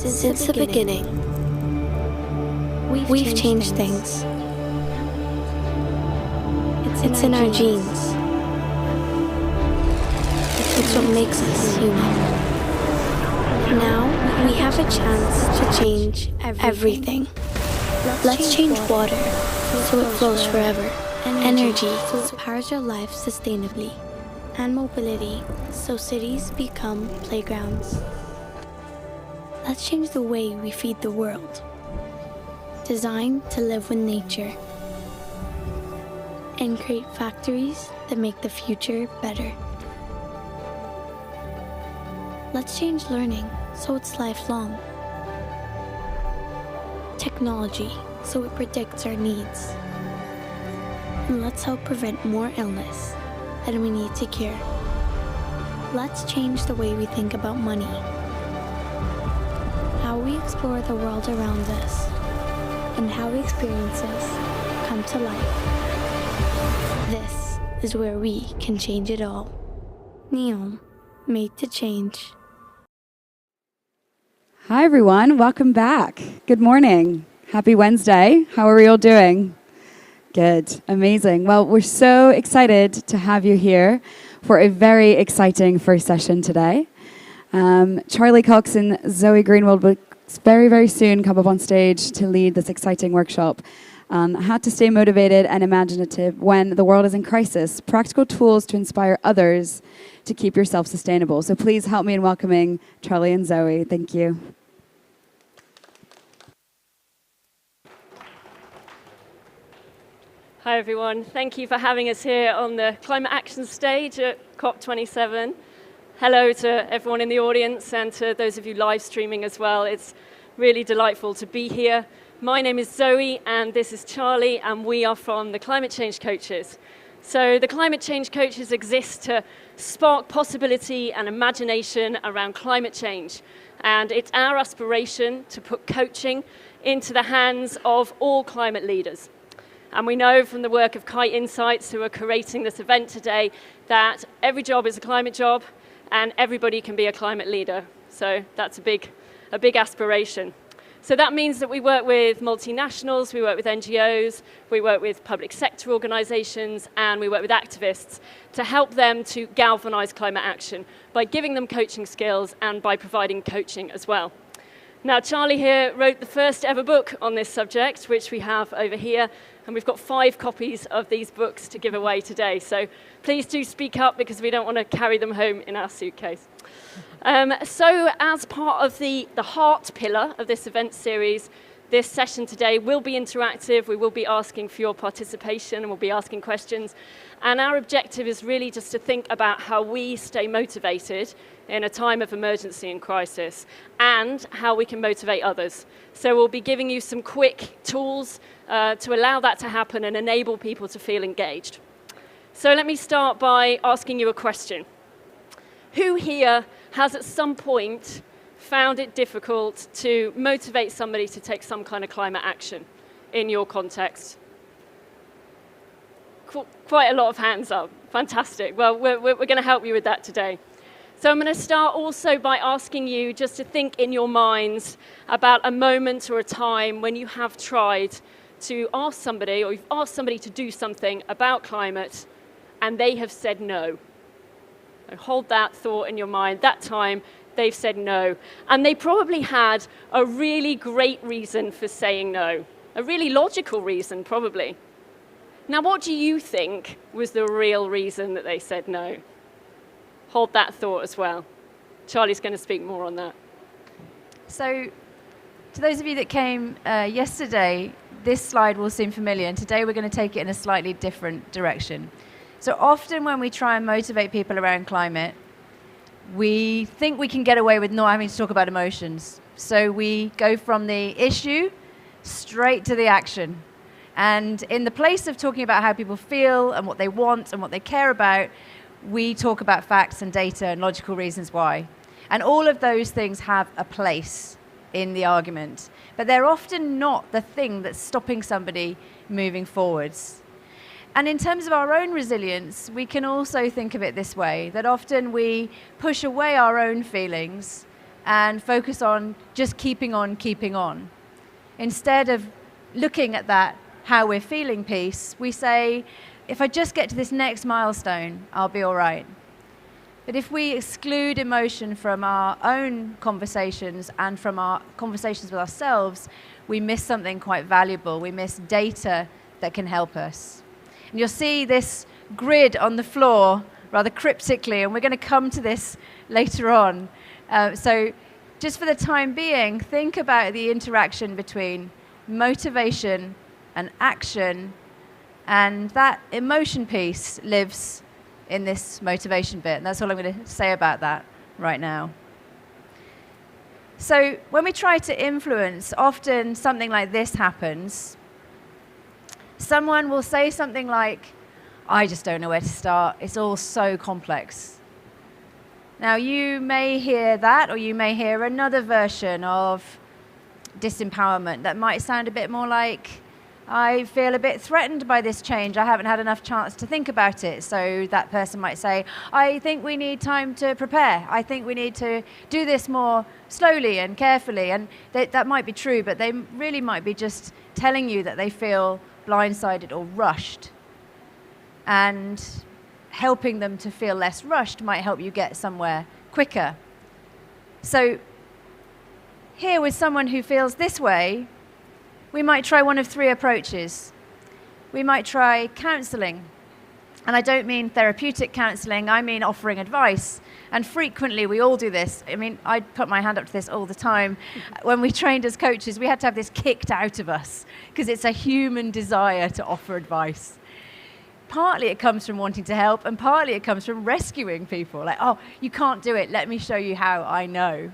Since the beginning, we've changed things. It's in our genes. It's what makes us human. Now we have a chance to change everything. Let's change water so it flows forever. Energy so it powers your life sustainably. And mobility so cities become playgrounds. Let's change the way we feed the world. Designed to live with nature. And create factories that make the future better. Let's change learning so it's lifelong. Technology so it predicts our needs. And let's help prevent more illness than we need to cure. Let's change the way we think about money. How we explore the world around us, and how experiences come to life. This is where we can change it all. Neom, made to change. Hi everyone, welcome back. Good morning. Happy Wednesday. How are we all doing? Good, amazing. Well, we're so excited to have you here for a very exciting first session today. Charlie Cox and Zoe Greenwald will very, very soon come up on stage to lead this exciting workshop on how to stay motivated and imaginative when the world is in crisis, practical tools to inspire others to keep yourself sustainable. So please help me in welcoming Charlie and Zoe. Thank you. Hi everyone, thank you for having us here on the Climate Action stage at COP27. Hello to everyone in the audience and to those of you live streaming as well. It's really delightful to be here. My name is Zoe and this is Charlie, and we are from the Climate Change Coaches. So the Climate Change Coaches exist to spark possibility and imagination around climate change. And it's our aspiration to put coaching into the hands of all climate leaders. And we know from the work of Kite Insights, who are curating this event today, that every job is a climate job and everybody can be a climate leader. So that's a big aspiration. So that means that we work with multinationals, we work with NGOs, we work with public sector organizations, and we work with activists to help them to galvanize climate action by giving them coaching skills and by providing coaching as well. Now, Charlie here wrote the first ever book on this subject, which we have over here, and we've got 5 copies of these books to give away today. So please do speak up because we don't want to carry them home in our suitcase. So as part of the heart pillar of this event series, this session today will be interactive. We will be asking for your participation and we'll be asking questions. And our objective is really just to think about how we stay motivated in a time of emergency and crisis, and how we can motivate others. So we'll be giving you some quick tools to allow that to happen and enable people to feel engaged. So let me start by asking you a question. Who here has at some point found it difficult to motivate somebody to take some kind of climate action in your context? Quite a lot of hands up. Fantastic. Well, we're going to help you with that today. So I'm going to start also by asking you just to think in your minds about a moment or a time when you have tried to ask somebody, or you've asked somebody to do something about climate, and they have said no. So hold that thought in your mind. That time, they've said no. And they probably had a really great reason for saying no. A really logical reason, probably. Now, what do you think was the real reason that they said no? Hold that thought as well. Charlie's going to speak more on that. So, to those of you that came yesterday, this slide will seem familiar, and today we're going to take it in a slightly different direction. So often when we try and motivate people around climate, we think we can get away with not having to talk about emotions. So we go from the issue straight to the action. And in the place of talking about how people feel and what they want and what they care about, we talk about facts and data and logical reasons why. And all of those things have a place in the argument. But they're often not the thing that's stopping somebody moving forwards. And in terms of our own resilience, we can also think of it this way, that often we push away our own feelings and focus on just keeping on. Instead of looking at that, how we're feeling piece, we say, if I just get to this next milestone, I'll be all right. But if we exclude emotion from our own conversations and from our conversations with ourselves, we miss something quite valuable. We miss data that can help us. And you'll see this grid on the floor rather cryptically, and we're going to come to this later on. So just for the time being, think about the interaction between motivation and action, and that emotion piece lives in this motivation bit, and that's all I'm going to say about that right now. So when we try to influence, often something like this happens. Someone will say something like, I just don't know where to start. It's all so complex. Now, you may hear that, or you may hear another version of disempowerment that might sound a bit more like, I feel a bit threatened by this change. I haven't had enough chance to think about it. So that person might say, I think we need time to prepare. I think we need to do this more slowly and carefully. And that might be true, but they really might be just telling you that they feel blindsided or rushed. And helping them to feel less rushed might help you get somewhere quicker. So here with someone who feels this way, we might try one of three approaches. We might try counseling. And I don't mean therapeutic counseling, I mean offering advice. And frequently we all do this. I mean, I put my hand up to this all the time. When we trained as coaches, we had to have this kicked out of us because it's a human desire to offer advice. Partly it comes from wanting to help, and partly it comes from rescuing people. Like, oh, you can't do it, let me show you how I know.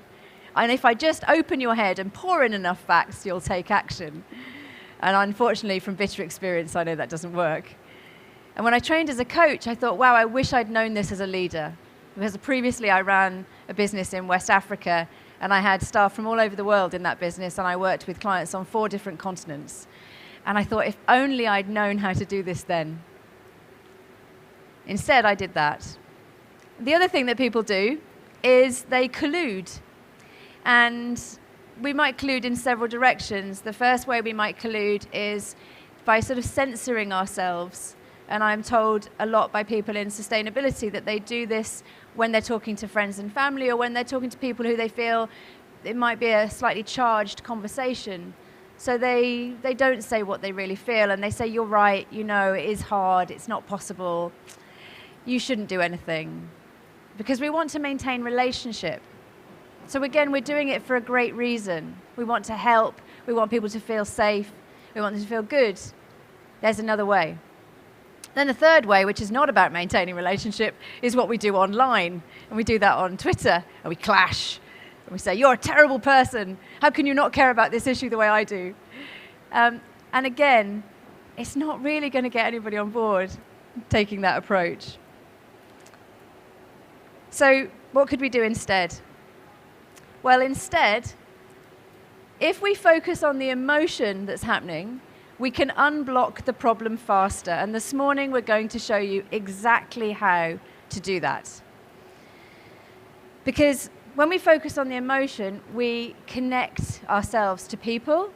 And if I just open your head and pour in enough facts, you'll take action. And unfortunately, from bitter experience, I know that doesn't work. And when I trained as a coach, I thought, wow, I wish I'd known this as a leader. Because previously I ran a business in West Africa, and I had staff from all over the world in that business, and I worked with clients on 4 different continents. And I thought, if only I'd known how to do this then. Instead, I did that. The other thing that people do is they collude. And we might collude in several directions. The first way we might collude is by sort of censoring ourselves. And I'm told a lot by people in sustainability that they do this when they're talking to friends and family, or when they're talking to people who they feel it might be a slightly charged conversation. So they don't say what they really feel, and they say, you're right, you know, it is hard, it's not possible, you shouldn't do anything. Because we want to maintain relationship. So again, we're doing it for a great reason. We want to help, we want people to feel safe, we want them to feel good. There's another way. Then the third way, which is not about maintaining relationship, is what we do online. And we do that on Twitter, and we clash. And we say, you're a terrible person. How can you not care about this issue the way I do? And again, it's not really going to get anybody on board taking that approach. So what could we do instead? Well, instead, if we focus on the emotion that's happening, we can unblock the problem faster. And this morning, we're going to show you exactly how to do that. Because when we focus on the emotion, we connect ourselves to people.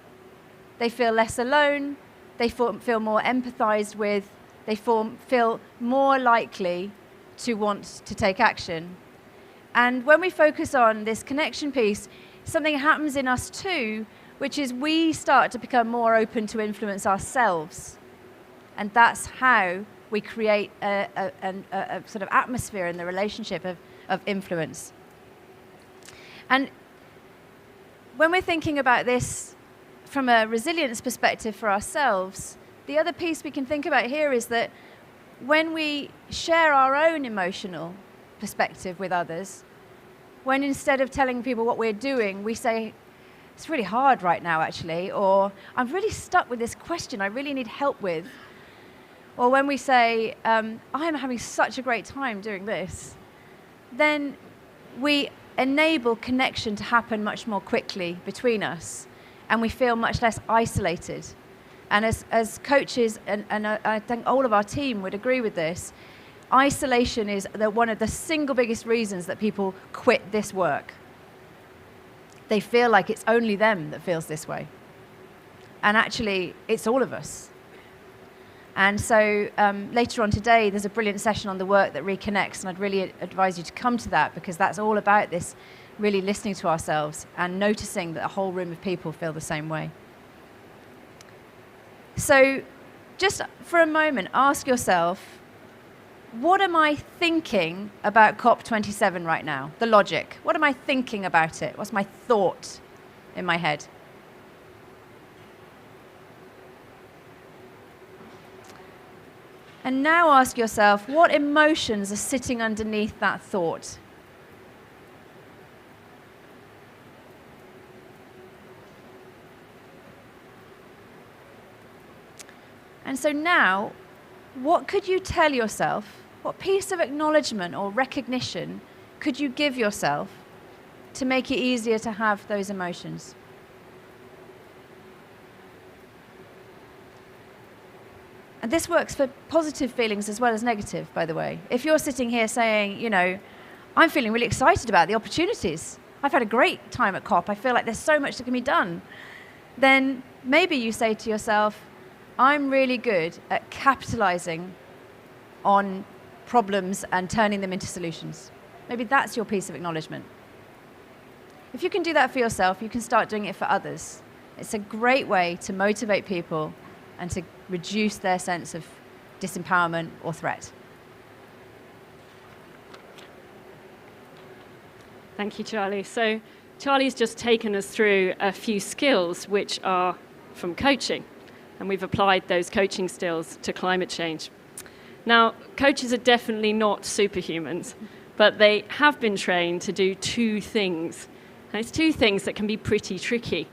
They feel less alone. They feel more empathized with. They feel more likely to want to take action. And when we focus on this connection piece, something happens in us too, which is we start to become more open to influence ourselves. And that's how we create a sort of atmosphere in the relationship of influence. And when we're thinking about this from a resilience perspective for ourselves, the other piece we can think about here is that when we share our own emotional perspective with others, when instead of telling people what we're doing, we say, it's really hard right now, actually, or I'm really stuck with this question I really need help with. Or when we say, I'm having such a great time doing this, then we enable connection to happen much more quickly between us, and we feel much less isolated. And as coaches, and I think all of our team would agree with this, isolation is one of the single biggest reasons that people quit this work. they feel like it's only them that feels this way. And actually, it's all of us. And so later on today, there's a brilliant session on the work that reconnects, and I'd really advise you to come to that, because that's all about this, really listening to ourselves and noticing that a whole room of people feel the same way. So just for a moment, ask yourself, what am I thinking about COP27 right now? The logic. What am I thinking about it? What's my thought in my head? And now ask yourself, what emotions are sitting underneath that thought? And so now, what could you tell yourself? What piece of acknowledgement or recognition could you give yourself to make it easier to have those emotions? And this works for positive feelings as well as negative, by the way. If you're sitting here saying, you know, I'm feeling really excited about the opportunities. I've had a great time at COP. I feel like there's so much that can be done. Then maybe you say to yourself, I'm really good at capitalizing on problems and turning them into solutions. Maybe that's your piece of acknowledgement. If you can do that for yourself, you can start doing it for others. It's a great way to motivate people and to reduce their sense of disempowerment or threat. Thank you, Charlie. So Charlie's just taken us through a few skills which are from coaching, and we've applied those coaching skills to climate change. Now, coaches are definitely not superhumans, but they have been trained to do two things. And it's two things that can be pretty tricky.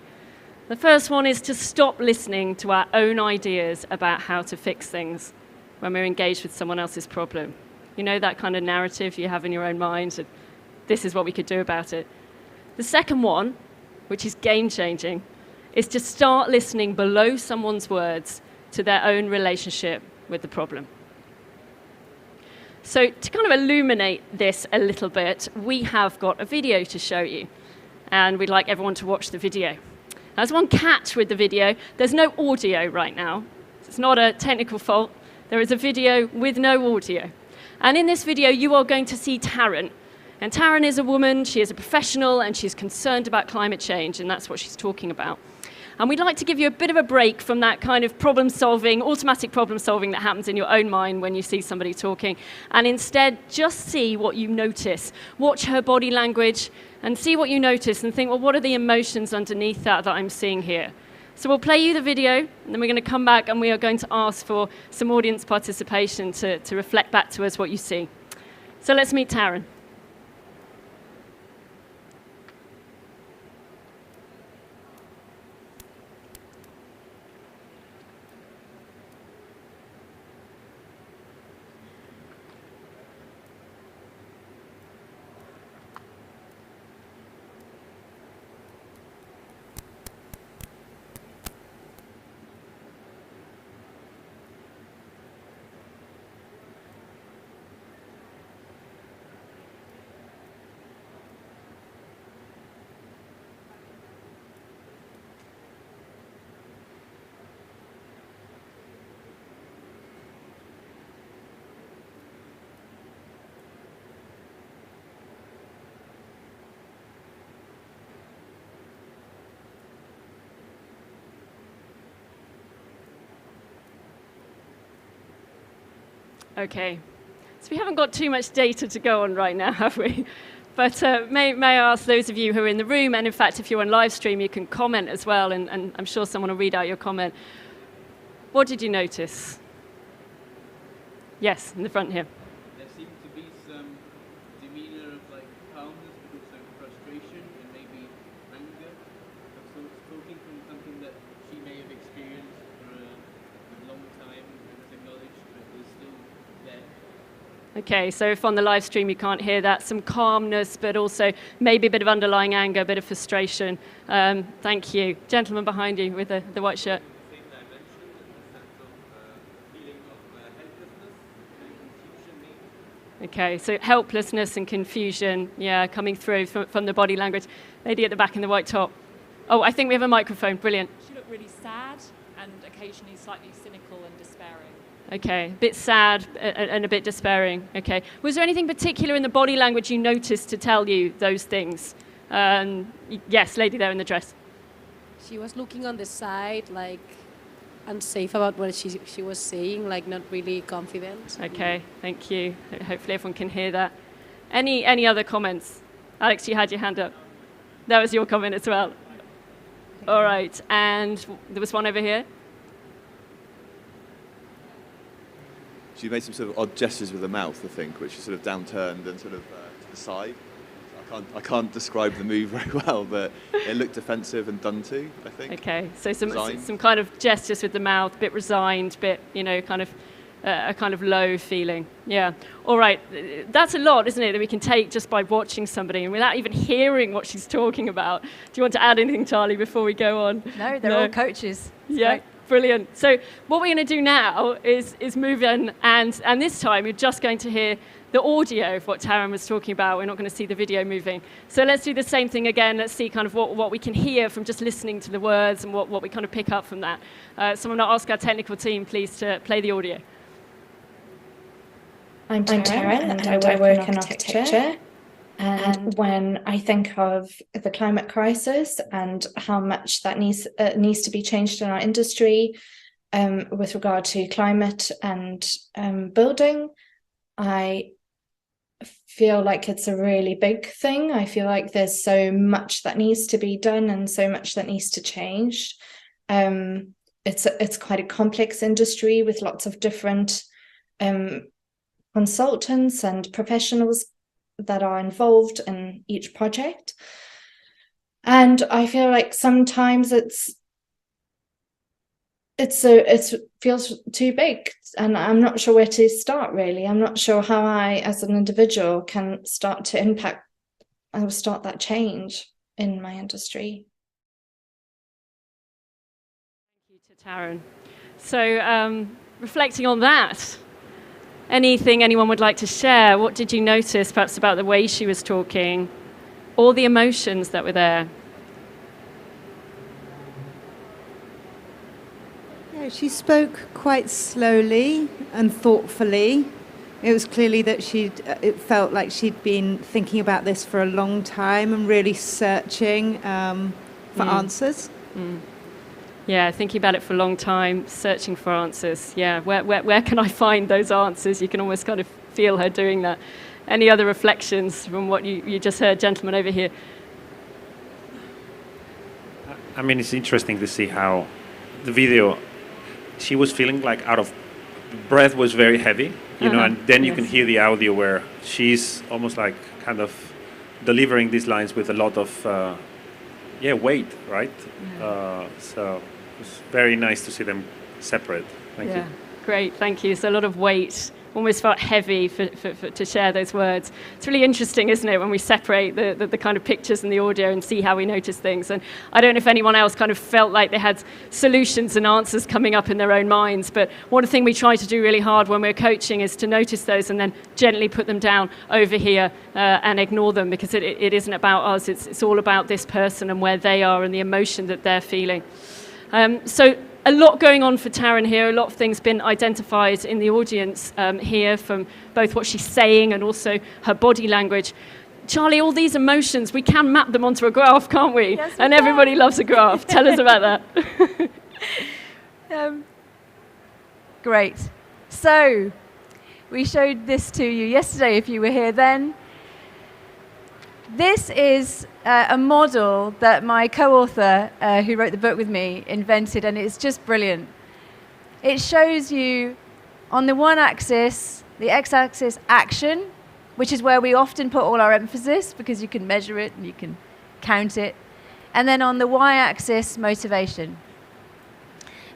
The first one is to stop listening to our own ideas about how to fix things when we're engaged with someone else's problem. You know, that kind of narrative you have in your own mind, and this is what we could do about it. The second one, which is game-changing, is to start listening below someone's words to their own relationship with the problem. So to kind of illuminate this a little bit, we have got a video to show you, and we'd like everyone to watch the video. There's one catch with the video. There's no audio right now. It's not a technical fault. There is a video with no audio. And in this video, you are going to see Taryn. And Taryn is a woman, she is a professional, and she's concerned about climate change, and that's what she's talking about. And we'd like to give you a bit of a break from that kind of problem-solving, automatic problem-solving that happens in your own mind when you see somebody talking, and instead just see what you notice. Watch her body language and see what you notice and think, well, what are the emotions underneath that I'm seeing here? So we'll play you the video, and then we're going to come back and we are going to ask for some audience participation to reflect back to us what you see. So let's meet Taryn. Okay, so we haven't got too much data to go on right now, have we? But may I ask those of you who are in the room, and in fact, if you're on live stream, you can comment as well, and I'm sure someone will read out your comment. What did you notice? Yes, in the front here. There seemed to be some demeanor of like calmness, but also frustration and maybe anger. So it's talking from something that she may have experienced for a long time and has acknowledged, but is still there. Okay, so if on the live stream you can't hear that, some calmness, but also maybe a bit of underlying anger, a bit of frustration. Thank you. Gentleman behind you with the white shirt. Same dimension, in the sense of feeling of helplessness and confusion maybe. Okay, so helplessness and confusion, yeah, coming through from the body language. Lady at the back in the white top. Oh, I think we have a microphone. Brilliant. She looked really sad and occasionally slightly cynical and despairing. Okay, a bit sad and a bit despairing. Okay. Was there anything particular in the body language you noticed to tell you those things? Yes, lady there in the dress. She was looking on the side, like unsafe about what she was saying, like not really confident. Okay, thank you. Hopefully everyone can hear that. Any other comments? Alex, you had your hand up. That was your comment as well. All right, and there was one over here. She made some sort of odd gestures with her mouth, I think, which is sort of downturned and sort of to the side. I can't describe the move very well, but it looked defensive and done to, I think. Okay, so some Resigned. kind of gestures with the mouth, bit resigned, bit, kind of a kind of low feeling. Yeah. All right, that's a lot, isn't it, that we can take just by watching somebody and without even hearing what she's talking about. Do you want to add anything, Charlie, before we go on? No, they're all coaches. It's Yeah. great. Brilliant. So what we're going to do now is move in, and this time you're just going to hear the audio of what Taryn was talking about. We're not going to see the video moving. So let's do the same thing again. Let's see kind of what we can hear from just listening to the words and what we kind of pick up from that. So I'm going to ask our technical team, please, to play the audio. I'm Taryn, and I work in architecture. And when I think of the climate crisis and how much that needs to be changed in our industry with regard to climate and building, I feel like it's a really big thing. I feel like there's so much that needs to be done and so much that needs to change. It's quite a complex industry with lots of different consultants and professionals that are involved in each project. And I feel like sometimes it feels too big, and I'm not sure where to start, really. I'm not sure how I, as an individual, can start to impact or start that change in my industry. Thank you to Taryn. So reflecting on that, anything anyone would like to share? What did you notice, perhaps about the way she was talking, or the emotions that were there? Yeah, she spoke quite slowly and thoughtfully. It was clearly that it felt like she'd been thinking about this for a long time and really searching for answers. Mm. Yeah, thinking about it for a long time, searching for answers. Yeah, where can I find those answers? You can almost kind of feel her doing that. Any other reflections from what you just heard, gentleman over here? I mean, it's interesting to see how the video, she was feeling like out of breath, was very heavy, and then you can hear the audio where she's almost like kind of delivering these lines with a lot of weight, right? So it's very nice to see them separate. Thank you. Great, thank you. So a lot of weight, almost felt heavy to share those words. It's really interesting, isn't it, when we separate the kind of pictures and the audio and see how we notice things. And I don't know if anyone else kind of felt like they had solutions and answers coming up in their own minds, but one thing we try to do really hard when we're coaching is to notice those and then gently put them down over here and ignore them, because it isn't about us, it's all about this person and where they are and the emotion that they're feeling. So a lot going on for Taryn here, a lot of things been identified in the audience here from both what she's saying and also her body language. Charlie, all these emotions, we can map them onto a graph, can't we? Yes, and everybody loves a graph. Tell us about that. Great. So we showed this to you yesterday if you were here then. This is a model that my co-author, who wrote the book with me, invented, and it's just brilliant. It shows you, on the one axis, the x-axis action, which is where we often put all our emphasis because you can measure it and you can count it. And then on the y-axis, motivation.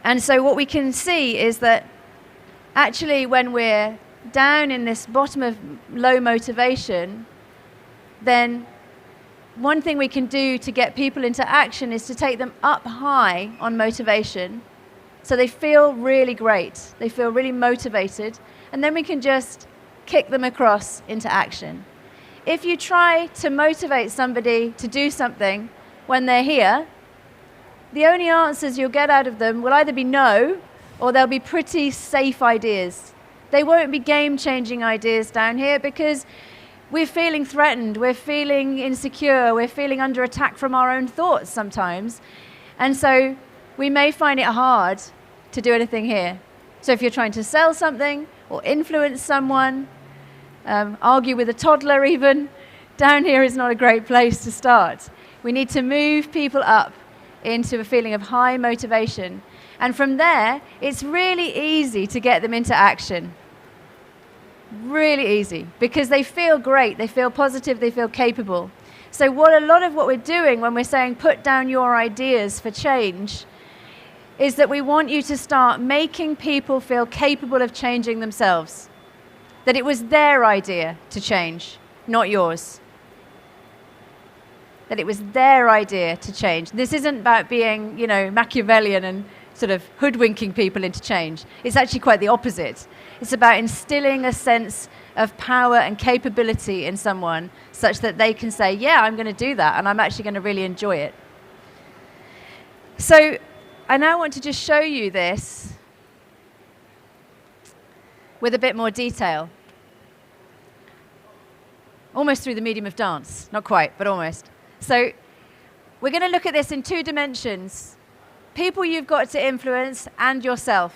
And so what we can see is that actually when we're down in this bottom of low motivation, then one thing we can do to get people into action is to take them up high on motivation so they feel really great, they feel really motivated, and then we can just kick them across into action. If you try to motivate somebody to do something when they're here, the only answers you'll get out of them will either be no, or they'll be pretty safe ideas. They won't be game-changing ideas down here because we're feeling threatened, we're feeling insecure, we're feeling under attack from our own thoughts sometimes. And so we may find it hard to do anything here. So if you're trying to sell something or influence someone, argue with a toddler even, down here is not a great place to start. We need to move people up into a feeling of high motivation. And from there, it's really easy to get them into action. Really easy, because they feel great, they feel positive, they feel capable. So a lot of what we're doing when we're saying put down your ideas for change is that we want you to start making people feel capable of changing themselves. That it was their idea to change, not yours. That it was their idea to change. This isn't about being, Machiavellian and sort of hoodwinking people into change. It's actually quite the opposite. It's about instilling a sense of power and capability in someone such that they can say, yeah, I'm going to do that, and I'm actually going to really enjoy it. So I now want to just show you this with a bit more detail. Almost through the medium of dance. Not quite, but almost. So we're going to look at this in 2 dimensions. People you've got to influence and yourself.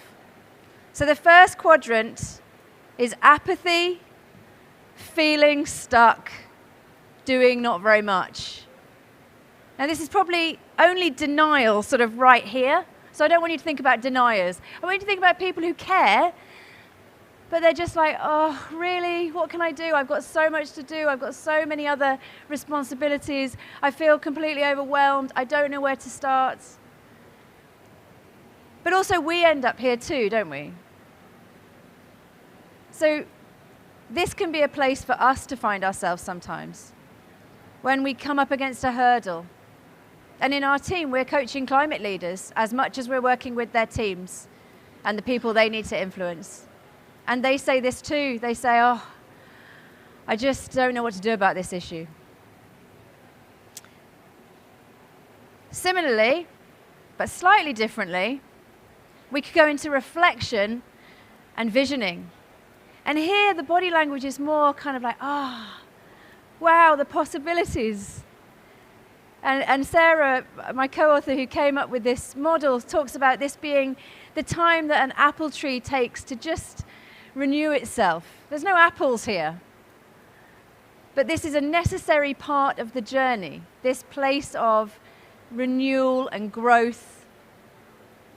So the first quadrant is apathy, feeling stuck, doing not very much. Now this is probably only denial sort of right here. So I don't want you to think about deniers. I want you to think about people who care, but they're just like, oh, really? What can I do? I've got so much to do. I've got so many other responsibilities. I feel completely overwhelmed. I don't know where to start. But also we end up here too, don't we? So this can be a place for us to find ourselves sometimes when we come up against a hurdle. And in our team, we're coaching climate leaders as much as we're working with their teams and the people they need to influence. And they say this too. They say, oh, I just don't know what to do about this issue. Similarly, but slightly differently, we could go into reflection and visioning. And here the body language is more kind of like, wow, the possibilities. And Sarah, my co-author who came up with this model, talks about this being the time that an apple tree takes to just renew itself. There's no apples here. But this is a necessary part of the journey, this place of renewal and growth,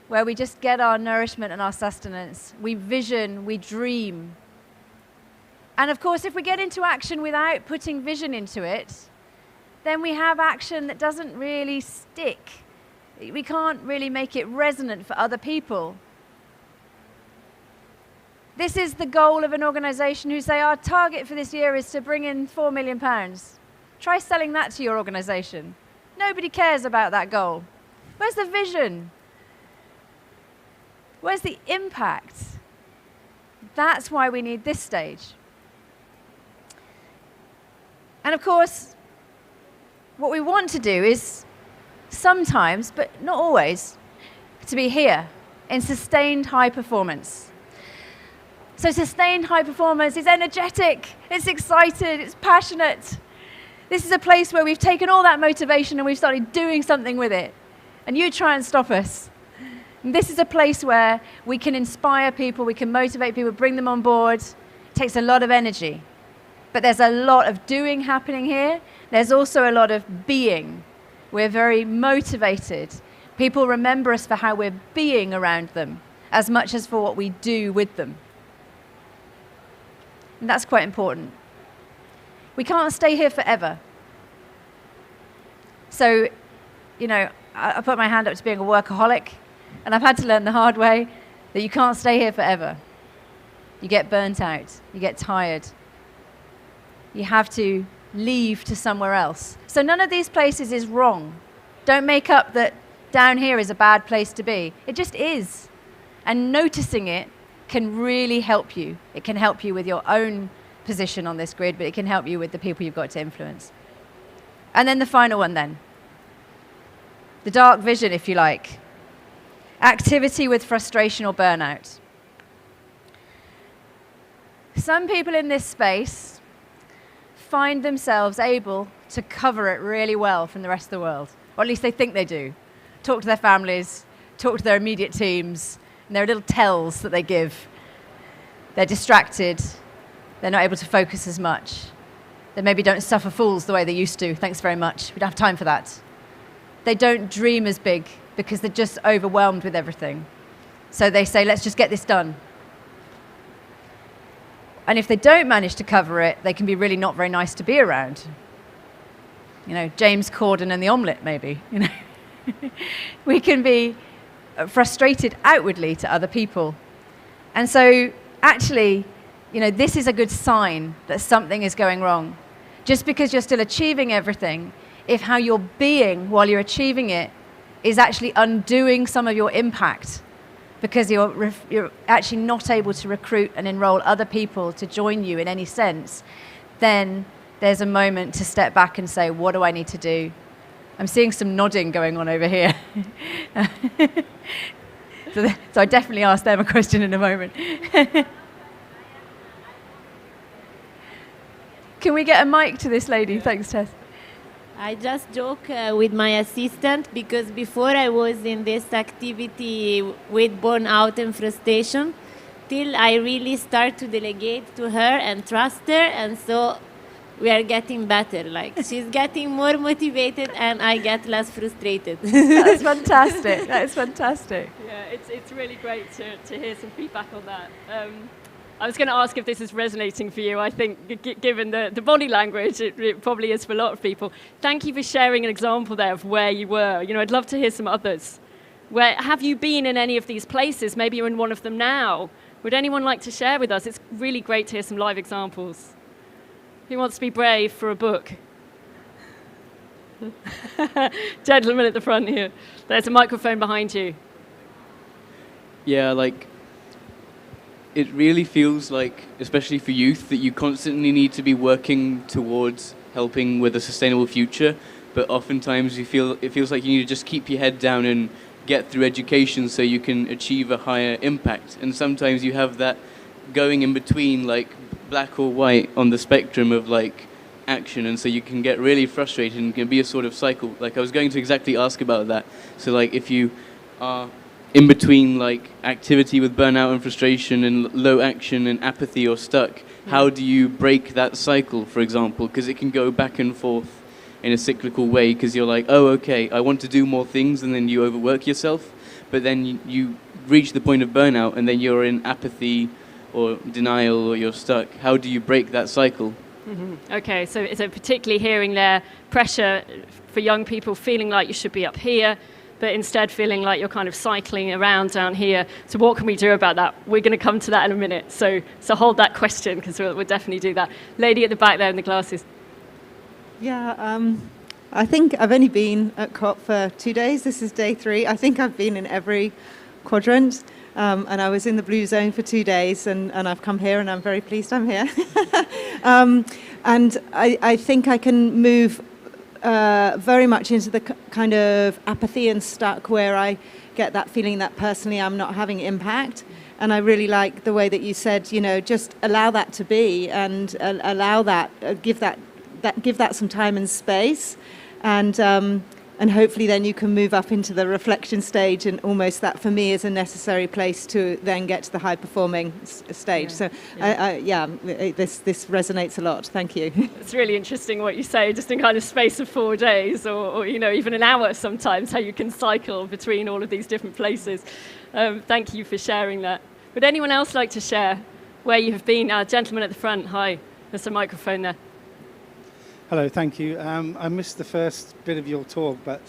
where we just get our nourishment and our sustenance. We vision, we dream. And of course, if we get into action without putting vision into it, then we have action that doesn't really stick. We can't really make it resonant for other people. This is the goal of an organization who say, our target for this year is to bring in £4 million. Try selling that to your organization. Nobody cares about that goal. Where's the vision? Where's the impact? That's why we need this stage. And of course, what we want to do is sometimes, but not always, to be here in sustained high performance. So sustained high performance is energetic, it's excited, it's passionate. This is a place where we've taken all that motivation and we've started doing something with it. And you try and stop us. And this is a place where we can inspire people, we can motivate people, bring them on board. It takes a lot of energy. But there's a lot of doing happening here. There's also a lot of being. We're very motivated. People remember us for how we're being around them, as much as for what we do with them. And that's quite important. We can't stay here forever. So, I put my hand up to being a workaholic, and I've had to learn the hard way that you can't stay here forever. You get burnt out, you get tired. You have to leave to somewhere else. So none of these places is wrong. Don't make up that down here is a bad place to be. It just is. And noticing it can really help you. It can help you with your own position on this grid, but it can help you with the people you've got to influence. And then the final one then. The dark vision, if you like. Activity with frustration or burnout. Some people in this space find themselves able to cover it really well from the rest of the world, or at least they think they do. Talk to their families, talk to their immediate teams, and there are little tells that they give. They're distracted, they're not able to focus as much. They maybe don't suffer fools the way they used to. Thanks very much. We don't have time for that. They don't dream as big because they're just overwhelmed with everything. So they say, let's just get this done. And if they don't manage to cover it, they can be really not very nice to be around. You know, James Corden and the omelette, maybe. You know, we can be frustrated outwardly to other people. And so actually, you know, this is a good sign that something is going wrong. Just because you're still achieving everything, if how you're being while you're achieving it is actually undoing some of your impact, because you're actually not able to recruit and enroll other people to join you in any sense, then there's a moment to step back and say, what do I need to do? I'm seeing some nodding going on over here. So I definitely ask them a question in a moment. Can we get a mic to this lady? Thanks, Tess. I just joke with my assistant because before I was in this activity with burnout and frustration, till I really start to delegate to her and trust her, and so we are getting better. Like, she's getting more motivated and I get less frustrated. That's fantastic. That is fantastic. Yeah, it's really great to hear some feedback on that. I was going to ask if this is resonating for you. I think given the body language, it probably is for a lot of people. Thank you for sharing an example there of where you were. You know, I'd love to hear some others. Where have you been in any of these places? Maybe you're in one of them now. Would anyone like to share with us? It's really great to hear some live examples. Who wants to be brave for a book? Gentleman at the front here. There's a microphone behind you. Yeah, like, it really feels like, especially for youth, that you constantly need to be working towards helping with a sustainable future, but oftentimes it feels like you need to just keep your head down and get through education so you can achieve a higher impact. And sometimes you have that going in between, like black or white on the spectrum of like action, and so you can get really frustrated and can be a sort of cycle. Like, I was going to exactly ask about that. So like, if you are in between like activity with burnout and frustration and low action and apathy or stuck, how do you break that cycle, for example? Because it can go back and forth in a cyclical way, because you're like, oh, okay, I want to do more things, and then you overwork yourself, but then you reach the point of burnout and then you're in apathy or denial, or you're stuck. How do you break that cycle? Mm-hmm. Okay, so particularly hearing there, pressure for young people feeling like you should be up here, but instead feeling like you're kind of cycling around down here. So what can we do about that? We're going to come to that in a minute. So hold that question, because we'll definitely do that. Lady at the back there in the glasses. Yeah, I think I've only been at COP for 2 days. This is day 3. I think I've been in every quadrant. And I was in the blue zone for 2 days, and I've come here, and I'm very pleased I'm here. And I think I can move very much into the kind of apathy and stuck, where I get that feeling that personally I'm not having impact. And I really like the way that you said, you know, just allow that to be, and allow that, give that some time and space, and hopefully then you can move up into the reflection stage, and almost that for me is a necessary place to then get to the high performing stage. Yeah. So this resonates a lot. Thank you. It's really interesting what you say, just in kind of space of 4 days, or you know, even an hour sometimes, how you can cycle between all of these different places. Thank you for sharing that. Would anyone else like to share where you have been? Gentleman at the front, hi. There's a microphone there. Hello, thank you. I missed the first bit of your talk, but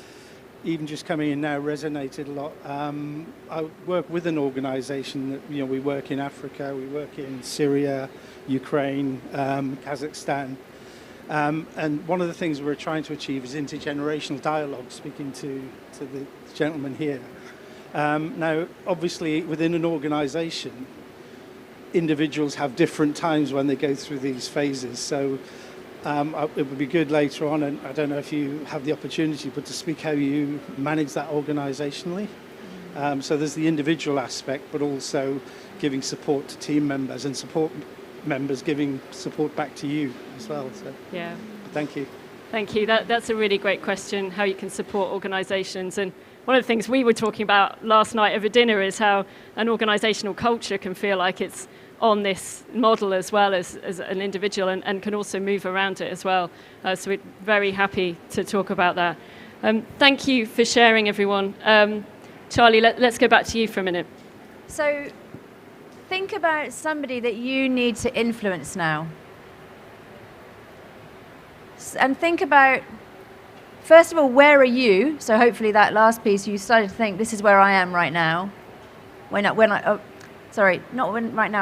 even just coming in now resonated a lot. I work with an organisation that, you know, we work in Africa, we work in Syria, Ukraine, Kazakhstan. And one of the things we're trying to achieve is intergenerational dialogue, speaking to the gentleman here. Now, obviously, within an organisation, individuals have different times when they go through these phases. So it would be good later on, and I don't know if you have the opportunity, but to speak how you manage that organisationally. So there's the individual aspect, but also giving support to team members and support members giving support back to you as well. So Yeah. thank you. Thank you. That's a really great question, how you can support organisations. And one of the things we were talking about last night over dinner is how an organisational culture can feel like it's on this model as well as an individual, and can also move around it as well. So we're very happy to talk about that. Thank you for sharing, everyone. Charlie, let's go back to you for a minute. So think about somebody that you need to influence now. And think about, first of all, where are you? So hopefully that last piece, you started to think, this is where I am right now. Right now,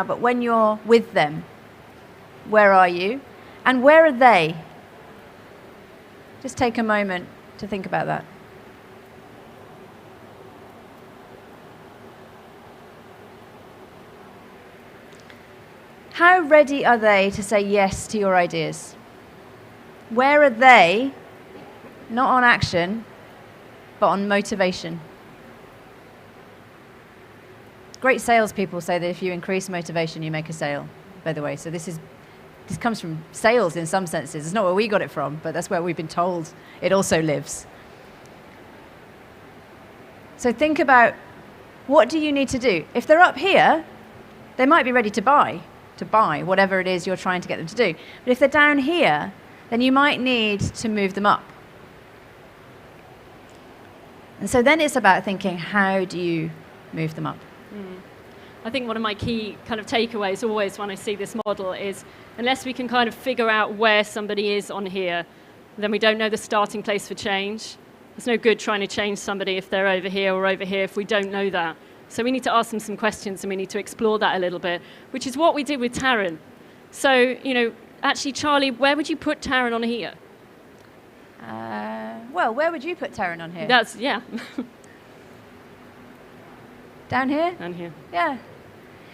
but when you're with them, where are you? And where are they? Just take a moment to think about that. How ready are they to say yes to your ideas? Where are they, not on action, but on motivation? Great salespeople say that if you increase motivation, you make a sale, by the way. So this comes from sales in some senses. It's not where we got it from, but that's where we've been told it also lives. So think about, what do you need to do? If they're up here, they might be ready to buy whatever it is you're trying to get them to do. But if they're down here, then you might need to move them up. And so then it's about thinking, how do you move them up? I think one of my key kind of takeaways always when I see this model is, unless we can kind of figure out where somebody is on here, then we don't know the starting place for change. It's no good trying to change somebody if they're over here or over here if we don't know that. So we need to ask them some questions, and we need to explore that a little bit, which is what we did with Taryn. So, actually, Charlie, where would you put Taryn on here? Well, where would you put Taryn on here? Yeah. Down here? Down here. Yeah.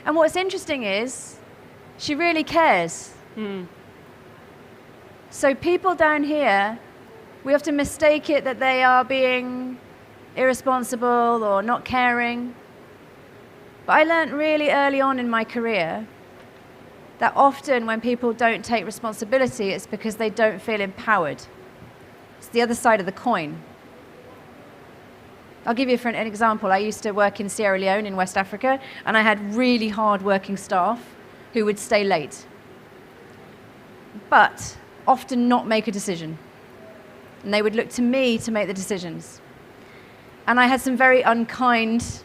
And what's interesting is, she really cares. So people down here, we often mistake it that they are being irresponsible or not caring. But I learned really early on in my career that often when people don't take responsibility, it's because they don't feel empowered. It's the other side of the coin. I'll give you an example. I used to work in Sierra Leone in West Africa, and I had really hard-working staff who would stay late, but often not make a decision. And they would look to me to make the decisions. And I had some very unkind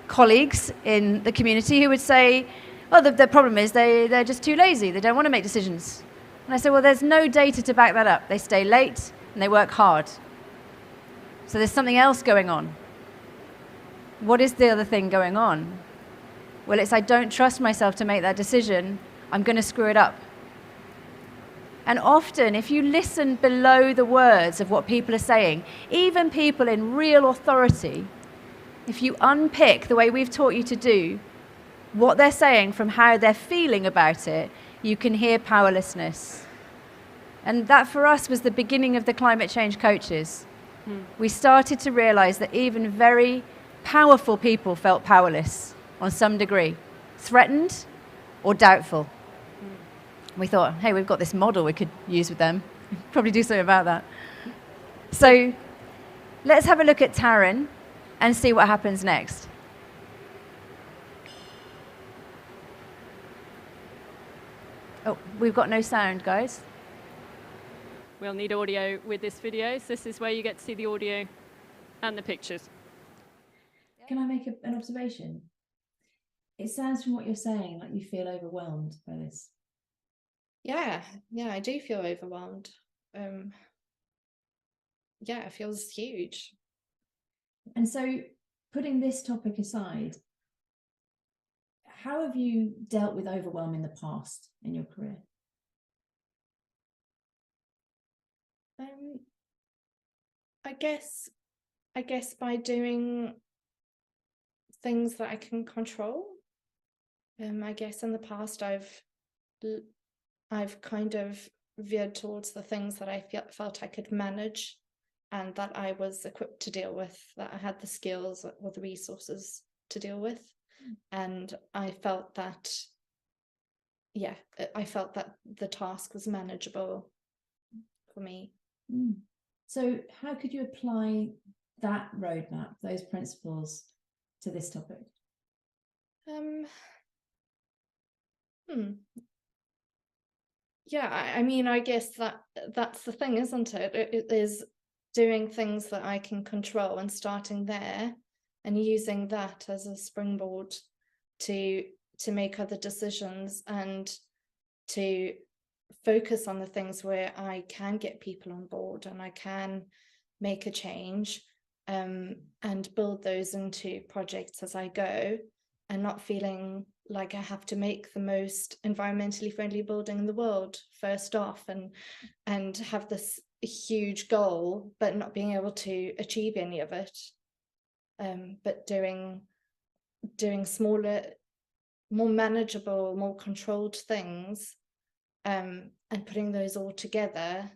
colleagues in the community who would say, well, the problem is they're just too lazy. They don't want to make decisions. And I said, well, there's no data to back that up. They stay late and they work hard. So there's something else going on. What is the other thing going on? Well, it's I don't trust myself to make that decision. I'm going to screw it up. And often, if you listen below the words of what people are saying, even people in real authority, if you unpick the way we've taught you to do, what they're saying from how they're feeling about it, you can hear powerlessness. And that for us was the beginning of the climate change coaches. We started to realize that even very powerful people felt powerless on some degree, threatened or doubtful. We thought, hey, we've got this model we could use with them. Probably do something about that. So let's have a look at Taryn and see what happens next. Oh, we've got no sound, guys. We'll need audio with this video, so this is where you get to see the audio and the pictures. Can I make an observation? It sounds from what you're saying like you feel overwhelmed by this. Yeah, I do feel overwhelmed. It feels huge. And so, putting this topic aside, how have you dealt with overwhelm in the past in your career? I guess by doing things that I can control. I guess in the past I've kind of veered towards the things that I felt I could manage and that I was equipped to deal with, that I had the skills or the resources to deal with. And I felt that, I felt that the task was manageable for me. So how could you apply that roadmap, those principles, to this topic? Yeah, I mean, I guess that's the thing, isn't it? It is doing things that I can control and starting there and using that as a springboard to make other decisions and to focus on the things where I can get people on board and I can make a change, and build those into projects as I go, and not feeling like I have to make the most environmentally friendly building in the world first off and have this huge goal but not being able to achieve any of it, but doing smaller, more manageable, more controlled things, and putting those all together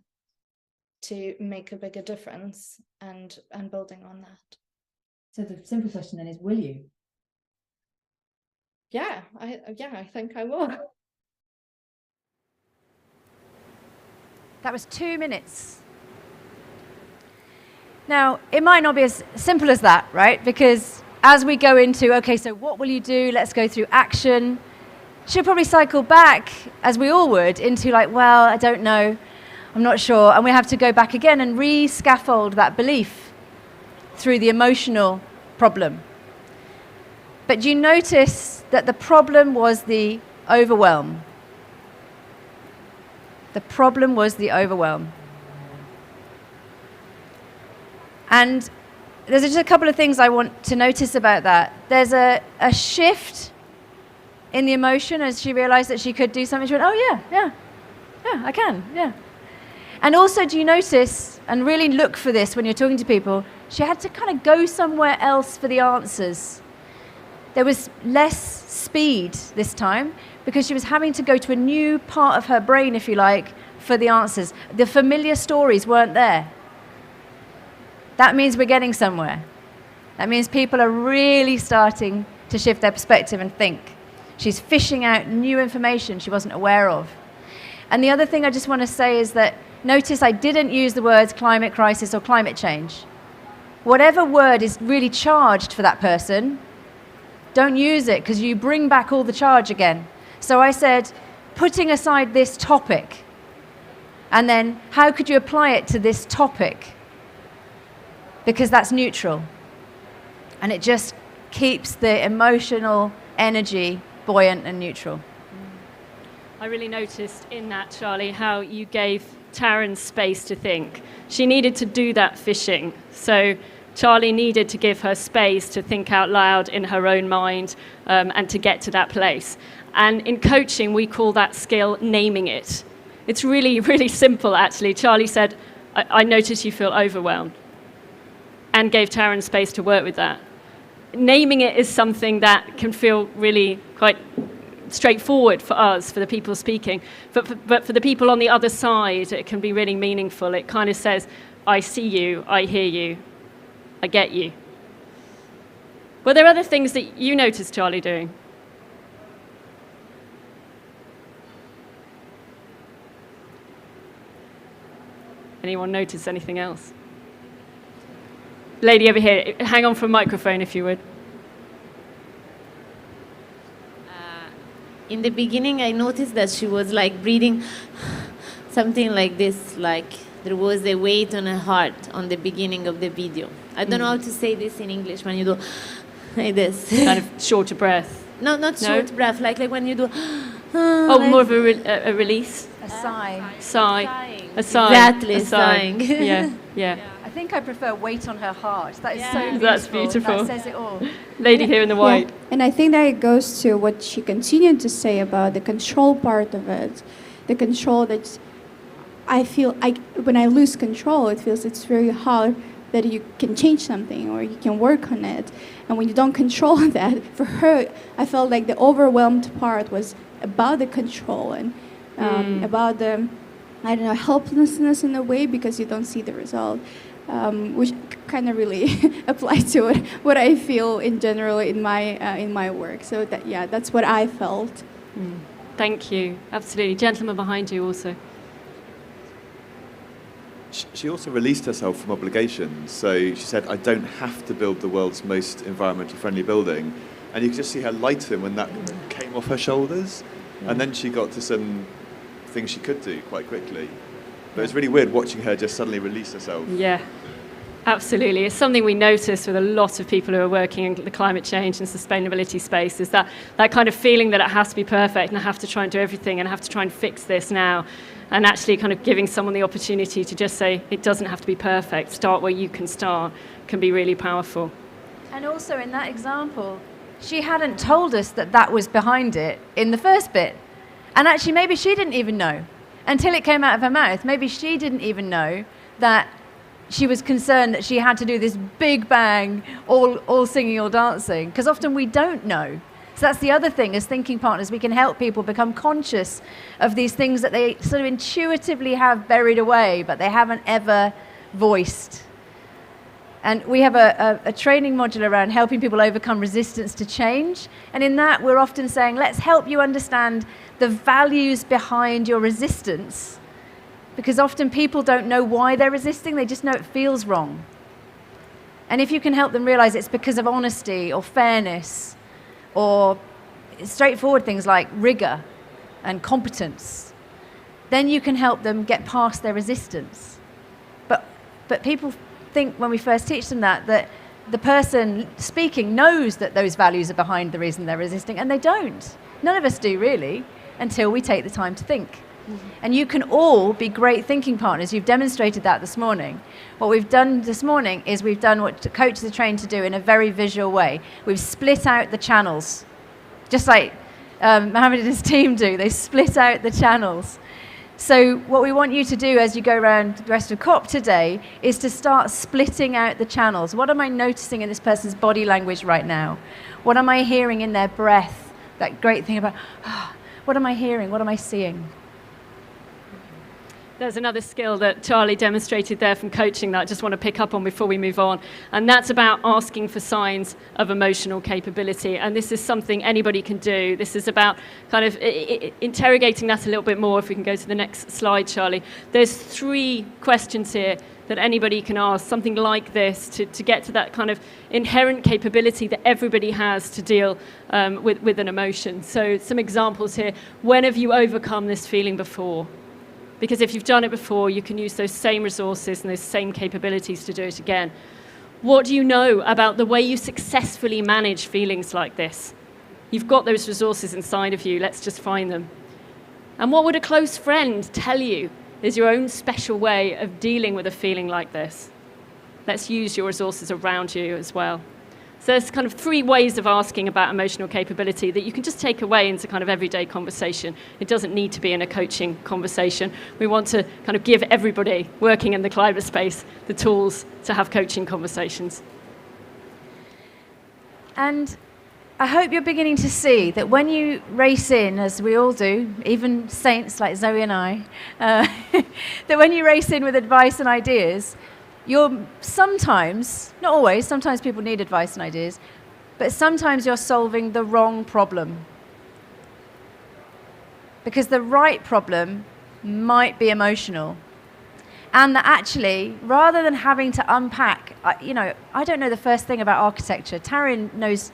to make a bigger difference and building on that. So the simple question then is, will you? Yeah, I think I will. That was 2 minutes. Now, it might not be as simple as that, right? Because as we go into, okay, so what will you do? Let's go through action. She'll probably cycle back, as we all would, into like, well, I don't know, I'm not sure. And we have to go back again and re-scaffold that belief through the emotional problem. But you notice that the problem was the overwhelm. The problem was the overwhelm. And there's just a couple of things I want to notice about that. There's a shift in the emotion as she realized that she could do something. She went, oh yeah, I can, yeah. And also, do you notice, and really look for this when you're talking to people, she had to kind of go somewhere else for the answers. There was less speed this time because she was having to go to a new part of her brain, if you like, for the answers. The familiar stories weren't there. That means we're getting somewhere. That means people are really starting to shift their perspective and think. She's fishing out new information she wasn't aware of. And the other thing I just want to say is that notice I didn't use the words climate crisis or climate change. Whatever word is really charged for that person, don't use it because you bring back all the charge again. So I said, putting aside this topic, and then how could you apply it to this topic? Because that's neutral. And it just keeps the emotional energy buoyant and neutral. I really noticed in that, Charlie, how you gave Taryn space to think. She needed to do that fishing. So Charlie needed to give her space to think out loud in her own mind, and to get to that place. And in coaching, we call that skill naming it. It's really, really simple, actually. Charlie said, I notice you feel overwhelmed, and gave Taryn space to work with that. Naming it is something that can feel really quite straightforward for us, for the people speaking. But for the people on the other side, it can be really meaningful. It kind of says, I see you, I hear you, I get you. Were there other things that you noticed Charlie doing? Anyone notice anything else? Lady over here, hang on for a microphone if you would. In the beginning, I noticed that she was like breathing something like this, like there was a weight on her heart on the beginning of the video. I don't know how to say this in English when you do like this. Kind of shorter breath. No, not short breath, like when you do. Oh, more of a release. A sigh. Sigh. A sigh. Exactly, a sigh. sighing. Yeah. I think I prefer weight on her heart. That is so beautiful. That's beautiful. That says it all. Lady here in the white. And I think that it goes to what she continued to say about the control part of it. The control that I feel, when I lose control, it feels it's very hard that you can change something or you can work on it. And when you don't control that, for her, I felt like the overwhelmed part was about the control and about the, I don't know, helplessness in a way because you don't see the result, which kind of really applies to what I feel in general in my work. So that's what I felt. Thank you. Absolutely. Gentleman behind you also. She also released herself from obligations. So she said, I don't have to build the world's most environmentally friendly building. And you could just see her lighten when that came off her shoulders. And then she got to some things she could do quite quickly. But it's really weird watching her just suddenly release herself. Yeah, absolutely. It's something we notice with a lot of people who are working in the climate change and sustainability space, is that kind of feeling that it has to be perfect and I have to try and do everything and I have to try and fix this now. And actually kind of giving someone the opportunity to just say, it doesn't have to be perfect, start where you can start, can be really powerful. And also in that example, she hadn't told us that was behind it in the first bit. And actually maybe she didn't even know until it came out of her mouth. Maybe she didn't even know that she was concerned that she had to do this big bang, all singing or dancing, because often we don't know. So that's the other thing, as thinking partners, we can help people become conscious of these things that they sort of intuitively have buried away, but they haven't ever voiced. And we have a training module around helping people overcome resistance to change. And in that, we're often saying, let's help you understand the values behind your resistance. Because often people don't know why they're resisting, they just know it feels wrong. And if you can help them realize it's because of honesty or fairness, or straightforward things like rigor and competence, then you can help them get past their resistance. But people think when we first teach them that the person speaking knows that those values are behind the reason they're resisting, and they don't. None of us do really, until we take the time to think. And you can all be great thinking partners. You've demonstrated that this morning. What we've done this morning is we've done what coaches are trained to do in a very visual way. We've split out the channels, just like Mohammed and his team do. They split out the channels. So what we want you to do as you go around the rest of COP today is to start splitting out the channels. What am I noticing in this person's body language right now? What am I hearing in their breath? That great thing about, what am I hearing? What am I seeing? There's another skill that Charlie demonstrated there from coaching that I just want to pick up on before we move on, and that's about asking for signs of emotional capability. And this is something anybody can do. This is about kind of interrogating that a little bit more. If we can go to the next slide, Charlie. There's 3 questions here that anybody can ask, something like this, to get to that kind of inherent capability that everybody has to deal with an emotion. So some examples here. When have you overcome this feeling before? Because if you've done it before, you can use those same resources and those same capabilities to do it again. What do you know about the way you successfully manage feelings like this? You've got those resources inside of you. Let's just find them. And what would a close friend tell you is your own special way of dealing with a feeling like this? Let's use your resources around you as well. So there's kind of 3 ways of asking about emotional capability that you can just take away into kind of everyday conversation. It doesn't need to be in a coaching conversation. We want to kind of give everybody working in the climate space the tools to have coaching conversations. And I hope you're beginning to see that when you race in, as we all do, even saints like Zoe and I, that when you race in with advice and ideas, you're sometimes, not always, sometimes people need advice and ideas, but sometimes you're solving the wrong problem. Because the right problem might be emotional. And that actually, rather than having to unpack, I don't know the first thing about architecture. Taryn knows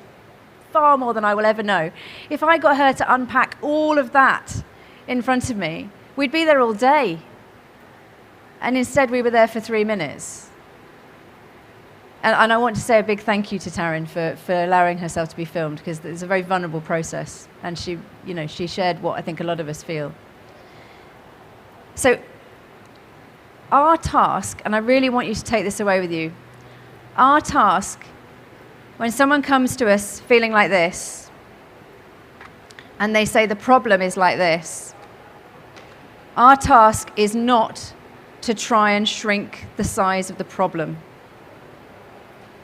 far more than I will ever know. If I got her to unpack all of that in front of me, we'd be there all day. And instead we were there for 3 minutes. And I want to say a big thank you to Taryn for allowing herself to be filmed, because it's a very vulnerable process. And she shared what I think a lot of us feel. So our task, and I really want you to take this away with you, our task, when someone comes to us feeling like this, and they say the problem is like this, our task is not to try and shrink the size of the problem.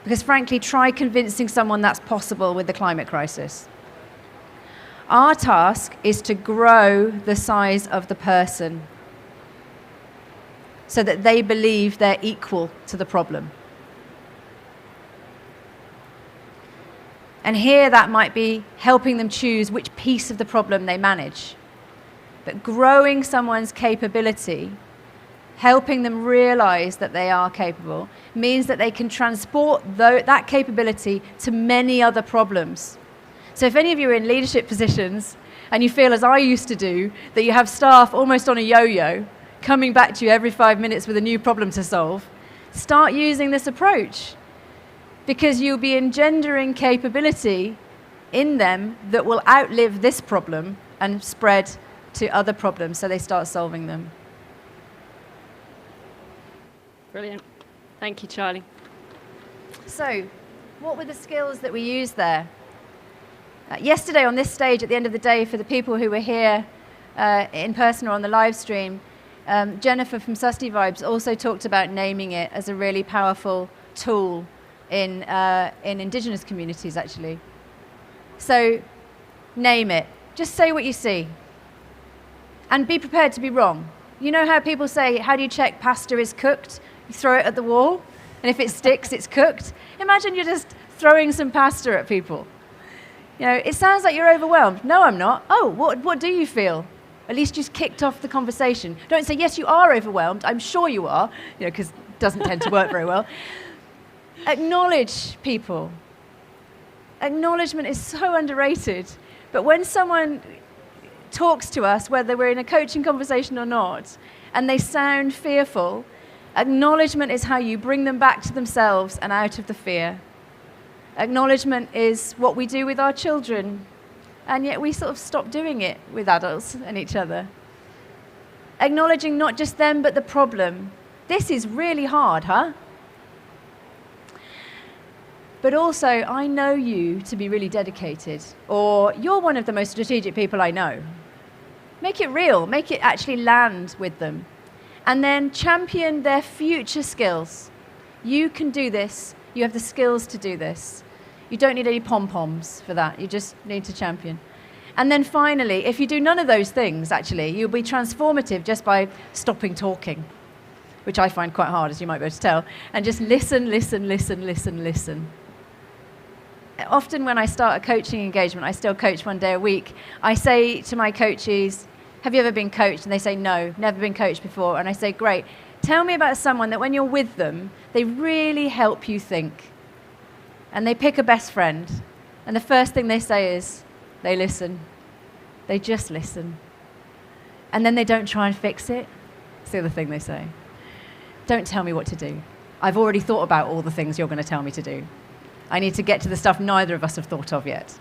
Because frankly, try convincing someone that's possible with the climate crisis. Our task is to grow the size of the person so that they believe they're equal to the problem. And here that might be helping them choose which piece of the problem they manage. But growing someone's capability, helping them realize that they are capable, means that they can transport that capability to many other problems. So if any of you are in leadership positions and you feel, as I used to do, that you have staff almost on a yo-yo, coming back to you every 5 minutes with a new problem to solve, start using this approach. Because you'll be engendering capability in them that will outlive this problem and spread to other problems, so they start solving them. Brilliant. Thank you, Charlie. So, what were the skills that we used there? Yesterday on this stage, at the end of the day, for the people who were here in person or on the live stream, Jennifer from Susty Vibes also talked about naming it as a really powerful tool in Indigenous communities, actually. So, name it. Just say what you see. And be prepared to be wrong. You know how people say, how do you check pasta is cooked? You throw it at the wall, and if it sticks, it's cooked. Imagine you're just throwing some pasta at people. You know, it sounds like you're overwhelmed. No, I'm not. Oh, what do you feel? At least you just kicked off the conversation. Don't say, yes, you are overwhelmed. I'm sure you are, you know, because it doesn't tend to work very well. Acknowledge people. Acknowledgement is so underrated. But when someone talks to us, whether we're in a coaching conversation or not, and they sound fearful, acknowledgement is how you bring them back to themselves and out of the fear. Acknowledgement is what we do with our children, and yet we sort of stop doing it with adults and each other. Acknowledging not just them, but the problem. This is really hard, huh? But also, I know you to be really dedicated, or you're one of the most strategic people I know. Make it real, make it actually land with them. And then champion their future skills. You can do this, you have the skills to do this. You don't need any pom-poms for that, you just need to champion. And then finally, if you do none of those things, actually, you'll be transformative just by stopping talking, which I find quite hard, as you might be able to tell, and just listen, listen, listen, listen, listen. Often when I start a coaching engagement, I still coach 1 day a week, I say to my coaches, have you ever been coached? And they say, no, never been coached before. And I say, great, tell me about someone that when you're with them, they really help you think. And they pick a best friend. And the first thing they say is, they listen. They just listen. And then they don't try and fix it. That's the other thing they say. Don't tell me what to do. I've already thought about all the things you're going to tell me to do. I need to get to the stuff neither of us have thought of yet.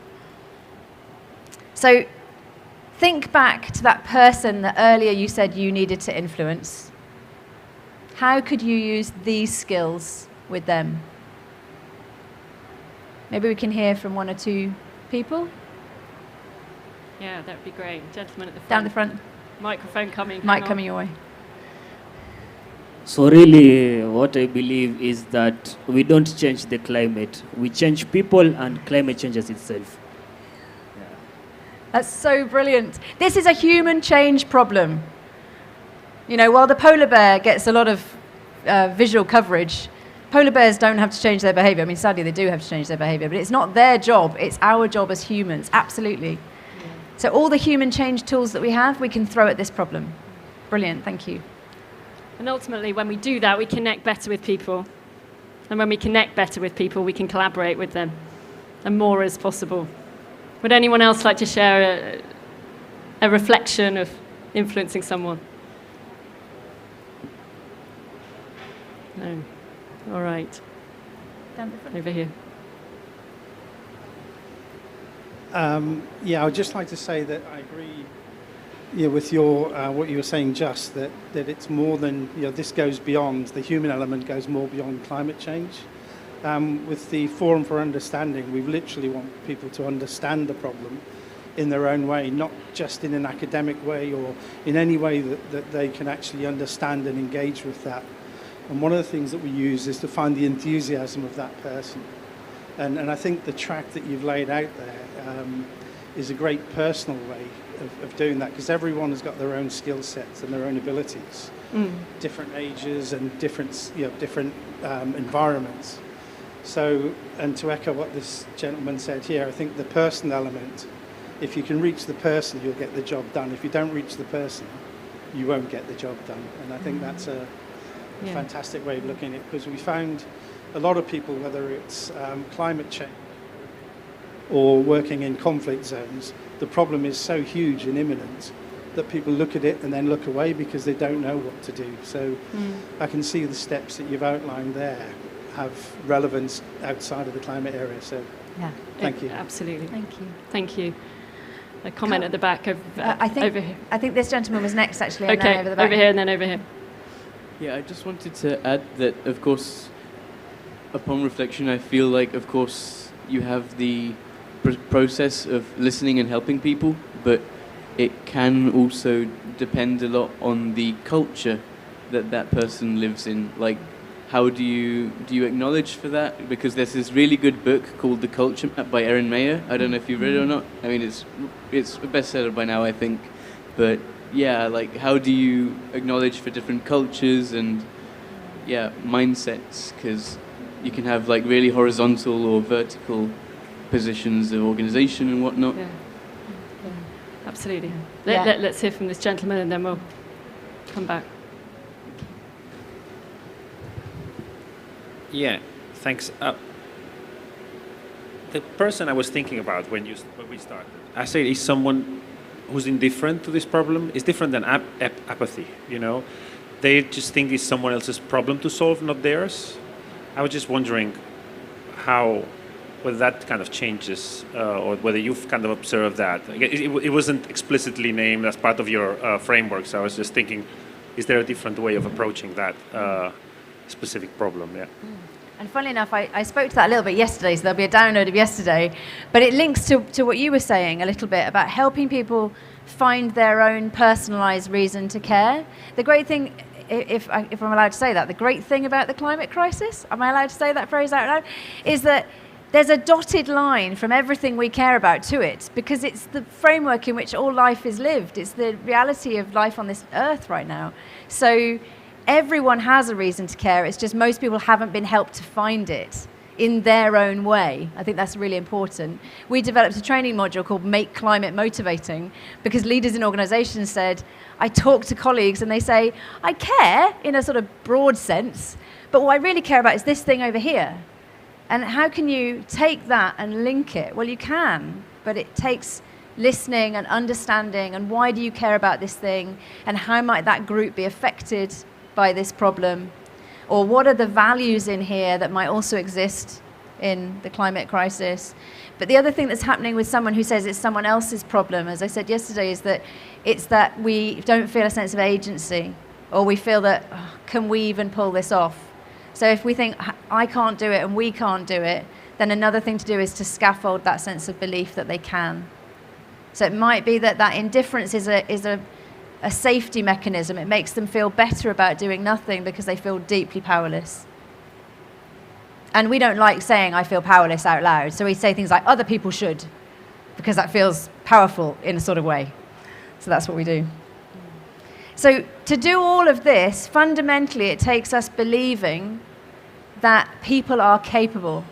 So think back to that person that earlier you said you needed to influence. How could you use these skills with them? Maybe we can hear from 1 or 2 people. Yeah, that would be great. Gentleman at the front. Down the front. Microphone coming. Mic coming your way. So really, what I believe is that we don't change the climate. We change people and climate changes itself. That's so brilliant. This is a human change problem. You know, while the polar bear gets a lot of visual coverage, polar bears don't have to change their behavior. I mean, sadly, they do have to change their behavior, but it's not their job. It's our job as humans, absolutely. Yeah. So all the human change tools that we have, we can throw at this problem. Brilliant, thank you. And ultimately, when we do that, we connect better with people. And when we connect better with people, we can collaborate with them. And more is possible. Would anyone else like to share a reflection of influencing someone? No. All right. Over here. Yeah, I would just like to say that I agree with your what you were saying, just that it's more than, this goes beyond, the human element goes more beyond climate change. With the Forum for Understanding, we literally want people to understand the problem in their own way, not just in an academic way or in any way that they can actually understand and engage with that. And one of the things that we use is to find the enthusiasm of that person. And I think the track that you've laid out there is a great personal way of doing that, because everyone has got their own skill sets and their own abilities, different ages and different environments. So, and to echo what this gentleman said here, I think the person element, if you can reach the person, you'll get the job done. If you don't reach the person, you won't get the job done. And I think that's a fantastic way of looking at it, because we found a lot of people, whether it's climate change or working in conflict zones, the problem is so huge and imminent that people look at it and then look away because they don't know what to do. So I can see the steps that you've outlined there have relevance outside of the climate area. So thank you. Absolutely. Thank you. Thank you. A comment at the back over here. I think this gentleman was next, actually. And Okay, then over the back. over here and then over here. Yeah, I just wanted to add that, of course, upon reflection, I feel like, of course, you have the process of listening and helping people, but it can also depend a lot on the culture that that person lives in. Like, how do you acknowledge for that? Because there's this really good book called The Culture Map by Erin Meyer. I don't know if you've read it or not. I mean, it's a bestseller by now, I think. But yeah, like, how do you acknowledge for different cultures and mindsets? Because you can have like really horizontal or vertical positions of organization and whatnot. Absolutely. Let's hear from this gentleman and then we'll come back. Yeah, thanks. The person I was thinking about when we started, I said, is someone who's indifferent to this problem. Is different than apathy, you know? They just think it's someone else's problem to solve, not theirs. I was just wondering whether that kind of changes, or whether you've kind of observed that. It wasn't explicitly named as part of your framework, so I was just thinking, is there a different way of approaching that specific problem? Yeah. And funnily enough, I spoke to that a little bit yesterday, so there'll be a download of yesterday. But it links to what you were saying a little bit about helping people find their own personalised reason to care. The great thing, if I'm allowed to say that, the great thing about the climate crisis, am I allowed to say that phrase out loud, is that there's a dotted line from everything we care about to it, because it's the framework in which all life is lived. It's the reality of life on this earth right now. So everyone has a reason to care. It's just most people haven't been helped to find it in their own way. I think that's really important. We developed a training module called Make Climate Motivating, because leaders in organizations said, I talk to colleagues and they say, I care in a sort of broad sense, but what I really care about is this thing over here. And how can you take that and link it? Well, you can, but it takes listening and understanding, and why do you care about this thing, and how might that group be affected by this problem, or what are the values in here that might also exist in the climate crisis. But the other thing that's happening with someone who says it's someone else's problem, as I said yesterday, is that it's that we don't feel a sense of agency, or we feel that, can we even pull this off? So if we think, I can't do it and we can't do it, then another thing to do is to scaffold that sense of belief that they can. So it might be that indifference is a safety mechanism. It makes them feel better about doing nothing because they feel deeply powerless. And we don't like saying I feel powerless out loud, so we say things like other people should, because that feels powerful in a sort of way. So that's what we do. So to do all of this, fundamentally it takes us believing that people are capable.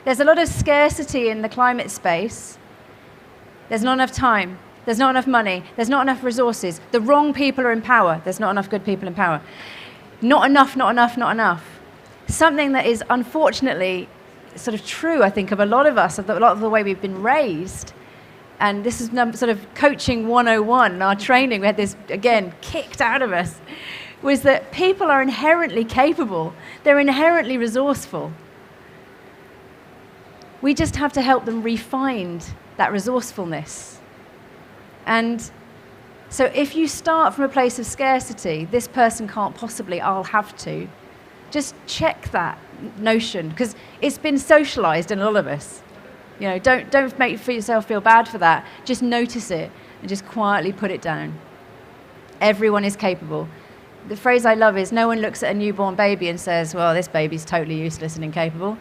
There's a lot of scarcity in the climate space. There's not enough time. There's not enough money. There's not enough resources. The wrong people are in power. There's not enough good people in power. Not enough, not enough, not enough. Something that is unfortunately sort of true, I think, of a lot of us, of a lot of the way we've been raised. And this is sort of coaching 101 in our training. We had this, again, kicked out of us, was that people are inherently capable. They're inherently resourceful. We just have to help them refine that resourcefulness. And so if you start from a place of scarcity, this person can't possibly, I'll have to, just check that notion, because it's been socialized in a lot of us. You know, don't make yourself feel bad for that. Just notice it and just quietly put it down. Everyone is capable. the phrase I love is, no one looks at a newborn baby and says, well, this baby's totally useless and incapable.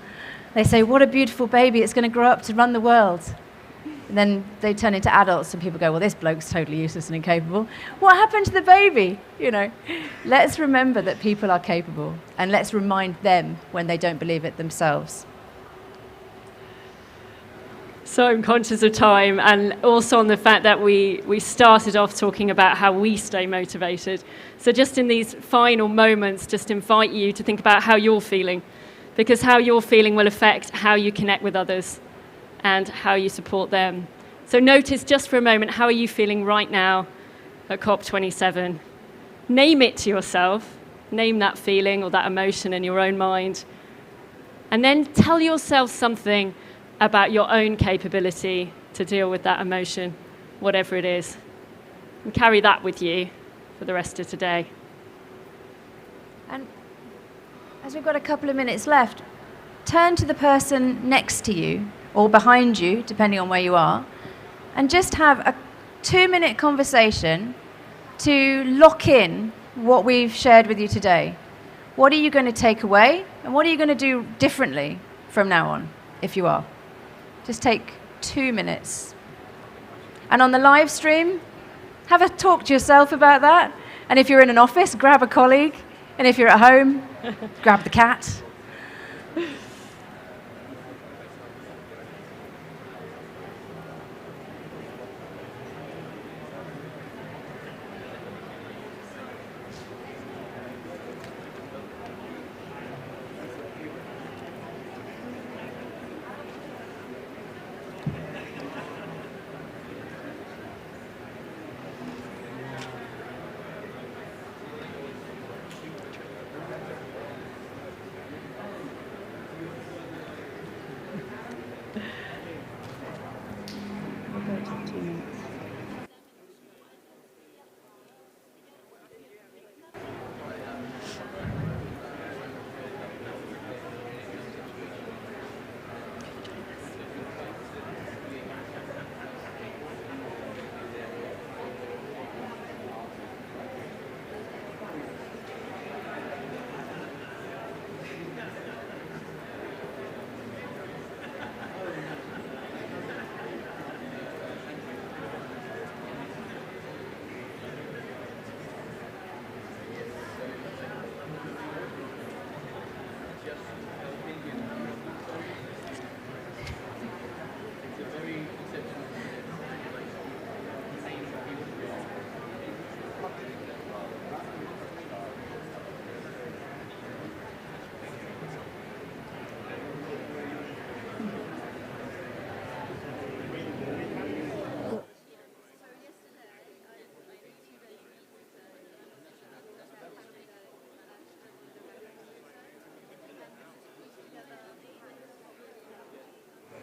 They say, what a beautiful baby, it's going to grow up to run the world. And then they turn into adults and people go, well, this bloke's totally useless and incapable. What happened to the baby? You know, let's remember that people are capable, and let's remind them when they don't believe it themselves. So I'm conscious of time, and also on the fact that we started off talking about how we stay motivated. So just in these final moments, just invite you to think about how you're feeling, because how you're feeling will affect how you connect with others and how you support them. So notice just for a moment, how are you feeling right now at COP27? Name it to yourself. Name that feeling or that emotion in your own mind. And then tell yourself something about your own capability to deal with that emotion, whatever it is. And carry that with you for the rest of today. And as we've got a couple of minutes left, turn to the person next to you or behind you, depending on where you are, and just have a 2-minute conversation to lock in what we've shared with you today. What are you going to take away, and what are you going to do differently from now on, if you are? Just take 2 minutes. And on the live stream, have a talk to yourself about that. And if you're in an office, grab a colleague. And if you're at home, grab the cat.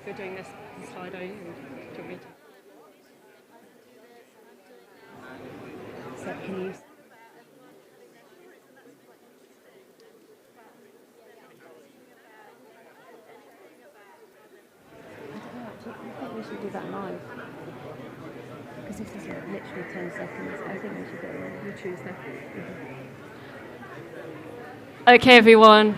If you're doing this slide, are you? Do you want me to? So can you? I think we should do that live. Because this is literally 10 seconds. I think we should do it live. You choose that. Okay, everyone.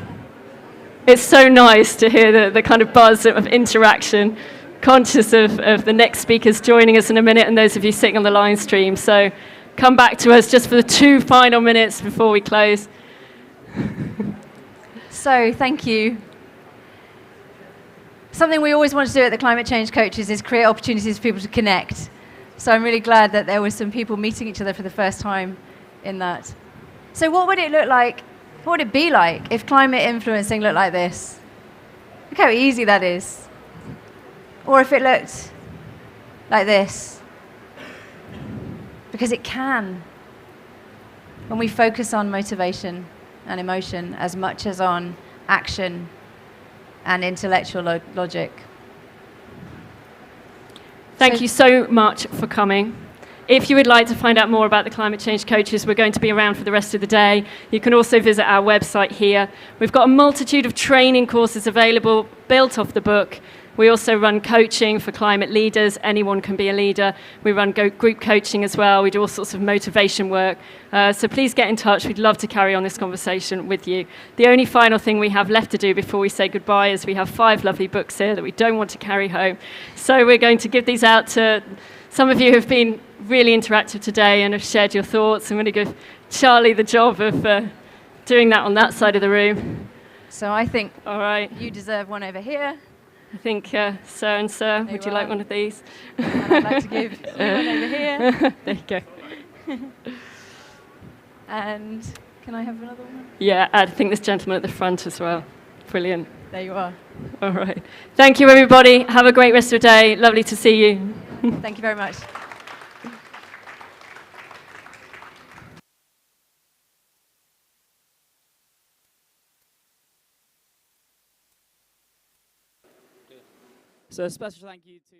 It's so nice to hear the kind of buzz of interaction, conscious of the next speakers joining us in a minute and those of you sitting on the live stream. So come back to us just for the 2 final minutes before we close. So, thank you. Something we always want to do at the Climate Change Coaches is create opportunities for people to connect. So I'm really glad that there were some people meeting each other for the first time in that. So what would it look like? What would it be like if climate influencing looked like this? Look how easy that is. Or if it looked like this. Because it can. When we focus on motivation and emotion as much as on action and intellectual logic. Thank you so much for coming. If you would like to find out more about the Climate Change Coaches, we're going to be around for the rest of the day. You can also visit our website here. We've got a multitude of training courses available, built off the book, We also run coaching for climate leaders. Anyone can be a leader. We run group coaching as well. We do all sorts of motivation work. So please get in touch. We'd love to carry on this conversation with you. The only final thing we have left to do before we say goodbye is we have 5 lovely books here that we don't want to carry home. So we're going to give these out to some of you who have been really interactive today and have shared your thoughts. I'm going to give Charlie the job of doing that on that side of the room. So I think all right, you deserve one over here. I think Sir and Sir, would you like one of these? And I'd like to give you one over here. There you go. And can I have another one? Yeah, I think this gentleman at the front as well. Brilliant. There you are. All right. Thank you, everybody. Have a great rest of the day. Lovely to see you. Thank you very much. So a special thank you to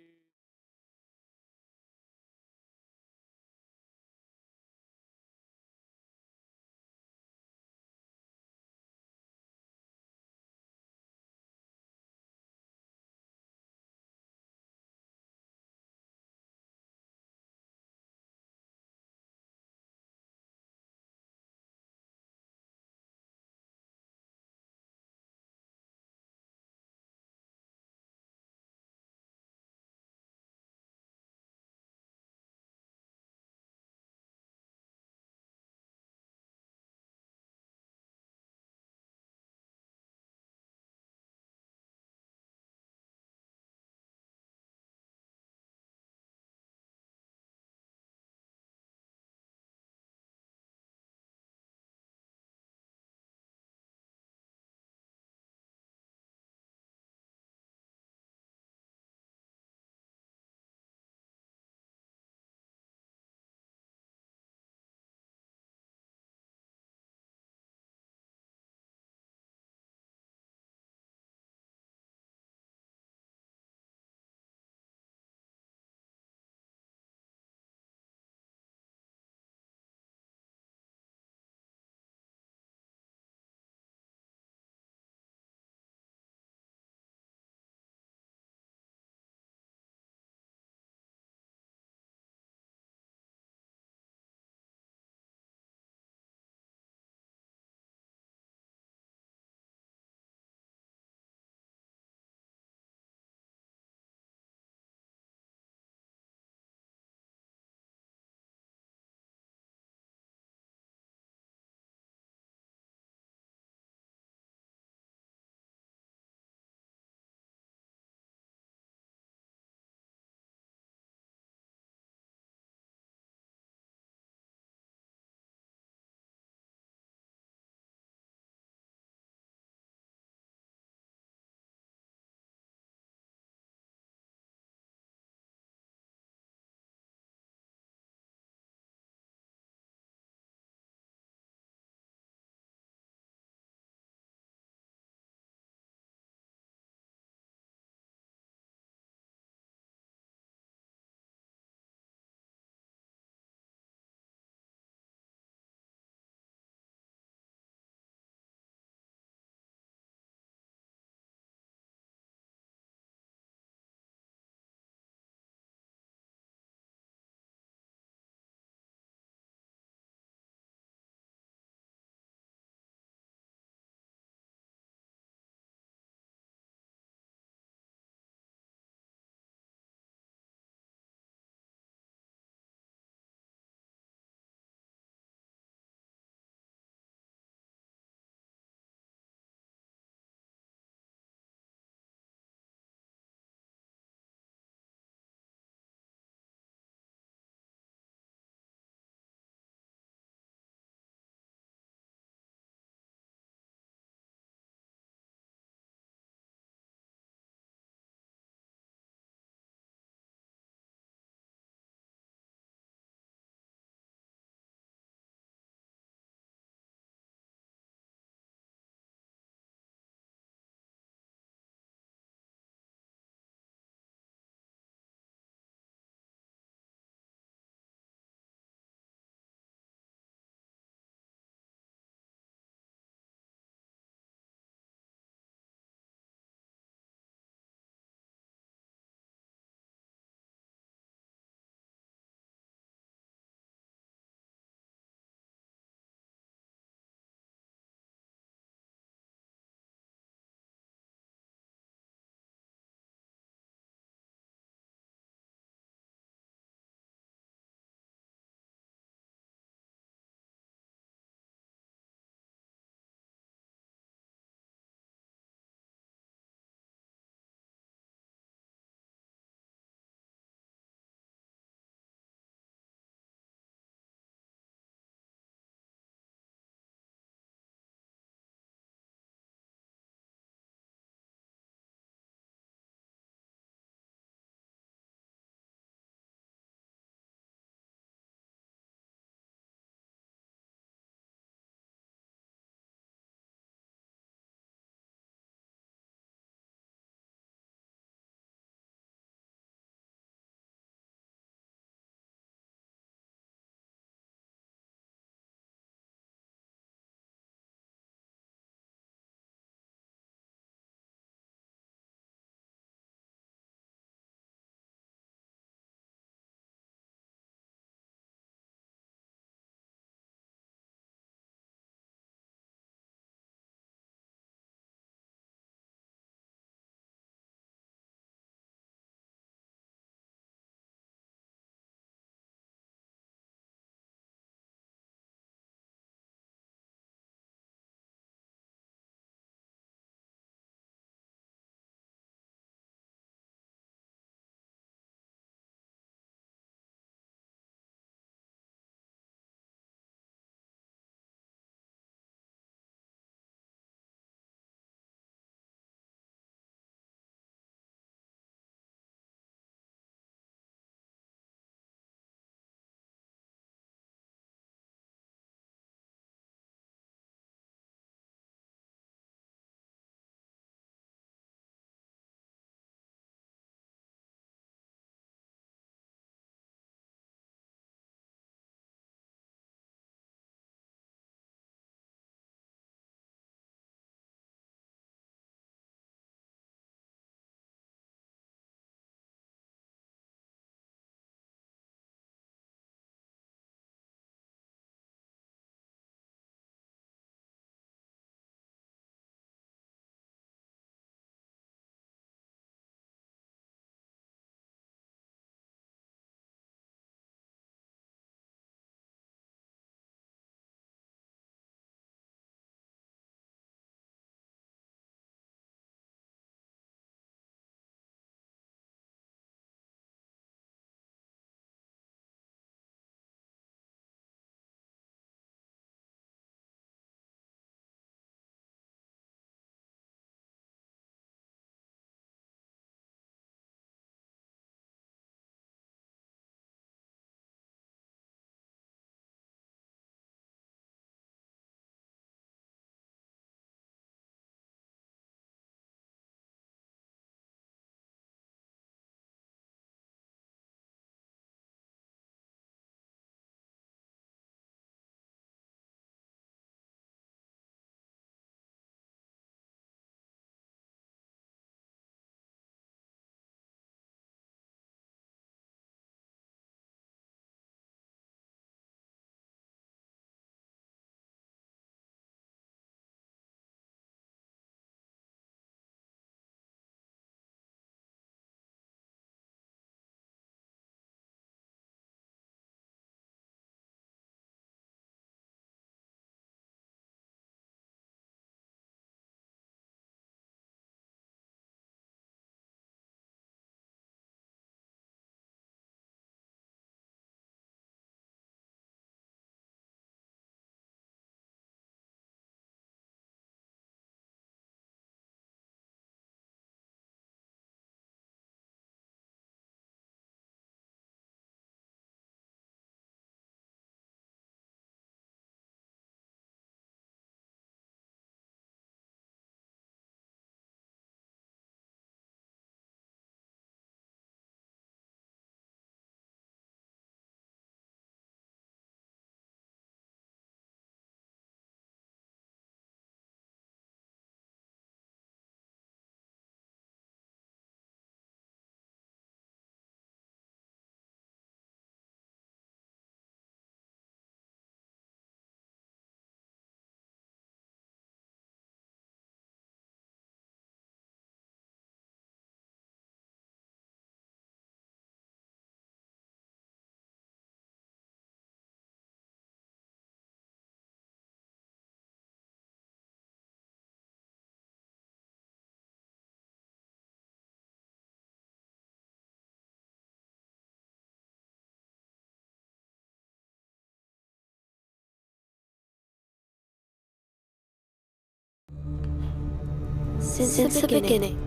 Since the beginning,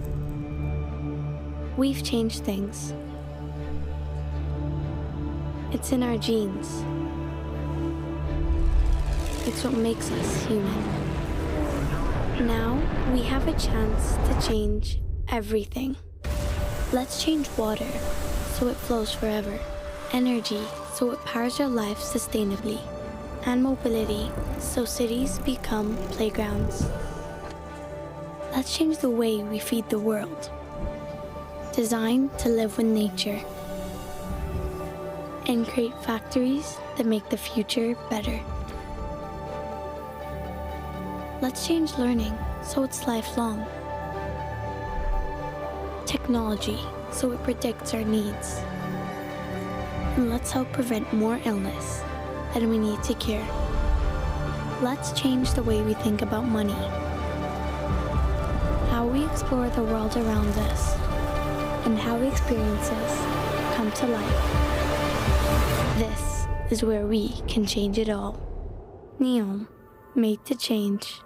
we've changed things. It's in our genes. It's what makes us human. Now we have a chance to change everything. Let's change water so it flows forever, energy so it powers our life sustainably, and mobility so cities become playgrounds. Let's change the way we feed the world, designed to live with nature, and create factories that make the future better. Let's change learning so it's lifelong, technology so it predicts our needs, and let's help prevent more illness than we need to cure. Let's change the way we think about money, how we explore the world around us, and how experiences come to life. This is where we can change it all. NEOM, made to change.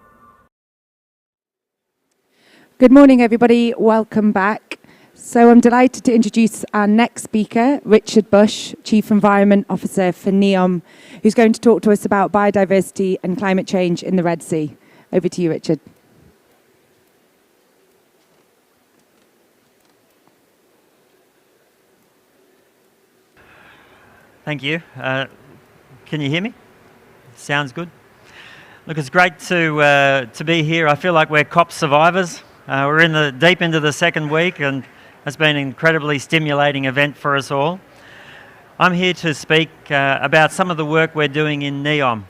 Good morning, everybody. Welcome back. So I'm delighted to introduce our next speaker, Richard Bush, Chief Environment Officer for NEOM, who's going to talk to us about biodiversity and climate change in the Red Sea. Over to you, Richard. Thank you. Can you hear me? Sounds good. Look, it's great to be here. I feel like we're COP survivors. We're deep into the second week, and it's been an incredibly stimulating event for us all. I'm here to speak about some of the work we're doing in NEOM.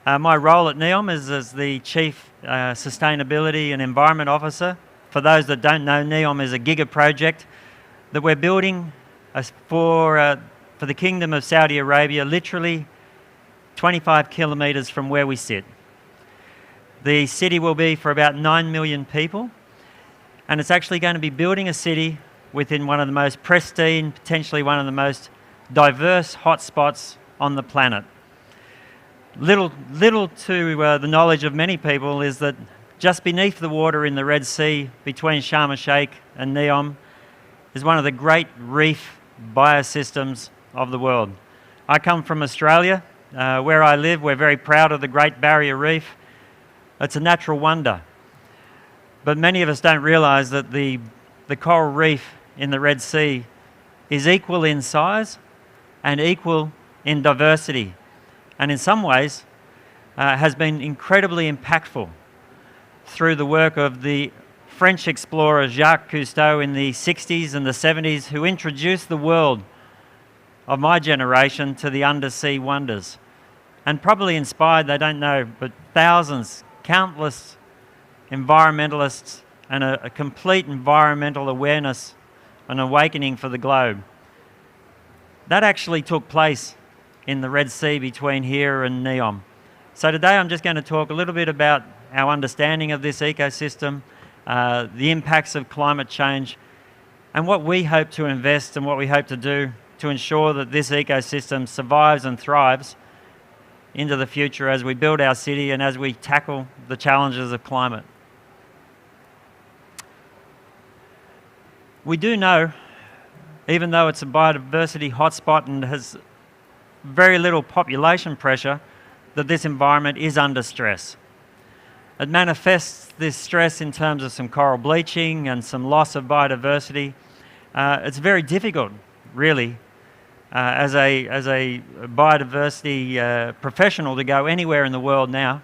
My role at NEOM is as the Chief Sustainability and Environment Officer. For those that don't know, NEOM is a giga project that we're building for the Kingdom of Saudi Arabia, literally 25 kilometres from where we sit. The city will be for about 9 million people, and it's actually going to be building a city within one of the most pristine, potentially one of the most diverse hotspots on the planet. Little to the knowledge of many people is that just beneath the water in the Red Sea between Sharm el-Sheikh and NEOM is one of the great reef biosystems of the world. I come from Australia. Where I live, we're very proud of the Great Barrier Reef. It's a natural wonder. But many of us don't realise that the coral reef in the Red Sea is equal in size and equal in diversity, and in some ways has been incredibly impactful through the work of the French explorer Jacques Cousteau in the 60s and the 70s, who introduced the world of my generation to the undersea wonders, and probably inspired, they don't know, but thousands, countless environmentalists, and a complete environmental awareness and awakening for the globe. That actually took place in the Red Sea between here and NEOM. So today I'm just going to talk a little bit about our understanding of this ecosystem, the impacts of climate change, and what we hope to invest and what we hope to do to ensure that this ecosystem survives and thrives into the future as we build our city and as we tackle the challenges of climate. We do know, even though it's a biodiversity hotspot and has very little population pressure, that this environment is under stress. It manifests this stress in terms of some coral bleaching and some loss of biodiversity. It's very difficult, really, as a biodiversity professional to go anywhere in the world now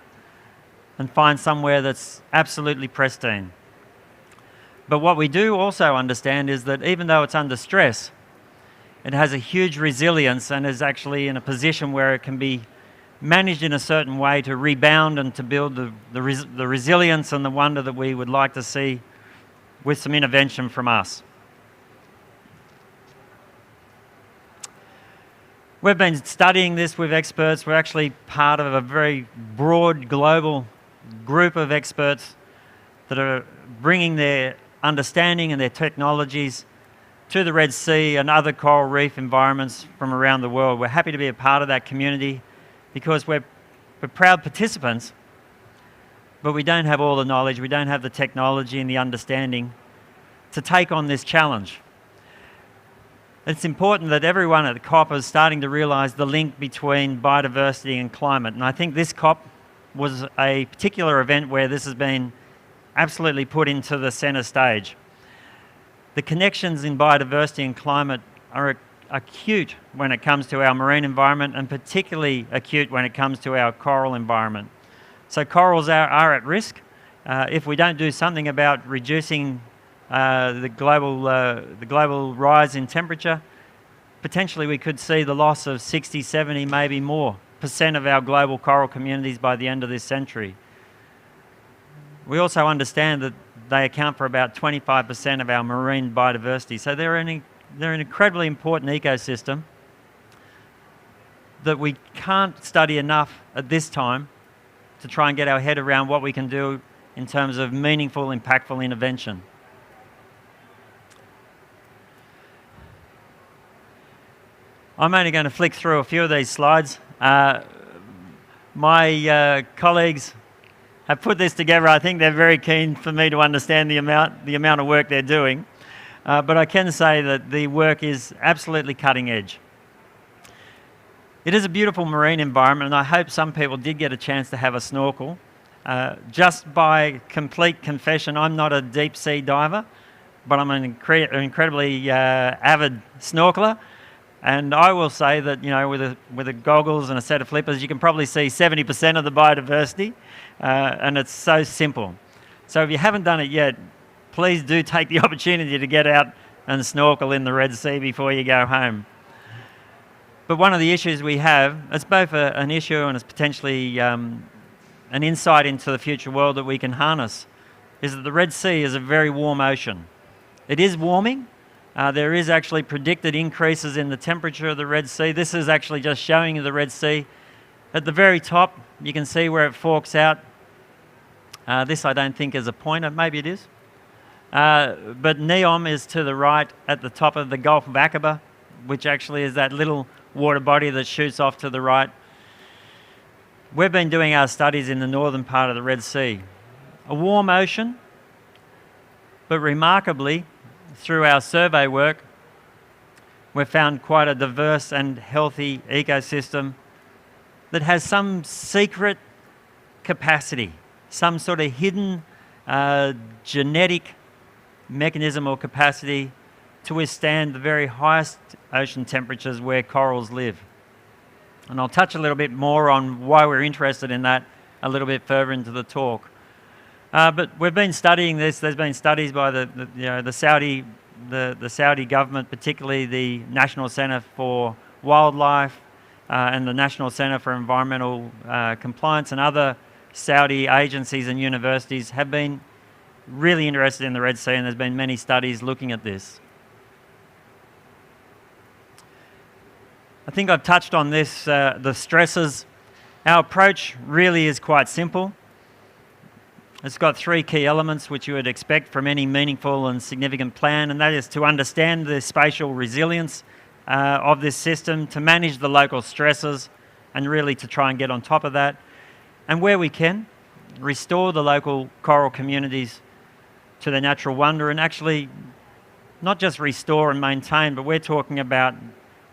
and find somewhere that's absolutely pristine. But what we do also understand is that even though it's under stress, it has a huge resilience and is actually in a position where it can be managed in a certain way to rebound and to build the resilience and the wonder that we would like to see with some intervention from us. We've been studying this with experts. We're actually part of a very broad global group of experts that are bringing their understanding and their technologies to the Red Sea and other coral reef environments from around the world. We're happy to be a part of that community because we're proud participants but we don't have all the knowledge, we don't have the technology and the understanding to take on this challenge. It's important that everyone at the COP is starting to realise the link between biodiversity and climate, and I think this COP was a particular event where this has been absolutely put into the centre stage. The connections in biodiversity and climate are acute when it comes to our marine environment, and particularly acute when it comes to our coral environment. So corals are at risk. If we don't do something about reducing the global rise in temperature, potentially we could see the loss of 60, 70, maybe more % of our global coral communities by the end of this century. We also understand that they account for about 25% of our marine biodiversity. So they're an incredibly important ecosystem that we can't study enough at this time to try and get our head around what we can do in terms of meaningful, impactful intervention. I'm only going to flick through a few of these slides. My colleagues have put this together. I think they're very keen for me to understand the amount of work they're doing. But I can say that the work is absolutely cutting edge. It is a beautiful marine environment, and I hope some people did get a chance to have a snorkel. Just by complete confession, I'm not a deep sea diver, but I'm an incredibly avid snorkeler. And I will say that, you know, with the goggles and a set of flippers, you can probably see 70% of the biodiversity, and it's so simple. So if you haven't done it yet, please do take the opportunity to get out and snorkel in the Red Sea before you go home. But one of the issues we have, it's both an issue and it's potentially an insight into the future world that we can harness, is that the Red Sea is a very warm ocean. It is warming. There is actually predicted increases in the temperature of the Red Sea. This is actually just showing you the Red Sea. At the very top, you can see where it forks out. This I don't think is a pointer, maybe it is. But Neom is to the right at the top of the Gulf of Aqaba, which actually is that little water body that shoots off to the right. We've been doing our studies in the northern part of the Red Sea. A warm ocean, but remarkably, through our survey work, we've found quite a diverse and healthy ecosystem that has some secret capacity, some sort of hidden genetic mechanism or capacity to withstand the very highest ocean temperatures where corals live. And I'll touch a little bit more on why we're interested in that a little bit further into the talk. But we've been studying this. There's been studies by the Saudi government, particularly the National Centre for Wildlife and the National Centre for Environmental Compliance, and other Saudi agencies and universities have been really interested in the Red Sea, and there's been many studies looking at this. I think I've touched on this, the stresses. Our approach really is quite simple. It's got three key elements which you would expect from any meaningful and significant plan, and that is to understand the spatial resilience of this system, to manage the local stresses, and really to try and get on top of that. And where we can, restore the local coral communities to their natural wonder, and actually not just restore and maintain, but we're talking about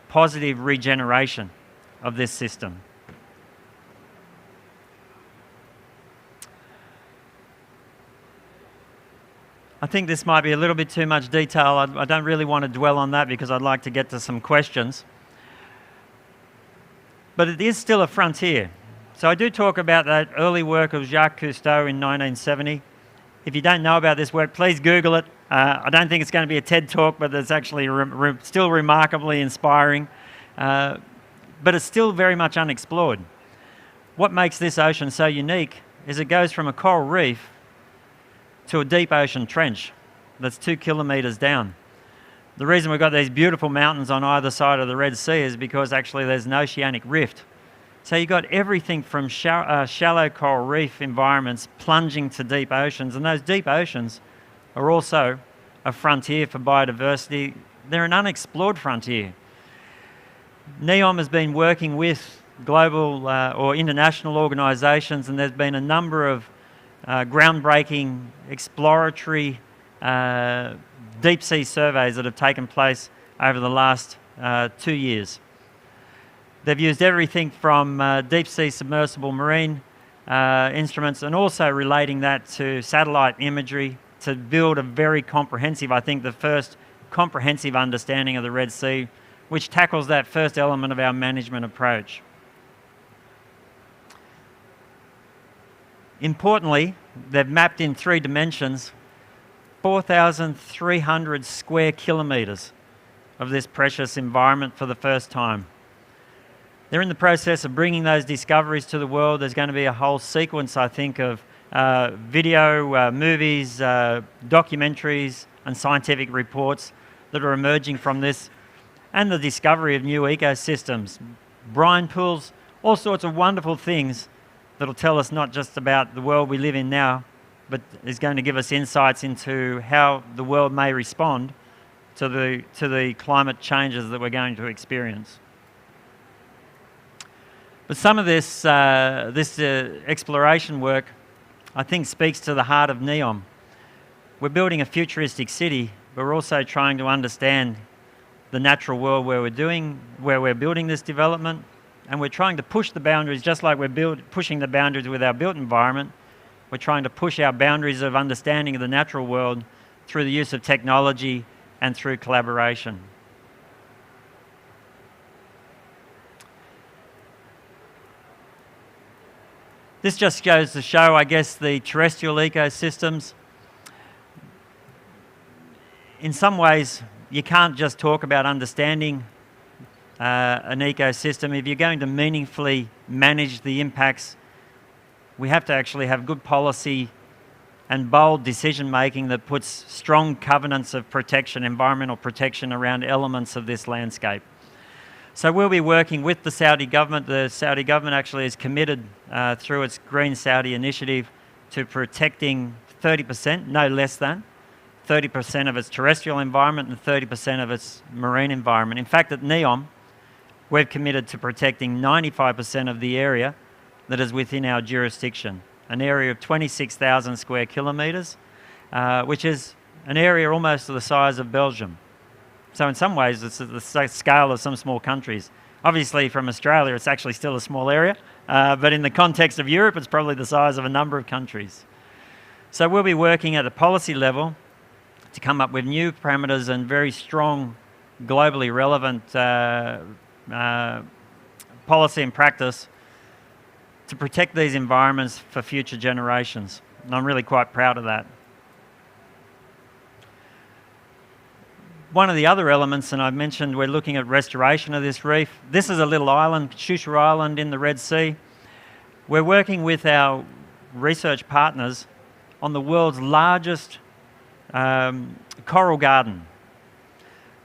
positive regeneration of this system. I think this might be a little bit too much detail. I don't really want to dwell on that because I'd like to get to some questions. But it is still a frontier. So I do talk about that early work of Jacques Cousteau in 1970. If you don't know about this work, please Google it. I don't think it's going to be a TED talk, but it's actually still remarkably inspiring. But it's still very much unexplored. What makes this ocean so unique is it goes from a coral reef to a deep ocean trench that's 2 kilometres down. The reason we've got these beautiful mountains on either side of the Red Sea is because actually there's an oceanic rift. So you've got everything from shallow coral reef environments plunging to deep oceans, and those deep oceans are also a frontier for biodiversity. They're an unexplored frontier. NEOM has been working with global or international organisations, and there's been a number of groundbreaking exploratory deep sea surveys that have taken place over the last 2 years. They've used everything from deep sea submersible marine instruments and also relating that to satellite imagery to build a very comprehensive, I think the first comprehensive understanding of the Red Sea, which tackles that first element of our management approach. Importantly, they've mapped in 3 dimensions 4,300 square kilometres of this precious environment for the first time. They're in the process of bringing those discoveries to the world. There's going to be a whole sequence, I think, of video, movies, documentaries and scientific reports that are emerging from this, and the discovery of new ecosystems, brine pools, all sorts of wonderful things that'll tell us not just about the world we live in now, but is going to give us insights into how the world may respond to the climate changes that we're going to experience. But some of this exploration work, I think, speaks to the heart of NEOM. We're building a futuristic city, but we're also trying to understand the natural world where we're building this development, and we're trying to push the boundaries just like we're pushing the boundaries with our built environment. We're trying to push our boundaries of understanding of the natural world through the use of technology and through collaboration. This just goes to show, I guess, the terrestrial ecosystems. In some ways, you can't just talk about understanding an ecosystem. If you're going to meaningfully manage the impacts, we have to actually have good policy and bold decision making that puts strong covenants of protection, environmental protection around elements of this landscape. So we'll be working with the Saudi government. The Saudi government actually is committed through its Green Saudi initiative to protecting 30%, no less than 30% of its terrestrial environment and 30% of its marine environment. In fact, at NEOM, we've committed to protecting 95% of the area that is within our jurisdiction, an area of 26,000 square kilometres, which is an area almost the size of Belgium. So in some ways, it's the scale of some small countries. Obviously, from Australia, it's actually still a small area, but in the context of Europe, it's probably the size of a number of countries. So we'll be working at a policy level to come up with new parameters and very strong, globally relevant policy and practice to protect these environments for future generations. And I'm really quite proud of that. One of the other elements, and I've mentioned we're looking at restoration of this reef. This is a little island, Shusha Island in the Red Sea. We're working with our research partners on the world's largest coral garden.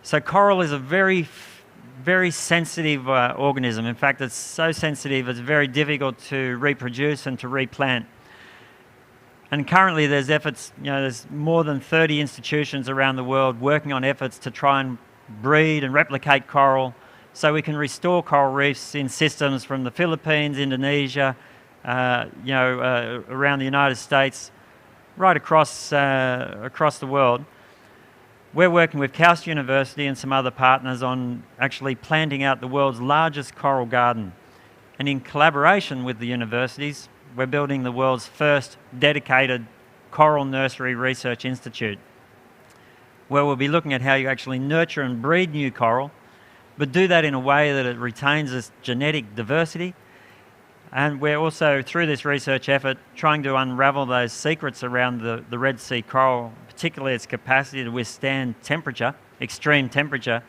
So coral is a very sensitive organism. In fact, it's so sensitive it's very difficult to reproduce and to replant. And currently there's efforts, there's more than 30 institutions around the world working on efforts to try and breed and replicate coral so we can restore coral reefs in systems from the Philippines, Indonesia, around the United States, right across the world. We're working with KAUST University and some other partners on actually planting out the world's largest coral garden. And in collaboration with the universities, we're building the world's first dedicated coral nursery research institute, where we'll be looking at how you actually nurture and breed new coral, but do that in a way that it retains its genetic diversity. And we're also, through this research effort, trying to unravel those secrets around the Red Sea coral, particularly its capacity to withstand temperature, extreme temperature,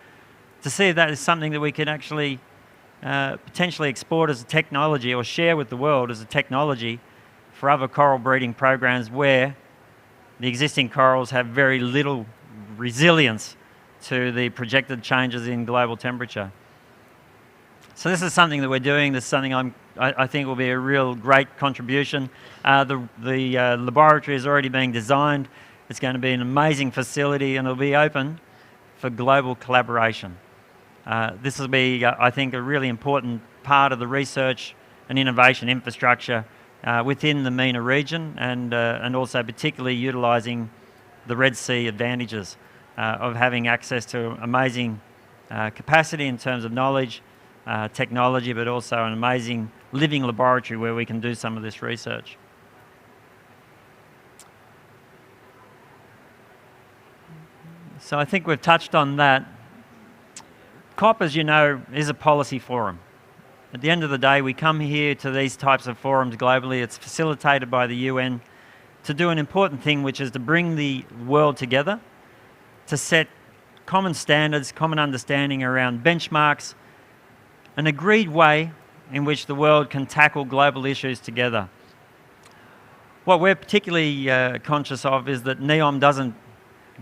to see if that is something that we can actually potentially export as a technology or share with the world as a technology for other coral breeding programs where the existing corals have very little resilience to the projected changes in global temperature. So this is something that we're doing. This is something I think will be a real great contribution. The laboratory is already being designed. It's going to be an amazing facility and it'll be open for global collaboration. This will be, I think, a really important part of the research and innovation infrastructure within the MENA region, and also particularly utilising the Red Sea advantages of having access to amazing capacity in terms of knowledge, technology, but also an amazing living laboratory where we can do some of this research. So I think we've touched on that. COP, as you know, is a policy forum. At the end of the day, we come here to these types of forums globally. It's facilitated by the UN to do an important thing, which is to bring the world together, to set common standards, common understanding around benchmarks, an agreed way in which the world can tackle global issues together. What we're particularly conscious of is that NEOM doesn't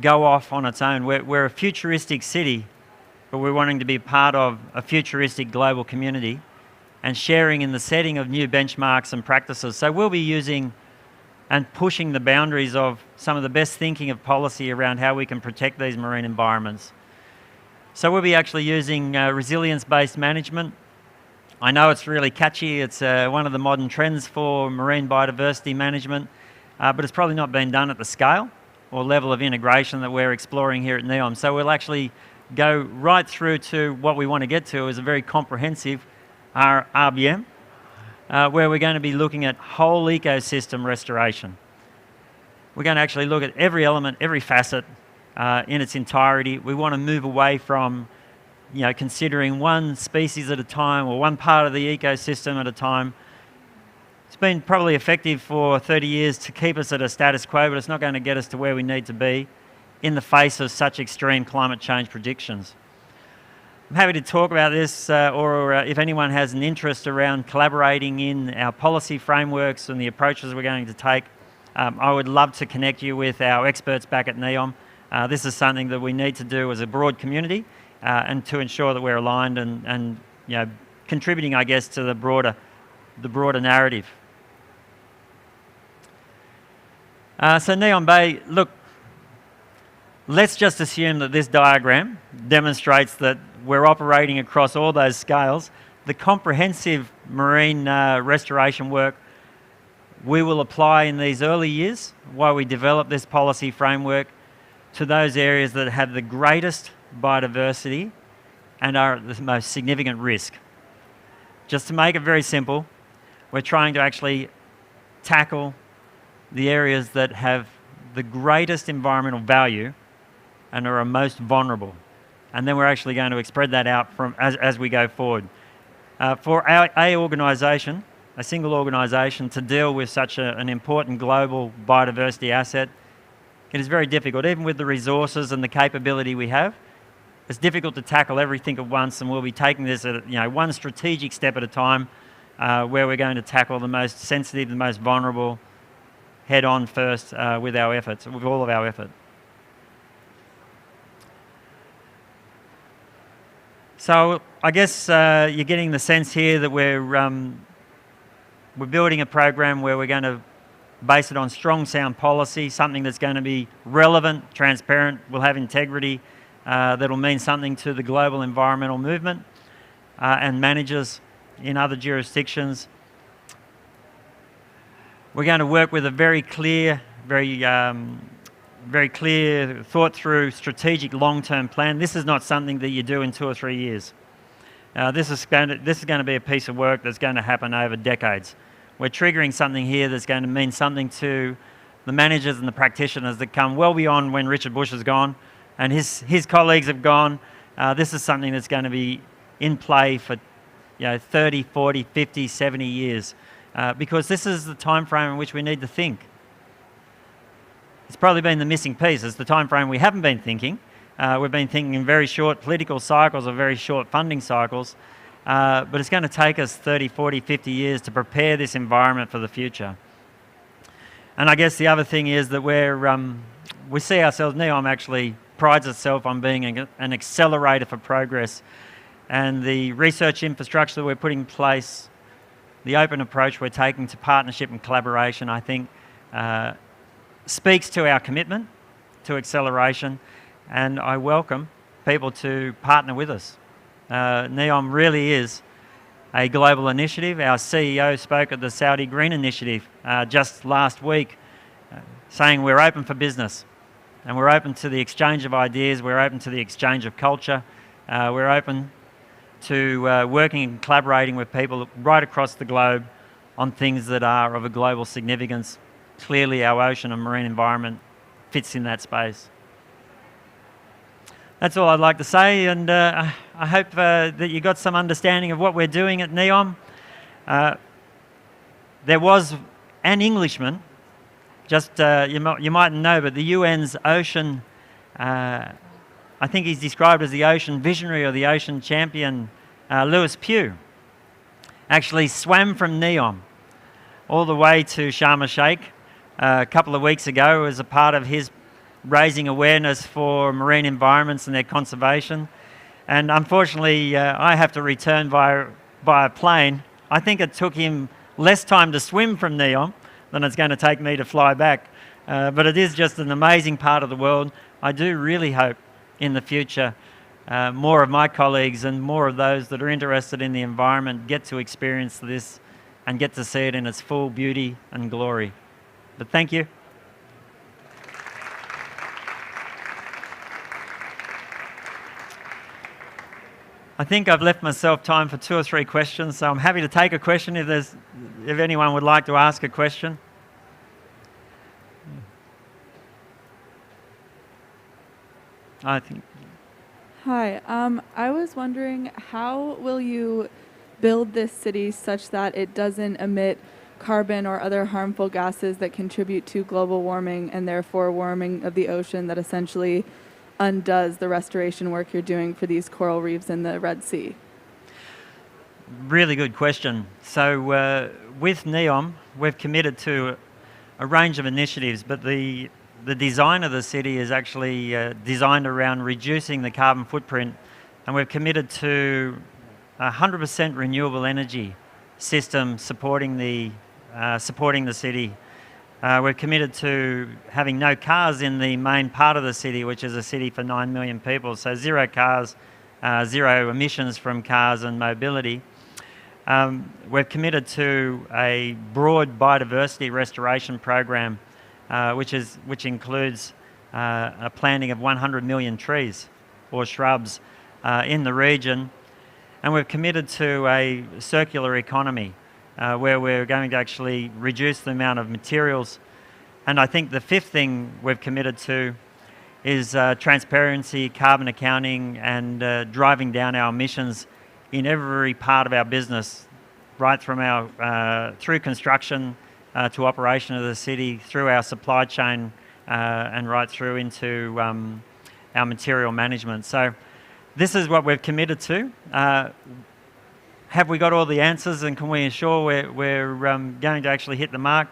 go off on its own. We're a futuristic city, but we're wanting to be part of a futuristic global community and sharing in the setting of new benchmarks and practices. So we'll be using and pushing the boundaries of some of the best thinking of policy around how we can protect these marine environments. So we'll be actually using resilience-based management. I know it's really catchy. It's one of the modern trends for marine biodiversity management, but it's probably not been done at the scale or level of integration that we're exploring here at NEOM. So we'll actually go right through to what we want to get to is a very comprehensive RBM, where we're going to be looking at whole ecosystem restoration. We're going to actually look at every element, every facet in its entirety. We want to move away from, considering one species at a time or one part of the ecosystem at a time. It's been probably effective for 30 years to keep us at a status quo, but it's not going to get us to where we need to be in the face of such extreme climate change predictions. I'm happy to talk about this, or if anyone has an interest around collaborating in our policy frameworks and the approaches we're going to take, I would love to connect you with our experts back at NEOM. This is something that we need to do as a broad community and to ensure that we're aligned and contributing, I guess, to the broader narrative. So NEOM Bay, look, let's just assume that this diagram demonstrates that we're operating across all those scales. The comprehensive marine restoration work we will apply in these early years while we develop this policy framework to those areas that have the greatest biodiversity and are at the most significant risk. Just to make it very simple, we're trying to actually tackle the areas that have the greatest environmental value and are most vulnerable. And then we're actually going to spread that out as we go forward. For a organisation, a single organisation, to deal with such an important global biodiversity asset, it is very difficult. Even with the resources and the capability we have, it's difficult to tackle everything at once, and we'll be taking this at one strategic step at a time, where we're going to tackle the most sensitive, the most vulnerable, head on first with our efforts, with all of our effort. So I guess you're getting the sense here that we're building a program where we're going to base it on strong, sound policy, something that's going to be relevant, transparent, will have integrity, that'll mean something to the global environmental movement and managers in other jurisdictions. We're going to work with a very clear, very clear, thought-through, strategic, long-term plan. This is not something that you do in 2 or 3 years. This is going to be a piece of work that's going to happen over decades. We're triggering something here that's going to mean something to the managers and the practitioners that come well beyond when Richard Bush has gone and his colleagues have gone. This is something that's going to be in play for 30, 40, 50, 70 years. Because this is the time frame in which we need to think. It's probably been the missing piece. It's the time frame we haven't been thinking. We've been thinking in very short political cycles or very short funding cycles, but it's going to take us 30, 40, 50 years to prepare this environment for the future. And I guess the other thing is that we see ourselves, NEOM actually prides itself on being an accelerator for progress, and the research infrastructure that we're putting in place, the open approach we're taking to partnership and collaboration, I think, speaks to our commitment to acceleration, and I welcome people to partner with us. NEOM really is a global initiative. Our CEO spoke at the Saudi Green Initiative just last week, saying we're open for business and we're open to the exchange of ideas, we're open to the exchange of culture, we're open to working and collaborating with people right across the globe on things that are of a global significance. Clearly our ocean and marine environment fits in that space. That's all I'd like to say, and I hope that you got some understanding of what we're doing at NEOM. There was an Englishman, just you mightn't know, but the UN's ocean, I think he's described as the ocean visionary or the ocean champion, Lewis Pugh, actually swam from NEOM all the way to Sharm el-Sheikh a couple of weeks ago as a part of his raising awareness for marine environments and their conservation. And unfortunately, I have to return by a plane. I think it took him less time to swim from NEOM than it's going to take me to fly back. But it is just an amazing part of the world. I do really hope in the future more of my colleagues and more of those that are interested in the environment get to experience this and get to see it in its full beauty and glory. But thank you. I think I've left myself time for 2 or 3 questions, so I'm happy to take a question if anyone would like to ask a question. I think. Hi, I was wondering, how will you build this city such that it doesn't emit carbon or other harmful gases that contribute to global warming and therefore warming of the ocean that essentially undoes the restoration work you're doing for these coral reefs in the Red Sea? Really good question. So with NEOM, we've committed to a range of initiatives, but the design of the city is actually designed around reducing the carbon footprint, and we've committed to 100% renewable energy system supporting the city. We're committed to having no cars in the main part of the city, which is a city for 9 million people. So 0 cars, 0 emissions from cars and mobility. We're committed to a broad biodiversity restoration program, which includes a planting of 100 million trees or shrubs in the region. And we've committed to a circular economy, where we're going to actually reduce the amount of materials. And I think the 5th thing we've committed to is transparency, carbon accounting, and driving down our emissions in every part of our business, right from through construction to operation of the city, through our supply chain, and right through into our material management. So this is what we've committed to. Have we got all the answers, and can we ensure we're going to actually hit the mark?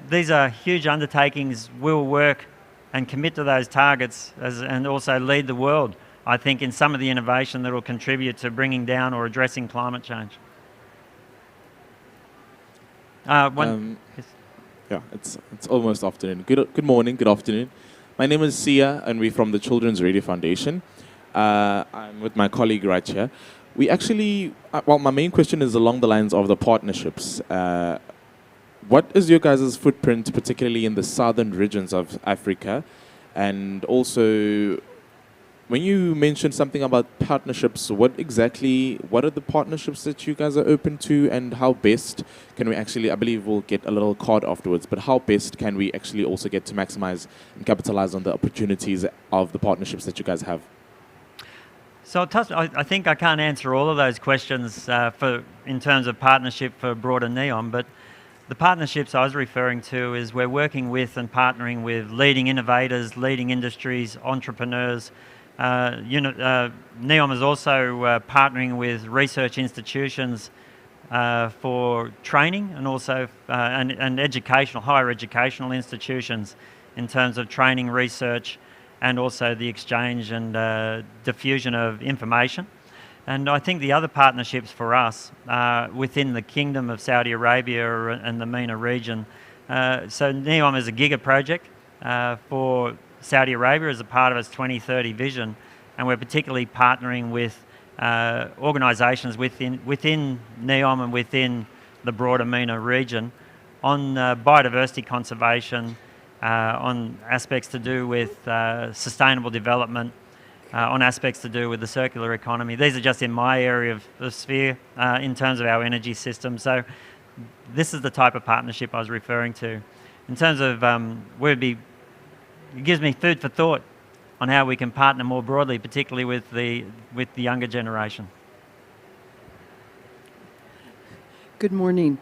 These are huge undertakings. We'll work and commit to those targets and also lead the world, I think, in some of the innovation that will contribute to bringing down or addressing climate change. Yeah, it's almost afternoon. Good morning, good afternoon. My name is Sia, and we're from the Children's Radio Foundation. I'm with my colleague right here. We actually, well, my main question is along the lines of the partnerships. What is your guys' footprint, particularly in the southern regions of Africa? And also, when you mentioned something about partnerships, what are the partnerships that you guys are open to, and how best can we actually, I believe we'll get a little card afterwards, but how best can we actually also get to maximize and capitalize on the opportunities of the partnerships that you guys have? So I think I can't answer all of those questions in terms of partnership for broader NEOM, but the partnerships I was referring to is we're working with and partnering with leading innovators, leading industries, entrepreneurs. NEOM is also partnering with research institutions for training and also and higher educational institutions in terms of training, research, and also the exchange and diffusion of information. And I think the other partnerships for us within the Kingdom of Saudi Arabia and the MENA region. So NEOM is a giga project for Saudi Arabia as a part of its 2030 vision, and we're particularly partnering with organisations within NEOM and within the broader MENA region on biodiversity conservation, on aspects to do with sustainable development, on aspects to do with the circular economy. These are just in my area of the sphere in terms of our energy system. So this is the type of partnership I was referring to. In terms of it gives me food for thought on how we can partner more broadly, particularly with the younger generation. Good morning.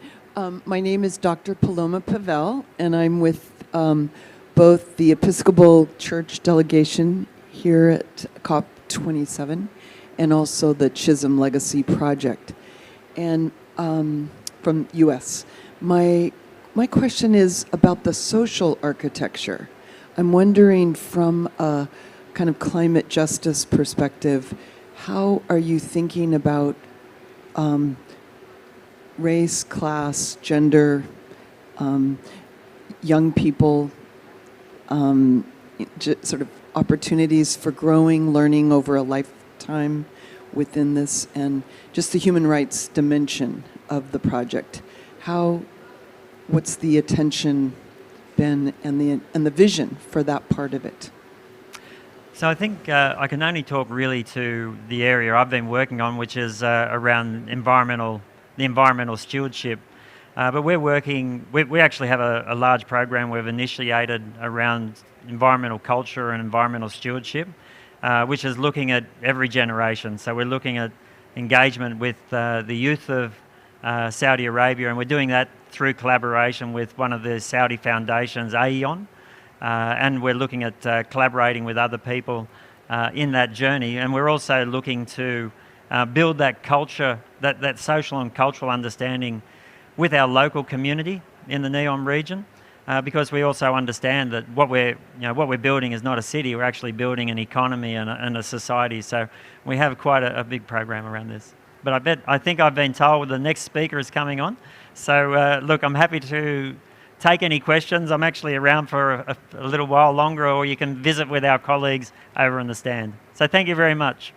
My name is Dr. Paloma Pavel, and I'm with both the Episcopal Church delegation here at COP27 and also the Chisholm Legacy Project, and from U.S. My question is about the social architecture. I'm wondering from a kind of climate justice perspective, how are you thinking about race, class, gender, young people, sort of opportunities for growing, learning over a lifetime within this, and just the human rights dimension of the project? What's the attention been and the vision for that part of it? So I think I can only talk really to the area I've been working on, which is around the environmental stewardship. But we actually have a large program we've initiated around environmental culture and environmental stewardship, which is looking at every generation. So we're looking at engagement with the youth of Saudi Arabia, and we're doing that through collaboration with one of the Saudi foundations, AEON, and we're looking at collaborating with other people in that journey. And we're also looking to build that culture, that social and cultural understanding with our local community in the NEOM region, because we also understand that what we're building is not a city, we're actually building an economy and a society. So we have quite a big program around this. But I think I've been told the next speaker is coming on. So look, I'm happy to take any questions. I'm actually around for a little while longer, or you can visit with our colleagues over in the stand. So thank you very much.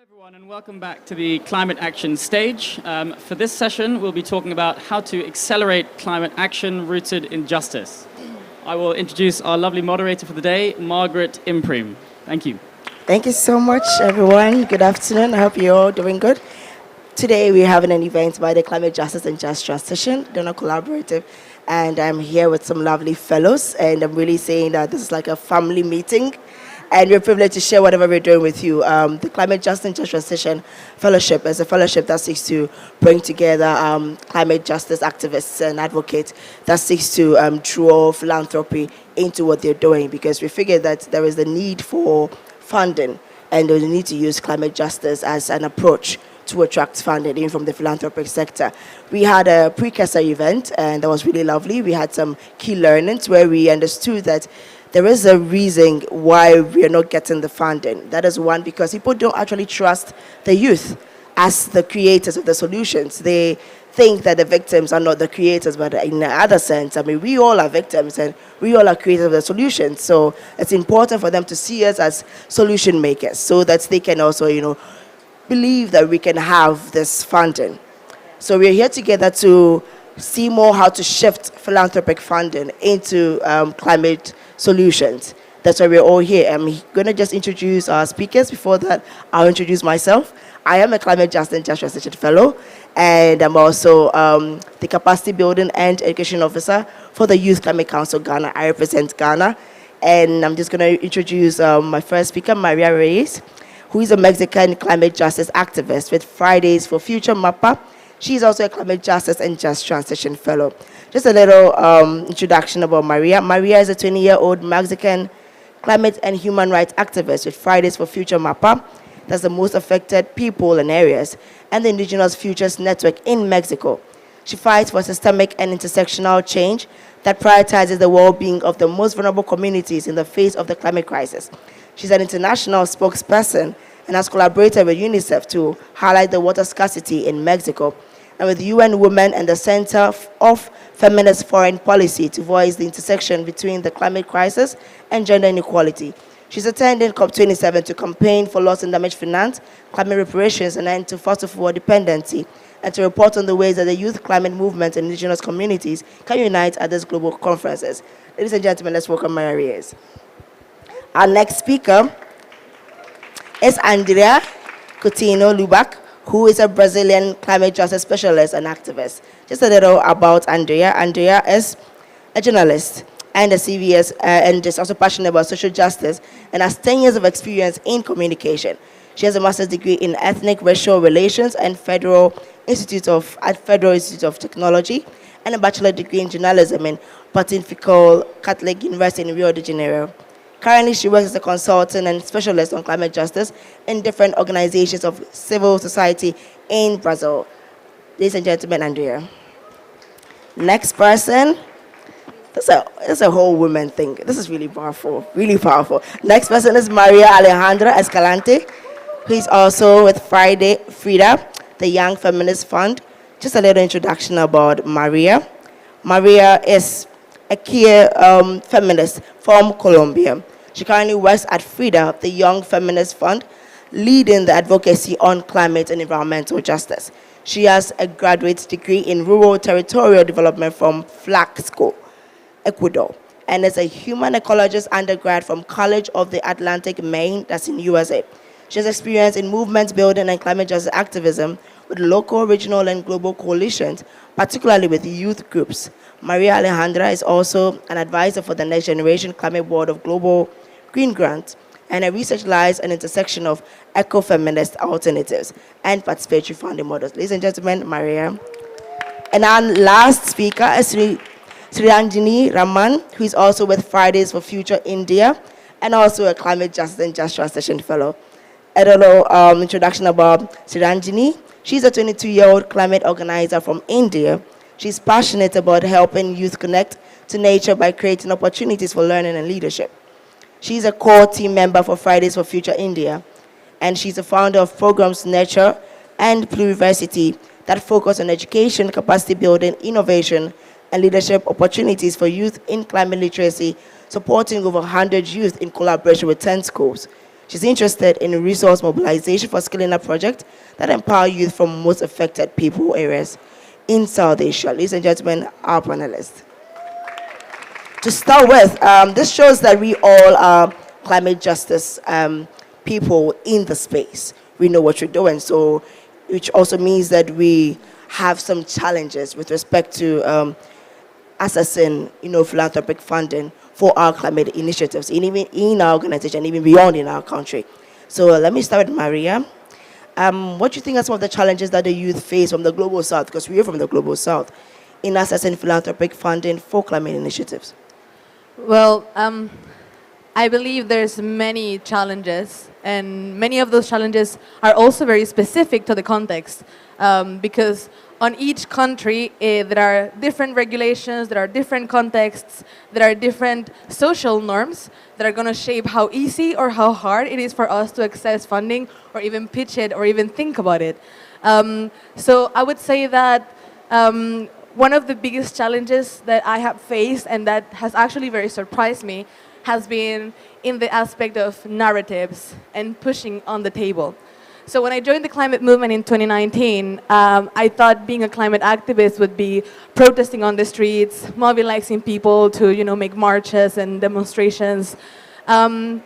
Everyone, and welcome back to the Climate Action stage. For this session, we'll be talking about how to accelerate climate action rooted in justice. I will introduce our lovely moderator for the day, Margaret Imprim. Thank you. Thank you so much, everyone. Good afternoon. I hope you're all doing good. Today, we're having an event by the Climate Justice and Just Transition Donor Collaborative, and I'm here with some lovely fellows, and I'm really saying that this is like a family meeting. And we're privileged to share whatever we're doing with you. The Climate Justice and Just Transition Fellowship is a fellowship that seeks to bring together climate justice activists and advocates that seeks to draw philanthropy into what they're doing, because we figure that there is the need for funding and the need to use climate justice as an approach to attract funding in from the philanthropic sector. We had a precursor event, and that was really lovely. We had some key learnings where we understood that there is a reason why we are not getting the funding. That is one, because people don't actually trust the youth as the creators of the solutions. They think that the victims are not the creators, but in another sense, I mean, we all are victims and we all are creators of the solutions. So it's important for them to see us as solution makers so that they can also, believe that we can have this funding. So we're here together to see more how to shift philanthropic funding into climate solutions. That's why we're all here. I'm going to just introduce our speakers. Before that, I'll introduce myself. I am a Climate Justice and Just Transition Fellow, and I'm also the Capacity Building and Education Officer for the Youth Climate Council Ghana. I represent Ghana, and I'm just going to introduce my first speaker, Maria Reyes, who is a Mexican climate justice activist with Fridays for Future MAPA. She's also a Climate Justice and Just Transition Fellow. Just a little introduction about Maria. Maria is a 20-year-old Mexican climate and human rights activist with Fridays for Future MAPA. That's the most affected people and areas, and the Indigenous Futures Network in Mexico. She fights for systemic and intersectional change that prioritizes the well-being of the most vulnerable communities in the face of the climate crisis. She's an international spokesperson and has collaborated with UNICEF to highlight the water scarcity in Mexico, and with UN Women and the Center of Feminist Foreign Policy to voice the intersection between the climate crisis and gender inequality. She's attending COP27 to campaign for loss and damage finance, climate reparations, and end to fossil fuel dependency, and to report on the ways that the youth climate movement and indigenous communities can unite at these global conferences. Ladies and gentlemen, let's welcome Maria Reyes. Our next speaker is Andrea Coutinho Lubac, who is a Brazilian climate justice specialist and activist. Just a little about Andrea. Andrea is a journalist and a CVS, and is also passionate about social justice and has 10 years of experience in communication. She has a master's degree in ethnic racial relations and Federal Institute of Technology, and a bachelor degree in journalism in Pontifical Catholic University in Rio de Janeiro. Currently, she works as a consultant and specialist on climate justice in different organizations of civil society in Brazil. Ladies and gentlemen, Andrea. Next person. This is a whole woman thing. This is really powerful, really powerful. Next person is Maria Alejandra Escalante, who is also with FRIDA, the Young Feminist Fund. Just a little introduction about Maria. Maria is a queer feminist from Colombia. She currently works at FRIDA, the Young Feminist Fund, leading the advocacy on climate and environmental justice. She has a graduate degree in rural territorial development from Flaxco, Ecuador, and is a human ecologist undergrad from College of the Atlantic, Maine, that's in USA. She has experience in movement building and climate justice activism with local, regional, and global coalitions, particularly with youth groups. Maria Alejandra is also an advisor for the Next Generation Climate Board of Global Green Grant, and her research lies an intersection of ecofeminist alternatives and participatory funding models. Ladies and gentlemen, Maria. And our last speaker is Sriranjini Raman, who is also with Fridays for Future India, and also a Climate Justice and Just Transition Fellow. A little introduction about Sriranjini. She's a 22-year-old climate organizer from India. She's passionate about helping youth connect to nature by creating opportunities for learning and leadership. She's a core team member for Fridays for Future India, and she's the founder of programs Nurture and Pluriversity that focus on education, capacity building, innovation, and leadership opportunities for youth in climate literacy, supporting over 100 youth in collaboration with 10 schools. She's interested in resource mobilization for skilling up projects that empower youth from most affected people areas in South Asia. Ladies and gentlemen, our panelists. To start with, this shows that we all are climate justice people in the space. We know what we're doing, so which also means that we have some challenges with respect to assessing, philanthropic funding for our climate initiatives, even in our organization, even beyond in our country. So let me start with Maria. What do you think are some of the challenges that the youth face from the Global South, because we are from the Global South, in assessing philanthropic funding for climate initiatives? Well, I believe there's many challenges, and many of those challenges are also very specific to the context, because on each country there are different regulations, there are different contexts, there are different social norms that are going to shape how easy or how hard it is for us to access funding or even pitch it or even think about it. So I would say that one of the biggest challenges that I have faced, and that has actually very surprised me, has been in the aspect of narratives and pushing on the table. So when I joined the climate movement in 2019, I thought being a climate activist would be protesting on the streets, mobilizing people to, make marches and demonstrations. And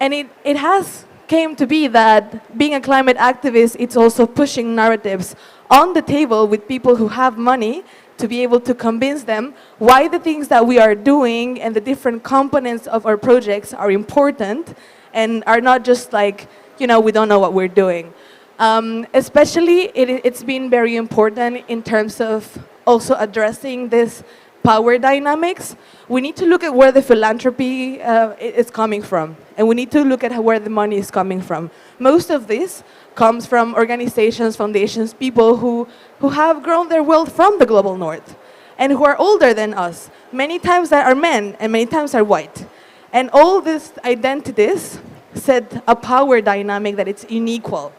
it has came to be that being a climate activist, it's also pushing narratives on the table with people who have money to be able to convince them why the things that we are doing and the different components of our projects are important and are not just like, we don't know what we're doing. Especially, it's been very important in terms of also addressing this power dynamics. We need to look at where the philanthropy is coming from, and we need to look at where the money is coming from. Most of this comes from organizations, foundations, people who have grown their wealth from the global north and who are older than us. Many times that are men and many times are white. And all these identities set a power dynamic that it's unequal.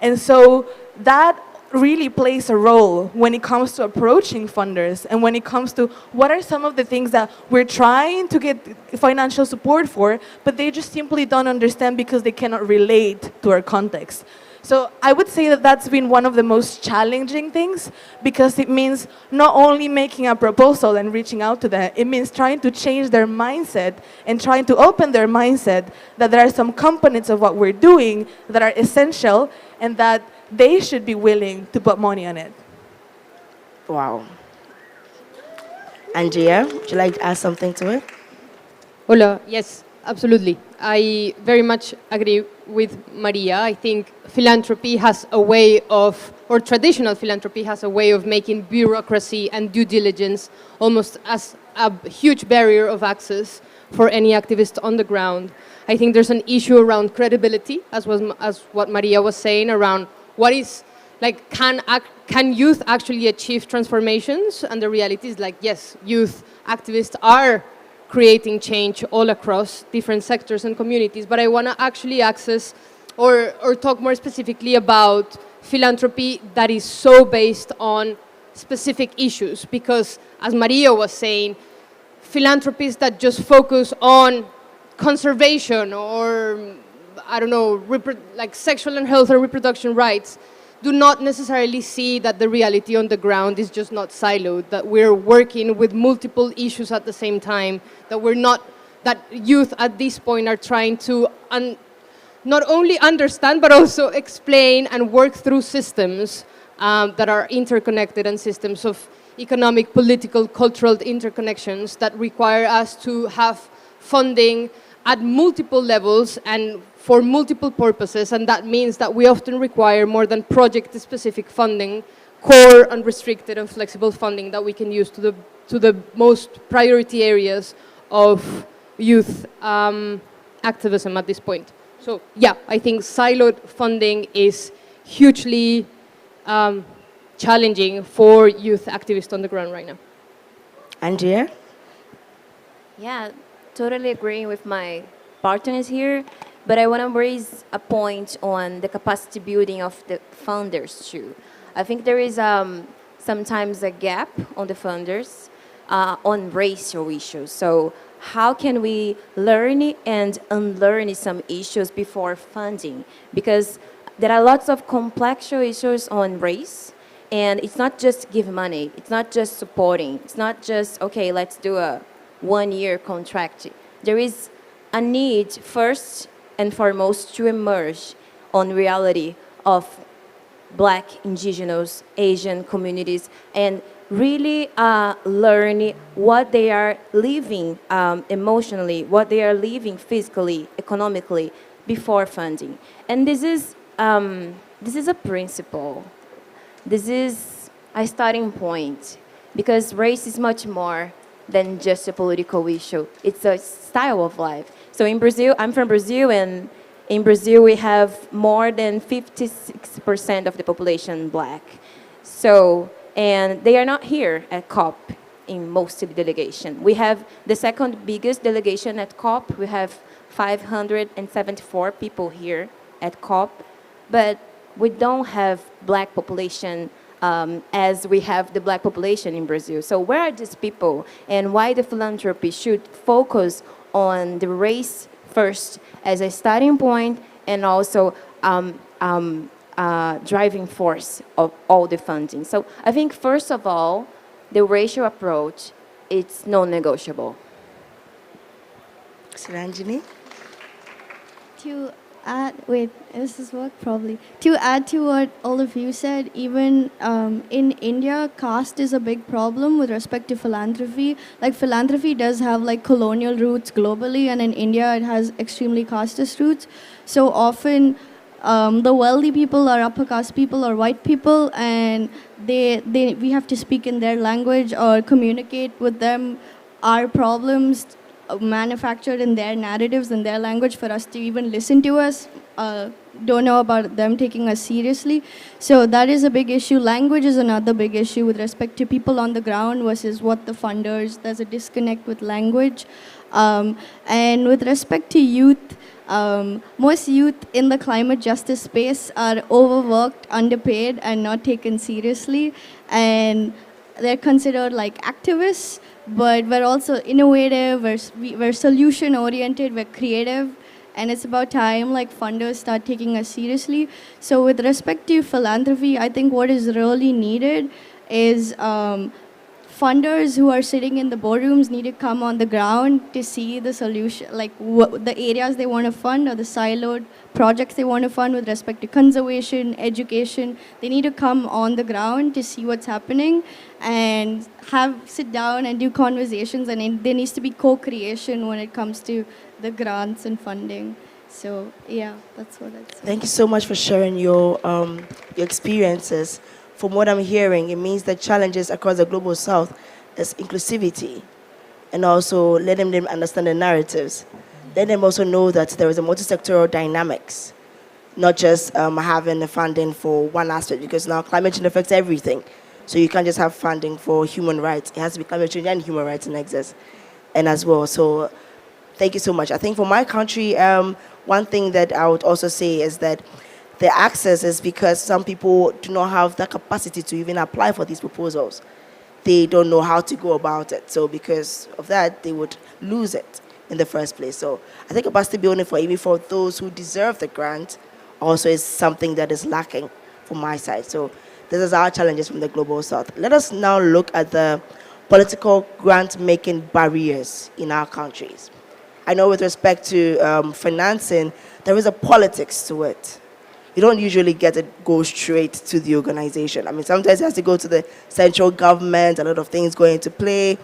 And so that really plays a role when it comes to approaching funders and when it comes to what are some of the things that we're trying to get financial support for, but they just simply don't understand because they cannot relate to our context. So I would say that that's been one of the most challenging things, because it means not only making a proposal and reaching out to them, it means trying to change their mindset and trying to open their mindset that there are some components of what we're doing that are essential and that they should be willing to put money on it. Wow. Andrea, would you like to add something to it? Hola, yes, absolutely. I very much agree with Maria. I think philanthropy has a way of, or traditional philanthropy has a way of making bureaucracy and due diligence almost as a huge barrier of access for any activist on the ground. I think there's an issue around credibility, as what Maria was saying, around what is, like, can youth actually achieve transformations? And the reality is, like, yes, youth activists are creating change all across different sectors and communities, but I want to actually access or talk more specifically about philanthropy that is so based on specific issues, because as Maria was saying, philanthropies that just focus on conservation or, I don't know, like sexual and health or reproduction rights, do not necessarily see that the reality on the ground is just not siloed, that we're working with multiple issues at the same time, that youth at this point are trying to not only understand, but also explain and work through systems that are interconnected, and systems of economic, political, cultural interconnections that require us to have funding at multiple levels and for multiple purposes, and that means that we often require more than project-specific funding, core, unrestricted, and flexible funding that we can use to the most priority areas of youth activism at this point. So yeah, I think siloed funding is hugely challenging for youth activists on the ground right now. Andrea? Yeah, totally agreeing with my partners here. But I want to raise a point on the capacity building of the funders too. I think there is sometimes a gap on the funders on racial issues. So how can we learn and unlearn some issues before funding? Because there are lots of complex issues on race, and it's not just give money, it's not just supporting, it's not just, okay, let's do a 1-year contract. There is a need, first and foremost, to emerge on reality of Black, Indigenous, Asian communities, and really learn what they are living emotionally, what they are living physically, economically, before funding. And this is a principle. This is a starting point, because race is much more than just a political issue. It's a style of life. So in Brazil, I'm from Brazil, and in Brazil we have more than 56% of the population Black. So, and they are not here at COP in most of the delegation. We have the second biggest delegation at COP. We have 574 people here at COP, but we don't have Black population as we have the Black population in Brazil. So where are these people, and why the philanthropy should focus on the race first as a starting point, and also driving force of all the funding. So I think, first of all, the racial approach, it's non-negotiable. Suranjini? To add, this is what probably. To add to what all of you said, even in India, caste is a big problem with respect to philanthropy. Like, philanthropy does have like colonial roots globally, and in India it has extremely casteist roots. So often the wealthy people are upper caste people or white people, and we have to speak in their language or communicate with them our problems manufactured in their narratives and their language for us to even listen to us. Don't know about them taking us seriously. So that is a big issue. Language is another big issue with respect to people on the ground versus what the funders. There's a disconnect with language. And with respect to youth, most youth in the climate justice space are overworked, underpaid, and not taken seriously. And they're considered like activists, but we're also innovative, we're solution-oriented, we're creative, and it's about time like funders start taking us seriously. So with respect to philanthropy, I think what is really needed is funders who are sitting in the boardrooms need to come on the ground to see the solution, like the areas they want to fund or the siloed projects they want to fund with respect to conservation, education. They need to come on the ground to see what's happening and sit down and do conversations, and there needs to be co-creation when it comes to the grants and funding. So yeah, that's what I'd say. Thank you so much for sharing your experiences. From what I'm hearing, it means that challenges across the Global South is inclusivity, and also letting them understand the narratives. Let them also know that there is a multi-sectoral dynamics, not just having the funding for one aspect, because now climate change affects everything. So you can't just have funding for human rights. It has to be climate change and human rights in excess, and as well. So thank you so much. I think for my country, one thing that I would also say is that the access is because some people do not have the capacity to even apply for these proposals. They don't know how to go about it. So because of that, they would lose it in the first place. So I think capacity building even for those who deserve the grant also is something that is lacking from my side. So this is our challenges from the Global South. Let us now look at the political grant-making barriers in our countries. I know with respect to financing, there is a politics to it. You don't usually get it go straight to the organization. I mean, sometimes it has to go to the central government, a lot of things go into play.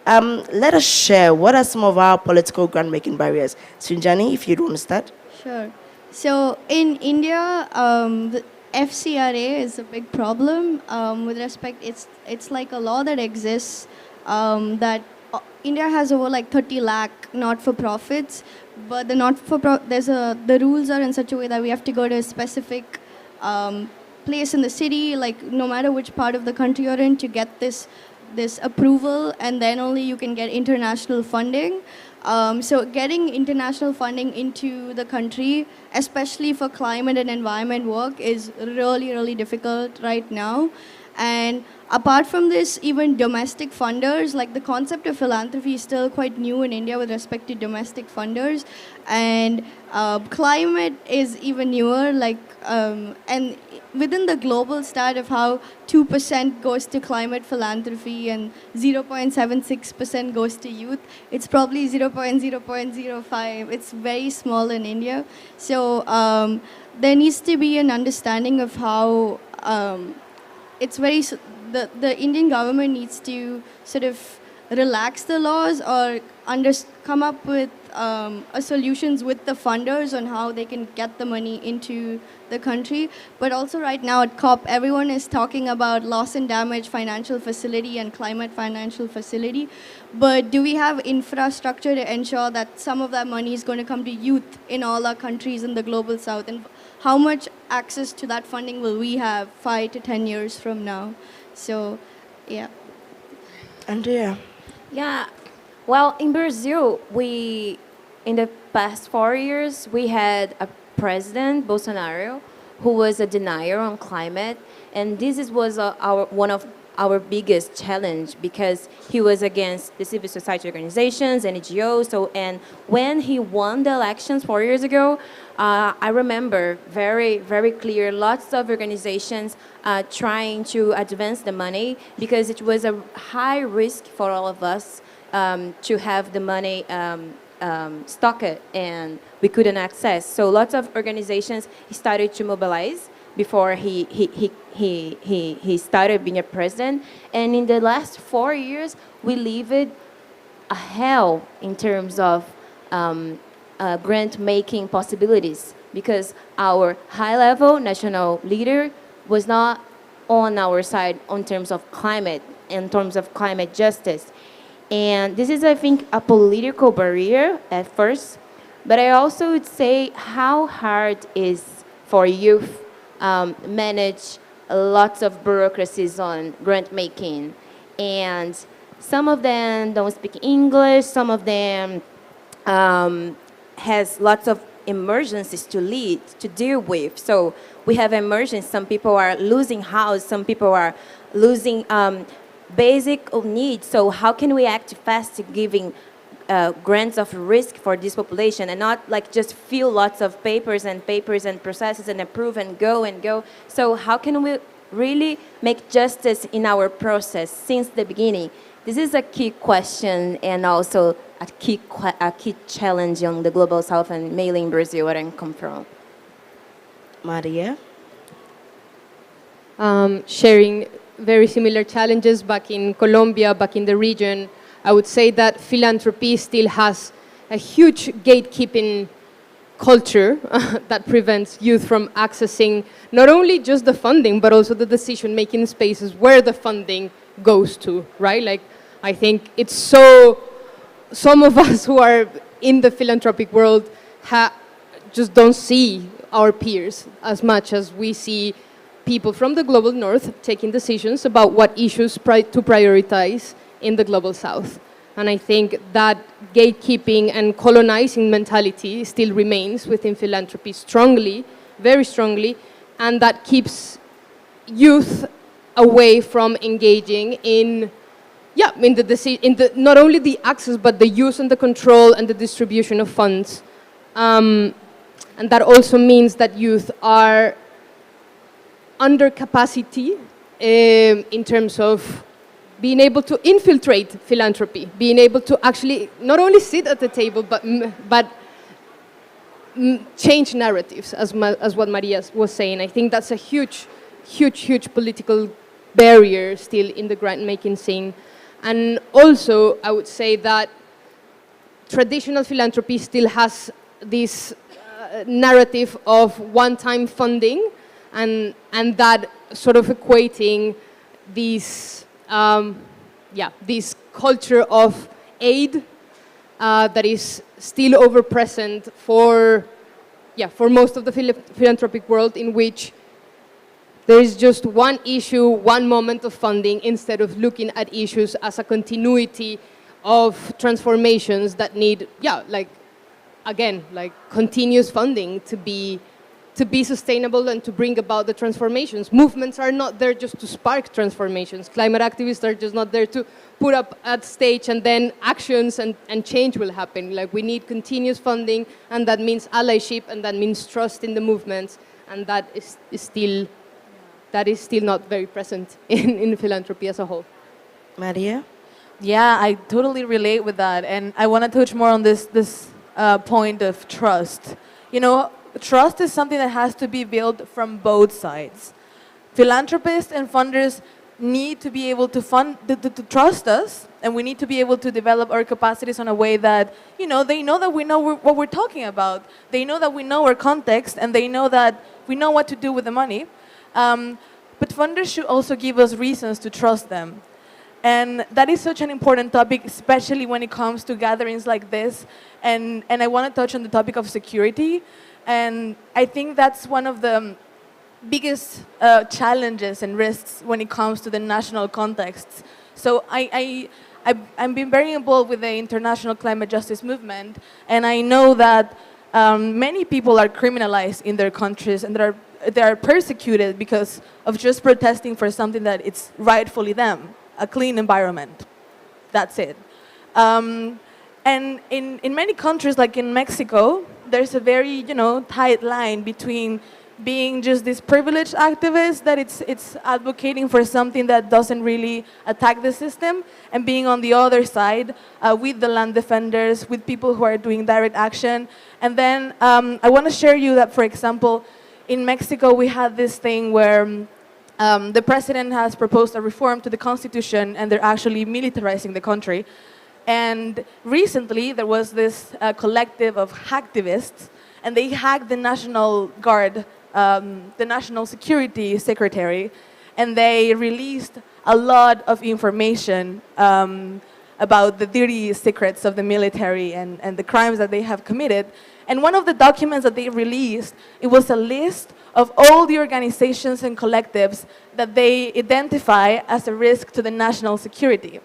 Let us share, what are some of our political grant-making barriers? Srinjani, if you want to start. Sure. So in India, the FCRA is a big problem. With respect, it's like a law that exists that India has over like 30 lakh not-for-profits, but the the rules are in such a way that we have to go to a specific place in the city, like no matter which part of the country you're in, to get this approval, and then only you can get international funding. So getting international funding into the country, especially for climate and environment work, is really, really difficult right now. And apart from this, even domestic funders, like the concept of philanthropy is still quite new in India with respect to domestic funders. And climate is even newer, and within the global stat of how 2% goes to climate philanthropy and 0.76% goes to youth, it's probably 0.05. It's very small in India. So there needs to be an understanding of how it's very, the Indian government needs to sort of relax the laws or come up with solutions with the funders on how they can get the money into the country. But also right now at COP, everyone is talking about loss and damage financial facility and climate financial facility. But do we have infrastructure to ensure that some of that money is going to come to youth in all our countries in the global south? And how much access to that funding will we have 5 to 10 years from now? So, yeah. Andrea. Yeah, well, in Brazil, in the past 4 years, we had a president, Bolsonaro, who was a denier on climate, and this was one of our biggest challenge because he was against the civil society organizations and NGOs. And when he won the elections 4 years ago, I remember very, very clear, lots of organizations trying to advance the money because it was a high risk for all of us to have the money stocked and we couldn't access. So lots of organizations started to mobilize before he started being a president. And in the last 4 years, we lived a hell in terms of grant-making possibilities because our high-level national leader was not on our side in terms of climate, in terms of climate justice. And this is, I think, a political barrier at first, but I also would say how hard is for youth manage lots of bureaucracies on grant making. And some of them don't speak English, some of them has lots of emergencies to deal with. So we have emergencies, some people are losing house, some people are losing basic needs. So how can we act fast to giving grants of risk for this population and not like just fill lots of papers and processes and approve and go. So how can we really make justice in our process since the beginning? This is a key question and also a key challenge on the global south and mainly in Brazil where I come from. Maria? Sharing very similar challenges back in Colombia, back in the region. I would say that philanthropy still has a huge gatekeeping culture that prevents youth from accessing not only just the funding, but also the decision-making spaces where the funding goes to, right? Like, I think it's so, some of us who are in the philanthropic world just don't see our peers as much as we see people from the global north taking decisions about what issues to prioritize in the global south. And I think that gatekeeping and colonizing mentality still remains within philanthropy strongly, very strongly, and that keeps youth away from engaging in not only the access, but the use and the control and the distribution of funds. And that also means that youth are under capacity in terms of being able to infiltrate philanthropy, being able to actually not only sit at the table, but change narratives, as what Maria was saying. I think that's a huge political barrier still in the grant-making scene. And also, I would say that traditional philanthropy still has this narrative of one-time funding, and that sort of equating this this culture of aid that is still over-present for most of the philanthropic world, in which there is just one issue, one moment of funding, instead of looking at issues as a continuity of transformations that need, continuous funding to be to be sustainable and to bring about the transformations. Movements are not there just to spark transformations. Climate activists are just not there to put up at stage and then actions and change will happen. Like, we need continuous funding, and that means allyship, and that means trust in the movements, and that is still not very present in philanthropy as a whole. Maria? Yeah, I totally relate with that, and I want to touch more on this point of trust. You know, trust is something that has to be built from both sides. Philanthropists and funders need to be able to to trust us, and we need to be able to develop our capacities in a way that, you know, they know that we know what we're talking about. They know that we know our context, and they know that we know what to do with the money. But funders should also give us reasons to trust them. And that is such an important topic, especially when it comes to gatherings like this. And I want to touch on the topic of security. And I think that's one of the biggest challenges and risks when it comes to the national contexts. So I've been very involved with the international climate justice movement, and I know that many people are criminalized in their countries, and they are persecuted because of just protesting for something that it's rightfully them, a clean environment. That's it. And in many countries, like in Mexico, there's a very, tight line between being just this privileged activist that it's advocating for something that doesn't really attack the system, and being on the other side with the land defenders, with people who are doing direct action. And then I want to share you that, for example, in Mexico, we had this thing where the president has proposed a reform to the constitution, and they're actually militarizing the country. And recently, there was this collective of hacktivists, and they hacked the National Guard, the National Security Secretary, and they released a lot of information about the dirty secrets of the military and the crimes that they have committed. And one of the documents that they released, it was a list of all the organizations and collectives that they identify as a risk to the national security.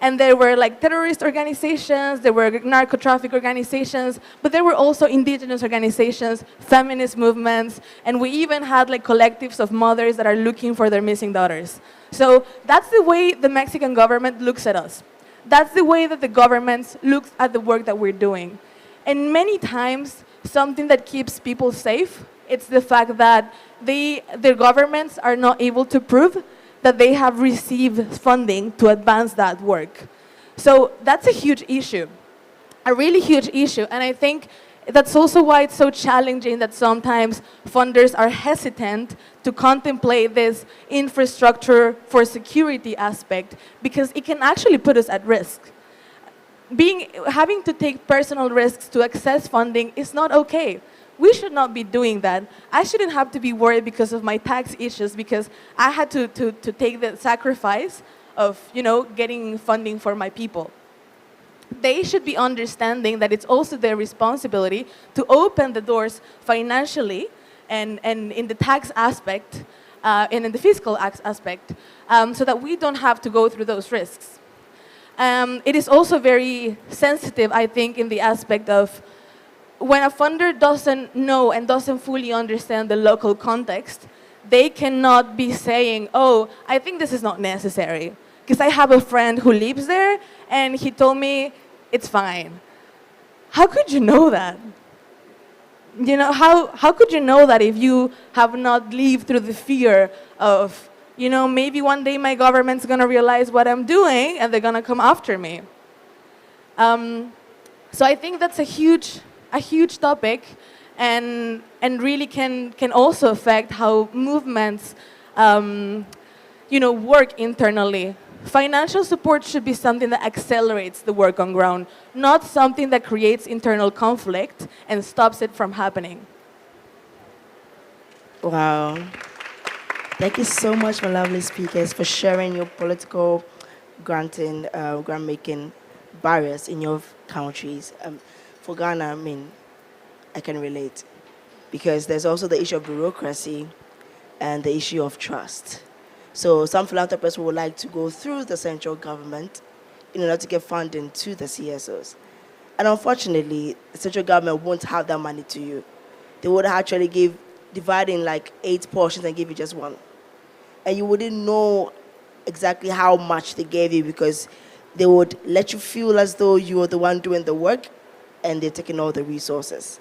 And there were like terrorist organizations, there were narco-traffic organizations, but there were also indigenous organizations, feminist movements, and we even had like collectives of mothers that are looking for their missing daughters. So that's the way the Mexican government looks at us. That's the way that the government looks at the work that we're doing. And many times, something that keeps people safe, it's the fact that their governments are not able to prove that they have received funding to advance that work. So that's a huge issue, a really huge issue. And I think that's also why it's so challenging that sometimes funders are hesitant to contemplate this infrastructure for security aspect, because it can actually put us at risk. Having to take personal risks to access funding is not okay. We should not be doing that. I shouldn't have to be worried because of my tax issues, because I had to take the sacrifice of, getting funding for my people. They should be understanding that it's also their responsibility to open the doors financially and in the tax aspect and in the fiscal aspect so that we don't have to go through those risks. It is also very sensitive, I think, in the aspect of when a funder doesn't know and doesn't fully understand the local context, they cannot be saying, oh, I think this is not necessary. Because I have a friend who lives there, and he told me it's fine. How could you know that? How could you know that if you have not lived through the fear of, maybe one day my government's going to realize what I'm doing, and they're going to come after me? So I think that's a huge topic, and really can also affect how movements work internally. Financial support should be something that accelerates the work on ground, not something that creates internal conflict and stops it from happening. Wow. Thank you so much, my lovely speakers, for sharing your political grant-making barriers in your countries. For Ghana, I can relate, because there's also the issue of bureaucracy and the issue of trust. So some philanthropists would like to go through the central government in order to get funding to the CSOs. And unfortunately, the central government won't have that money to you. They would actually give divide in like 8 portions and give you just one. And you wouldn't know exactly how much they gave you because they would let you feel as though you were the one doing the work and they're taking all the resources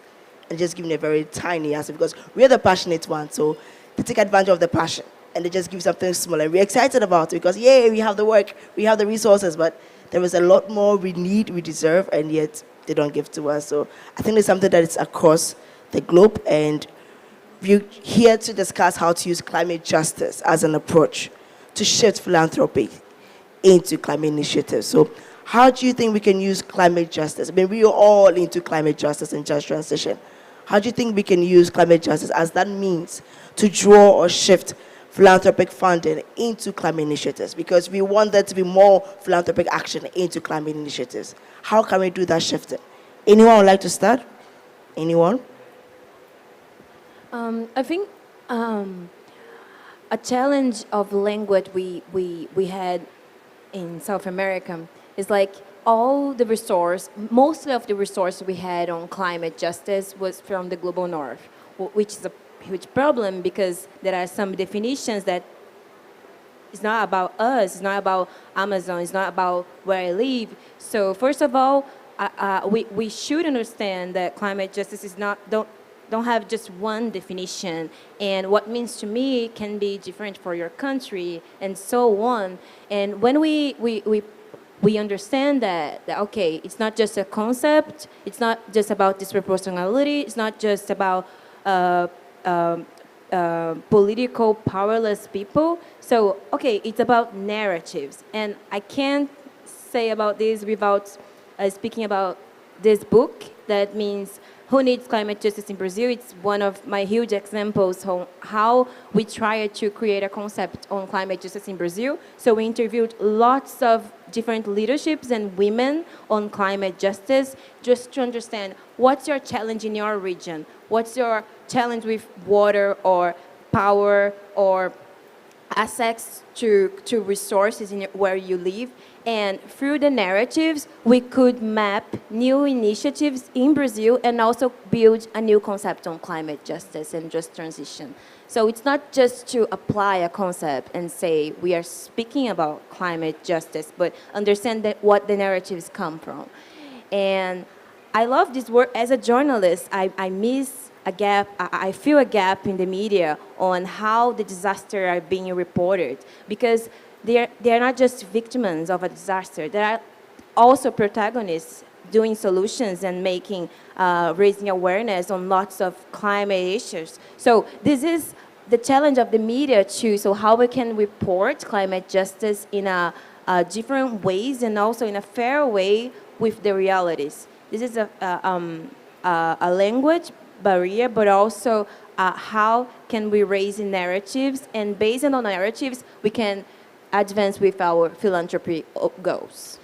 and just giving a very tiny answer because we're the passionate ones. So they take advantage of the passion and they just give something small. And we're excited about it because, yay, we have the work, we have the resources, but there is a lot more we need, we deserve, and yet they don't give to us. So I think it's something that is across the globe, and we're here to discuss how to use climate justice as an approach to shift philanthropy into climate initiatives. So how do you think we can use climate justice? I mean, we are all into climate justice and just transition. How do you think we can use climate justice as that means to draw or shift philanthropic funding into climate initiatives? Because we want there to be more philanthropic action into climate initiatives. How can we do that shifting? Anyone would like to start? Anyone? I think a challenge of language we had in South America is like all the resource, mostly of the resource we had on climate justice was from the global north, which is a huge problem because there are some definitions that it's not about us, it's not about Amazon, it's not about where I live. So first of all, we should understand that climate justice is not, don't have just one definition, and what means to me can be different for your country, and so on. And when we understand that okay, it's not just a concept, it's not just about disproportionality, it's not just about political powerless people. So okay, it's about narratives, and I can't say about this without speaking about this book that means Who Needs Climate Justice in Brazil. It's one of my huge examples on how we tried to create a concept on climate justice in Brazil. So we interviewed lots of different leaderships and women on climate justice just to understand what's your challenge in your region, what's your challenge with water or power or access to resources in where you live. And through the narratives, we could map new initiatives in Brazil and also build a new concept on climate justice and just transition. So it's not just to apply a concept and say we are speaking about climate justice, but understand that what the narratives come from. And I love this work. As a journalist, I miss a gap. I feel a gap in the media on how the disasters are being reported, because they are not just victims of a disaster. They are also protagonists doing solutions and making, raising awareness on lots of climate issues. So this is the challenge of the media too. So how we can report climate justice in a different ways and also in a fair way with the realities. This is a language barrier, but also how can we raise narratives, and based on narratives, we can advance with our philanthropy goals.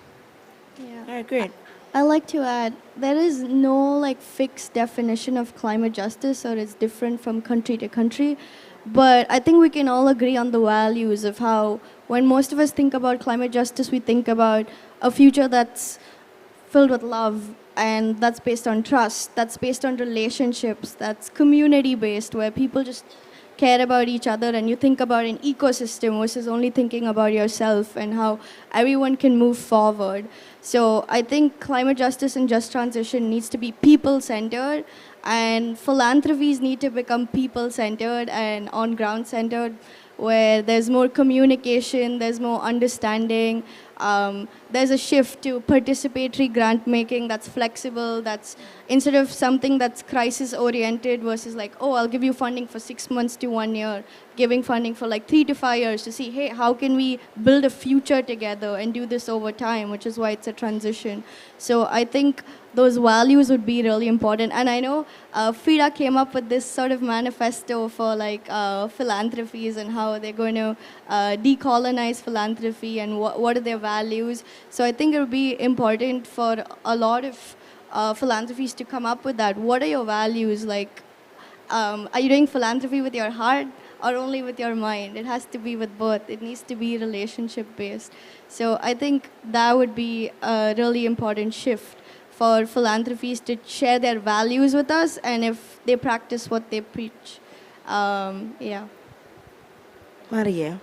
Yeah. All right, great. I like to add, there is no like fixed definition of climate justice, or it's different from country to country. But I think we can all agree on the values of how, when most of us think about climate justice, we think about a future that's filled with love, and that's based on trust, that's based on relationships, that's community-based, where people just care about each other, and you think about an ecosystem versus only thinking about yourself and how everyone can move forward. So I think climate justice and just transition needs to be people-centered, and philanthropies need to become people-centered and on-ground-centered, where there's more communication, there's more understanding, there's a shift to participatory grant making that's flexible, that's instead of something that's crisis oriented versus like, oh, I'll give you funding for 6 months to 1 year, giving funding for like 3 to 5 years to see, hey, how can we build a future together and do this over time, which is why it's a transition. So I think those values would be really important. And I know FIDA came up with this sort of manifesto for like philanthropies and how they're going to decolonize philanthropy and what are their values. So I think it would be important for a lot of philanthropies to come up with that. What are your values? Like, are you doing philanthropy with your heart or only with your mind? It has to be with both. It needs to be relationship based. So I think that would be a really important shift for philanthropies to share their values with us, and if they practice what they preach. Yeah. Maria.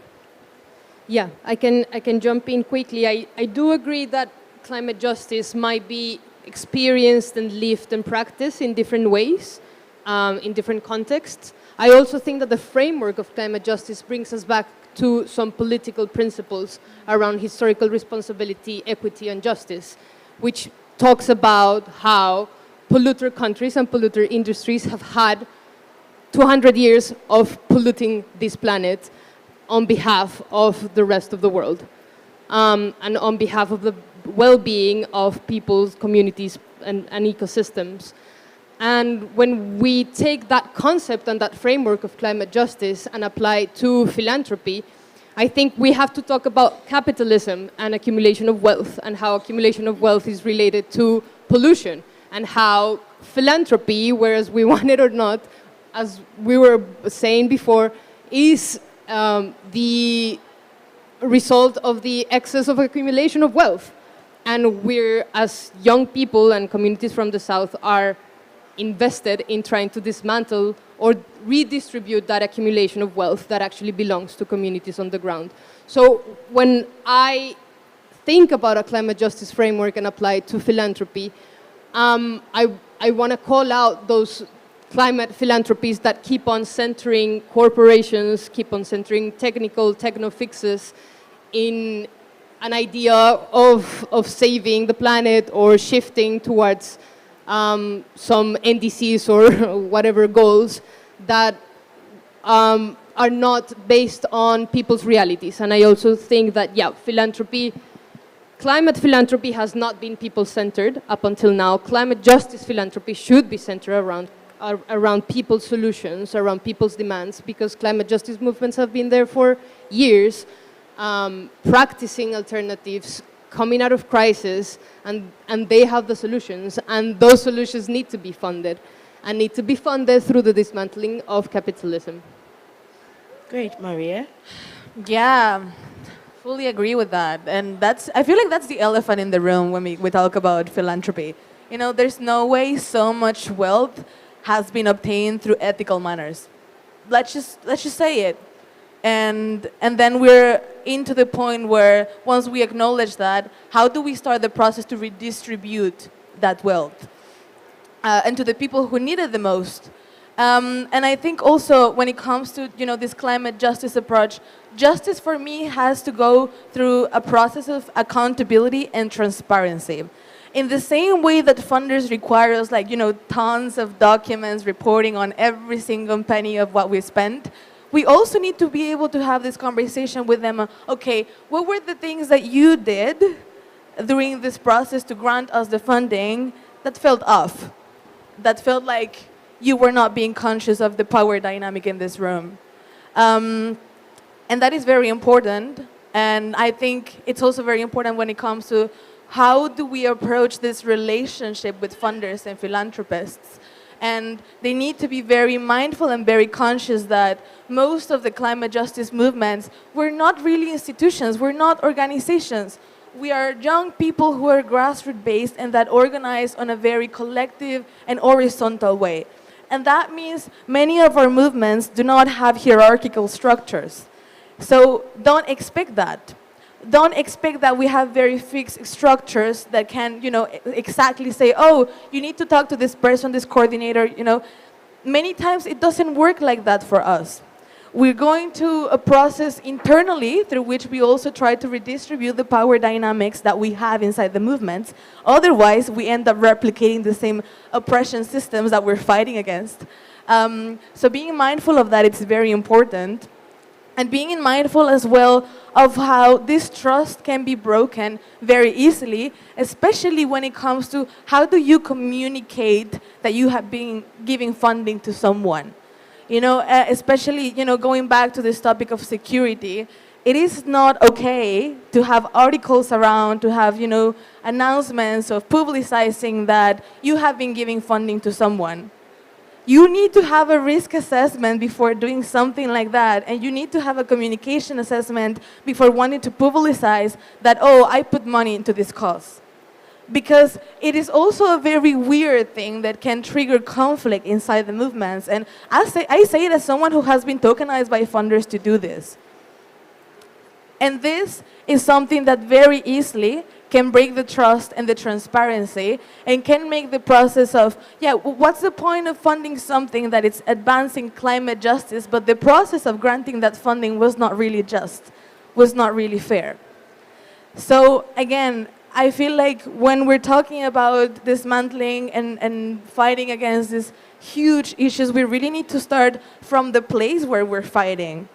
Yeah, I can jump in quickly. I do agree that climate justice might be experienced and lived and practiced in different ways, in different contexts. I also think that the framework of climate justice brings us back to some political principles around historical responsibility, equity, and justice, which talks about how polluter countries and polluter industries have had 200 years of polluting this planet on behalf of the rest of the world, and on behalf of the well-being of people's communities and ecosystems. And when we take that concept and that framework of climate justice and apply it to philanthropy, I think we have to talk about capitalism and accumulation of wealth, and how accumulation of wealth is related to pollution, and how philanthropy, whereas we want it or not, as we were saying before, is the result of the excess of accumulation of wealth. And we're, as young people and communities from the South, are invested in trying to dismantle or redistribute that accumulation of wealth that actually belongs to communities on the ground. So when I think about a climate justice framework and apply it to philanthropy, I want to call out those climate philanthropies that keep on centering corporations, keep on centering techno fixes in an idea of saving the planet or shifting towards some NDCs or whatever goals that are not based on people's realities. And I also think that, yeah, climate philanthropy has not been people-centered up until now. Climate justice philanthropy should be centered around people's solutions, around people's demands, because climate justice movements have been there for years, practicing alternatives, coming out of crisis, and they have the solutions, and those solutions need to be funded, and need to be funded through the dismantling of capitalism. Great, Maria. Yeah, fully agree with that. And I feel like that's the elephant in the room when we talk about philanthropy. You know, there's no way so much wealth has been obtained through ethical manners. Let's just say it. And then we're into the point where once we acknowledge that, how do we start the process to redistribute that wealth and to the people who need it the most? And I think also when it comes to this climate justice approach, justice for me has to go through a process of accountability and transparency. In the same way that funders require us tons of documents reporting on every single penny of what we spent, we also need to be able to have this conversation with them. Okay, what were the things that you did during this process to grant us the funding that felt off, that felt like you were not being conscious of the power dynamic in this room? And that is very important. And I think it's also very important when it comes to how do we approach this relationship with funders and philanthropists. And they need to be very mindful and very conscious that most of the climate justice movements, we're not really institutions, we're not organizations. We are young people who are grassroots based and that organize on a very collective and horizontal way. And that means many of our movements do not have hierarchical structures. So don't expect that. Don't expect that we have very fixed structures that can, exactly say, oh, you need to talk to this person, this coordinator, Many times it doesn't work like that for us. We're going to a process internally through which we also try to redistribute the power dynamics that we have inside the movements. Otherwise, we end up replicating the same oppression systems that we're fighting against. So being mindful of that, it's very important. And being mindful as well of how this trust can be broken very easily, especially when it comes to how do you communicate that you have been giving funding to someone. Especially, going back to this topic of security, it is not okay to have articles around, to have, announcements of publicizing that you have been giving funding to someone. You need to have a risk assessment before doing something like that, and you need to have a communication assessment before wanting to publicize that, oh, I put money into this cause. because it is also a very weird thing that can trigger conflict inside the movements. And I say it as someone who has been tokenized by funders to do this. And this is something that very easily can break the trust and the transparency and can make the process of, what's the point of funding something that is advancing climate justice, but the process of granting that funding was not really just, was not really fair. So again, I feel like when we're talking about dismantling and fighting against these huge issues, we really need to start from the place where we're fighting.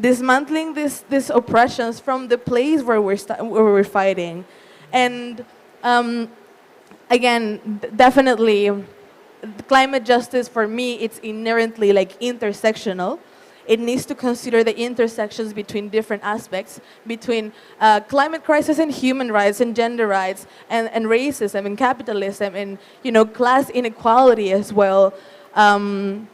Dismantling these oppressions from the place where we're fighting. And again, definitely, climate justice for me, it's inherently like intersectional. It needs to consider the intersections between different aspects, between climate crisis and human rights and gender rights and racism and capitalism and class inequality as well. And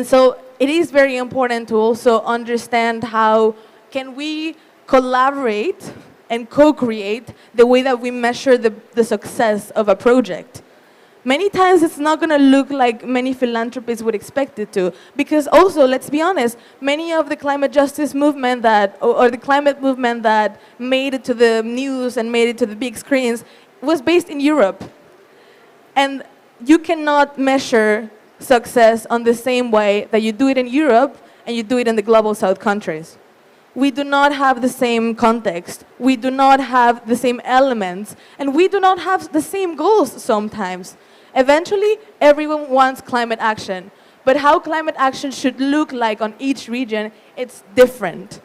so it is very important to also understand how can we collaborate and co-create the way that we measure the success of a project. Many times it's not going to look like many philanthropists would expect it to, because also, let's be honest, many of the climate justice movement or the climate movement that made it to the news and made it to the big screens was based in Europe. And you cannot measure success on the same way that you do it in Europe and you do it in the global south countries. We do not have the same context, we do not have the same elements, and we do not have the same goals sometimes. Eventually, everyone wants climate action, but how climate action should look like on each region, it's different.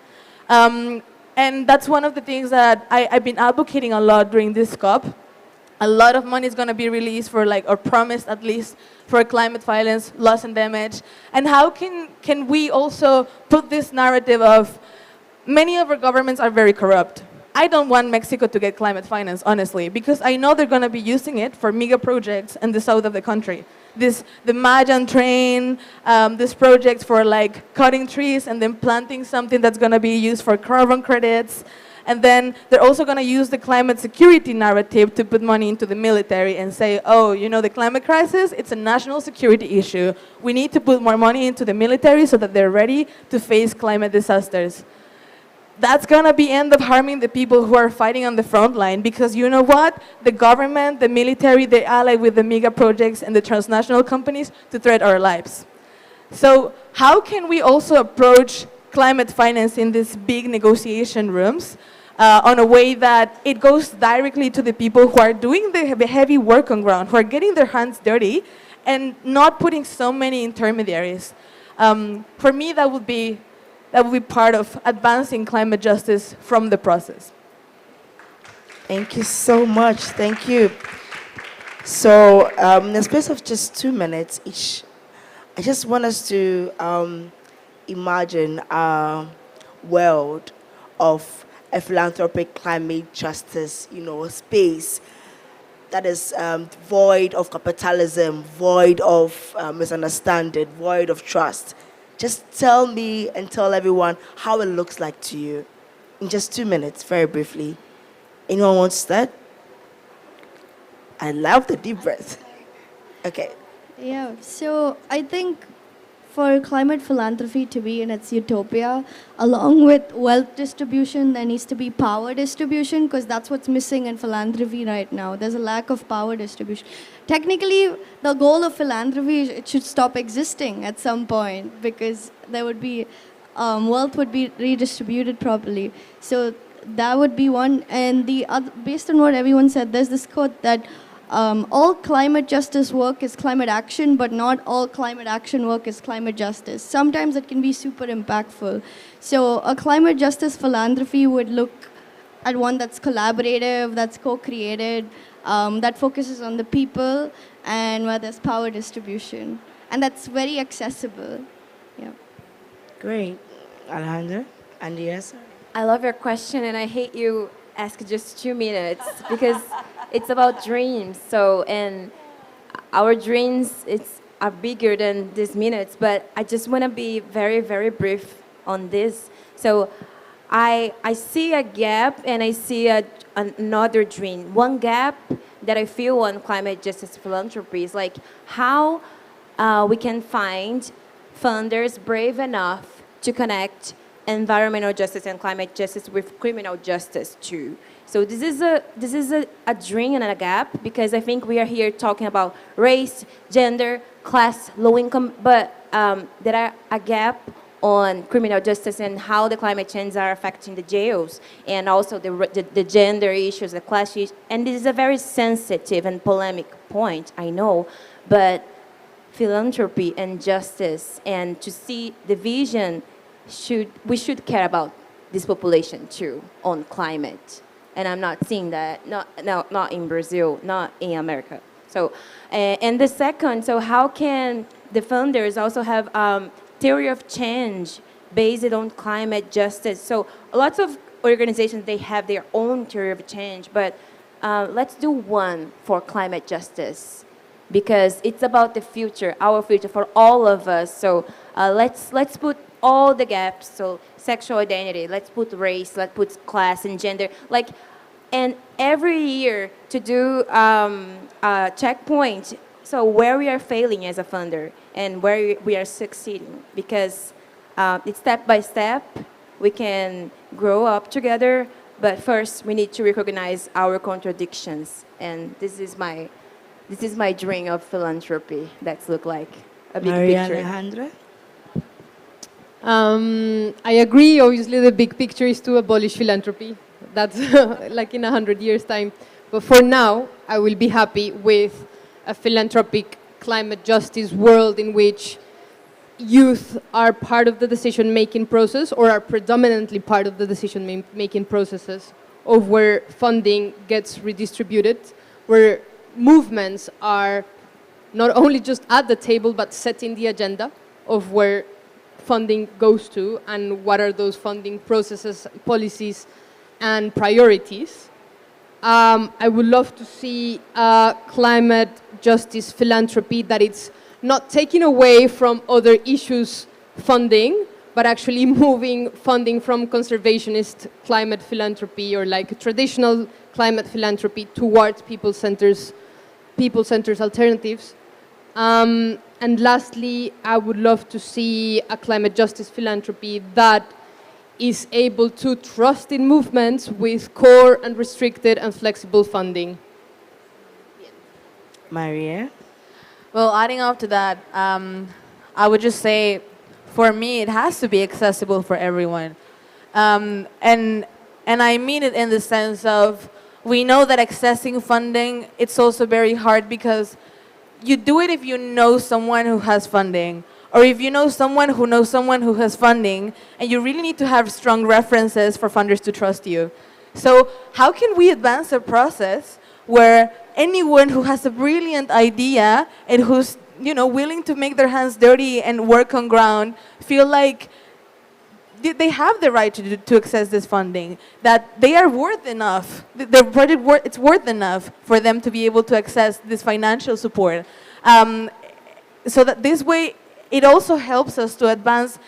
And that's one of the things that I've been advocating a lot during this COP. A lot of money is going to be released for, or promised at least, for climate violence, loss and damage. And how can we also put this narrative of many of our governments are very corrupt. I don't want Mexico to get climate finance, honestly, because I know they're going to be using it for mega projects in the south of the country. The Mayan train, this project for cutting trees and then planting something that's going to be used for carbon credits. And then they're also going to use the climate security narrative to put money into the military and say, oh, the climate crisis, it's a national security issue. We need to put more money into the military so that they're ready to face climate disasters. That's going to be end up harming the people who are fighting on the front line, because you know what? The government, the military, they ally with the mega projects and the transnational companies to threat our lives. So how can we also approach climate finance in these big negotiation rooms on a way that it goes directly to the people who are doing the heavy work on ground, who are getting their hands dirty and not putting so many intermediaries? For me, that would be part of advancing climate justice from the process. Thank you so much. Thank you. So in the space of just 2 minutes each, I just want us to imagine a world of a philanthropic climate justice, space that is void of capitalism, void of misunderstanding, void of trust. Just tell me and tell everyone how it looks like to you in just 2 minutes, very briefly. Anyone want to start? I love the deep breath. Okay. Yeah, so I think for climate philanthropy to be in its utopia, along with wealth distribution, there needs to be power distribution, because that's what's missing in philanthropy right now. There's a lack of power distribution. Technically, the goal of philanthropy, it should stop existing at some point, because there would be, wealth would be redistributed properly. So that would be one. And the other, based on what everyone said, there's this quote that all climate justice work is climate action, but not all climate action work is climate justice. Sometimes it can be super impactful. So a climate justice philanthropy would look at one that's collaborative, that's co-created, that focuses on the people, and where there's power distribution. And that's very accessible. Yeah. Great. Alejandra, and yes? I love your question, and I hate you ask just 2 minutes because it's about dreams. So, and our dreams are bigger than these minutes, but I just want to be very, very brief on this. So I see a gap and I see another dream. One gap that I feel on climate justice philanthropy is like how we can find funders brave enough to connect environmental justice and climate justice with criminal justice too. So this is a dream and a gap, because I think we are here talking about race, gender, class, low income, but there are a gap on criminal justice and how the climate change are affecting the jails, and also the gender issues, the class issues. And this is a very sensitive and polemic point, I know, but philanthropy and justice, and to see the vision, we should care about this population too on climate. And I'm not seeing that, not in Brazil, not in America. So, and the second, so how can the funders also have theory of change based on climate justice? So lots of organizations, they have their own theory of change, but let's do one for climate justice, because it's about the future, our future for all of us. So let's put all the gaps, so sexual identity, let's put race, let's put class and gender, like, and every year to do a checkpoint, so where we are failing as a funder and where we are succeeding, because it's step by step, we can grow up together, but first we need to recognize our contradictions, and this is my dream of philanthropy. That's look like a big Maria picture. Alejandra? I agree, obviously the big picture is to abolish philanthropy. That's like in 100 years' time. But for now, I will be happy with a philanthropic climate justice world in which youth are part of the decision-making process, or are predominantly part of the decision-making processes of where funding gets redistributed, where movements are not only just at the table, but setting the agenda of where funding goes to and what are those funding processes, policies, and priorities. I would love to see climate justice philanthropy that it's not taking away from other issues funding, but actually moving funding from conservationist climate philanthropy or like traditional climate philanthropy towards people-centered alternatives. And lastly, I would love to see a climate justice philanthropy that is able to trust in movements with core and restricted and flexible funding. Maria? Well, adding up to that, I would just say, for me, it has to be accessible for everyone. And I mean it in the sense of, we know that accessing funding, it's also very hard because you do it if you know someone who has funding, or if you know someone who knows someone who has funding, and you really need to have strong references for funders to trust you. So how can we advance a process where anyone who has a brilliant idea and who's willing to make their hands dirty and work on ground feel like they have the right to access this funding, that they are worth enough, their project it's worth enough for them to be able to access this financial support. So that this way, it also helps us to advance,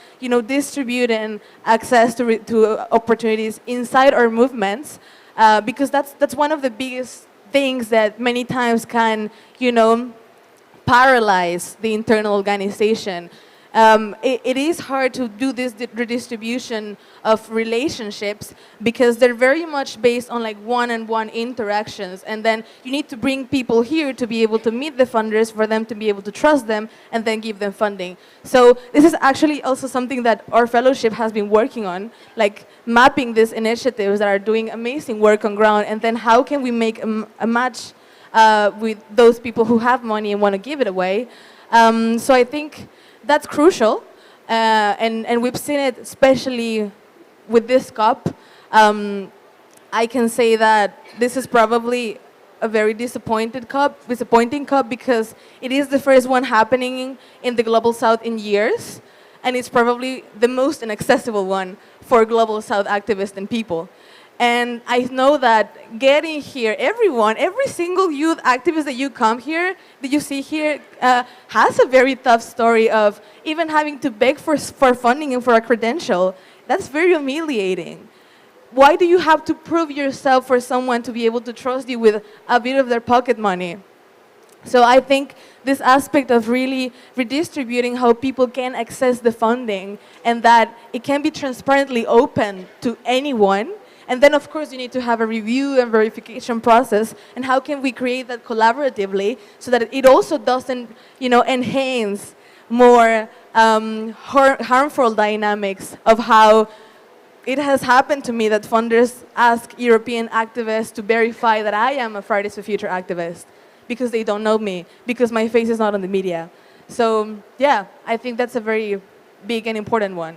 distributing access to opportunities inside our movements, because that's one of the biggest things that many times can, paralyze the internal organization. It is hard to do this redistribution of relationships because they're very much based on like one-on-one interactions, and then you need to bring people here to be able to meet the funders, for them to be able to trust them and then give them funding. So this is actually also something that our fellowship has been working on, like mapping these initiatives that are doing amazing work on ground, and then how can we make a match with those people who have money and want to give it away. So I think that's crucial, and we've seen it especially with this COP. I can say that this is probably a very disappointing COP because it is the first one happening in the Global South in years, and it's probably the most inaccessible one for Global South activists and people. And I know that getting here, every single youth activist that you see here, has a very tough story of even having to beg for funding and for a credential. That's very humiliating. why do you have to prove yourself for someone to be able to trust you with a bit of their pocket money? So I think this aspect of really redistributing how people can access the funding and that it can be transparently open to anyone. And then, of course, you need to have a review and verification process. And how can we create that collaboratively so that it also doesn't, enhance more harmful dynamics of how it has happened to me that funders ask European activists to verify that I am a Fridays for Future activist because they don't know me, because my face is not on the media. So, yeah, I think that's a very big and important one.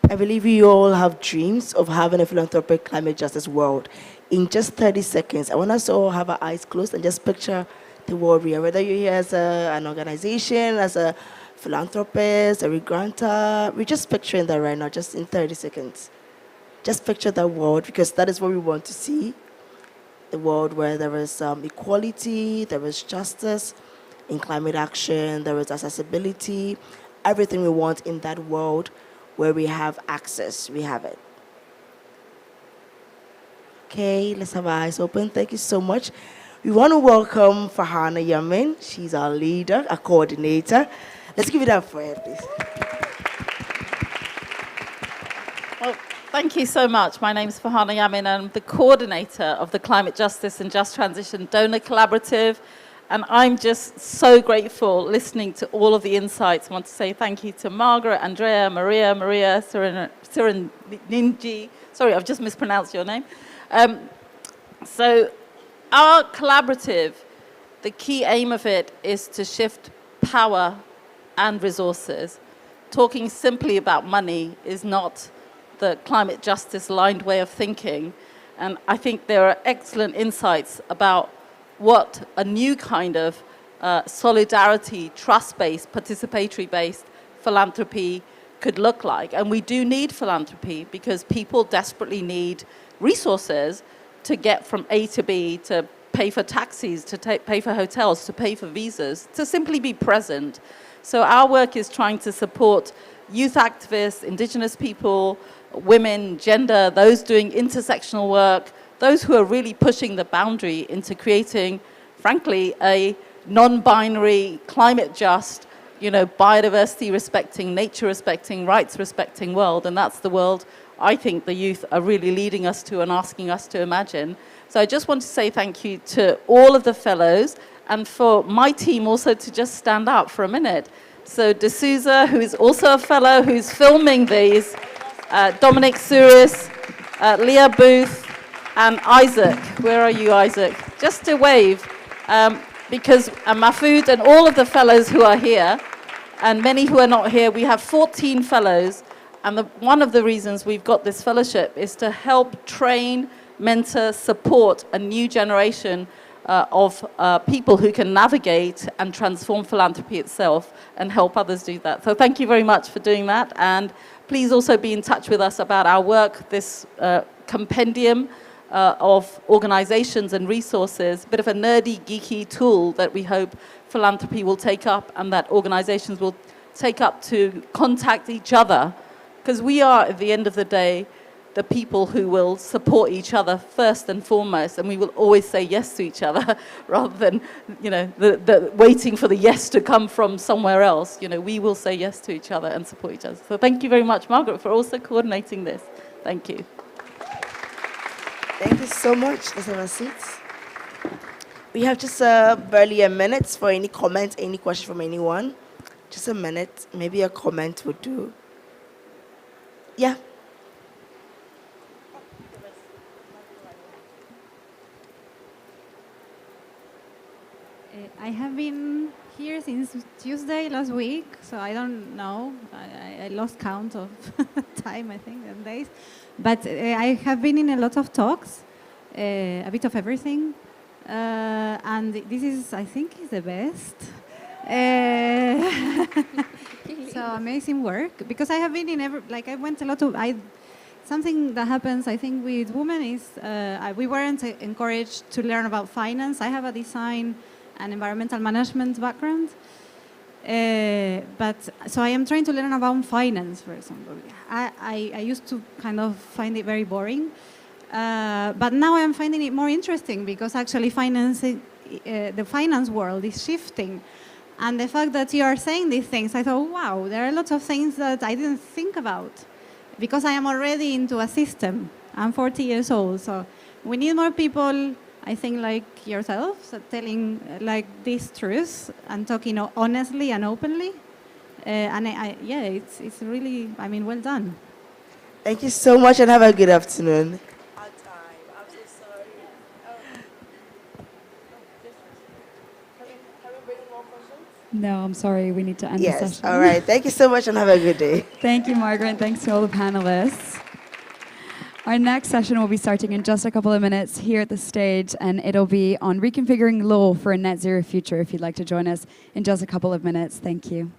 I believe we all have dreams of having a philanthropic climate justice world. In just 30 seconds, I want us to all have our eyes closed and just picture the world we are, whether you're here as an organization, as a philanthropist, a grantor. We're just picturing that right now, just in 30 seconds. Just picture that world, because that is what we want to see. The world where there is equality, there is justice in climate action, there is accessibility, everything we want in that world where we have access, we have it. Okay, let's have our eyes open. Thank you so much. We want to welcome Farhana Yamin. She's our leader, our coordinator. Let's give it up for her, please. Well, thank you so much. My name is Farhana Yamin. I'm the coordinator of the Climate Justice and Just Transition Donor Collaborative. And I'm just so grateful listening to all of the insights. I want to say thank you to Margaret, Andrea, Maria, Sirinji. Sorry, I've just mispronounced your name. So our collaborative, the key aim of it is to shift power and resources. Talking simply about money is not the climate justice aligned way of thinking. And I think there are excellent insights about what a new kind of solidarity, trust-based, participatory-based philanthropy could look like. And we do need philanthropy because people desperately need resources to get from A to B, to pay for taxis, to pay for hotels, to pay for visas, to simply be present. So our work is trying to support youth activists, indigenous people, women, gender, those doing intersectional work, those who are really pushing the boundary into creating, frankly, a non-binary, climate-just, biodiversity-respecting, nature-respecting, rights-respecting world. And that's the world I think the youth are really leading us to and asking us to imagine. So I just want to say thank you to all of the fellows and for my team also to just stand up for a minute. So D'Souza, who is also a fellow, who's filming these, Dominic Souris, Leah Booth, and Isaac. Where are you, Isaac? Just to wave, because Mahfoud and all of the fellows who are here, and many who are not here, we have 14 fellows, and one of the reasons we've got this fellowship is to help train, mentor, support a new generation of people who can navigate and transform philanthropy itself and help others do that. So thank you very much for doing that, and please also be in touch with us about our work, this compendium of organizations and resources, a bit of a nerdy, geeky tool that we hope philanthropy will take up and that organizations will take up to contact each other. Because we are, at the end of the day, the people who will support each other first and foremost, and we will always say yes to each other rather than, the waiting for the yes to come from somewhere else. We will say yes to each other and support each other. So thank you very much, Margaret, for also coordinating this. Thank you. Thank you so much. Let's have our seats. We have just barely a minute for any comments, any question from anyone. Just a minute. Maybe a comment would do. Yeah. I have been here since Tuesday last week, so I don't know. I lost count of time, I think, and days. But I have been in a lot of talks, a bit of everything. And this is, I think, is the best. So amazing work. Because I have been in I went a lot of, something that happens, I think, with women is we weren't encouraged to learn about finance. I have a design and environmental management background. But so I am trying to learn about finance, for example. I used to kind of find it very boring, but now I'm finding it more interesting because actually the finance world is shifting. And the fact that you are saying these things, I thought, wow, there are lots of things that I didn't think about because I am already into a system. I'm 40 years old, so we need more people, I think, like yourselves, telling like these truths and talking honestly and openly. Yeah, it's really, I mean, well done. Thank you so much and have a good afternoon. No, I'm sorry. We need to end the Yes, session. all right. Thank you so much and have a good day. Thank you, Margaret. Thanks to all the panelists. Our next session will be starting in just a couple of minutes here at the stage, and it'll be on reconfiguring law for a net zero future. If you'd like to join us in just a couple of minutes. Thank you.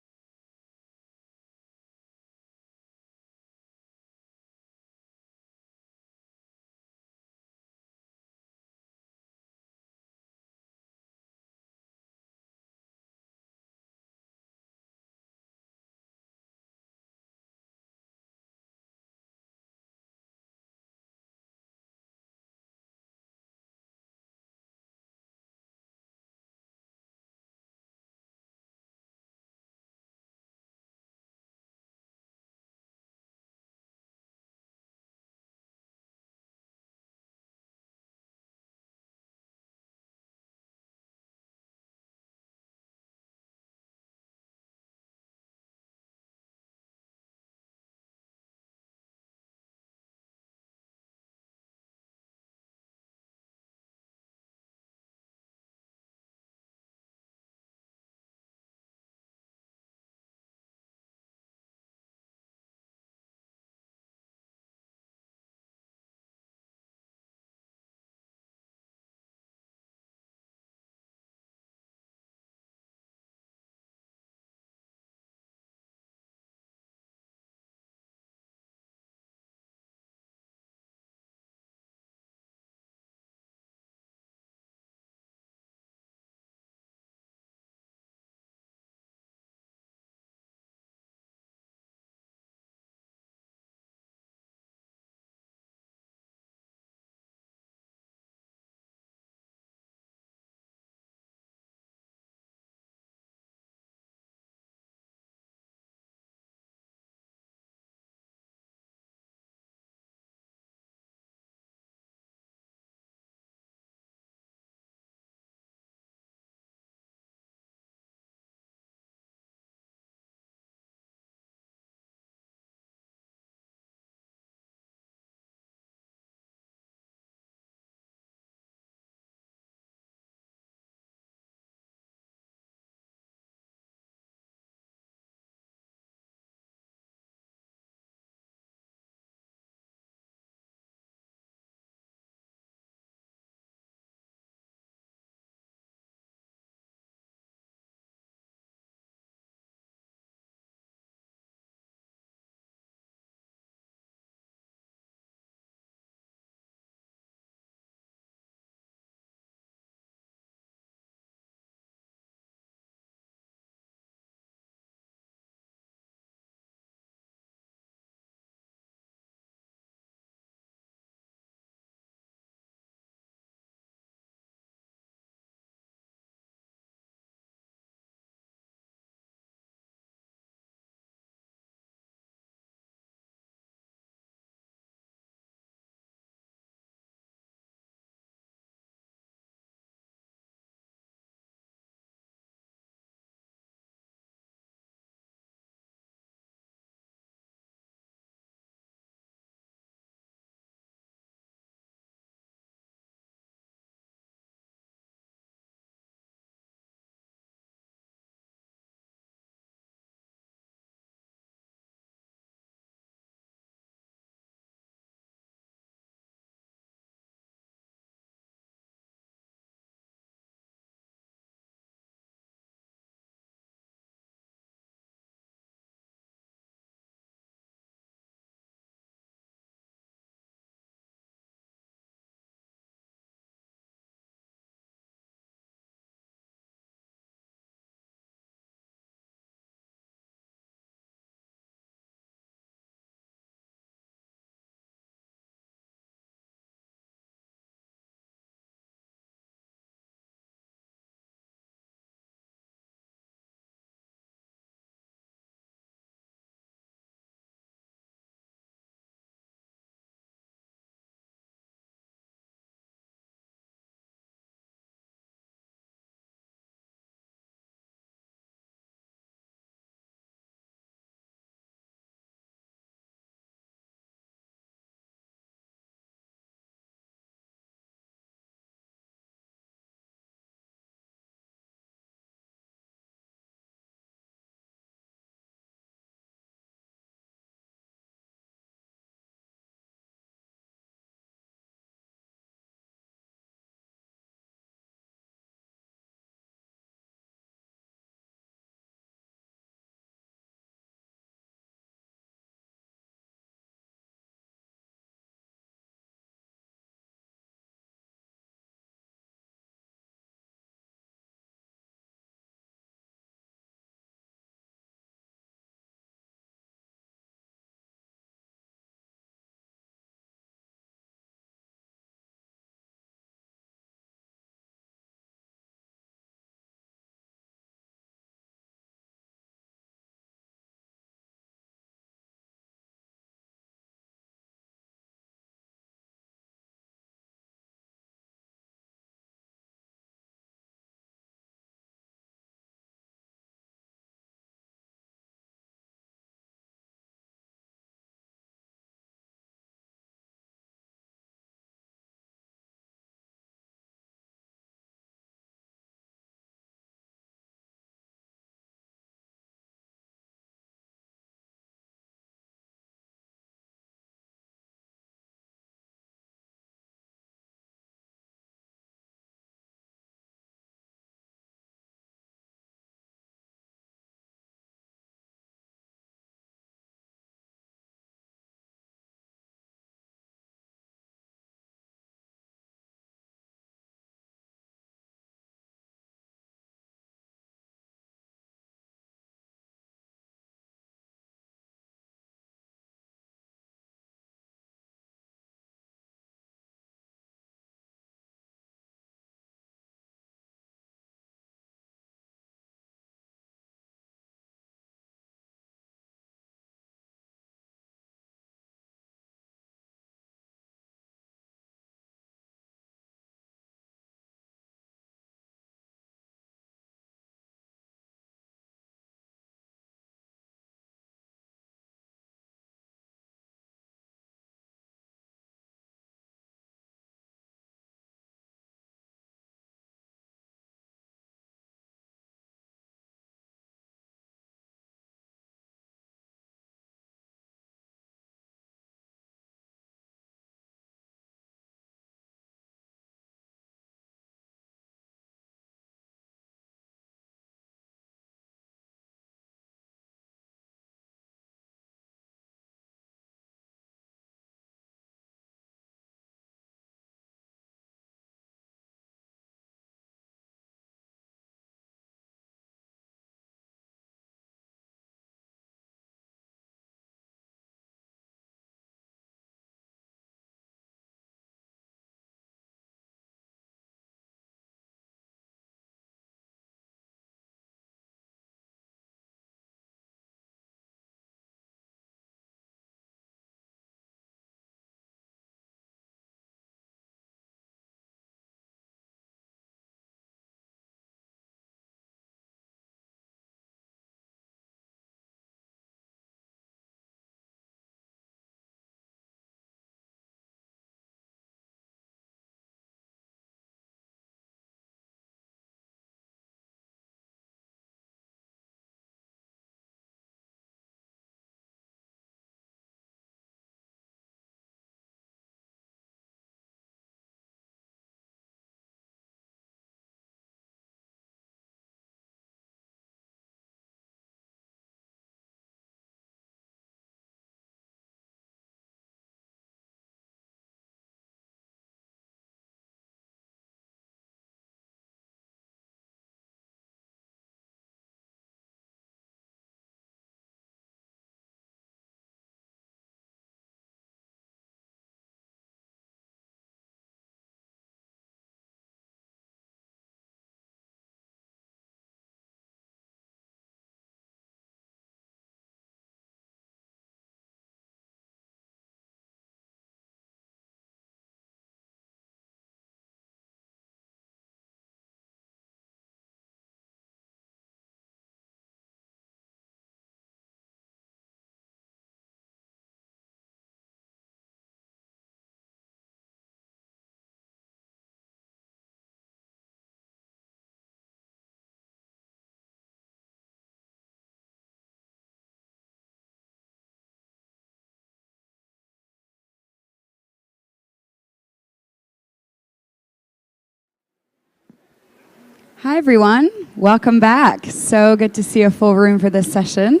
Hi, everyone. Welcome back. So good to see a full room for this session.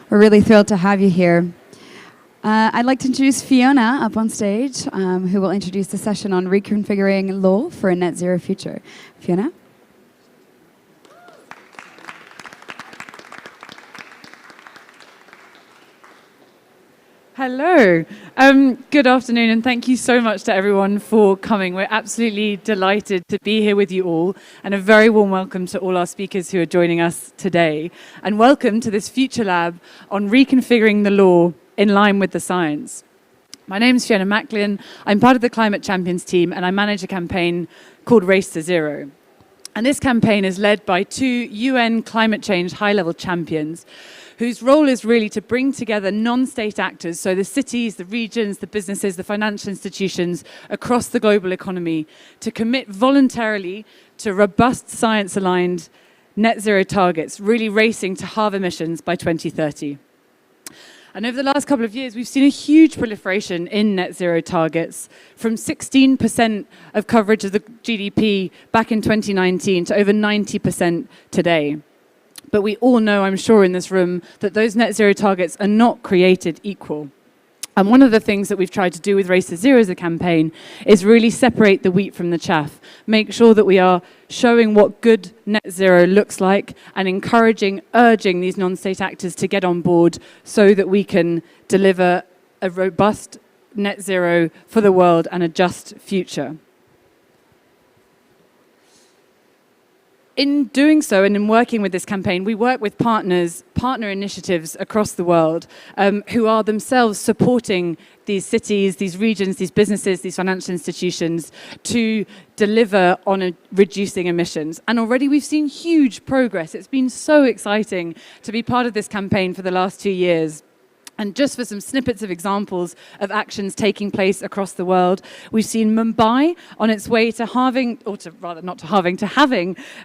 We're really thrilled to have you here. I'd like to introduce Fiona up on stage, who will introduce the session on reconfiguring law for a net zero future. Fiona? Hello. Good afternoon, and thank you so much to everyone for coming. We're absolutely delighted to be here with you all, and a very warm welcome to all our speakers who are joining us today. And welcome to this Future Lab on reconfiguring the law in line with the science. My name is Fiona Macklin. I'm part of the Climate Champions team, and I manage a campaign called Race to Zero. And this campaign is led by 2 UN climate change high-level champions whose role is really to bring together non-state actors, so the cities, the regions, the businesses, the financial institutions across the global economy, to commit voluntarily to robust science-aligned net zero targets, really racing to halve emissions by 2030. And over the last couple of years, we've seen a huge proliferation in net zero targets, from 16% of coverage of the GDP back in 2019 to over 90% today. But we all know, I'm sure, in this room, that those net zero targets are not created equal. And one of the things that we've tried to do with Race to Zero as a campaign is really separate the wheat from the chaff, make sure that we are showing what good net zero looks like and encouraging, urging these non-state actors to get on board so that we can deliver a robust net zero for the world and a just future. In doing so and in working with this campaign, we work with partner initiatives across the world who are themselves supporting these cities, these regions, these businesses, these financial institutions to deliver on reducing emissions. And already we've seen huge progress. It's been so exciting to be part of this campaign for the last 2 years. And just for some snippets of examples of actions taking place across the world, we've seen Mumbai on its way to having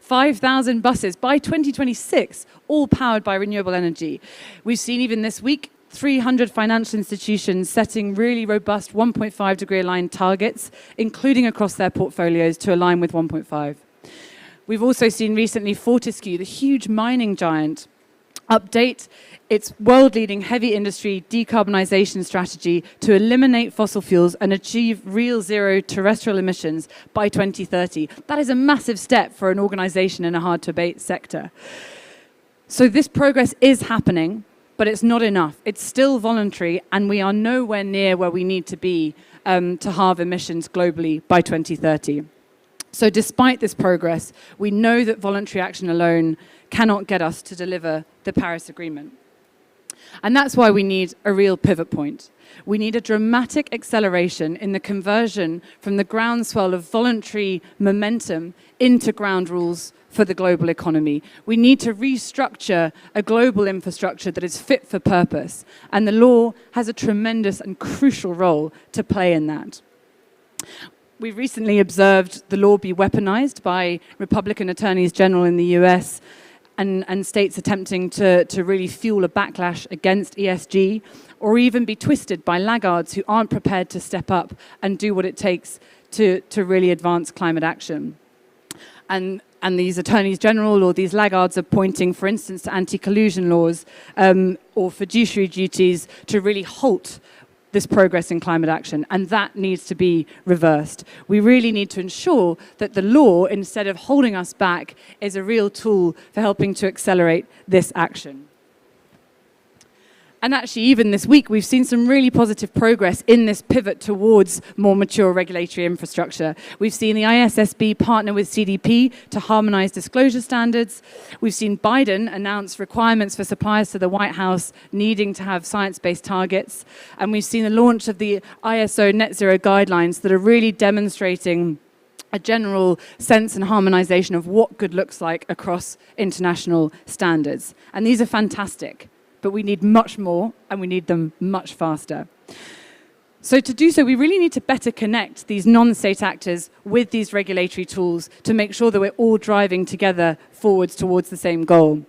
5,000 buses by 2026, all powered by renewable energy. We've seen even this week 300 financial institutions setting really robust 1.5 degree aligned targets, including across their portfolios to align with 1.5. We've also seen recently Fortescue, the huge mining giant, update its world-leading heavy industry decarbonisation strategy to eliminate fossil fuels and achieve real zero terrestrial emissions by 2030. That is a massive step for an organisation in a hard-to-abate sector. So this progress is happening, but it's not enough. It's still voluntary, and we are nowhere near where we need to be to halve emissions globally by 2030. So despite this progress, we know that voluntary action alone cannot get us to deliver the Paris Agreement. And that's why we need a real pivot point. We need a dramatic acceleration in the conversion from the groundswell of voluntary momentum into ground rules for the global economy. We need to restructure a global infrastructure that is fit for purpose. And the law has a tremendous and crucial role to play in that. We recently observed the law be weaponized by Republican attorneys general in the US and states attempting to really fuel a backlash against ESG, or even be twisted by laggards who aren't prepared to step up and do what it takes to really advance climate action. And these attorneys general or these laggards are pointing, for instance, to anti-collusion laws or fiduciary duties to really halt this progress in climate action, and that needs to be reversed. We really need to ensure that the law, instead of holding us back, is a real tool for helping to accelerate this action. And actually, even this week, we've seen some really positive progress in this pivot towards more mature regulatory infrastructure. We've seen the ISSB partner with CDP to harmonize disclosure standards. We've seen Biden announce requirements for suppliers to the White House needing to have science-based targets. And we've seen the launch of the ISO net zero guidelines that are really demonstrating a general sense and harmonization of what good looks like across international standards. And these are fantastic. But we need much more, and we need them much faster. So to do so, we really need to better connect these non-state actors with these regulatory tools to make sure that we're all driving together forwards towards the same goal.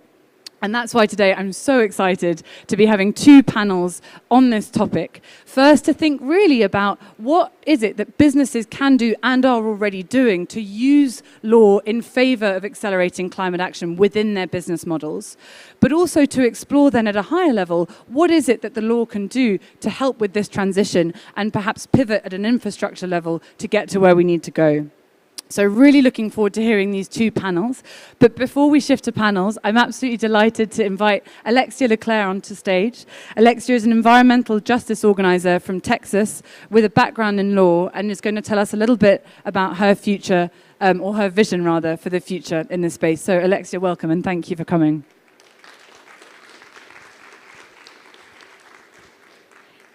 And that's why today I'm so excited to be having two panels on this topic. First, to think really about what is it that businesses can do and are already doing to use law in favor of accelerating climate action within their business models, but also to explore then at a higher level, what is it that the law can do to help with this transition and perhaps pivot at an infrastructure level to get to where we need to go. So really looking forward to hearing these two panels. But before we shift to panels, I'm absolutely delighted to invite Alexia Leclerc onto stage. Alexia is an environmental justice organizer from Texas with a background in law and is going to tell us a little bit about her future, or her vision rather, for the future in this space. So Alexia, welcome and thank you for coming.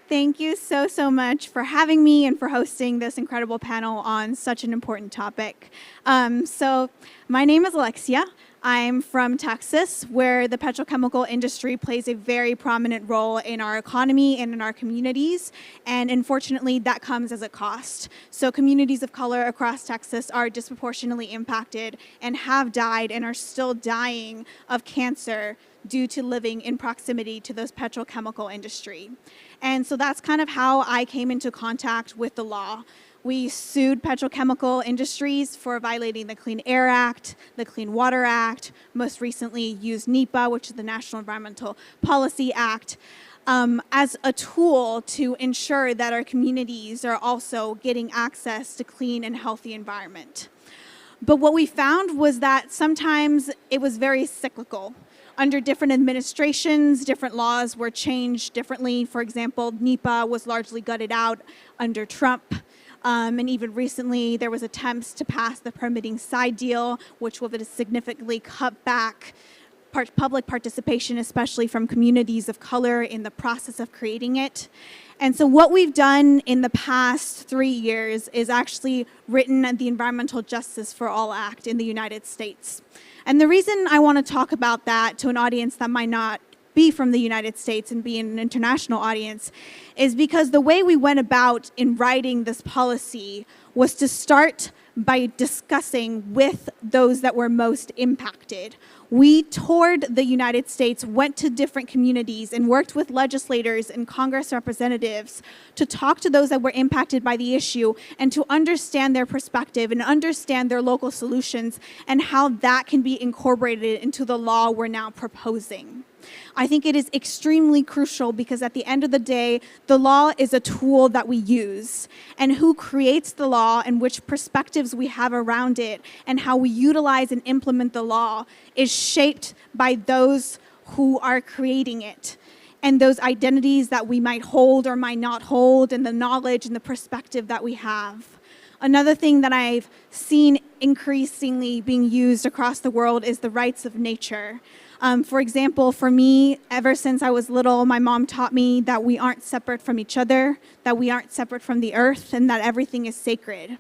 Thank you so much for having me and for hosting this incredible panel on such an important topic. So my name is Alexia. I'm from Texas, where the petrochemical industry plays a very prominent role in our economy and in our communities. And unfortunately, that comes as a cost. So communities of color across Texas are disproportionately impacted and have died and are still dying of cancer due to living in proximity to those petrochemical industry. And so that's kind of how I came into contact with the law. We sued petrochemical industries for violating the Clean Air Act, the Clean Water Act, most recently used NEPA, which is the National Environmental Policy Act, as a tool to ensure that our communities are also getting access to clean and healthy environment. But what we found was that sometimes it was very cyclical. Under different administrations, different laws were changed differently. For example, NEPA was largely gutted out under Trump. And even recently, there was attempts to pass the permitting side deal, which would have significantly cut back public participation, especially from communities of color in the process of creating it. And so what we've done in the past 3 years is actually written the Environmental Justice for All Act in the United States. And the reason I want to talk about that to an audience that might not be from the United States and be an international audience is because the way we went about in writing this policy was to start by discussing with those that were most impacted. We toured the United States, went to different communities, and worked with legislators and Congress representatives to talk to those that were impacted by the issue and to understand their perspective and understand their local solutions and how that can be incorporated into the law we're now proposing. I think it is extremely crucial because at the end of the day, the law is a tool that we use, and who creates the law and which perspectives we have around it and how we utilize and implement the law is shaped by those who are creating it and those identities that we might hold or might not hold and the knowledge and the perspective that we have. Another thing that I've seen increasingly being used across the world is the rights of nature. For example, for me, ever since I was little, my mom taught me that we aren't separate from each other, that we aren't separate from the earth, and that everything is sacred.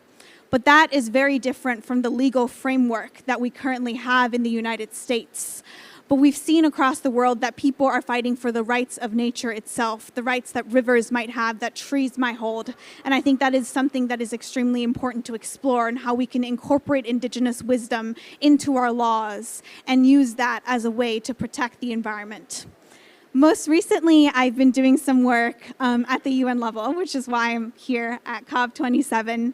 But that is very different from the legal framework that we currently have in the United States. But we've seen across the world that people are fighting for the rights of nature itself, the rights that rivers might have, that trees might hold. And I think that is something that is extremely important to explore and how we can incorporate indigenous wisdom into our laws and use that as a way to protect the environment. Most recently, I've been doing some work at the UN level, which is why I'm here at COP27.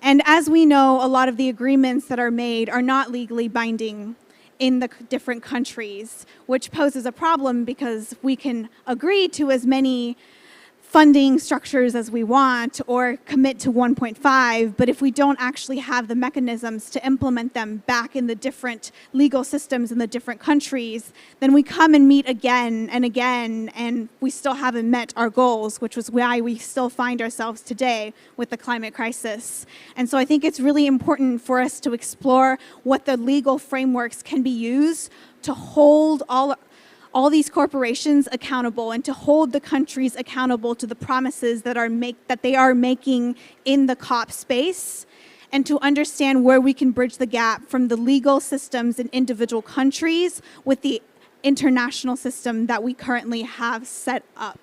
And as we know, a lot of the agreements that are made are not legally binding in the different countries, which poses a problem because we can agree to as many funding structures as we want or commit to 1.5, but if we don't actually have the mechanisms to implement them back in the different legal systems in the different countries, then we come and meet again and again, and we still haven't met our goals, which was why we still find ourselves today with the climate crisis. And so I think it's really important for us to explore what the legal frameworks can be used to hold all these corporations accountable and to hold the countries accountable to the promises that they are making in the COP space, and to understand where we can bridge the gap from the legal systems in individual countries with the international system that we currently have set up.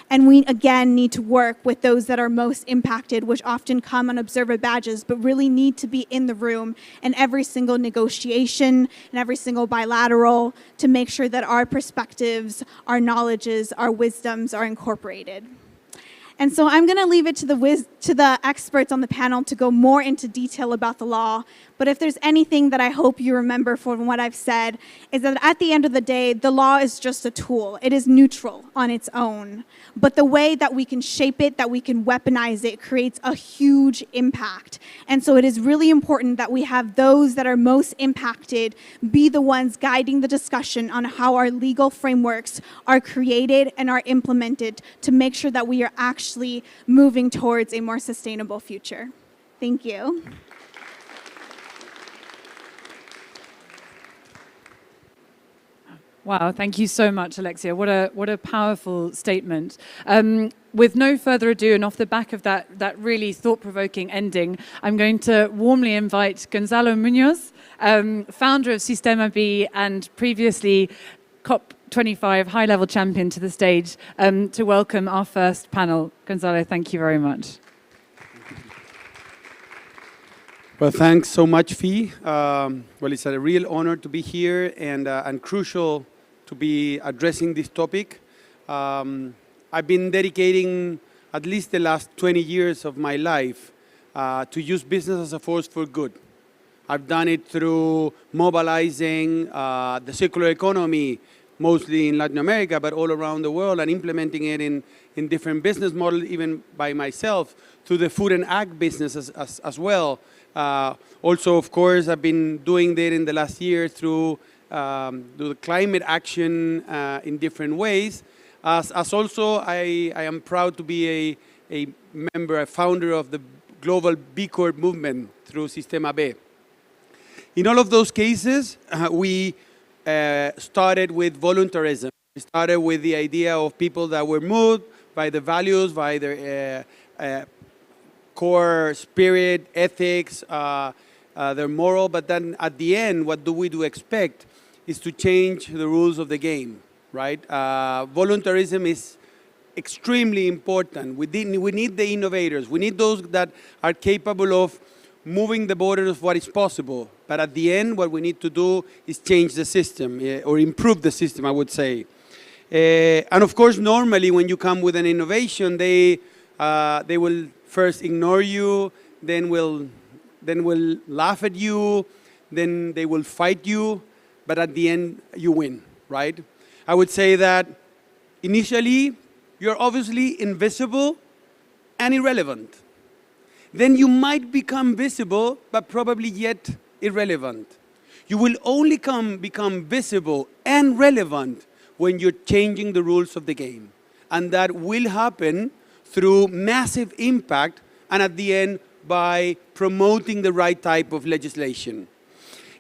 And we, again, need to work with those that are most impacted, which often come on observer badges, but really need to be in the room in every single negotiation and every single bilateral to make sure that our perspectives, our knowledges, our wisdoms are incorporated. And so I'm going to leave it to the experts on the panel to go more into detail about the law. But if there's anything that I hope you remember from what I've said, is that at the end of the day, the law is just a tool. It is neutral on its own. But the way that we can shape it, that we can weaponize it, creates a huge impact. And so it is really important that we have those that are most impacted be the ones guiding the discussion on how our legal frameworks are created and are implemented to make sure that we are actually moving towards a more sustainable future. Thank you. Wow, thank you so much, Alexia. What a powerful statement. With no further ado, and off the back of that really thought-provoking ending, I'm going to warmly invite Gonzalo Munoz, founder of Sistema B and previously COP25 high-level champion, to the stage to welcome our first panel. Gonzalo, thank you very much. Well, thanks so much, Fee. Well, it's a real honor to be here and crucial to be addressing this topic. I've been dedicating at least the last 20 years of my life to use business as a force for good. I've done it through mobilizing the circular economy, mostly in Latin America, but all around the world, and implementing it in different business models, even by myself, through the food and ag business as well. Also, of course, I've been doing that in the last year through the climate action in different ways. As also, I am proud to be a member, a founder of the global B Corp movement through Sistema B. In all of those cases, we started with voluntarism. We started with the idea of people that were moved by the values, by their core spirit, ethics, their moral, but then at the end, what do we expect is to change the rules of the game, right? Voluntarism is extremely important. We need the innovators. We need those that are capable of moving the borders of what is possible. But at the end, what we need to do is change the system, or improve the system, I would say. And of course, normally when you come with an innovation, they will first ignore you, then will laugh at you, then they will fight you, but at the end, you win, right? I would say that initially, you're obviously invisible and irrelevant. Then you might become visible, but probably yet irrelevant. You will only become visible and relevant when you're changing the rules of the game. And that will happen through massive impact, and at the end, by promoting the right type of legislation.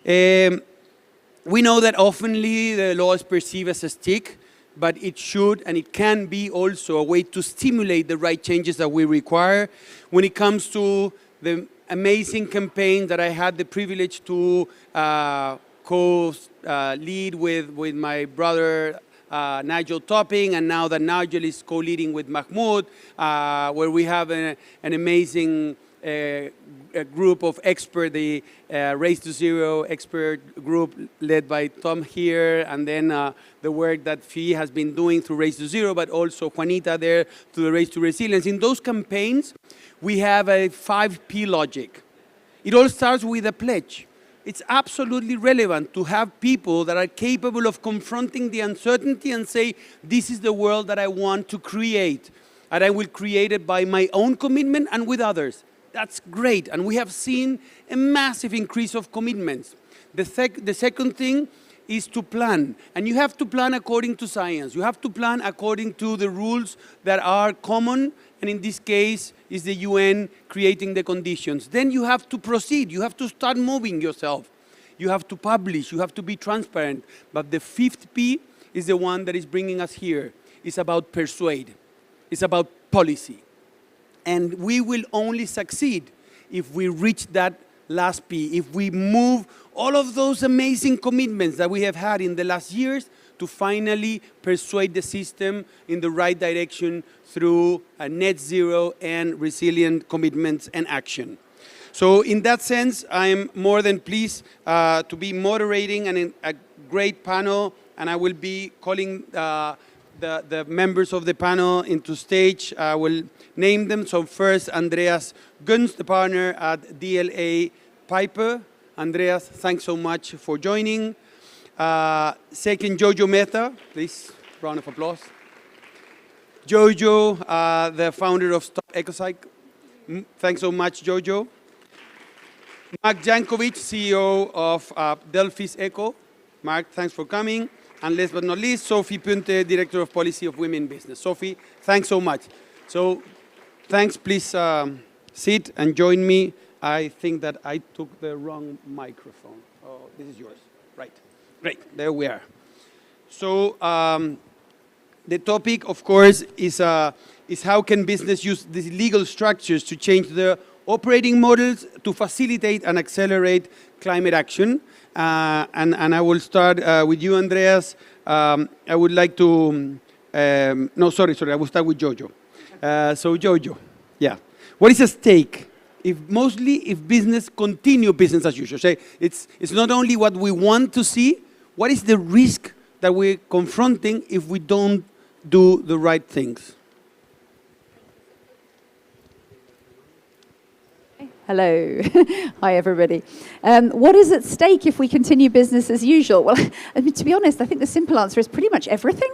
We know that oftenly the law is perceived as a stick, but it should and it can be also a way to stimulate the right changes that we require. When it comes to the amazing campaign that I had the privilege to co-lead with my brother, Nigel Topping, and now that Nigel is co-leading with Mahmoud, where we have an amazing a group of experts, the Race to Zero expert group led by Tom here, and then the work that Fee has been doing through Race to Zero, but also Juanita there through the Race to Resilience. In those campaigns, we have a 5P logic. It all starts with a pledge. It's absolutely relevant to have people that are capable of confronting the uncertainty and say, this is the world that I want to create, and I will create it by my own commitment and with others. That's great, and we have seen a massive increase of commitments. The second thing is to plan, and you have to plan according to science. You have to plan according to the rules that are common, and in this case is the UN creating the conditions. Then you have to proceed. You have to start moving yourself. You have to publish. You have to be transparent. But the 5th P is the one that is bringing us here. It's about persuade. It's about policy. And we will only succeed if we reach that last P, if we move all of those amazing commitments that we have had in the last years to finally persuade the system in the right direction through a net zero and resilient commitments and action. So in that sense, I'm more than pleased to be moderating a great panel, and I will be calling the members of the panel into stage. I will name them. So first, Andreas Gunz, the partner at DLA Piper. Andreas, thanks so much for joining. Second, Jojo Mehta, please, round of applause. Jojo, the founder of Stop Ecocide. Thanks so much, Jojo. Mark Jankovic, CEO of Delphis Eco. Mark, thanks for coming. And last but not least, Sophie Punte, Director of Policy of Women in Business. Sophie, thanks so much. So, thanks, please sit and join me. I think that I took the wrong microphone. Oh, this is yours. Right. Great. There we are. So, the topic, of course, is how can business use these legal structures to change the operating models to facilitate and accelerate climate action. And I will start with you, Andreas. I would like to, no, sorry, I will start with Jojo. So Jojo, yeah. What is at stake if business continue business as usual? Say it's not only what we want to see, what is the risk that we're confronting if we don't do the right things? Hello. Hi, everybody. What is at stake if we continue business as usual? Well, I mean, to be honest, I think the simple answer is pretty much everything.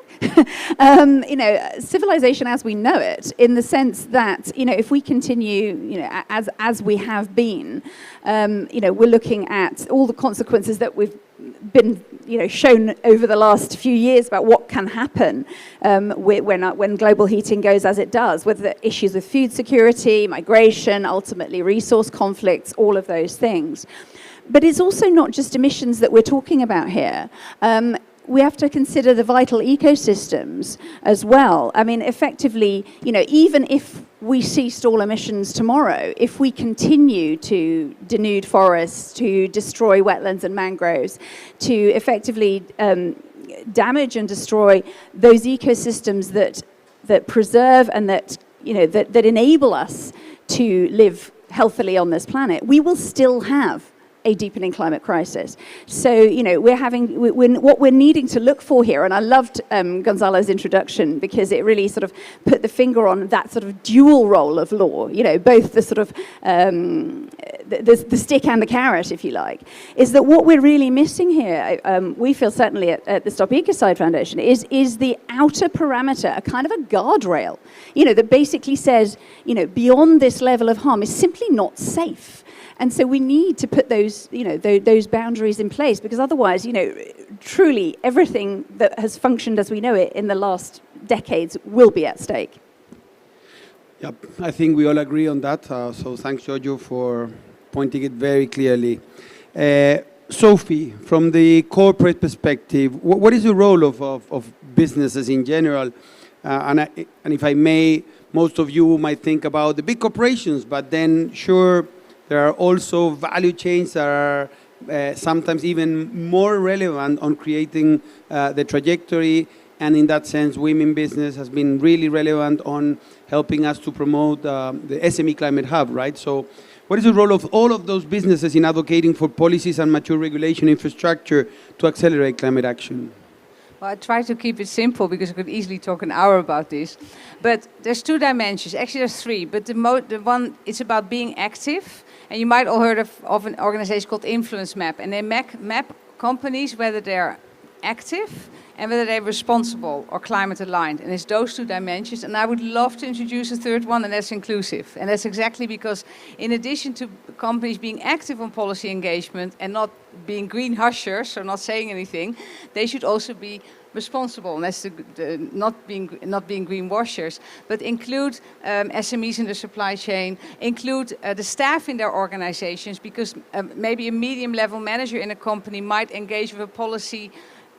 Civilization as we know it, in the sense that, if we continue, as we have been, we're looking at all the consequences that we've been, shown over the last few years about what can happen when global heating goes as it does, whether the issues with food security, migration, ultimately resource conflicts, all of those things. But it's also not just emissions that we're talking about here. We have to consider the vital ecosystems as well. I mean, effectively, even if we ceased all emissions tomorrow, if we continue to denude forests, to destroy wetlands and mangroves, to effectively damage and destroy those ecosystems that preserve and that enable us to live healthily on this planet, we will still have a deepening climate crisis. So, what we're needing to look for here, and I loved Gonzalo's introduction because it really sort of put the finger on that sort of dual role of law, both the sort of the stick and the carrot, if you like, is that what we're really missing here, we feel certainly at the Stop Ecocide Foundation, is the outer parameter, a kind of a guardrail, that basically says, beyond this level of harm is simply not safe. And so we need to put those, those boundaries in place, because otherwise, truly everything that has functioned as we know it in the last decades will be at stake. Yep, I think we all agree on that. So thanks, Jojo, for pointing it very clearly. Sophie, from the corporate perspective, what is the role of businesses in general? And if I may, most of you might think about the big corporations, but then sure, there are also value chains that are sometimes even more relevant on creating the trajectory. And in that sense, Women Business has been really relevant on helping us to promote the SME Climate Hub, right? So what is the role of all of those businesses in advocating for policies and mature regulation infrastructure to accelerate climate action? Well, I try to keep it simple because I could easily talk an hour about this. But there's two dimensions. Actually, there's three. But the one, it's about being active. And you might all heard of an organization called Influence Map. And they map companies whether they're active and whether they're responsible or climate aligned. And it's those two dimensions. And I would love to introduce a third one, and that's inclusive. And that's exactly because in addition to companies being active on policy engagement and not being green hushers, so not saying anything, they should also be responsible, and that's the not being greenwashers, but include SMEs in the supply chain, include the staff in their organizations, because maybe a medium-level manager in a company might engage with a policy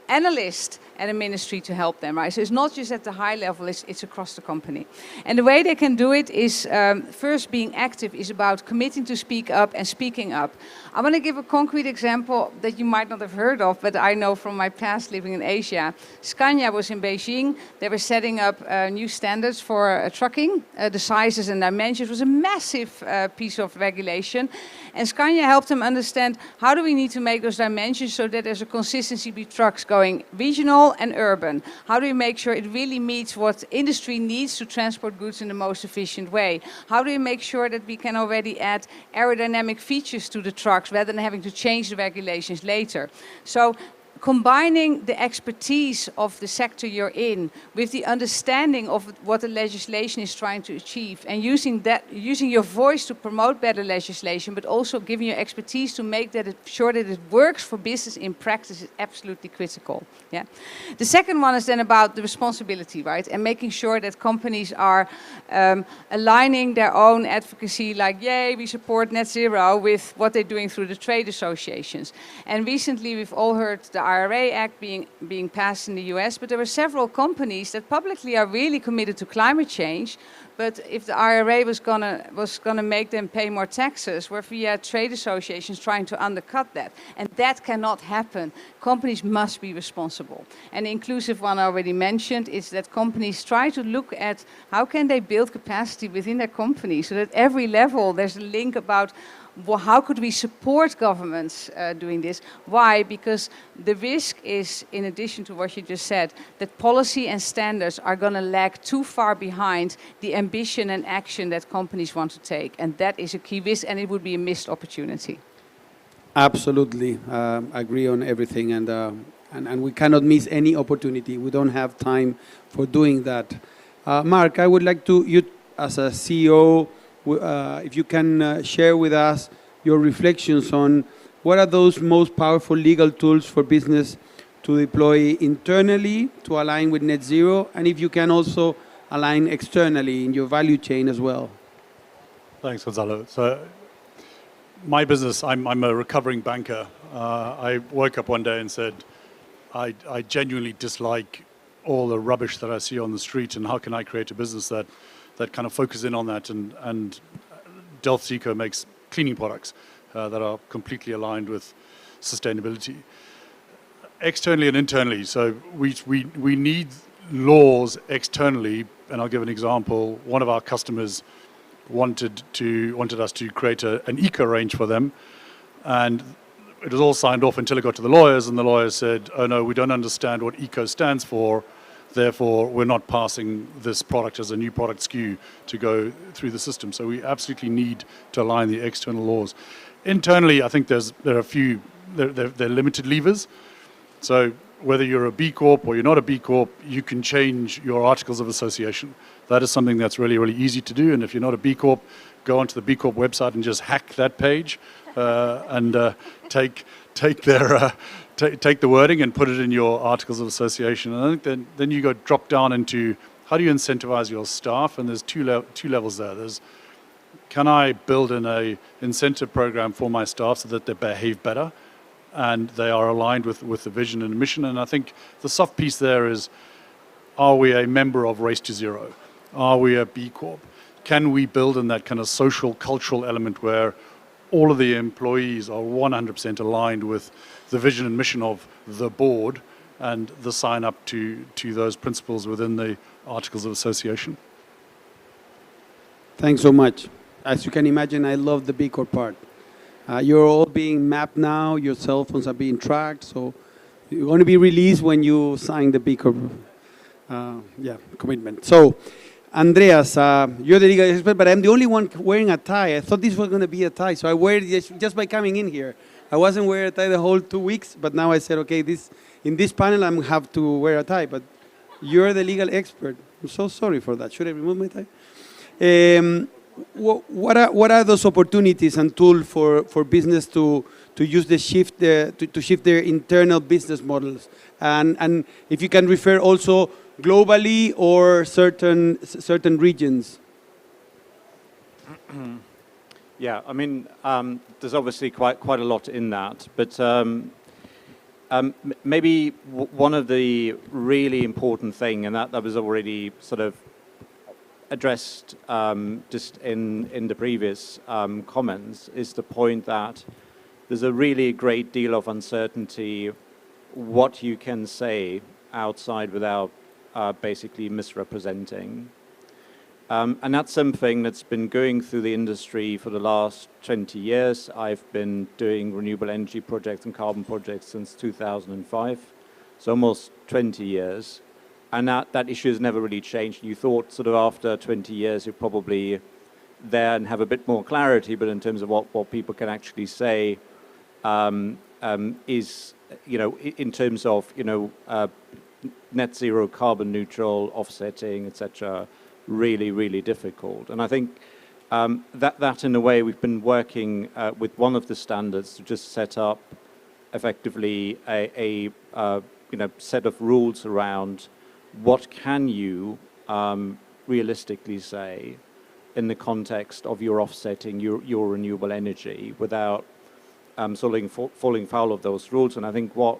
analyst at a ministry to help them, right? So it's not just at the high level, it's across the company. And the way they can do it is, first, being active is about committing to speak up and speaking up. I want to give a concrete example that you might not have heard of, but I know from my past living in Asia. Scania was in Beijing. They were setting up new standards for trucking. The sizes and dimensions was a massive piece of regulation. And Scania helped them understand, how do we need to make those dimensions so that there's a consistency between trucks going regional and urban? How do we make sure it really meets what industry needs to transport goods in the most efficient way? How do we make sure that we can already add aerodynamic features to the trucks rather than having to change the regulations later? So combining the expertise of the sector you're in with the understanding of what the legislation is trying to achieve, and using your voice to promote better legislation, but also giving your expertise to make sure that it works for business in practice is absolutely critical. Yeah. The second one is then about the responsibility, right? And making sure that companies are aligning their own advocacy, like, yay, we support net zero, with what they're doing through the trade associations. And recently we've all heard the IRA Act being passed in the US, but there were several companies that publicly are really committed to climate change, but if the IRA was gonna make them pay more taxes, were via trade associations trying to undercut that. And that cannot happen. Companies must be responsible. And the inclusive one I already mentioned is that companies try to look at how can they build capacity within their company, so that every level there's a link about, well, how could we support governments doing this? Why? Because the risk is, in addition to what you just said, that policy and standards are going to lag too far behind the ambition and action that companies want to take. And that is a key risk, and it would be a missed opportunity. Absolutely. I agree on everything. And we cannot miss any opportunity. We don't have time for doing that. Mark, I would like to, you as a CEO, if you can share with us your reflections on what are those most powerful legal tools for business to deploy internally to align with net zero, and if you can also align externally in your value chain as well. Thanks, Gonzalo. So my business, I'm a recovering banker. I woke up one day and said, I genuinely dislike all the rubbish that I see on the street, and how can I create a business that kind of focus in on that, and Delft Eco makes cleaning products that are completely aligned with sustainability. Externally and internally, so we need laws externally, and I'll give an example. One of our customers wanted us to create an eco range for them, and it was all signed off until it got to the lawyers, and the lawyers said, oh no, we don't understand what eco stands for, therefore we're not passing this product as a new product SKU to go through the system. So we absolutely need to align the external laws. Internally, I think there are a few, they're limited levers. So whether you're a B Corp or you're not a B Corp, you can change your articles of association. That is something that's really, really easy to do. And if you're not a B Corp, go onto the B Corp website and just hack that page and take the wording and put it in your articles of association. And I think then you go drop down into how do you incentivize your staff? And there's two levels there. There's, can I build in a incentive program for my staff so that they behave better and they are aligned with the vision and mission? And I think the soft piece there is, are we a member of Race to Zero? Are we a B Corp? Can we build in that kind of social, cultural element where all of the employees are 100% aligned with the vision and mission of the board and the sign up to those principles within the Articles of Association? Thanks so much. As you can imagine, I love the B Corp part. You're all being mapped now, your cell phones are being tracked, so you're going to be released when you sign the B Corp commitment. So, Andreas, you're the legal expert, but I'm the only one wearing a tie. I thought this was going to be a tie, so I wear it just by coming in here. I wasn't wearing a tie the whole 2 weeks, but now I said, okay, in this panel I have to wear a tie, but you're the legal expert. I'm so sorry for that. Should I remove my tie? What are those opportunities and tools for business to use to shift their internal business models? And if you can refer also globally or certain regions. Yeah, I mean, there's obviously quite a lot in that, but Maybe one of the really important thing, and that was already sort of addressed just in the previous comments, is the point that there's a really great deal of uncertainty what you can say outside without basically misrepresenting. And that's something that's been going through the industry for the last 20 years. I've been doing renewable energy projects and carbon projects since 2005, so almost 20 years. And that issue has never really changed. You thought sort of after 20 years you're probably there and have a bit more clarity, but in terms of what people can actually say is, you know, in terms of, you know, net zero, carbon neutral, offsetting, etc., really, really difficult. And I think that in a way we've been working with one of the standards to just set up effectively a you know, set of rules around what can you realistically say in the context of your offsetting your renewable energy without falling foul of those rules. And I think what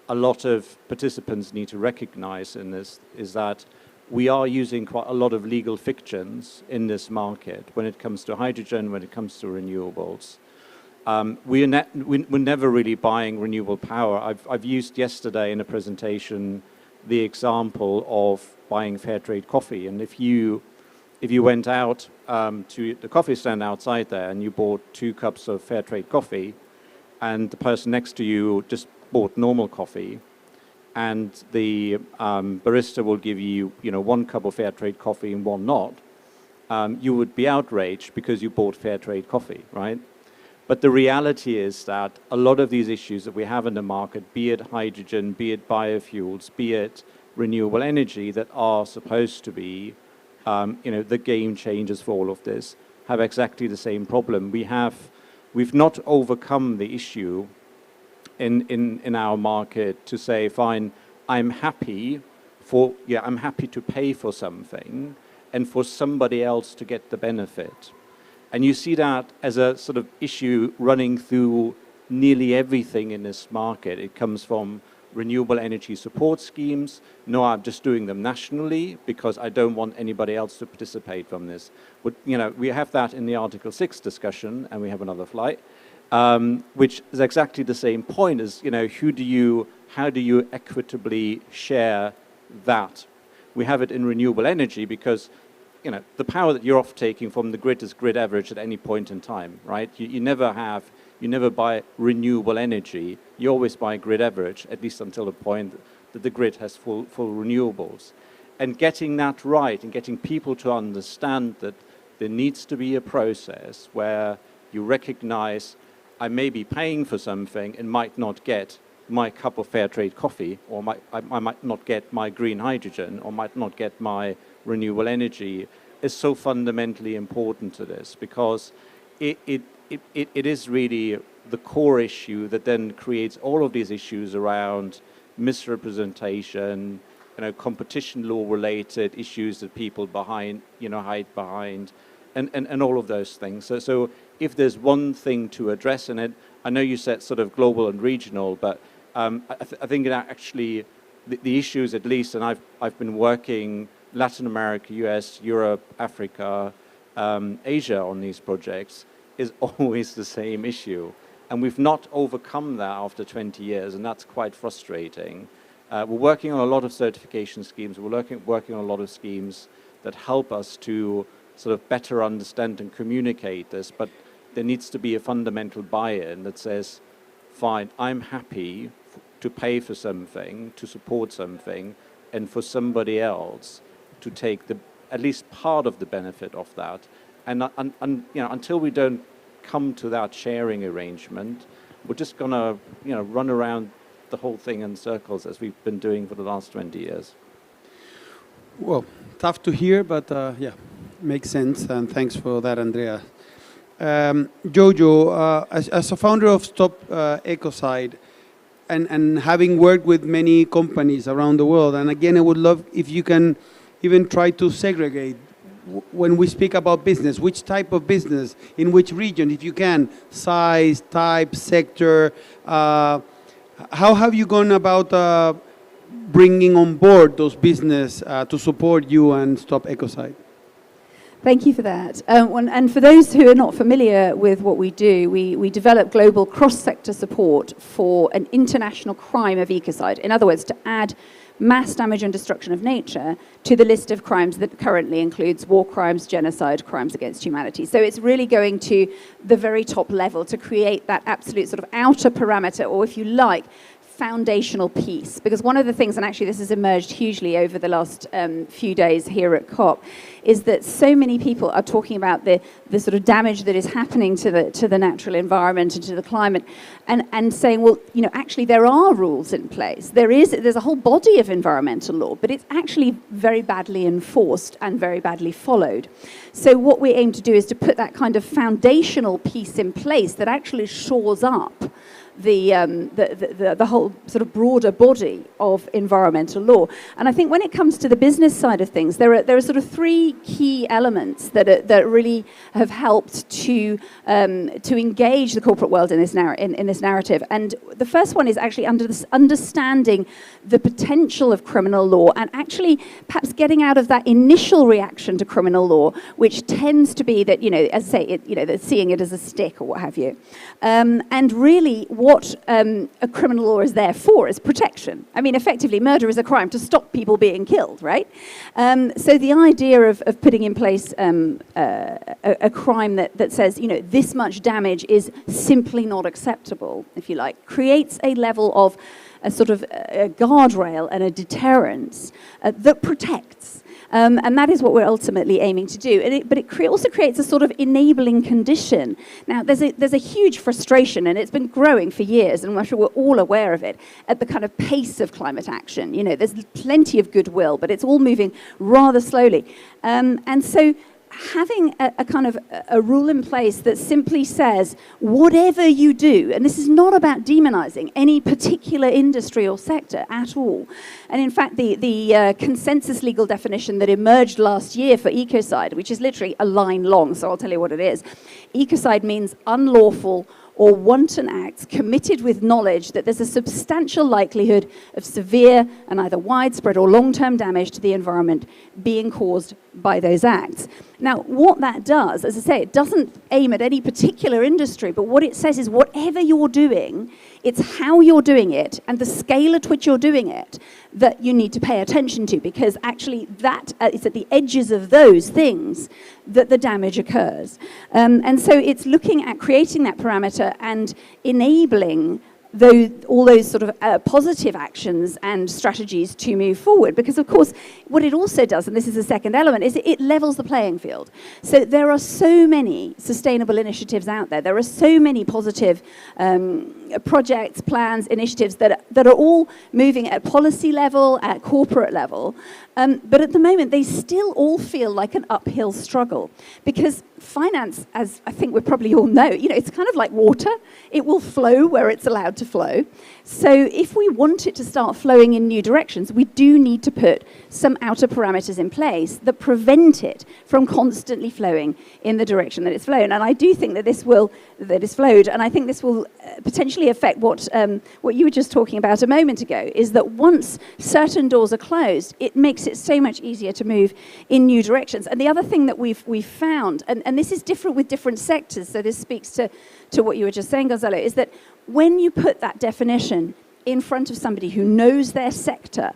a lot of participants need to recognize in this is that we are using quite a lot of legal fictions in this market when it comes to hydrogen, when it comes to renewables. We're never really buying renewable power. I've used yesterday in a presentation the example of buying fair trade coffee. And if you went out to the coffee stand outside there and you bought 2 cups of fair trade coffee, and the person next to you just bought normal coffee, and the barista will give you, you know, 1 cup of fair trade coffee and 1 not, you would be outraged because you bought fair trade coffee, right? But the reality is that a lot of these issues that we have in the market, be it hydrogen, be it biofuels, be it renewable energy, that are supposed to be, you know, the game changers for all of this, have exactly the same problem. We've not overcome the issue in our market to say, fine, I'm happy to pay for something and for somebody else to get the benefit. And you see that as a sort of issue running through nearly everything in this market. It comes from renewable energy support schemes. No, I'm just doing them nationally because I don't want anybody else to participate from this. But, you know, we have that in the Article 6 discussion, and we have another flight. Which is exactly the same point as, you know, how do you equitably share that? We have it in renewable energy because, you know, the power that you're off taking from the grid is grid average at any point in time, right? You never buy renewable energy. You always buy grid average, at least until the point that the grid has full renewables. And getting that right and getting people to understand that there needs to be a process where you recognize I may be paying for something and might not get my cup of fair trade coffee, or I might not get my green hydrogen, or might not get my renewable energy, is so fundamentally important to this, because it is really the core issue that then creates all of these issues around misrepresentation, you know, competition law related issues that people hide behind, and all of those things. So if there's one thing to address in it, I know you said sort of global and regional, but I think that actually the issues, at least, and I've been working Latin America, US, Europe, Africa, Asia on these projects, is always the same issue. And we've not overcome that after 20 years, and that's quite frustrating. We're working on a lot of certification schemes. We're working on a lot of schemes that help us to sort of better understand and communicate this, but there needs to be a fundamental buy-in that says, fine, I'm happy to pay for something, to support something, and for somebody else to take at least part of the benefit of that. And you know, until we don't come to that sharing arrangement, we're just gonna, you know, run around the whole thing in circles as we've been doing for the last 20 years. Well, tough to hear, but yeah, makes sense, and thanks for that, Andrea. Jojo, as a founder of Stop Ecocide, and having worked with many companies around the world, and again, I would love if you can even try to segregate when we speak about business, which type of business, in which region, if you can, size, type, sector, How have you gone about bringing on board those business to support you and stop ecocide? Thank you for that. And for those who are not familiar with what we do, we develop global cross-sector support for an international crime of ecocide. In other words, to add mass damage and destruction of nature to the list of crimes that currently includes war crimes, genocide, crimes against humanity. So it's really going to the very top level to create that absolute sort of outer parameter, or if you like, foundational piece. Because one of the things, and actually this has emerged hugely over the last few days here at COP, is that so many people are talking about the sort of damage that is happening to the natural environment and to the climate, and saying, well, you know, actually there are rules in place. There's a whole body of environmental law, but it's actually very badly enforced and very badly followed. So what we aim to do is to put that kind of foundational piece in place that actually shores up the whole sort of broader body of environmental law. And I think when it comes to the business side of things, there are sort of three key elements that really have helped to engage the corporate world in this narrative. And the first one is actually understanding the potential of criminal law, and actually perhaps getting out of that initial reaction to criminal law, which tends to be that, you know, as I say, that seeing it as a stick or what have you. And really what a criminal law is there for is protection. I mean, effectively, murder is a crime to stop people being killed, right? So the idea of putting in place a crime that says, you know, this much damage is simply not acceptable, if you like, creates a level of a sort of a guardrail and a deterrence that protects. And that is what we're ultimately aiming to do. But it also creates a sort of enabling condition. Now, there's a huge frustration, and it's been growing for years, and I'm sure we're all aware of it, at the kind of pace of climate action. You know, there's plenty of goodwill, but it's all moving rather slowly. And so having a kind of a rule in place that simply says, whatever you do, and this is not about demonizing any particular industry or sector at all. And in fact, the consensus legal definition that emerged last year for ecocide, which is literally a line long, so I'll tell you what it is. Ecocide means unlawful or wanton acts committed with knowledge that there's a substantial likelihood of severe and either widespread or long-term damage to the environment being caused by those acts. Now, what that does, as I say, it doesn't aim at any particular industry, but what it says is whatever you're doing, it's how you're doing it and the scale at which you're doing it that you need to pay attention to, because actually that is at the edges of those things that the damage occurs. And so it's looking at creating that parameter and enabling all those sort of positive actions and strategies to move forward. Because, of course, what it also does, and this is the second element, is it levels the playing field. So there are so many sustainable initiatives out there. There are so many positive projects, plans, initiatives that are all moving at policy level, at corporate level. But at the moment, they still all feel like an uphill struggle, because finance, as I think we probably all know, you know, it's kind of like water. It will flow where it's allowed to flow. So if we want it to start flowing in new directions, we do need to put some outer parameters in place that prevent it from constantly flowing in the direction that it's flown. And I do think that that is flowed, and I think this will potentially affect what you were just talking about a moment ago, is that once certain doors are closed, it makes it so much easier to move in new directions. And the other thing that we've found, and this is different with different sectors, so this speaks to what you were just saying, Gonzalo, is that when you put that definition in front of somebody who knows their sector,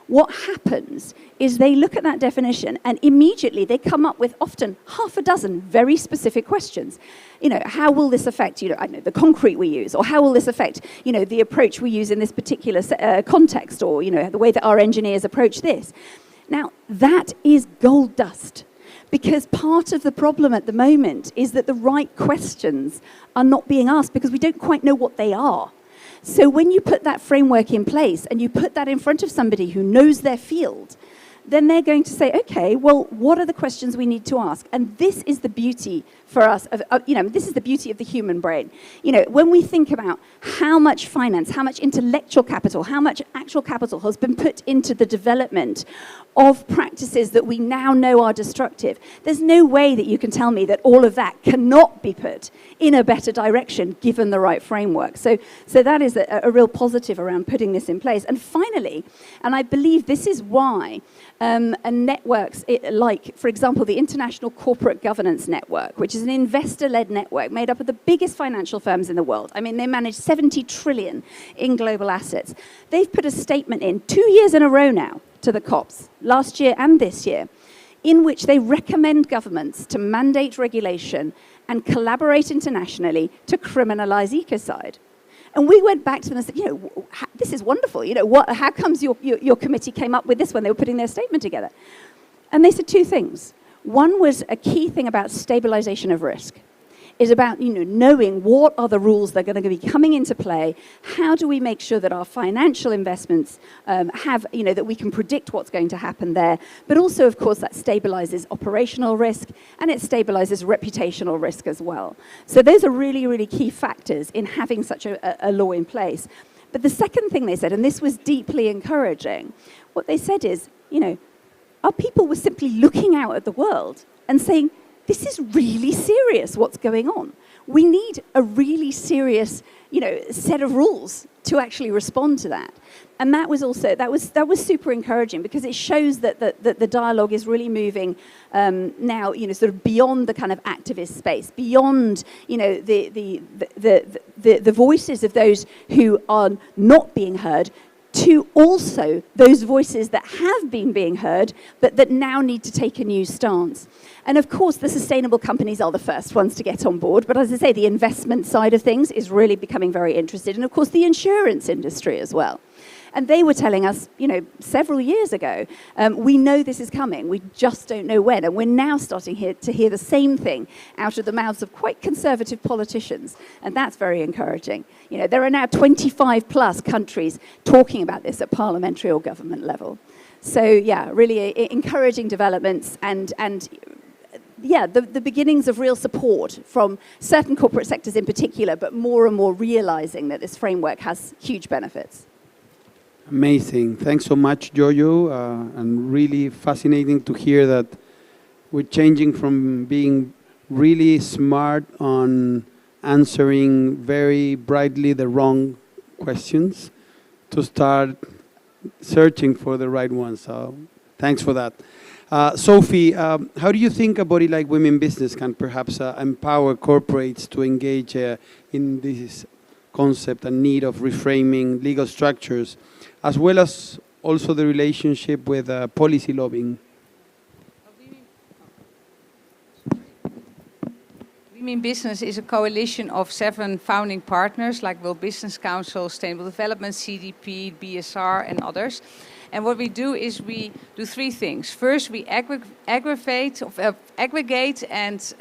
what happens is they look at that definition and immediately they come up with often half a dozen very specific questions. You know, how will this affect, you know, I don't know, the concrete we use, or how will this affect, you know, the approach we use in this particular context, or, you know, the way that our engineers approach this. Now, that is gold dust. Because part of the problem at the moment is that the right questions are not being asked because we don't quite know what they are. So when you put that framework in place and you put that in front of somebody who knows their field, then they're going to say, okay, well, what are the questions we need to ask? And this is the beauty for us, this is the beauty of the human brain. When we think about how much finance, how much intellectual capital, how much actual capital has been put into the development of practices that we now know are destructive, there's no way that you can tell me that all of that cannot be put in a better direction given the right framework. So that is a real positive around putting this in place. And finally, and I believe this is why networks like, for example, the International Corporate Governance Network, which is an investor-led network made up of the biggest financial firms in the world. I mean, they manage 70 trillion in global assets. They've put a statement in 2 years in a row now to the COPs, last year and this year, in which they recommend governments to mandate regulation and collaborate internationally to criminalize ecocide. And we went back to them and said, this is wonderful. How comes your committee came up with this when they were putting their statement together? And they said two things. One was a key thing about stabilization of risk. Is about knowing what are the rules that are going to be coming into play. How do we make sure that our financial investments have, that we can predict what's going to happen there? But also, of course, that stabilizes operational risk and it stabilizes reputational risk as well. So those are really, really key factors in having such a law in place. But the second thing they said, and this was deeply encouraging, what they said is, our people were simply looking out at the world and saying, this is really serious what's going on. We need a really serious, set of rules to actually respond to that. And that was also, that was super encouraging because it shows that the dialogue is really moving now, sort of beyond the kind of activist space, beyond, the voices of those who are not being heard, to also those voices that have been being heard, but that now need to take a new stance. And of course, the sustainable companies are the first ones to get on board. But as I say, the investment side of things is really becoming very interested. And of course, the insurance industry as well. And they were telling us, several years ago, we know this is coming. We just don't know when. And we're now starting to hear the same thing out of the mouths of quite conservative politicians. And that's very encouraging. There are now 25 plus countries talking about this at parliamentary or government level. So, yeah, really encouraging developments and the beginnings of real support from certain corporate sectors in particular, but more and more realizing that this framework has huge benefits. Amazing. Thanks so much, Jojo. And really fascinating to hear that we're changing from being really smart on answering very brightly the wrong questions to start searching for the right ones. So thanks for that. Sophie, how do you think a body like Women Business can perhaps empower corporates to engage in this concept and need of reframing legal structures, as well as also the relationship with policy lobbying? Women Business is a coalition of 7 founding partners like World Business Council, Sustainable Development, CDP, BSR and others. And what we do is we do 3 things. First, we aggregate and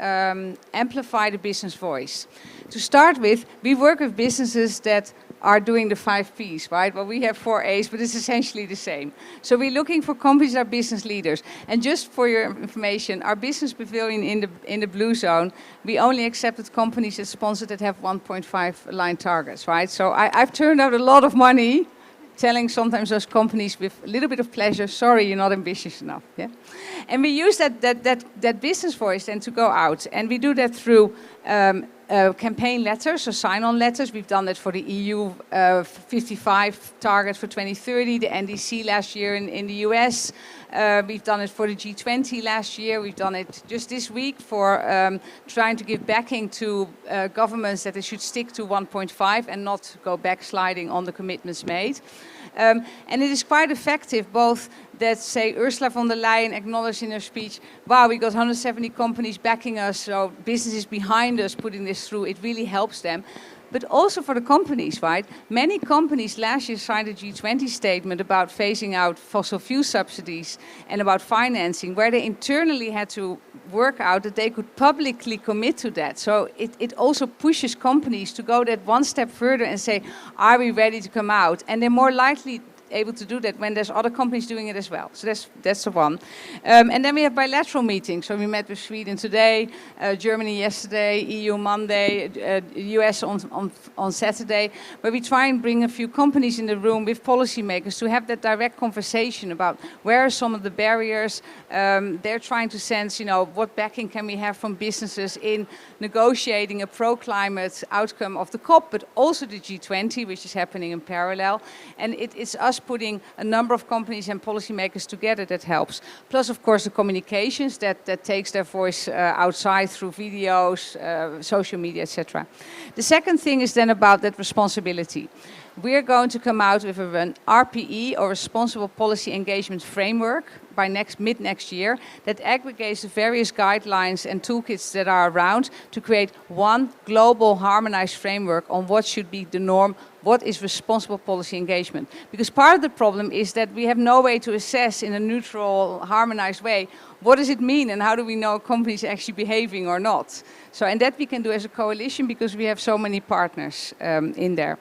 amplify the business voice. To start with, we work with businesses that are doing the 5 Ps, right? Well, we have 4 As, but it's essentially the same. So we're looking for companies that are business leaders. And just for your information, our business pavilion in the blue zone, we only accepted companies that sponsored that have 1.5 aligned targets, right? So I've turned out a lot of money telling sometimes those companies with a little bit of pleasure, sorry, you're not ambitious enough. Yeah? And we use that business voice then to go out. And we do that through campaign letters, so sign-on letters. We've done that for the EU 55 target for 2030, the NDC last year in the US. We've done it for the G20 last year. We've done it just this week for trying to give backing to governments that they should stick to 1.5 and not go backsliding on the commitments made. And it is quite effective, both that, say, Ursula von der Leyen acknowledged in her speech, wow, we got 170 companies backing us, so businesses behind us putting this through, it really helps them. But also for the companies, right? Many companies last year signed a G20 statement about phasing out fossil fuel subsidies and about financing, where they internally had to work out that they could publicly commit to that. So it also pushes companies to go that one step further and say, are we ready to come out? And they're more likely able to do that when there's other companies doing it as well. So that's the one. And then we have bilateral meetings. So we met with Sweden today, Germany yesterday, EU Monday, US on Saturday, where we try and bring a few companies in the room with policymakers to have that direct conversation about where are some of the barriers. They're trying to sense, what backing can we have from businesses in negotiating a pro-climate outcome of the COP, but also the G20, which is happening in parallel. And it's us putting a number of companies and policymakers together that helps. Plus, of course, the communications that takes their voice outside through videos, social media, etc. The second thing is then about that responsibility. We're going to come out with an RPE, or Responsible Policy Engagement Framework, by mid next year, that aggregates the various guidelines and toolkits that are around to create one global harmonized framework on what should be the norm, what is responsible policy engagement. Because part of the problem is that we have no way to assess in a neutral, harmonized way, what does it mean and how do we know a company is actually behaving or not? So, and that we can do as a coalition because we have so many partners in there.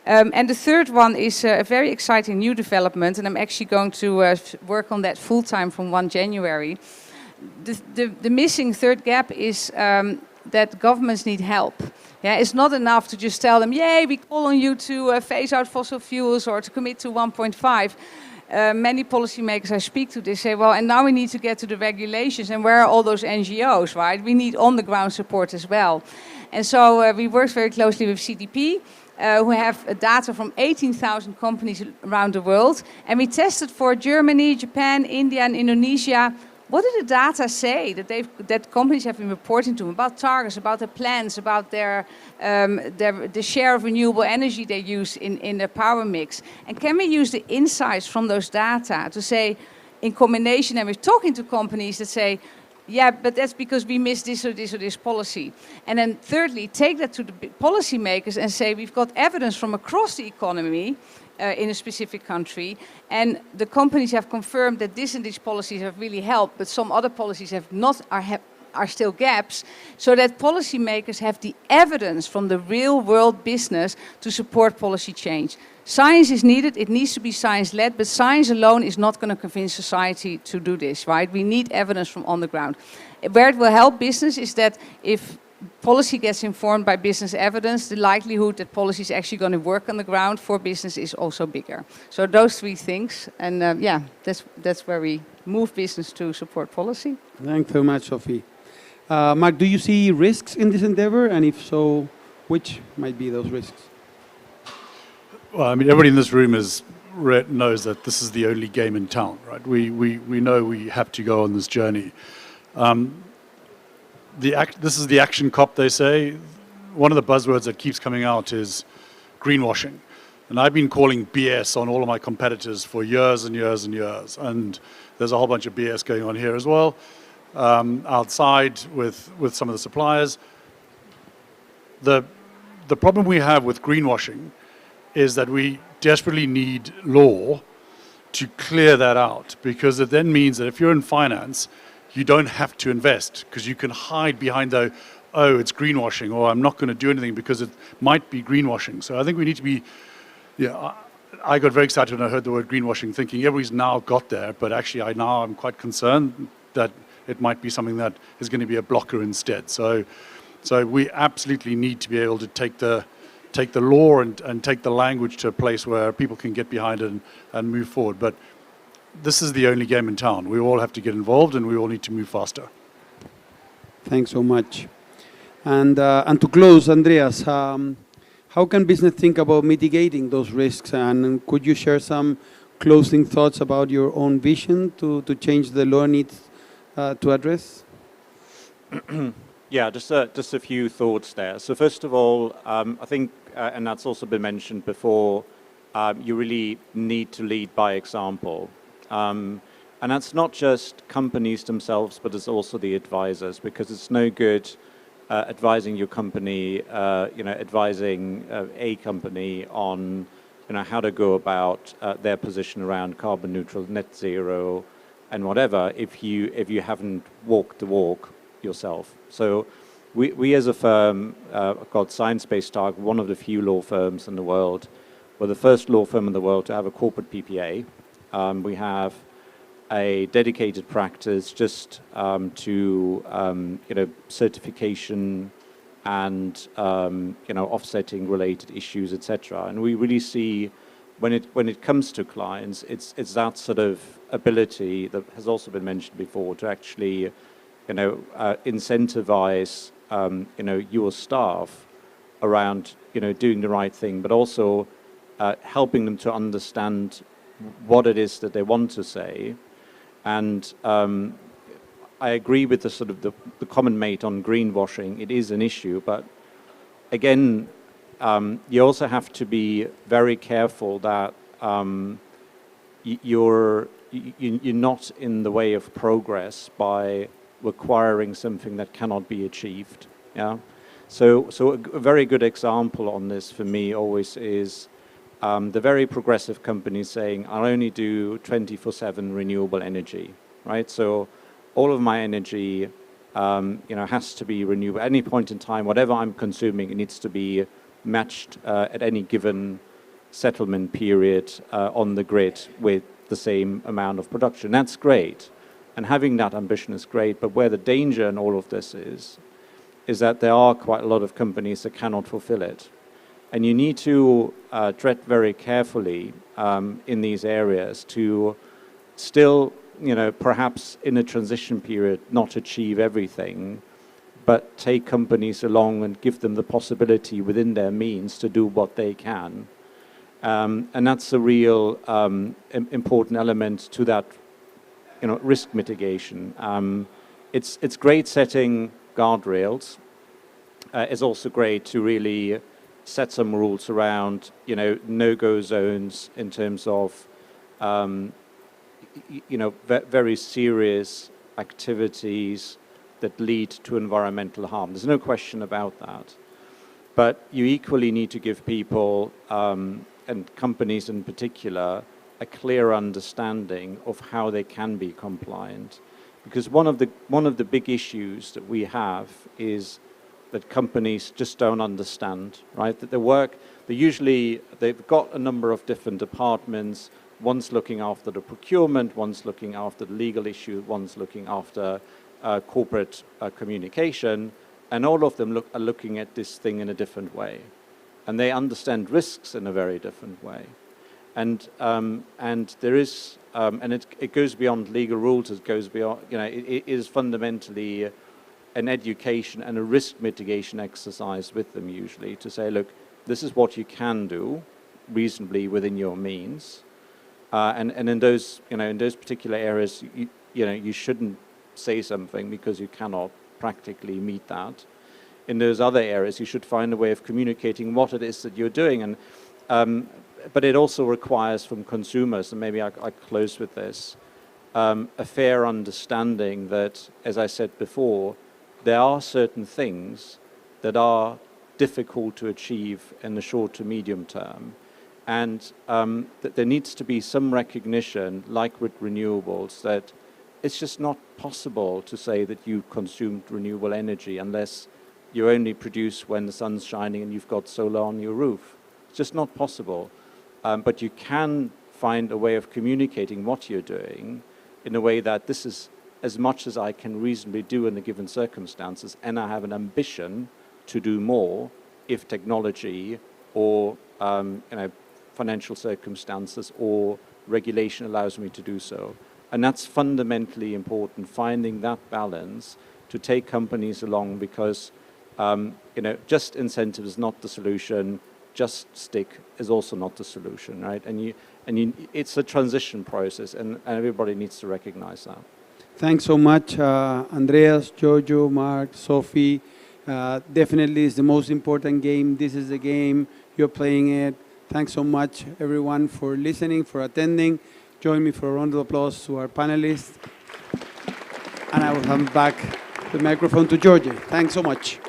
And the third one is a very exciting new development, and I'm actually going to work on that full-time from 1 January. The missing third gap is that governments need help. Yeah, it's not enough to just tell them, yay, we call on you to phase out fossil fuels or to commit to 1.5. Many policymakers I speak to, they say, well, and now we need to get to the regulations, and where are all those NGOs, right? We need on-the-ground support as well. And so we worked very closely with CDP, who have data from 18,000 companies around the world. And we tested for Germany, Japan, India, and Indonesia. What did the data say that companies have been reporting to them about targets, about their plans, about the share of renewable energy they use in their power mix? And can we use the insights from those data to say, in combination, and we're talking to companies that say, yeah, but that's because we missed this or this or this policy. And then thirdly, take that to the policymakers and say, we've got evidence from across the economy in a specific country, and the companies have confirmed that this and these policies have really helped, but some other policies have not, are still gaps, so that policymakers have the evidence from the real world business to support policy change. Science is needed, it needs to be science-led, but science alone is not going to convince society to do this, right? We need evidence from on the ground. Where it will help business is that if policy gets informed by business evidence, the likelihood that policy is actually going to work on the ground for business is also bigger. So those three things, and yeah, that's where we move business to support policy. Thanks very much, Sophie. Mark, do you see risks in this endeavor? And if so, which might be those risks? Well, I mean, everybody in this room knows that this is the only game in town, right? We know we have to go on this journey. This is the action COP, they say. One of the buzzwords that keeps coming out is greenwashing. And I've been calling BS on all of my competitors for years and years and years. And there's a whole bunch of BS going on here as well, outside with some of the suppliers. The problem we have with greenwashing is that we desperately need law to clear that out, because it then means that if you're in finance, you don't have to invest because you can hide behind oh, it's greenwashing, or I'm not going to do anything because it might be greenwashing. So I think we need to be, I got very excited when I heard the word greenwashing, thinking everybody's now got there, but actually I'm quite concerned that it might be something that is going to be a blocker instead. So we absolutely need to be able to take the law and take the language to a place where people can get behind it and move forward. But this is the only game in town. We all have to get involved and we all need to move faster. Thanks so much. And to close, Andreas, how can business think about mitigating those risks? And could you share some closing thoughts about your own vision to change the law needs to address? Yeah, just a few thoughts there. So first of all, I think, and that's also been mentioned before, you really need to lead by example. And that's not just companies themselves, but it's also the advisors, because it's no good advising your company, advising a company on, how to go about their position around carbon neutral, net zero, and whatever, if you haven't walked the walk yourself. So we as a firm called Science Based Target, one of the few law firms in the world, We're the first law firm in the world to have a corporate PPA. We have a dedicated practice just to certification and offsetting related issues, etc. And we really see when it comes to clients, it's that sort of ability that has also been mentioned before to actually incentivize your staff around doing the right thing, but also helping them to understand what it is that they want to say. And I agree with the sort of the common mate on greenwashing. It is an issue, but again, you also have to be very careful that you're not in the way of progress by requiring something that cannot be achieved. Yeah. So a very good example on this for me always is the very progressive companies saying, I'll only do 24/7 renewable energy, right? So all of my energy, has to be renewable. At any point in time, whatever I'm consuming, it needs to be matched at any given settlement period on the grid with the same amount of production. That's great. And having that ambition is great. But where the danger in all of this is that there are quite a lot of companies that cannot fulfill it. And you need to tread very carefully in these areas to still, perhaps in a transition period, not achieve everything, but take companies along and give them the possibility within their means to do what they can. And that's a real important element to that, risk mitigation. It's great setting guardrails. It's also great to really set some rules around, no-go zones in terms of, very serious activities that lead to environmental harm. There's no question about that. But you equally need to give people, and companies in particular, a clear understanding of how they can be compliant. Because one of the big issues that we have is that companies just don't understand, right? That they've got a number of different departments. One's looking after the procurement, one's looking after the legal issue, one's looking after corporate communication, and all of them are looking at this thing in a different way. And they understand risks in a very different way. And there is, and it goes beyond legal rules, it goes beyond, it is fundamentally an education and a risk mitigation exercise with them usually to say, look, this is what you can do reasonably within your means. And in those, in those particular areas, you shouldn't say something because you cannot practically meet that. In those other areas, you should find a way of communicating what it is that you're doing. And but it also requires from consumers, and maybe I close with this, a fair understanding that, as I said before, there are certain things that are difficult to achieve in the short to medium term. And that there needs to be some recognition, like with renewables, that it's just not possible to say that you consumed renewable energy unless you only produce when the sun's shining and you've got solar on your roof. It's just not possible. But you can find a way of communicating what you're doing in a way that this is as much as I can reasonably do in the given circumstances, and I have an ambition to do more if technology or financial circumstances or regulation allows me to do so. And that's fundamentally important, finding that balance to take companies along, because just incentive is not the solution. Just stick is also not the solution, right? And it's a transition process, and everybody needs to recognize that. Thanks so much, Andreas, Jojo, Mark, Sophie. Definitely is the most important game. This is the game. You're playing it. Thanks so much, everyone, for listening, for attending. Join me for a round of applause to our panelists. And I will hand back the microphone to Georgie. Thanks so much.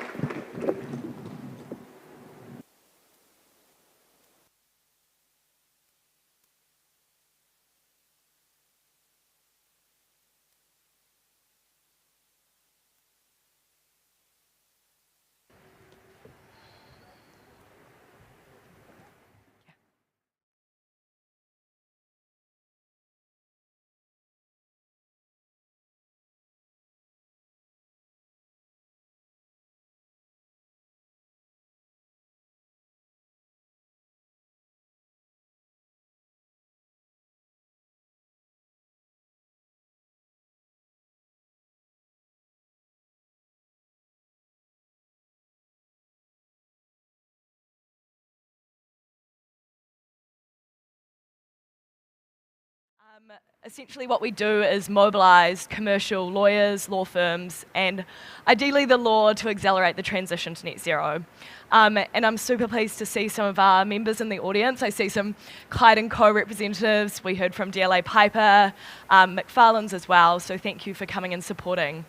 Essentially what we do is mobilise commercial lawyers, law firms, and ideally the law to accelerate the transition to net zero. And I'm super pleased to see some of our members in the audience. I see some Clyde & Co representatives. We heard from DLA Piper, McFarlane's as well, so thank you for coming and supporting.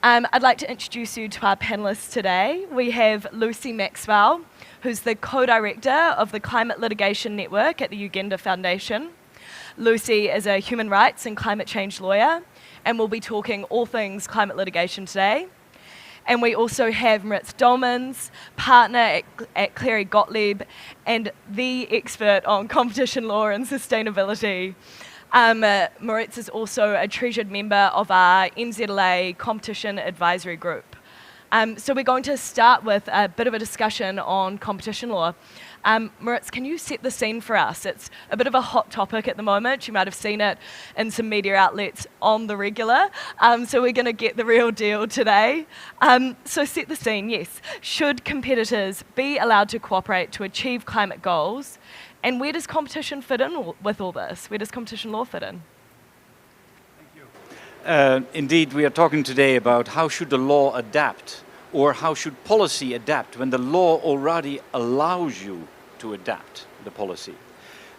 I'd like to introduce you to our panellists today. We have Lucy Maxwell, who's the co-director of the Climate Litigation Network at the Uganda Foundation. Lucy is a human rights and climate change lawyer, and we'll be talking all things climate litigation today. And we also have Maritz Dolmans, partner at Clary Gottlieb, and the expert on competition law and sustainability. Maritz is also a treasured member of our NZLA Competition Advisory Group. So we're going to start with a bit of a discussion on competition law. Maritz, can you set the scene for us? It's a bit of a hot topic at the moment. You might have seen it in some media outlets on the regular. So we're going to get the real deal today. So set the scene, yes. Should competitors be allowed to cooperate to achieve climate goals? And where does competition fit in with all this? Where does competition law fit in? Indeed, we are talking today about how should the law adapt, or how should policy adapt when the law already allows you to adapt the policy.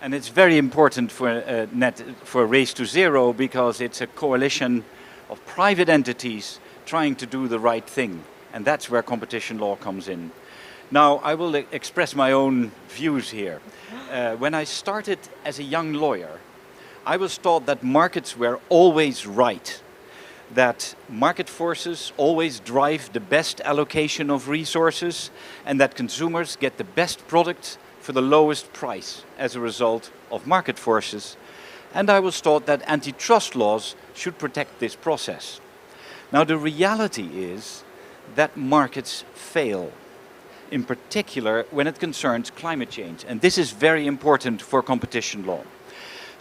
And it's very important for Race to Zero because it's a coalition of private entities trying to do the right thing. And that's where competition law comes in. Now, I will express my own views here. When I started as a young lawyer, I was taught that markets were always right, that market forces always drive the best allocation of resources, and that consumers get the best product for the lowest price as a result of market forces. And I was taught that antitrust laws should protect this process. Now, the reality is that markets fail, in particular when it concerns climate change. And this is very important for competition law.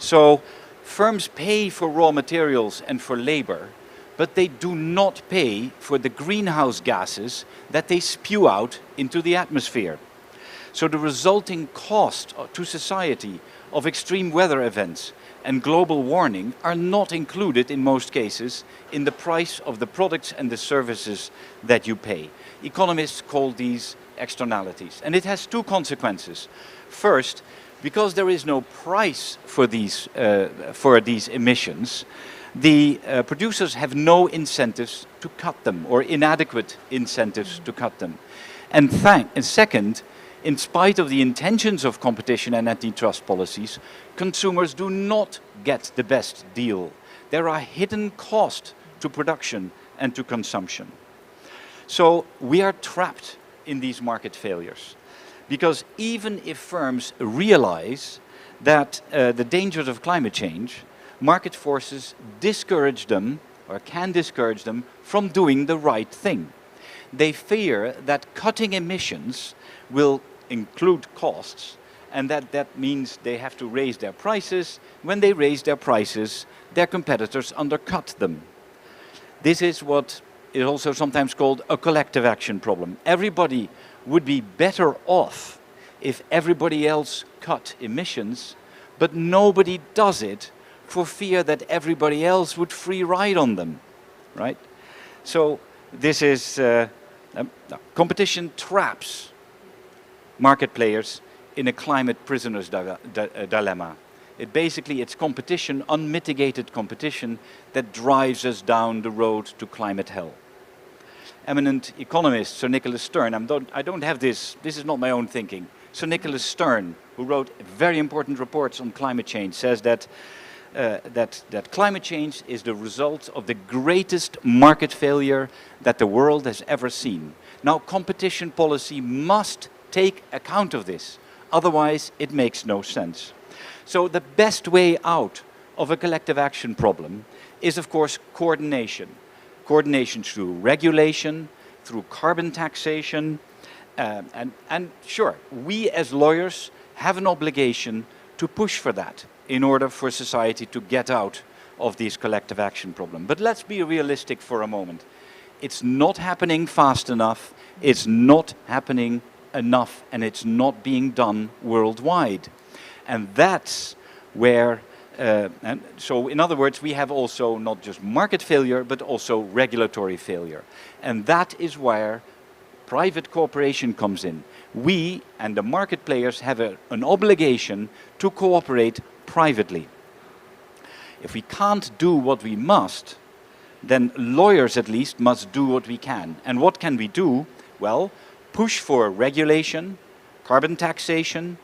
So firms pay for raw materials and for labor, but they do not pay for the greenhouse gases that they spew out into the atmosphere. So the resulting cost to society of extreme weather events and global warming are not included in most cases in the price of the products and the services that you pay. Economists call these externalities. And it has two consequences. First, because there is no price for these emissions, the producers have no incentives to cut them, or inadequate incentives to cut them. And second, in spite of the intentions of competition and antitrust policies, consumers do not get the best deal. There are hidden costs to production and to consumption. So we are trapped in these market failures. Because even if firms realize that the dangers of climate change, market forces discourage them, or can discourage them, from doing the right thing. They fear that cutting emissions will include costs, and that means they have to raise their prices. When they raise their prices, their competitors undercut them. This is what is also sometimes called a collective action problem. Everybody would be better off if everybody else cut emissions, but nobody does it for fear that everybody else would free ride on them, right? So this is competition traps market players in a climate prisoner's dilemma. It's competition, unmitigated competition, that drives us down the road to climate hell. Eminent economist Sir Nicholas Stern, I don't have this is not my own thinking. Sir Nicholas Stern, who wrote very important reports on climate change, says that climate change is the result of the greatest market failure that the world has ever seen. Now, competition policy must take account of this, otherwise it makes no sense. So the best way out of a collective action problem is, of course, coordination. Coordination through regulation, through carbon taxation, and sure, we as lawyers have an obligation to push for that in order for society to get out of this collective action problem. But let's be realistic for a moment. It's not happening fast enough, it's not happening enough, and it's not being done worldwide. And that's where and so in other words, we have also not just market failure, but also regulatory failure. And that is where private cooperation comes in. We and the market players have an obligation to cooperate privately. If we can't do what we must, then lawyers at least must do what we can. And what can we do? Well, push for regulation, carbon taxation,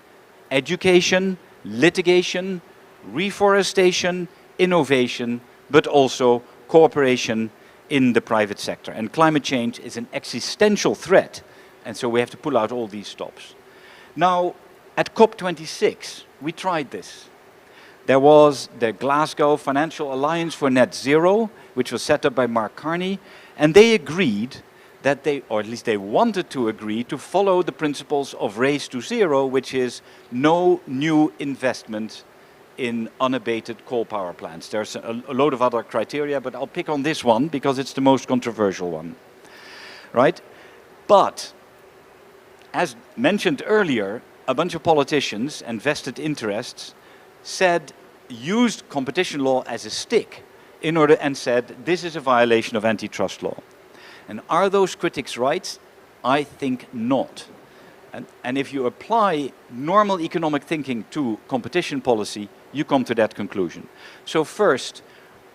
education, litigation, reforestation, innovation, but also cooperation in the private sector. And climate change is an existential threat, and so we have to pull out all these stops. Now, at COP26, we tried this. There was the Glasgow Financial Alliance for Net Zero, which was set up by Mark Carney, and they agreed that they, or at least they wanted to agree, to follow the principles of Race to Zero, which is no new investment in unabated coal power plants. There's a load of other criteria, but I'll pick on this one because it's the most controversial one, right? But, as mentioned earlier, a bunch of politicians and vested interests used competition law as a stick in order and said this is a violation of antitrust law. And are those critics right? I think not. And if you apply normal economic thinking to competition policy, you come to that conclusion. So first,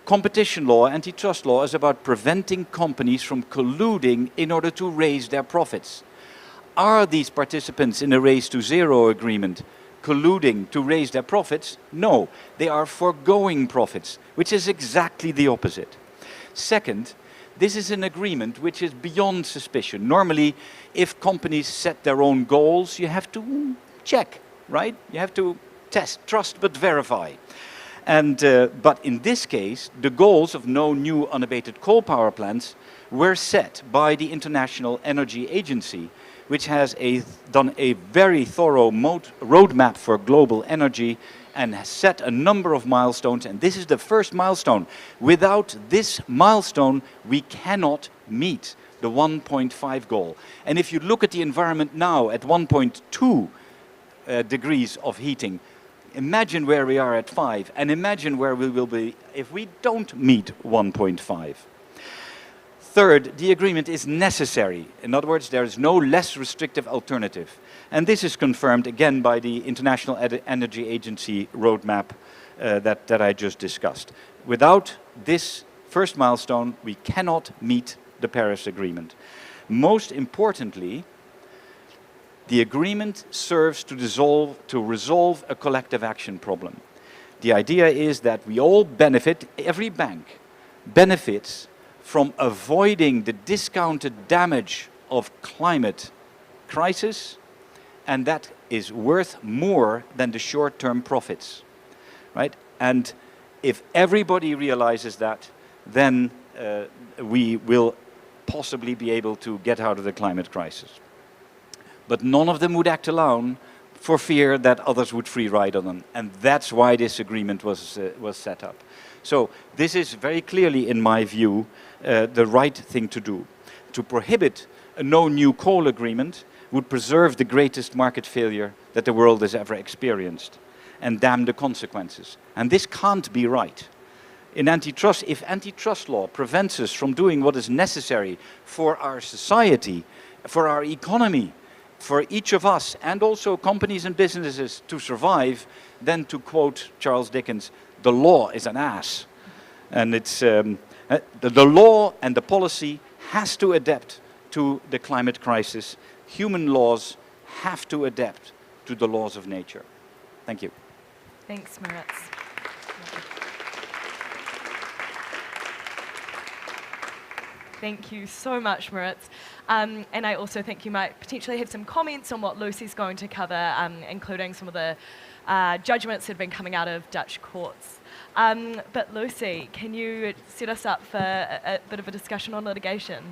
competition law, antitrust law, is about preventing companies from colluding in order to raise their profits. Are these participants in a Race to Zero agreement colluding to raise their profits? No, they are foregoing profits, which is exactly the opposite. Second, this is an agreement which is beyond suspicion. Normally, if companies set their own goals, you have to check, right? You have to test, trust but verify. And, but in this case, the goals of no new unabated coal power plants were set by the International Energy Agency, which has done a very thorough roadmap for global energy and has set a number of milestones, and this is the first milestone. Without this milestone, we cannot meet the 1.5 goal. And if you look at the environment now at 1.2 degrees of heating, imagine where we are at 5, and imagine where we will be if we don't meet 1.5. Third, the agreement is necessary. In other words, there is no less restrictive alternative. And this is confirmed again by the International Energy Agency roadmap that I just discussed. Without this first milestone, we cannot meet the Paris Agreement. Most importantly, the agreement serves to resolve a collective action problem. The idea is that we all benefit, every bank benefits from avoiding the discounted damage of climate crisis, and that is worth more than the short-term profits, right? And if everybody realizes that, then we will possibly be able to get out of the climate crisis. But none of them would act alone for fear that others would free ride on them, and that's why this agreement was set up. So this is very clearly, in my view, the right thing to do. To prohibit a no new coal agreement would preserve the greatest market failure that the world has ever experienced and damn the consequences. And this can't be right. In antitrust, if antitrust law prevents us from doing what is necessary for our society, for our economy, for each of us, and also companies and businesses to survive, then to quote Charles Dickens, the law is an ass. And it's the law and the policy has to adapt to the climate crisis. Human laws have to adapt to the laws of nature. Thank you. Thanks, Maurits. Thank you so much, Maurits. And I also think you might potentially have some comments on what Lucy's going to cover, including some of the judgments that have been coming out of Dutch courts. But Lucy, can you set us up for a bit of a discussion on litigation?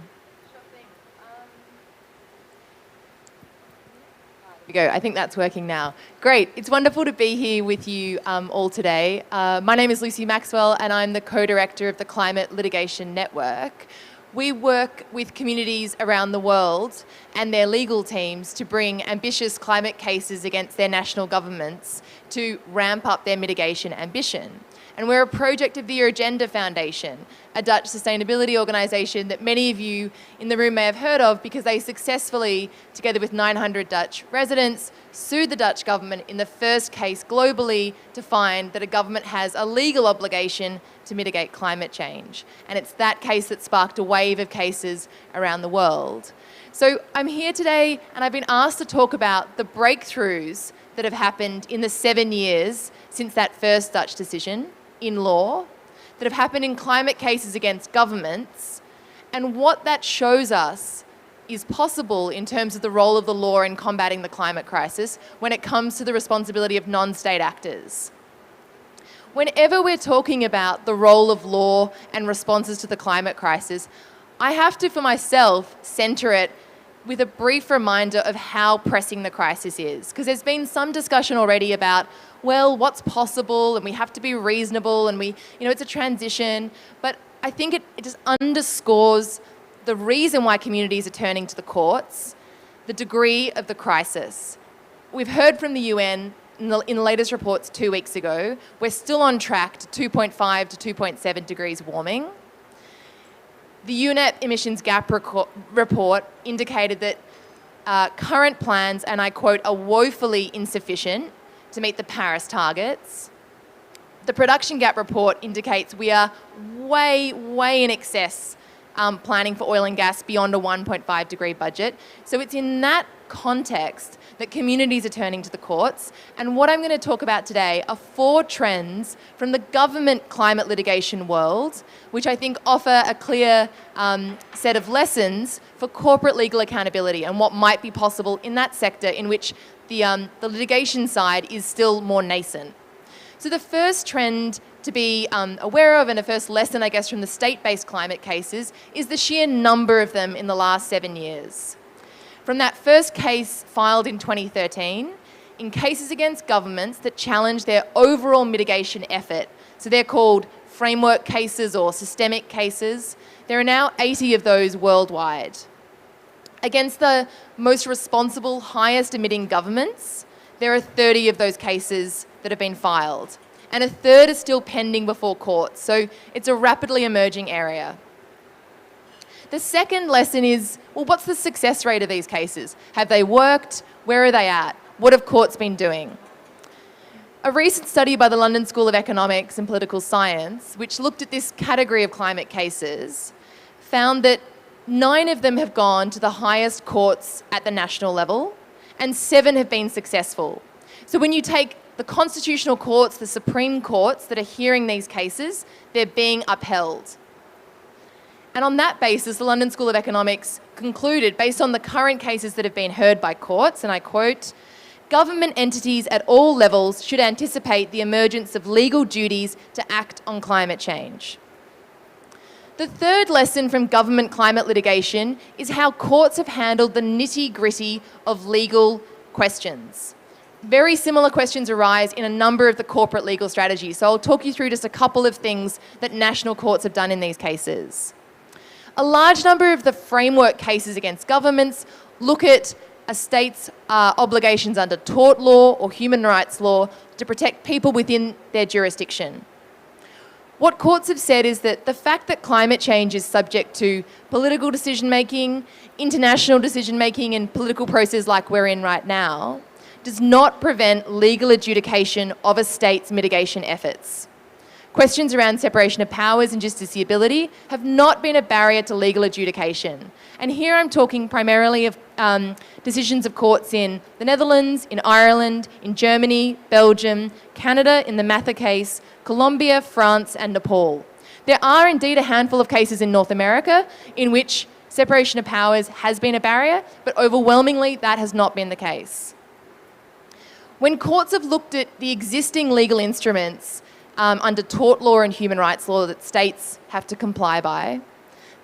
We go. I think that's working now. Great. It's wonderful to be here with you all today. My name is Lucy Maxwell, and I'm the co-director of the Climate Litigation Network, we work with communities around the world and their legal teams to bring ambitious climate cases against their national governments to ramp up their mitigation ambition. And we're a project of the Urgenda Foundation, a Dutch sustainability organisation that many of you in the room may have heard of because they successfully, together with 900 Dutch residents, sued the Dutch government in the first case globally to find that a government has a legal obligation to mitigate climate change. And it's that case that sparked a wave of cases around the world. So I'm here today and I've been asked to talk about the breakthroughs that have happened in the 7 years since that first Dutch decision in law, that have happened in climate cases against governments, and what that shows us is possible in terms of the role of the law in combating the climate crisis when it comes to the responsibility of non-state actors. Whenever we're talking about the role of law and responses to the climate crisis, I have to, for myself, centre it with a brief reminder of how pressing the crisis is. Because there's been some discussion already about, well, what's possible, and we have to be reasonable, and it's a transition. But I think it just underscores the reason why communities are turning to the courts, the degree of the crisis. We've heard from the UN in the latest reports 2 weeks ago, we're still on track to 2.5 to 2.7 degrees warming. The UNEP emissions gap report indicated that current plans, and I quote, are woefully insufficient to meet the Paris targets. The production gap report indicates we are way, way in excess planning for oil and gas beyond a 1.5 degree budget. So it's in that context that communities are turning to the courts. And what I'm going to talk about today are 4 trends from the government climate litigation world, which I think offer a clear set of lessons for corporate legal accountability and what might be possible in that sector in which the litigation side is still more nascent. So the first trend to be aware of, and a first lesson, I guess, from the state-based climate cases, is the sheer number of them in the last 7 years. From that first case filed in 2013, in cases against governments that challenge their overall mitigation effort, so they're called framework cases or systemic cases, there are now 80 of those worldwide. Against the most responsible, highest emitting governments, there are 30 of those cases that have been filed, and a third is still pending before courts, so it's a rapidly emerging area. The second lesson is, well, what's the success rate of these cases? Have they worked? Where are they at? What have courts been doing? A recent study by the London School of Economics and Political Science, which looked at this category of climate cases, found that 9 of them have gone to the highest courts at the national level, and 7 have been successful. So when you take the constitutional courts, the Supreme Courts that are hearing these cases, they're being upheld. And on that basis, the London School of Economics concluded, based on the current cases that have been heard by courts, and I quote, "Government entities at all levels should anticipate the emergence of legal duties to act on climate change." The third lesson from government climate litigation is how courts have handled the nitty-gritty of legal questions. Very similar questions arise in a number of the corporate legal strategies. So I'll talk you through just a couple of things that national courts have done in these cases. A large number of the framework cases against governments look at a state's obligations under tort law or human rights law to protect people within their jurisdiction. What courts have said is that the fact that climate change is subject to political decision-making, international decision-making and political processes like we're in right now, does not prevent legal adjudication of a state's mitigation efforts. Questions around separation of powers and justiciability have not been a barrier to legal adjudication. And here I'm talking primarily of decisions of courts in the Netherlands, in Ireland, in Germany, Belgium, Canada in the Mather case, Colombia, France and Nepal. There are indeed a handful of cases in North America in which separation of powers has been a barrier, but overwhelmingly that has not been the case. When courts have looked at the existing legal instruments under tort law and human rights law that states have to comply by,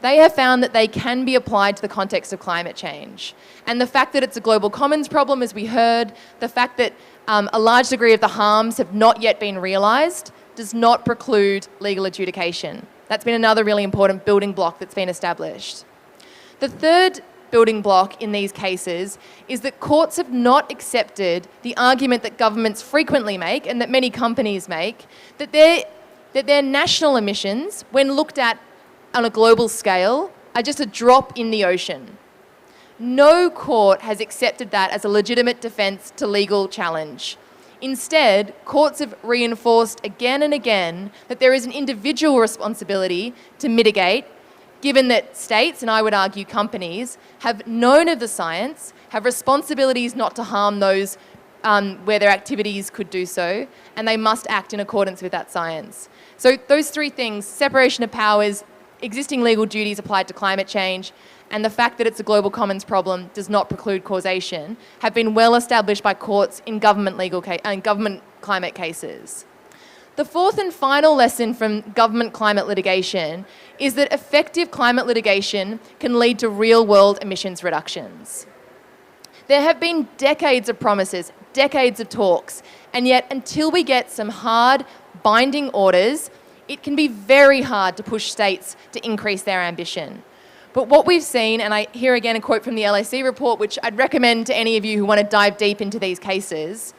they have found that they can be applied to the context of climate change. And the fact that it's a global commons problem, as we heard, the fact that a large degree of the harms have not yet been realised, does not preclude legal adjudication. That's been another really important building block that's been established. The third building block in these cases is that courts have not accepted the argument that governments frequently make and that many companies make, that their national emissions, when looked at on a global scale, are just a drop in the ocean. No court has accepted that as a legitimate defence to legal challenge. Instead, courts have reinforced again and again that there is an individual responsibility to mitigate, given that states, and I would argue companies, have known of the science, have responsibilities not to harm those where their activities could do so, and they must act in accordance with that science. So those three things, separation of powers, existing legal duties applied to climate change, and the fact that it's a global commons problem does not preclude causation, have been well established by courts in government climate cases. The fourth and final lesson from government climate litigation is that effective climate litigation can lead to real-world emissions reductions. There have been decades of promises, decades of talks, and yet until we get some hard, binding orders, it can be very hard to push states to increase their ambition. But what we've seen, and I hear again a quote from the LAC report, which I'd recommend to any of you who want to dive deep into these cases,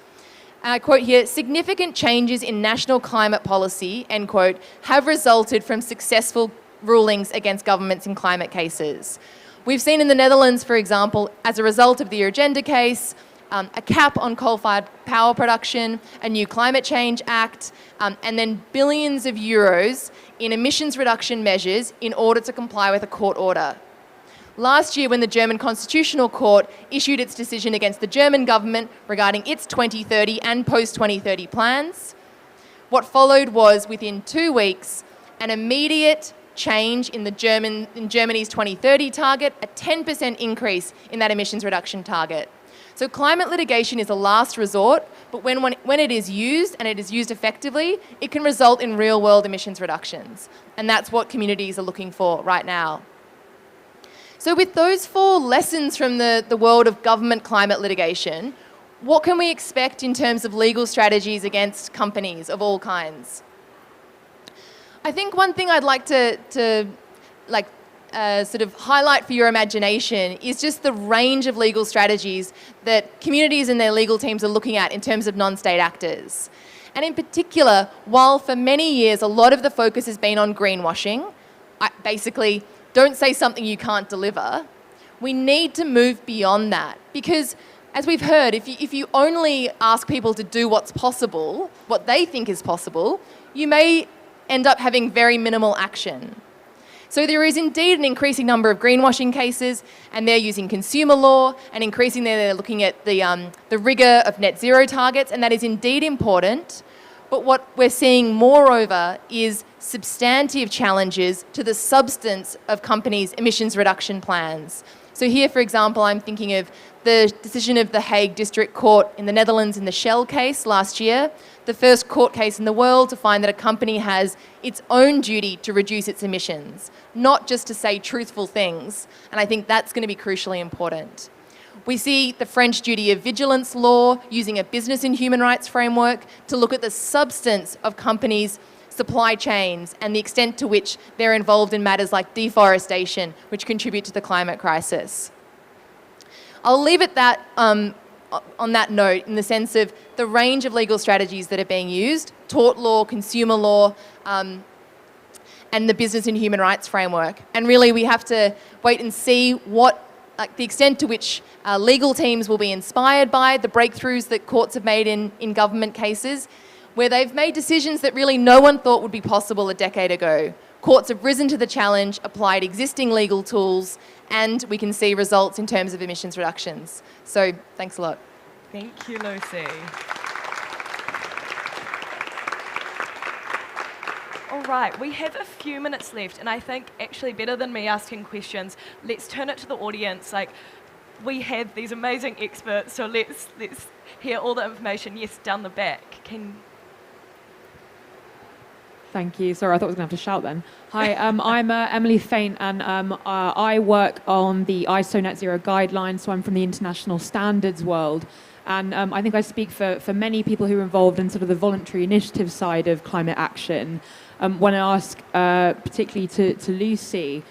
and I quote here, significant changes in national climate policy, end quote, have resulted from successful rulings against governments in climate cases. We've seen in the Netherlands, for example, as a result of the Urgenda case, a cap on coal-fired power production, a new climate change act, and then billions of euros in emissions reduction measures in order to comply with a court order. Last year, when the German Constitutional Court issued its decision against the German government regarding its 2030 and post-2030 plans, what followed was, within 2 weeks, an immediate change in Germany's 2030 target, a 10% increase in that emissions reduction target. So climate litigation is a last resort, but when it is used, and it is used effectively, it can result in real-world emissions reductions. And that's what communities are looking for right now. So with those 4 lessons from the world of government climate litigation, what can we expect in terms of legal strategies against companies of all kinds? I think one thing I'd like to sort of highlight for your imagination is just the range of legal strategies that communities and their legal teams are looking at in terms of non-state actors. And in particular, while for many years a lot of the focus has been on greenwashing, basically, don't say something you can't deliver, we need to move beyond that. Because, as we've heard, if you only ask people to do what's possible, what they think is possible, you may end up having very minimal action. So there is indeed an increasing number of greenwashing cases, and they're using consumer law, and increasingly they're looking at the rigour of net zero targets, and that is indeed important. But what we're seeing moreover is substantive challenges to the substance of companies' emissions reduction plans. So here, for example, I'm thinking of the decision of the Hague District Court in the Netherlands in the Shell case last year, the first court case in the world to find that a company has its own duty to reduce its emissions, not just to say truthful things. And I think that's going to be crucially important. We see the French duty of vigilance law using a business and human rights framework to look at the substance of companies' supply chains and the extent to which they're involved in matters like deforestation, which contribute to the climate crisis. I'll leave it that on that note, in the sense of the range of legal strategies that are being used, tort law, consumer law, and the business and human rights framework. And really we have to wait and see the extent to which legal teams will be inspired by the breakthroughs that courts have made in government cases, where they've made decisions that really no one thought would be possible a decade ago. Courts have risen to the challenge, applied existing legal tools, and we can see results in terms of emissions reductions. So thanks a lot. Thank you, Lucy. All right, we have a few minutes left, and I think actually better than me asking questions, let's turn it to the audience. We have these amazing experts, so let's hear all the information. Yes, down the back. Thank you. Sorry, I thought I was going to have to shout then. Hi, I'm Emily Faint, and I work on the ISO Net Zero guidelines, so I'm from the international standards world. And I think I speak for many people who are involved in sort of the voluntary initiative side of climate action. want to ask particularly to Lucy,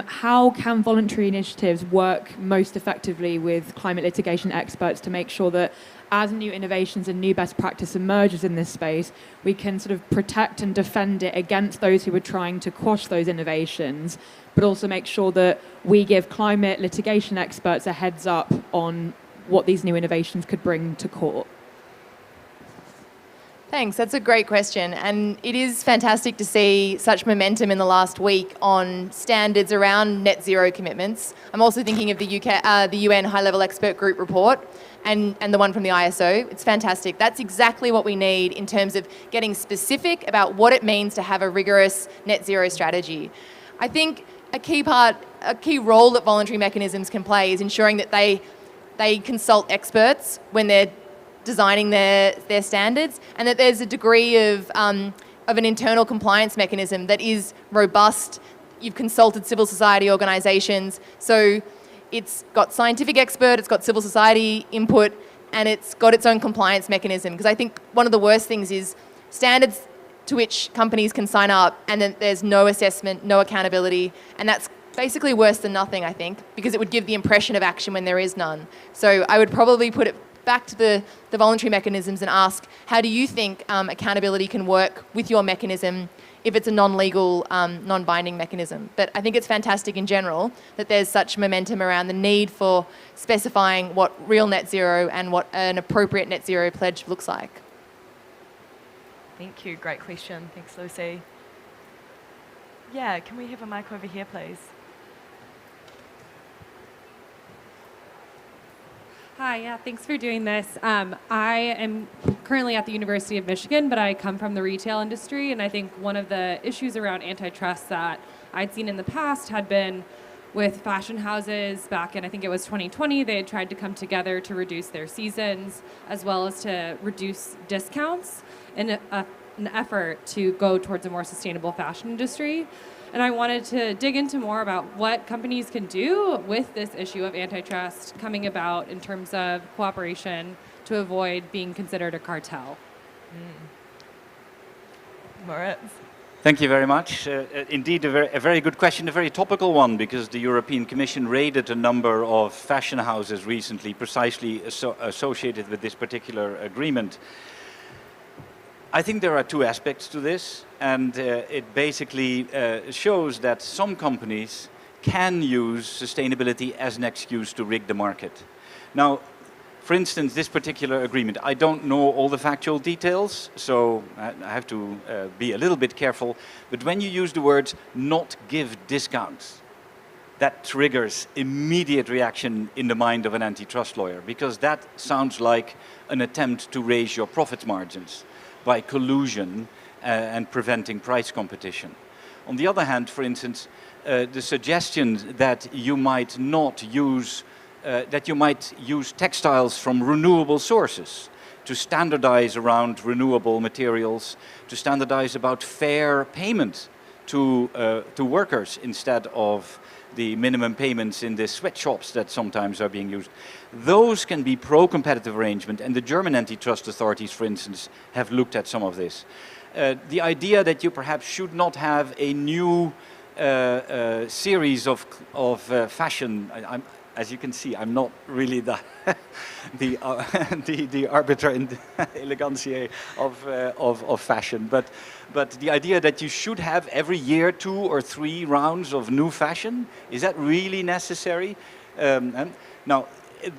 how can voluntary initiatives work most effectively with climate litigation experts to make sure that as new innovations and new best practice emerges in this space, we can sort of protect and defend it against those who are trying to quash those innovations, but also make sure that we give climate litigation experts a heads up on what these new innovations could bring to court? Thanks, that's a great question. And it is fantastic to see such momentum in the last week on standards around net zero commitments. I'm also thinking of the UN High-Level Expert Group report and the one from the ISO. It's fantastic. That's exactly what we need in terms of getting specific about what it means to have a rigorous net zero strategy. I think a key role that voluntary mechanisms can play is ensuring that they consult experts when they're designing their standards, and that there's a degree of an internal compliance mechanism that is robust. You've consulted civil society organisations, so it's got scientific expert, it's got civil society input, and it's got its own compliance mechanism. Because I think one of the worst things is standards to which companies can sign up and then there's no assessment, no accountability, and that's basically worse than nothing, I think, because it would give the impression of action when there is none. So I would probably put it back to the voluntary mechanisms and ask, how do you think accountability can work with your mechanism if it's a non-legal, non-binding mechanism? But I think it's fantastic in general that there's such momentum around the need for specifying what real net zero and what an appropriate net zero pledge looks like. Thank you, great question. Thanks, Lucy. Yeah, can we have a mic over here, please? Hi, yeah, thanks for doing this. I am currently at the University of Michigan, but I come from the retail industry, and I think one of the issues around antitrust that I'd seen in the past had been with fashion houses back in, I think it was 2020, they had tried to come together to reduce their seasons, as well as to reduce discounts in an effort to go towards a more sustainable fashion industry. And I wanted to dig into more about what companies can do with this issue of antitrust coming about in terms of cooperation to avoid being considered a cartel. Moritz. Thank you very much. Indeed, a very good question, a very topical one, because the European Commission raided a number of fashion houses recently, precisely associated with this particular agreement. I think there are two aspects to this, and it basically shows that some companies can use sustainability as an excuse to rig the market. Now, for instance, this particular agreement, I don't know all the factual details, so I have to be a little bit careful, but when you use the words not give discounts, that triggers immediate reaction in the mind of an antitrust lawyer, because that sounds like an attempt to raise your profit margins by collusion and preventing price competition. On the other hand, for instance, the suggestion that you might not use, that you might use textiles from renewable sources, to standardize around renewable materials, to standardize about fair payment to workers instead of the minimum payments in the sweatshops that sometimes are being used. Those can be pro-competitive arrangement, and the German antitrust authorities, for instance, have looked at some of this. The idea that you perhaps should not have a new series of fashion. As you can see, I'm not really the arbiter and elegancier of fashion, but the idea that you should have every year 2 or 3 rounds of new fashion, is that really necessary? Now,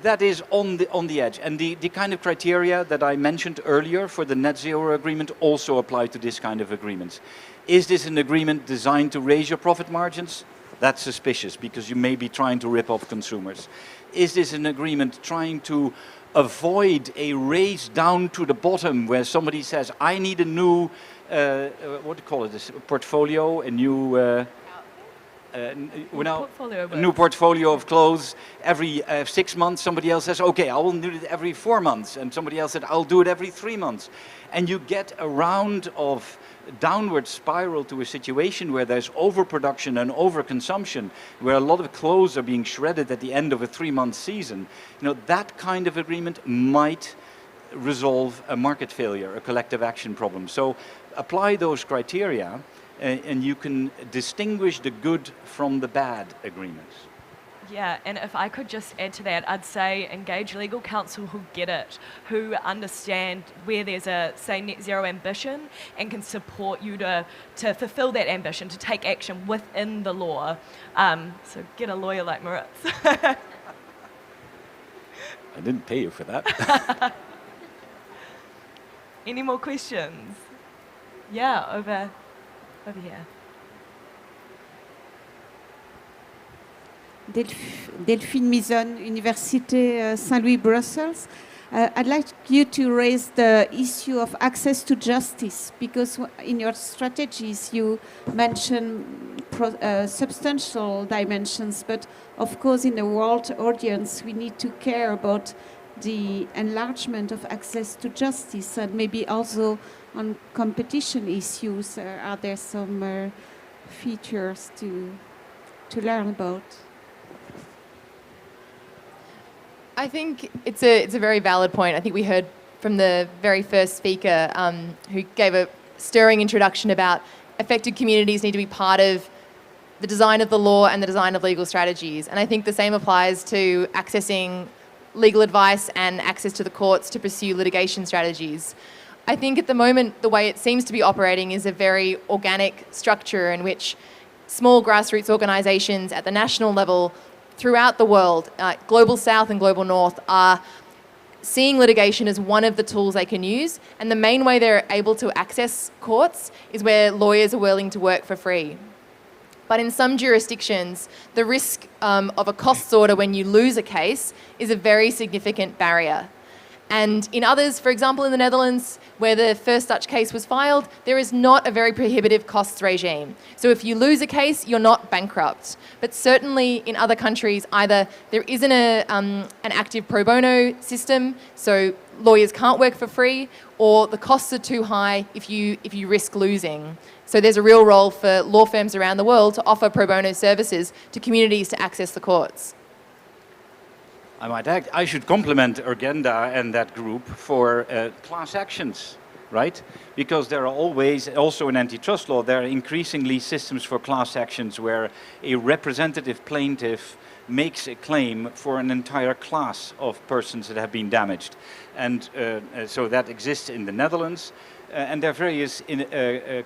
that is on the edge, and the kind of criteria that I mentioned earlier for the net zero agreement also apply to this kind of agreements. Is this an agreement designed to raise your profit margins? That's suspicious, because you may be trying to rip off consumers. Is this an agreement trying to avoid a race down to the bottom where somebody says, I need a new, what do you call it, this portfolio, a new... new portfolio of clothes. Every 6 months somebody else says, okay, I will do it every 4 months, and somebody else said, I'll do it every 3 months. And you get a round of downward spiral to a situation where there's overproduction and overconsumption, where a lot of clothes are being shredded at the end of a 3-month season. You know, that kind of agreement might resolve a market failure, a collective action problem. So apply those criteria and you can distinguish the good from the bad agreements. Yeah, and if I could just add to that, I'd say engage legal counsel who get it, who understand where there's a, say, net zero ambition and can support you to fulfill that ambition, to take action within the law. So get a lawyer like Moritz. I didn't pay you for that. Any more questions? Yeah, over here. Delphine Mison, Université Saint-Louis, Brussels. I'd like you to raise the issue of access to justice, because in your strategies you mention substantial dimensions, but of course in the world audience we need to care about the enlargement of access to justice, and maybe also on competition issues. Are there some features to learn about? I think it's a very valid point. I think we heard from the very first speaker who gave a stirring introduction about affected communities need to be part of the design of the law and the design of legal strategies. And I think the same applies to accessing legal advice and access to the courts to pursue litigation strategies. I think at the moment the way it seems to be operating is a very organic structure in which small grassroots organisations at the national level throughout the world, Global South and Global North, are seeing litigation as one of the tools they can use, and the main way they're able to access courts is where lawyers are willing to work for free. But in some jurisdictions, the risk of a costs order when you lose a case is a very significant barrier. And in others, for example in the Netherlands, where the first such case was filed, there is not a very prohibitive costs regime. So if you lose a case, you're not bankrupt. But certainly in other countries, either there isn't an active pro bono system, so lawyers can't work for free, or the costs are too high if you risk losing. So there's a real role for law firms around the world to offer pro bono services to communities to access the courts. I might add, I should compliment Urgenda and that group for class actions, right? Because there are always, also in antitrust law, there are increasingly systems for class actions where a representative plaintiff makes a claim for an entire class of persons that have been damaged. And so that exists in the Netherlands. And there are various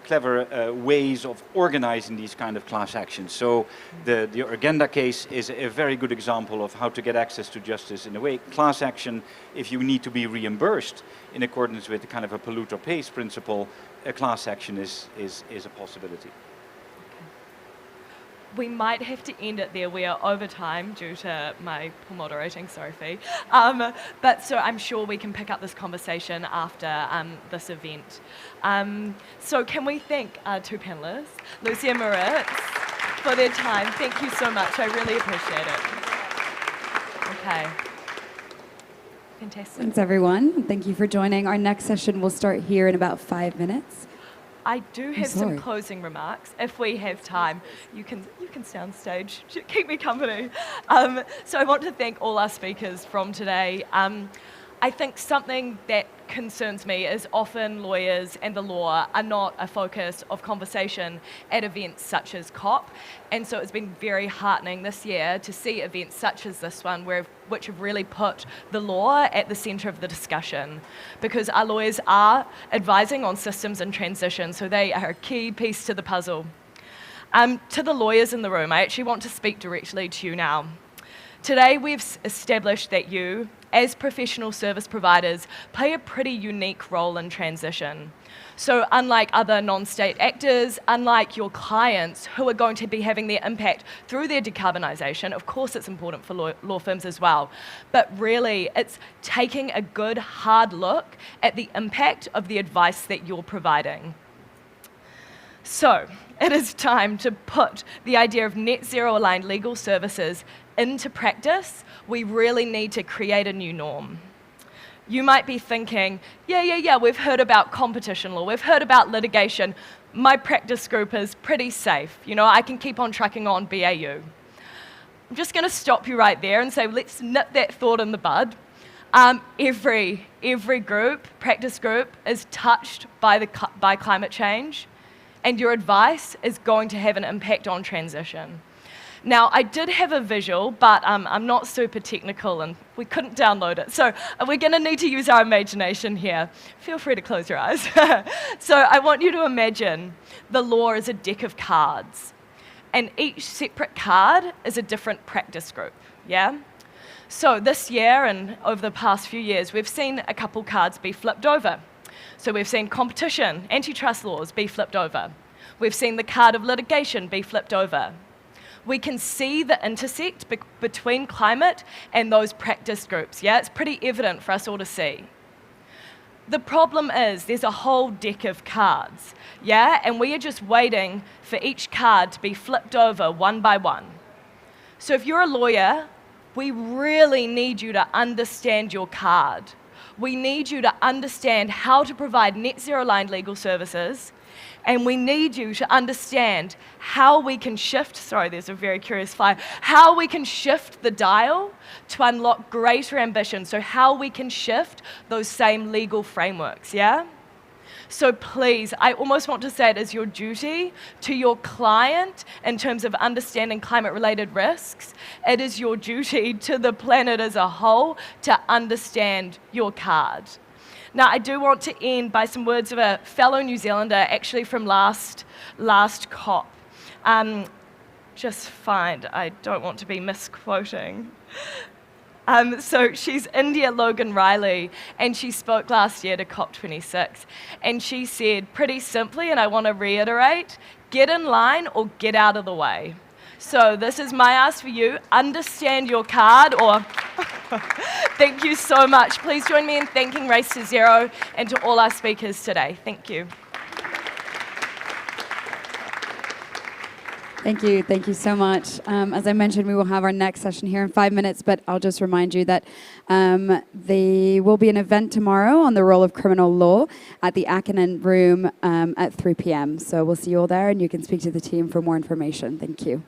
clever ways of organizing these kind of class actions. So the Urgenda case is a very good example of how to get access to justice in a way. Class action, if you need to be reimbursed in accordance with the kind of a polluter pays principle, a class action is a possibility. We might have to end it there. We are over time due to my poor moderating, sorry Fee. But so I'm sure we can pick up this conversation after this event. So can we thank our two panellists, Lucy and Moritz, for their time. Thank you so much, I really appreciate it. Okay. Fantastic. Thanks everyone. Thank you for joining. Our next session will start here in about 5 minutes. I do have some closing remarks. If we have time, you can stay on stage. Keep me company. So I want to thank all our speakers from today. I think something that concerns me is often lawyers and the law are not a focus of conversation at events such as COP. And so it's been very heartening this year to see events such as this one which have really put the law at the centre of the discussion, because our lawyers are advising on systems and transition, so they are a key piece to the puzzle. To the lawyers in the room, I actually want to speak directly to you now. Today we've established that you, as professional service providers, play a pretty unique role in transition. So unlike other non-state actors, unlike your clients who are going to be having their impact through their decarbonisation, of course it's important for law firms as well, but really it's taking a good hard look at the impact of the advice that you're providing. So it is time to put the idea of net zero aligned legal services into practice. We really need to create a new norm. You might be thinking, yeah, we've heard about competition law, we've heard about litigation. My practice group is pretty safe. You know, I can keep on trucking on BAU. I'm just going to stop you right there and say, let's nip that thought in the bud. Every group, practice group, is touched by climate change, and your advice is going to have an impact on transition. Now, I did have a visual, but I'm not super technical and we couldn't download it. So we're going to need to use our imagination here. Feel free to close your eyes. So I want you to imagine the law as a deck of cards. And each separate card is a different practice group, yeah? So this year and over the past few years, we've seen a couple cards be flipped over. So we've seen competition, antitrust laws be flipped over. We've seen the card of litigation be flipped over. We can see the intersect between climate and those practice groups, yeah? It's pretty evident for us all to see. The problem is there's a whole deck of cards, yeah? And we are just waiting for each card to be flipped over one by one. So if you're a lawyer, we really need you to understand your card. We need you to understand how to provide net zero aligned legal services, and we need you to understand how we can shift, sorry, there's a very curious fly, how we can shift the dial to unlock greater ambition, so how we can shift those same legal frameworks, yeah? So please, I almost want to say it as your duty to your client in terms of understanding climate-related risks. It is your duty to the planet as a whole to understand your card. Now, I do want to end by some words of a fellow New Zealander, actually from last COP. Just find, I don't want to be misquoting. So she's India Logan Riley, and she spoke last year to COP26. And she said, pretty simply, and I want to reiterate, get in line or get out of the way. So this is my ask for you, understand your card, or thank you so much. Please join me in thanking Race to Zero and to all our speakers today. Thank you. Thank you so much. As I mentioned, we will have our next session here in 5 minutes, but I'll just remind you that there will be an event tomorrow on the role of criminal law at the Akinen room at 3 p.m. So we'll see you all there, and you can speak to the team for more information. Thank you.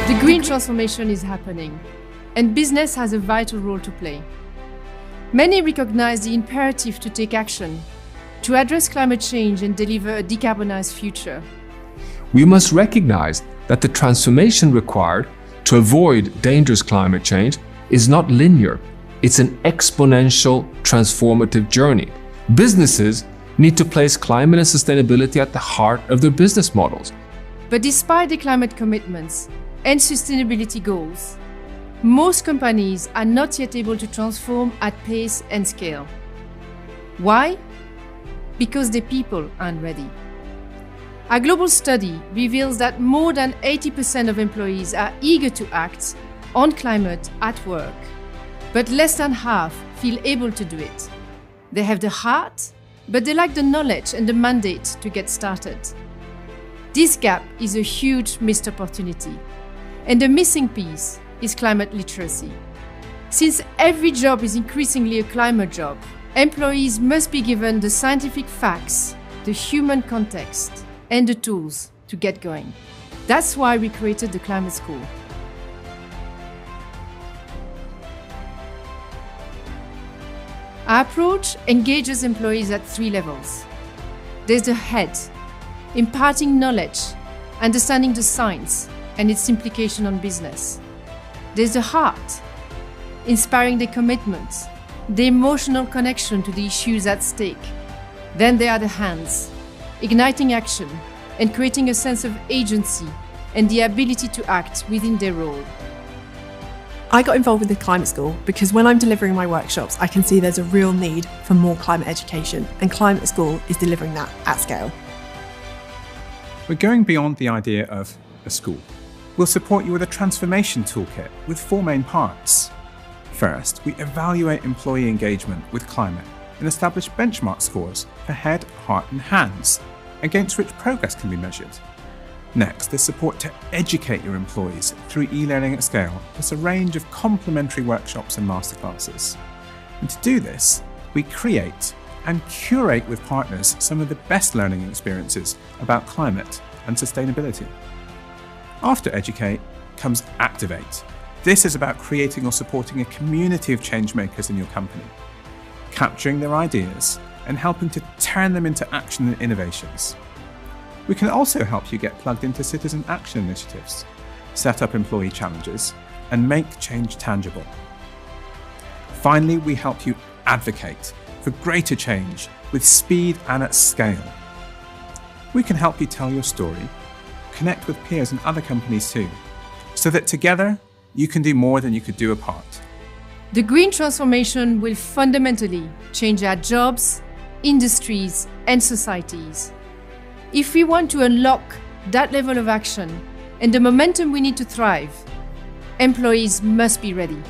The green transformation is happening, and business has a vital role to play. Many recognize the imperative to take action, to address climate change and deliver a decarbonized future. We must recognize that the transformation required to avoid dangerous climate change is not linear. It's an exponential, transformative journey. Businesses need to place climate and sustainability at the heart of their business models. But despite the climate commitments and sustainability goals, most companies are not yet able to transform at pace and scale. Why? Because the people aren't ready. A global study reveals that more than 80% of employees are eager to act on climate at work, but less than half feel able to do it. They have the heart, but they lack the knowledge and the mandate to get started. This gap is a huge missed opportunity, and the missing piece is climate literacy. Since every job is increasingly a climate job, employees must be given the scientific facts, the human context, and the tools to get going. That's why we created the Climate School. Our approach engages employees at 3 levels. There's the head, imparting knowledge, understanding the science and its implication on business. There's the heart, inspiring the commitment, the emotional connection to the issues at stake. Then there are the hands, igniting action and creating a sense of agency and the ability to act within their role. I got involved with the Climate School because when I'm delivering my workshops, I can see there's a real need for more climate education, and Climate School is delivering that at scale. We're going beyond the idea of a school. We'll support you with a transformation toolkit with 4 main parts. First, we evaluate employee engagement with climate and establish benchmark scores for head, heart and hands, against which progress can be measured. Next, there's support to educate your employees through e-learning at scale, plus a range of complementary workshops and masterclasses. And to do this, we create and curate with partners some of the best learning experiences about climate and sustainability. After educate comes activate. This is about creating or supporting a community of change makers in your company, capturing their ideas and helping to turn them into action and innovations. We can also help you get plugged into citizen action initiatives, set up employee challenges, and make change tangible. Finally, we help you advocate for greater change with speed and at scale. We can help you tell your story, connect with peers and other companies too, so that together you can do more than you could do apart. The green transformation will fundamentally change our jobs, industries, and societies. If we want to unlock that level of action and the momentum we need to thrive, employees must be ready.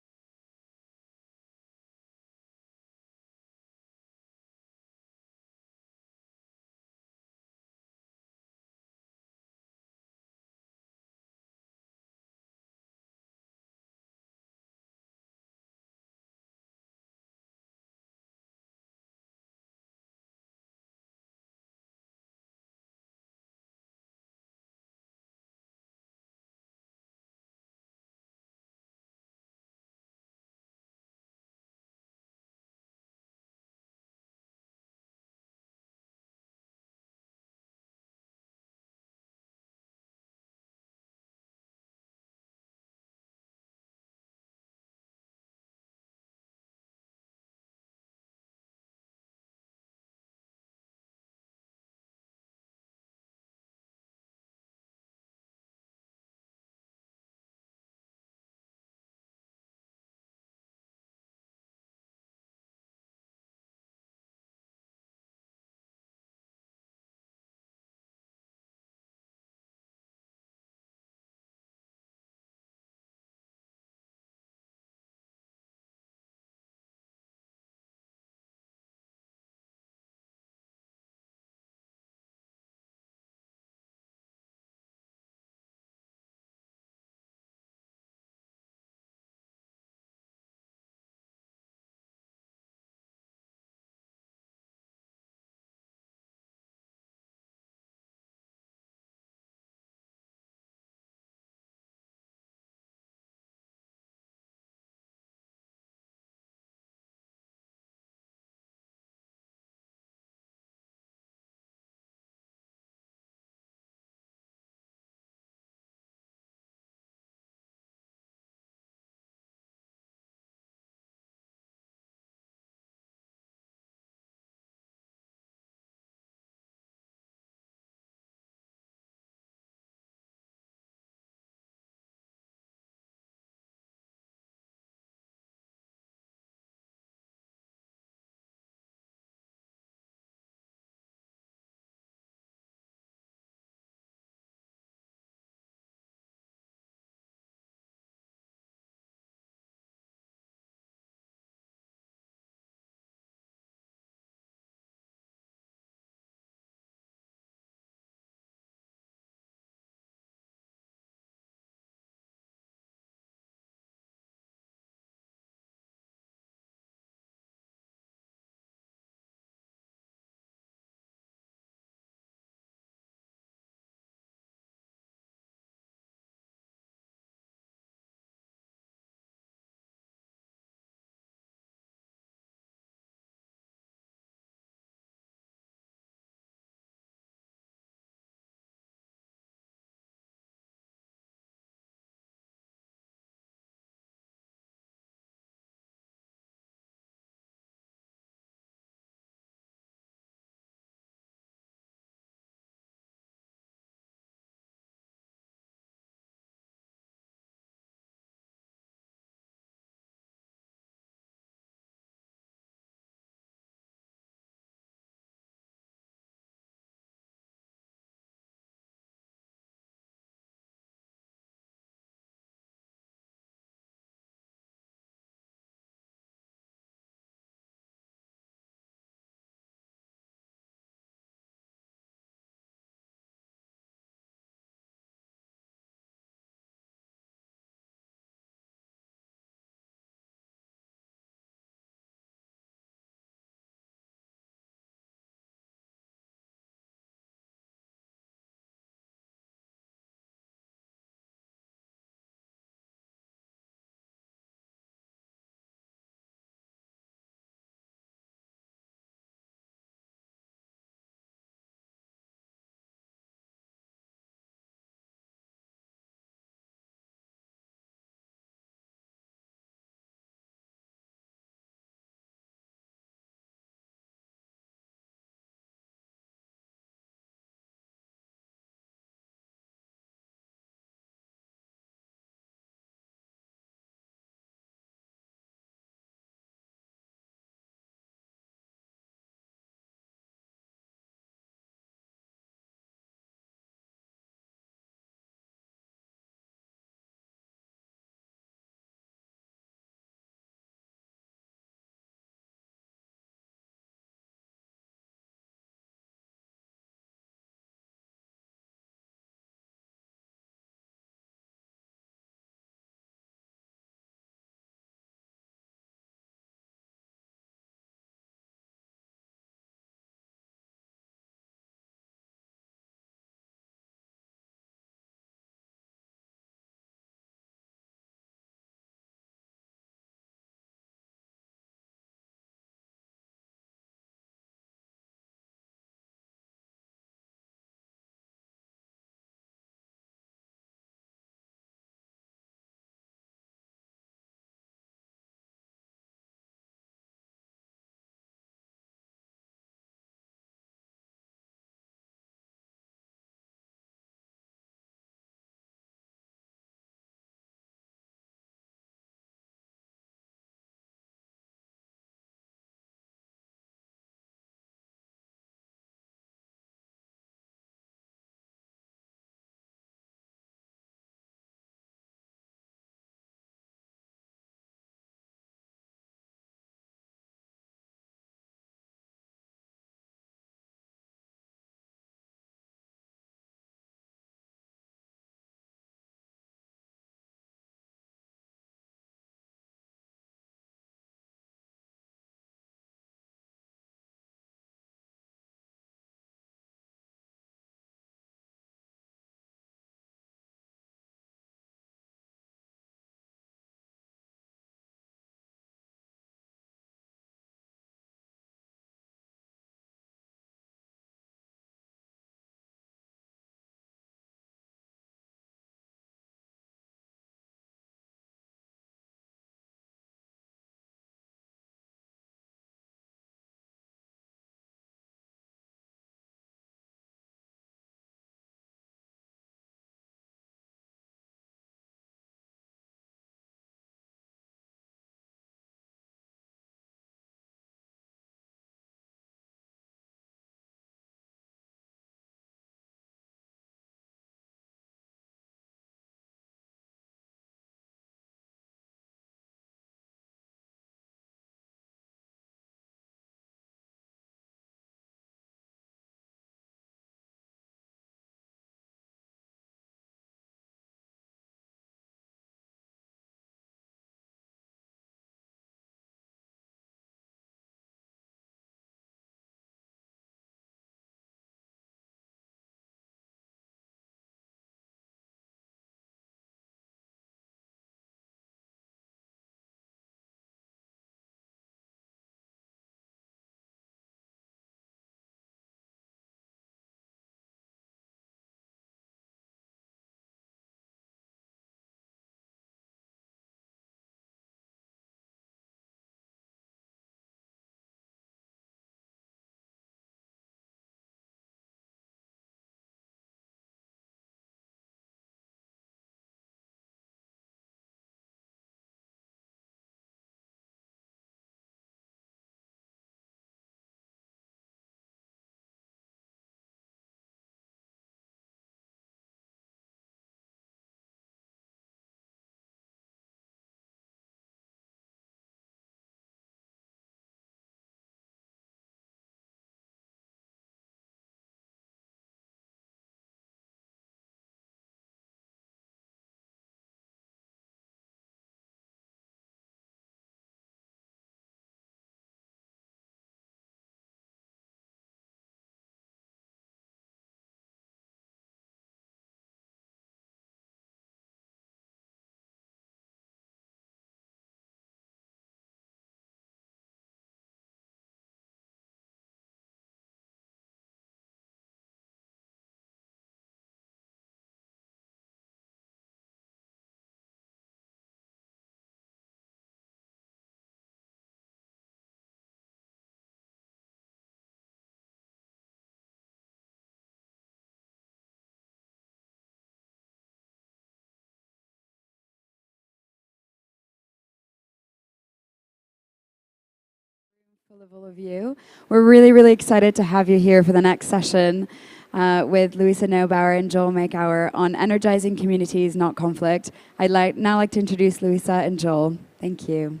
Full of all of you. We're really, really excited to have you here for the next session with Louisa Neubauer and Joel Makeauer on energizing communities, not conflict. I'd now like to introduce Louisa and Joel. Thank you.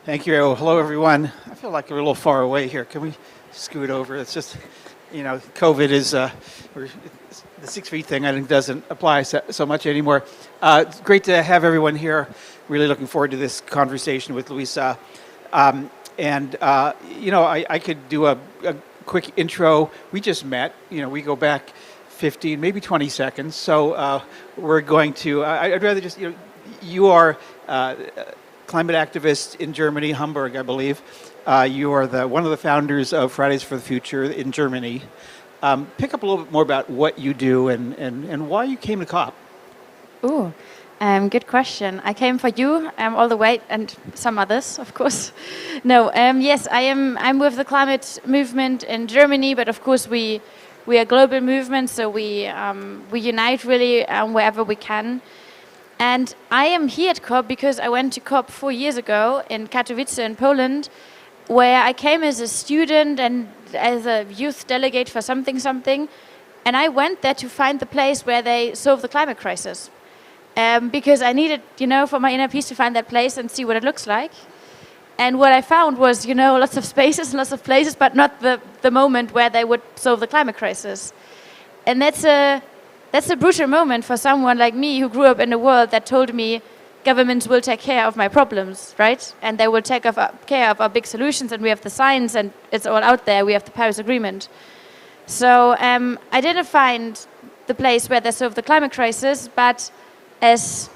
Thank you. Hello, everyone. I feel like we're a little far away here. Can we scoot over? It's just, COVID is, the 6 feet thing I think doesn't apply so much anymore. It's great to have everyone here. Really looking forward to this conversation with Louisa. I could do a quick intro. We just met. We go back 15, maybe 20 seconds. So we're going to, I'd rather just, you are climate activist in Germany, Hamburg, I believe. You are one of the founders of Fridays for the Future in Germany. Pick up a little bit more about what you do and why you came to COP. Ooh, good question. I came for you all the way, and some others, of course. No, yes, I'm with the climate movement in Germany, but of course we are a global movement, so we unite really wherever we can. And I am here at COP because I went to COP 4 years ago in Katowice in Poland, where I came as a student and as a youth delegate for something. And I went there to find the place where they solve the climate crisis. Because I needed, for my inner peace to find that place and see what it looks like. And what I found was, lots of spaces and lots of places, but not the moment where they would solve the climate crisis. And that's a brutal moment for someone like me who grew up in a world that told me governments will take care of my problems, right? And they will take care of our big solutions, and we have the science, and it's all out there. We have the Paris Agreement. So I didn't find the place where they solve the climate crisis, but as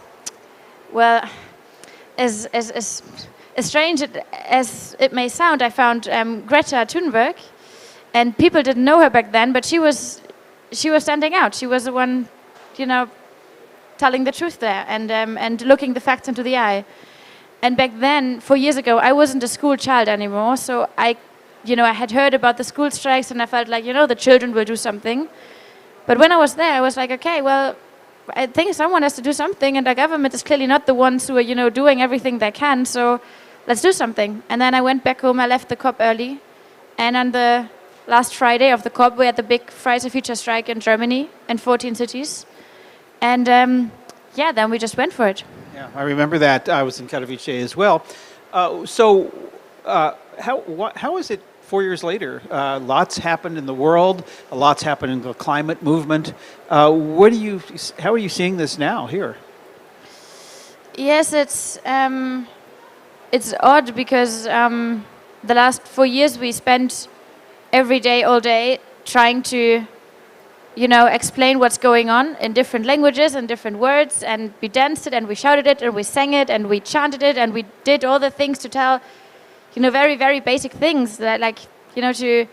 strange as it may sound, I found Greta Thunberg, and people didn't know her back then, but she was standing out. She was the one, telling the truth there and looking the facts into the eye. And back then, 4 years ago, I wasn't a school child anymore. So I had heard about the school strikes, and I felt like, the children will do something. But when I was there, I was like, okay, well, I think someone has to do something, and the government is clearly not the ones who are, doing everything they can. So let's do something. And then I went back home. I left the COP early, and on the last Friday of the COP, we had the big Fridays for Future strike in Germany in 14 cities. And then we just went for it. Yeah, I remember that. I was in Katowice as well. How is it 4 years later? Lots happened in the world. Lots happened in the climate movement. How are you seeing this now here? Yes, it's odd because the last 4 years we spent every day, all day, trying to, explain what's going on in different languages and different words, and we danced it, and we shouted it, and we sang it, and we chanted it, and we did all the things to tell, very, very basic things that, to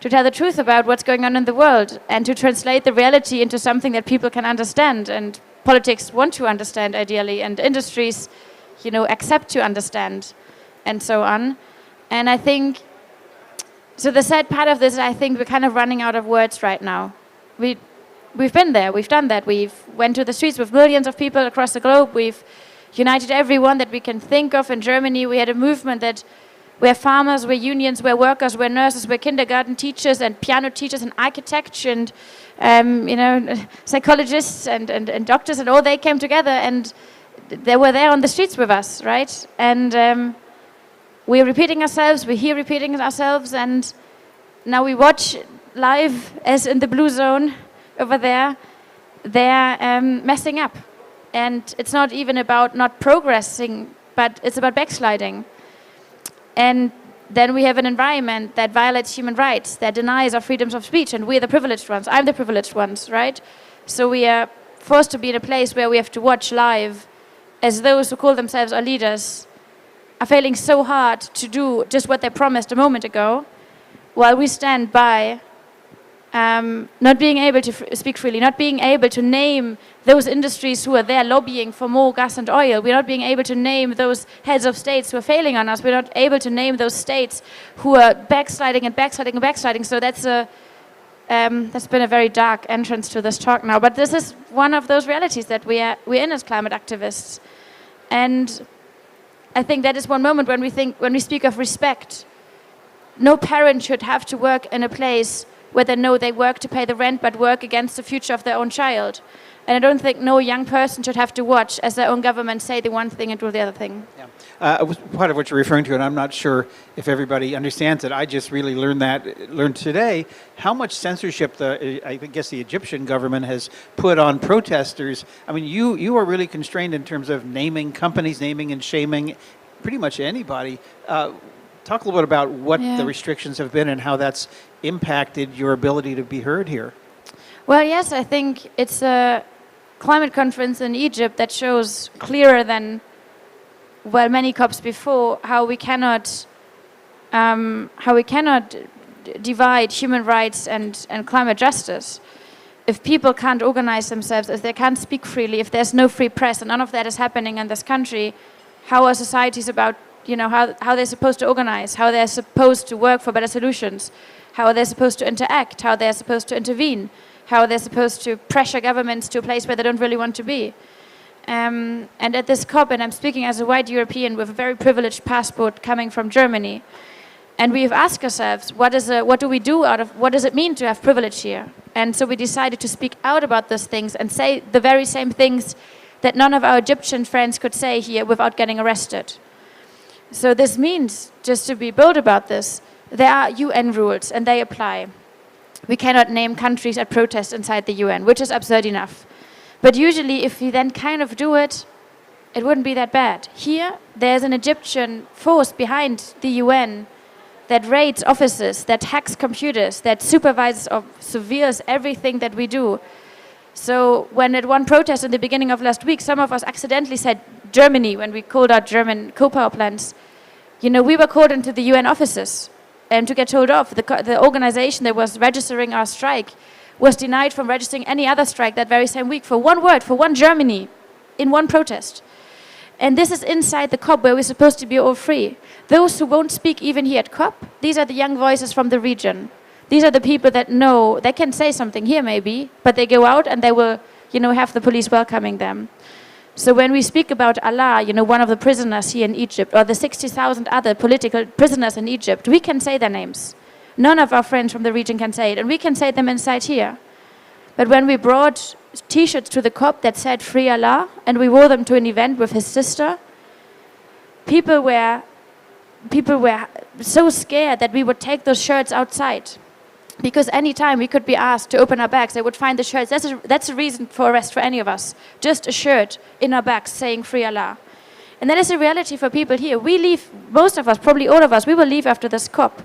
tell the truth about what's going on in the world, and to translate the reality into something that people can understand, and politics want to understand, ideally, and industries, accept to understand, and so on. And I think, so the sad part of this is I think we're kind of running out of words right now. We've been there, we've done that. We've went to the streets with millions of people across the globe. We've united everyone that we can think of in Germany. We had a movement where farmers, where unions, where workers, where nurses, where kindergarten teachers and piano teachers and architects and psychologists and doctors, and all they came together, and they were there on the streets with us, right? And we're repeating ourselves, we're here repeating ourselves, and now we watch live, as in the blue zone over there, they're messing up. And it's not even about not progressing, but it's about backsliding. And then we have an environment that violates human rights, that denies our freedoms of speech, and we're the privileged ones. I'm the privileged ones, right? So we are forced to be in a place where we have to watch live as those who call themselves our leaders are failing so hard to do just what they promised a moment ago, while we stand by, not being able to speak freely, not being able to name those industries who are there lobbying for more gas and oil. We're not being able to name those heads of states who are failing on us. We're not able to name those states who are backsliding and backsliding and backsliding. So that's a That's been a very dark entrance to this talk now, but this is one of those realities that we're in as climate activists. And I think that is one moment when we speak of respect. No parent should have to work in a place where they know they work to pay the rent but work against the future of their own child. And I don't think no young person should have to watch as their own government say the one thing and do the other thing. Part of what you're referring to, and I'm not sure if everybody understands it, I just really learned today how much censorship I guess the Egyptian government has put on protesters. I mean, you are really constrained in terms of naming companies, naming and shaming pretty much anybody. Talk a little bit about what the restrictions have been and how that's impacted your ability to be heard here. Well, yes, I think it's a climate conference in Egypt that shows clearer than many COPs before how we cannot divide human rights and climate justice. If people can't organize themselves, if they can't speak freely, if there's no free press, and none of that is happening in this country, how are societies about, how they're supposed to organize, how they're supposed to work for better solutions, how they're supposed to interact, how they're supposed to intervene, how they're supposed to pressure governments to a place where they don't really want to be. And at this COP, and I'm speaking as a white European with a very privileged passport coming from Germany, and we've asked ourselves, what do we do what does it mean to have privilege here? And so we decided to speak out about those things and say the very same things that none of our Egyptian friends could say here without getting arrested. So this means, just to be bold about this, there are UN rules and they apply. We cannot name countries at protest inside the UN, which is absurd enough. But usually if we then kind of do it, it wouldn't be that bad. Here, there's an Egyptian force behind the UN that raids offices, that hacks computers, that supervises or surveils everything that we do. So when at one protest in the beginning of last week, some of us accidentally said Germany when we called out German coal-power plants, we were called into the UN offices and to get told off. The organization that was registering our strike was denied from registering any other strike that very same week for one word, for one Germany, in one protest. And this is inside the COP where we're supposed to be all free. Those who won't speak even here at COP, these are the young voices from the region. These are the people that know they can say something here maybe, but they go out and they will, have the police welcoming them. So when we speak about Allah, one of the prisoners here in Egypt, or the 60,000 other political prisoners in Egypt, we can say their names. None of our friends from the region can say it, and we can say them inside here. But when we brought T-shirts to the COP that said Free Allah, and we wore them to an event with his sister, people were so scared that we would take those shirts outside. Because anytime we could be asked to open our bags, they would find the shirts. That's a reason for arrest for any of us. Just a shirt in our bags saying Free Allah. And that is a reality for people here. We leave, most of us, probably all of us, we will leave after this COP.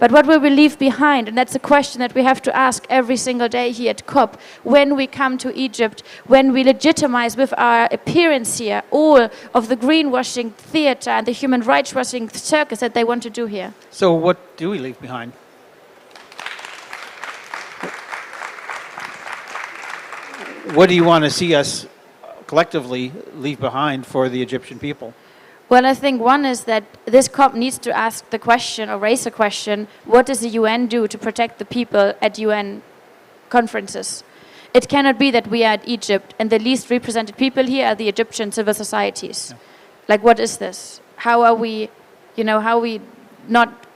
But what will we leave behind? And that's a question that we have to ask every single day here at COP. When we come to Egypt, when we legitimize with our appearance here all of the greenwashing theater and the human rights washing circus that they want to do here. So what do we leave behind? What do you want to see us collectively leave behind for the Egyptian people? Well, I think one is that this COP needs to ask the question or raise the question, what does the UN do to protect the people at UN conferences? It cannot be that we are at Egypt and the least represented people here are the Egyptian civil societies. Yeah. Like, what is this? How are we not,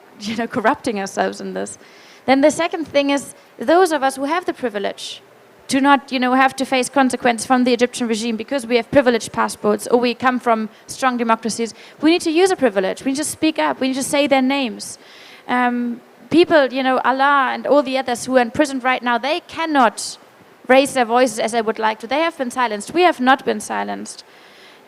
corrupting ourselves in this? Then the second thing is those of us who have the privilege to not, have to face consequence from the Egyptian regime because we have privileged passports or we come from strong democracies. We need to use a privilege. We need to speak up. We need to say their names. People, Allah and all the others who are in prison right now, they cannot raise their voices as they would like to. They have been silenced. We have not been silenced.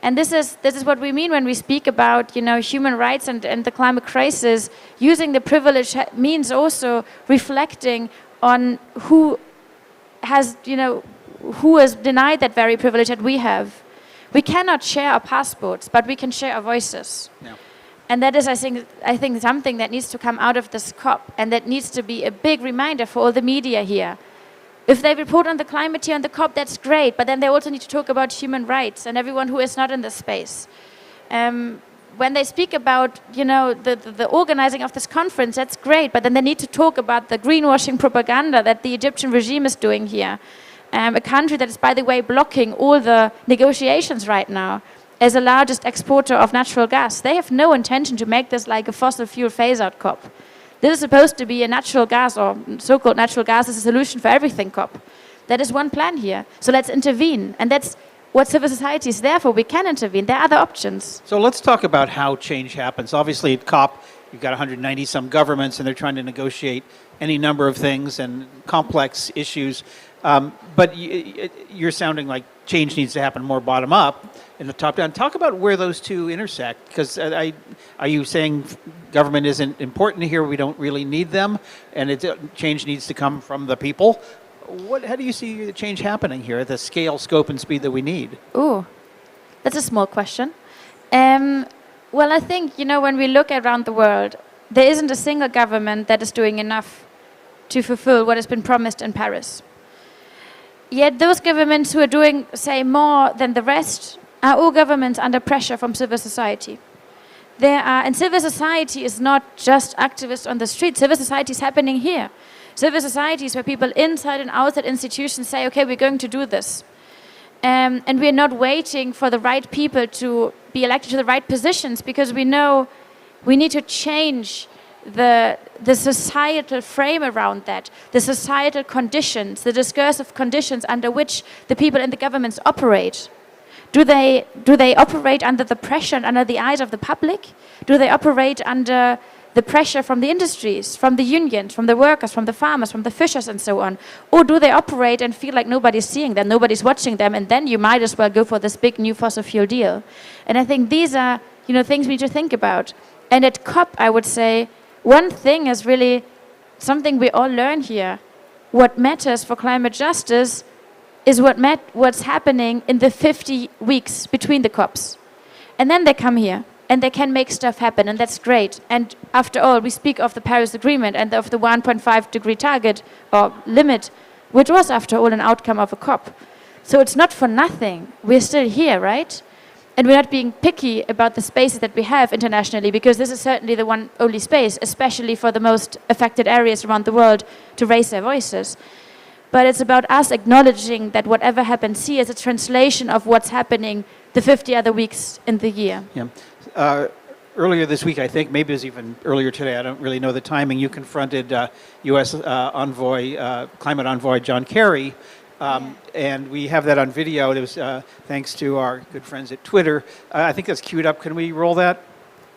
And this is what we mean when we speak about, human rights and the climate crisis. Using the privilege means also reflecting on who has denied that very privilege that we have. We cannot share our passports, but we can share our voices. Yeah. And that is, I think, something that needs to come out of this COP, and that needs to be a big reminder for all the media here. If they report on the climate here on the COP, that's great, but then they also need to talk about human rights and everyone who is not in this space. when they speak about, the organizing of this conference, that's great, but then they need to talk about the greenwashing propaganda that the Egyptian regime is doing here. A country that is, by the way, blocking all the negotiations right now as the largest exporter of natural gas. They have no intention to make this like a fossil fuel phase-out COP. This is supposed to be a natural gas, or so-called natural gas, as a solution for everything COP. That is one plan here. So let's intervene. And that's what civil society is there for. We can intervene. There are other options. So let's talk about how change happens. Obviously, at COP, you've got 190-some governments, and they're trying to negotiate any number of things and complex issues. But you're sounding like change needs to happen more bottom-up in the top-down. Talk about where those two intersect, because are you saying government isn't important here, we don't really need them, and change needs to come from the people? How do you see the change happening here at the scale, scope, and speed that we need? Ooh, that's a small question. Well, I think, when we look around the world, there isn't a single government that is doing enough to fulfill what has been promised in Paris. Yet those governments who are doing, say, more than the rest are all governments under pressure from civil society. And civil society is not just activists on the street. Civil society is happening here. Civil societies where people inside and outside institutions say, okay, we're going to do this. And we're not waiting for the right people to be elected to the right positions, because we know we need to change the societal frame around that, the societal conditions, the discursive conditions under which the people in the governments operate. Do they operate under the pressure and under the eyes of the public? Do they operate under the pressure from the industries, from the unions, from the workers, from the farmers, from the fishers, and so on? Or do they operate and feel like nobody's seeing them, nobody's watching them, and then you might as well go for this big new fossil fuel deal? And I think these are, things we need to think about. And at COP, I would say, one thing is really something we all learn here. What matters for climate justice is what's happening in the 50 weeks between the COPs. And then they come here, and they can make stuff happen, and that's great. And after all, we speak of the Paris Agreement and of the 1.5 degree target or limit, which was, after all, an outcome of a COP. So it's not for nothing. We're still here, right? And we're not being picky about the spaces that we have internationally, because this is certainly the one only space, especially for the most affected areas around the world, to raise their voices. But it's about us acknowledging that whatever happens here is a translation of what's happening the 50 other weeks in the year. Yeah. Earlier this week, I think, maybe it was even earlier today, I don't really know the timing, you confronted U.S. climate envoy John Kerry, and we have that on video. It was thanks to our good friends at Twitter. I think that's queued up. Can we roll that?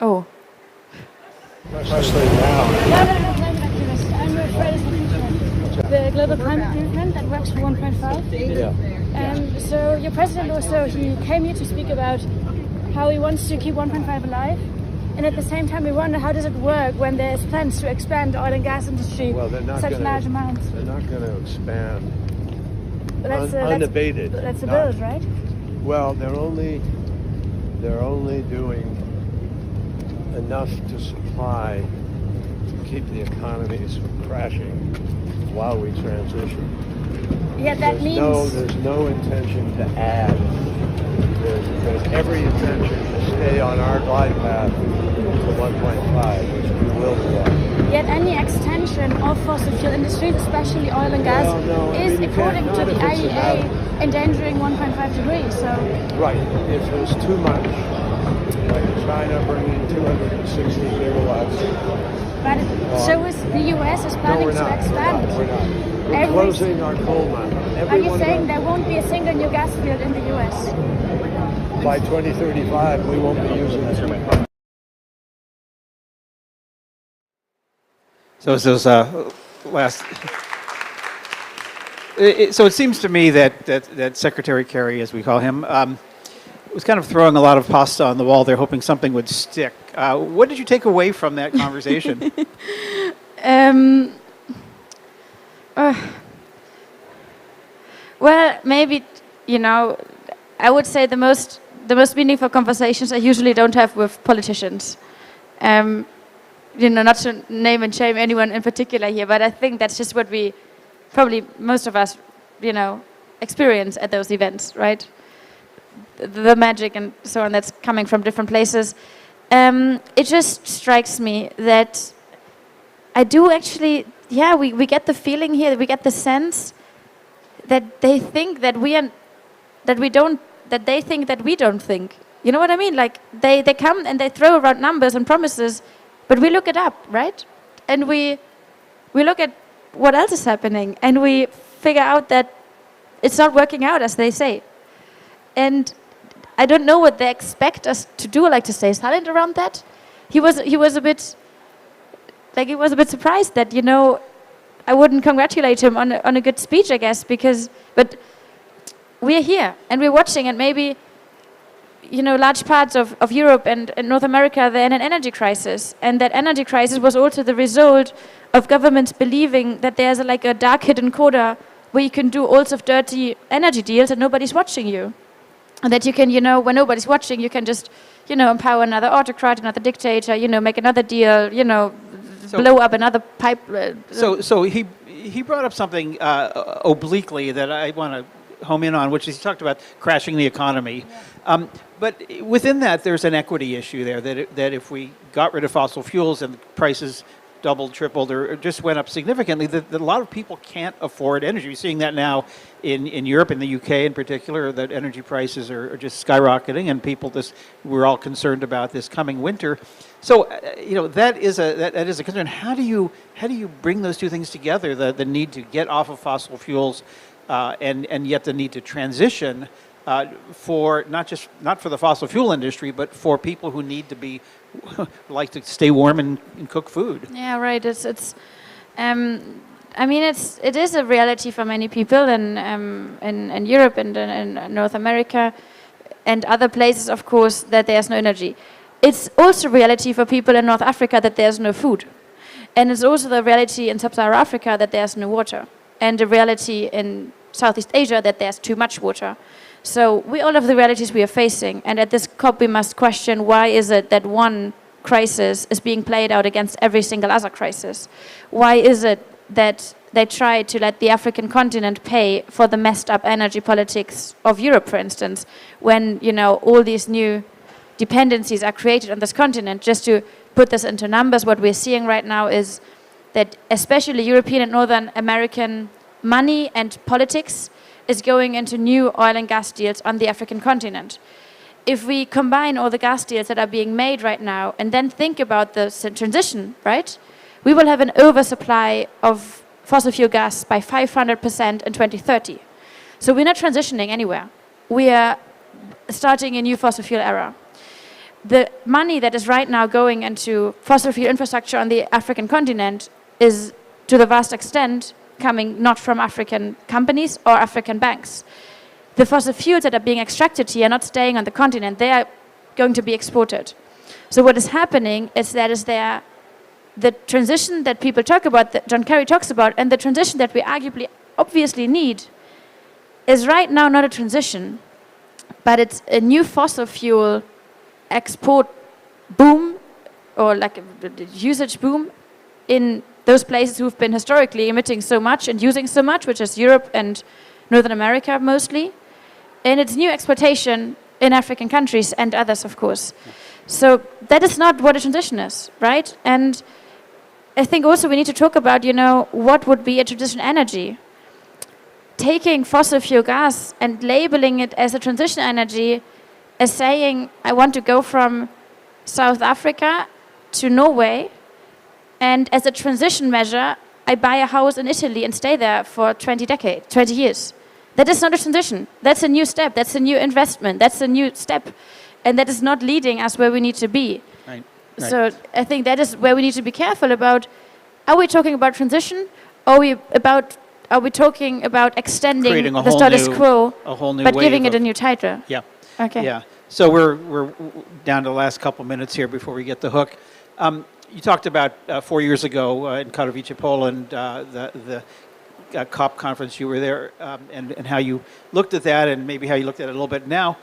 Oh. Especially now. The global climate movement that works for 1.5. Yeah. So your president also, he came here to speak about how he wants to keep 1.5 alive. And at the same time, we wonder, how does it work when there's plans to expand the oil and gas industry such large amounts? They're not going to expand unabated. That's a build, right? Well, they're only doing enough to supply to keep the economies from crashing while we transition. Yeah, that means there's no intention to add. There's every intention to stay on our glide path to 1.5, which we will be on. Yet any extension of fossil fuel industries, especially oil and gas, is, according to the IEA, endangering 1.5 degrees. So right, if there's too much, like China bringing 260 gigawatts. But so is the US is planning to expand. We're not. We're closing our coal mine. Are you saying there won't be a single new gas field in the US? By 2035, we won't be using it. So those last. So it seems to me that Secretary Kerry, as we call him, was kind of throwing a lot of pasta on the wall there, hoping something would stick. What did you take away from that conversation? Well, maybe, I would say the most meaningful conversations I usually don't have with politicians. Not to name and shame anyone in particular here, but I think that's just what we, probably most of us, experience at those events, right? The magic and so on that's coming from different places. it just strikes me that I do actually, we get the feeling here, we get the sense that they think that they think that we don't think. You know what I mean? Like they come and they throw around numbers and promises, but we look it up, right? And we look at what else is happening, and we figure out that it's not working out as they say. And I don't know what they expect us to do, like to stay silent around that. He was a bit surprised that, you know, I wouldn't congratulate him on a good speech, I guess, but we're here and we're watching, and maybe, you know, large parts of Europe and North America, they're in an energy crisis, and that energy crisis was also the result of governments believing that there's like a dark hidden quota where you can do all sorts of dirty energy deals and nobody's watching you. And that you can, you know, when nobody's watching, you can just, you know, empower another autocrat, another dictator, you know, make another deal, you know, blow up another pipe. So he brought up something obliquely that I want to home in on, which is he talked about crashing the economy. Yeah. But within that, there's an equity issue there, that if we got rid of fossil fuels and prices doubled, tripled, or just went up significantly, that a lot of people can't afford energy. We're seeing that now in Europe, in the UK in particular, that energy prices are just skyrocketing, and we're all concerned about this coming winter. So, you know, that is a concern. How do you bring those two things together? The need to get off of fossil fuels, and yet the need to transition for not for the fossil fuel industry, but for people who need to be like to stay warm and cook food. Yeah, right. I mean, it is a reality for many people in Europe and in North America and other places, of course, that there's no energy. It's also reality for people in North Africa that there's no food. And it's also the reality in Sub-Saharan Africa that there's no water. And the reality in Southeast Asia that there's too much water. So we all have the realities we are facing. And at this COP, we must question, why is it that one crisis is being played out against every single other crisis? Why is it that they try to let the African continent pay for the messed up energy politics of Europe, for instance, when, you know, all these new dependencies are created on this continent? Just to put this into numbers, what we're seeing right now is that especially European and Northern American money and politics is going into new oil and gas deals on the African continent. If we combine all the gas deals that are being made right now and then think about the transition, right, we will have an oversupply of fossil fuel gas by 500% in 2030. So we're not transitioning anywhere. We are starting a new fossil fuel era. The money that is right now going into fossil fuel infrastructure on the African continent is, to the vast extent, coming not from African companies or African banks. The fossil fuels that are being extracted here are not staying on the continent. They are going to be exported. So what is happening is that the transition that people talk about, that John Kerry talks about, and the transition that we arguably obviously need is right now not a transition, but it's a new fossil fuel export boom, or like a usage boom in those places who've been historically emitting so much and using so much, which is Europe and Northern America mostly. And it's new exploitation in African countries and others, of course. So that is not what a transition is, right? And I think also we need to talk about, you know, what would be a transition energy. Taking fossil fuel gas and labeling it as a transition energy, as saying, I want to go from South Africa to Norway, and as a transition measure, I buy a house in Italy and stay there for 20 years. That is not a transition. That's a new step. That's a new investment. That's a new step. And that is not leading us where we need to be. Right. So I think that is where we need to be careful about, are we talking about transition? Or are we talking about extending the status quo, but giving it a new title? Yeah. Okay. Yeah. So we're down to the last couple minutes here before we get the hook. You talked about 4 years ago in Katowice, Poland, the COP conference. You were there, and how you looked at that, and maybe how you looked at it a little bit now.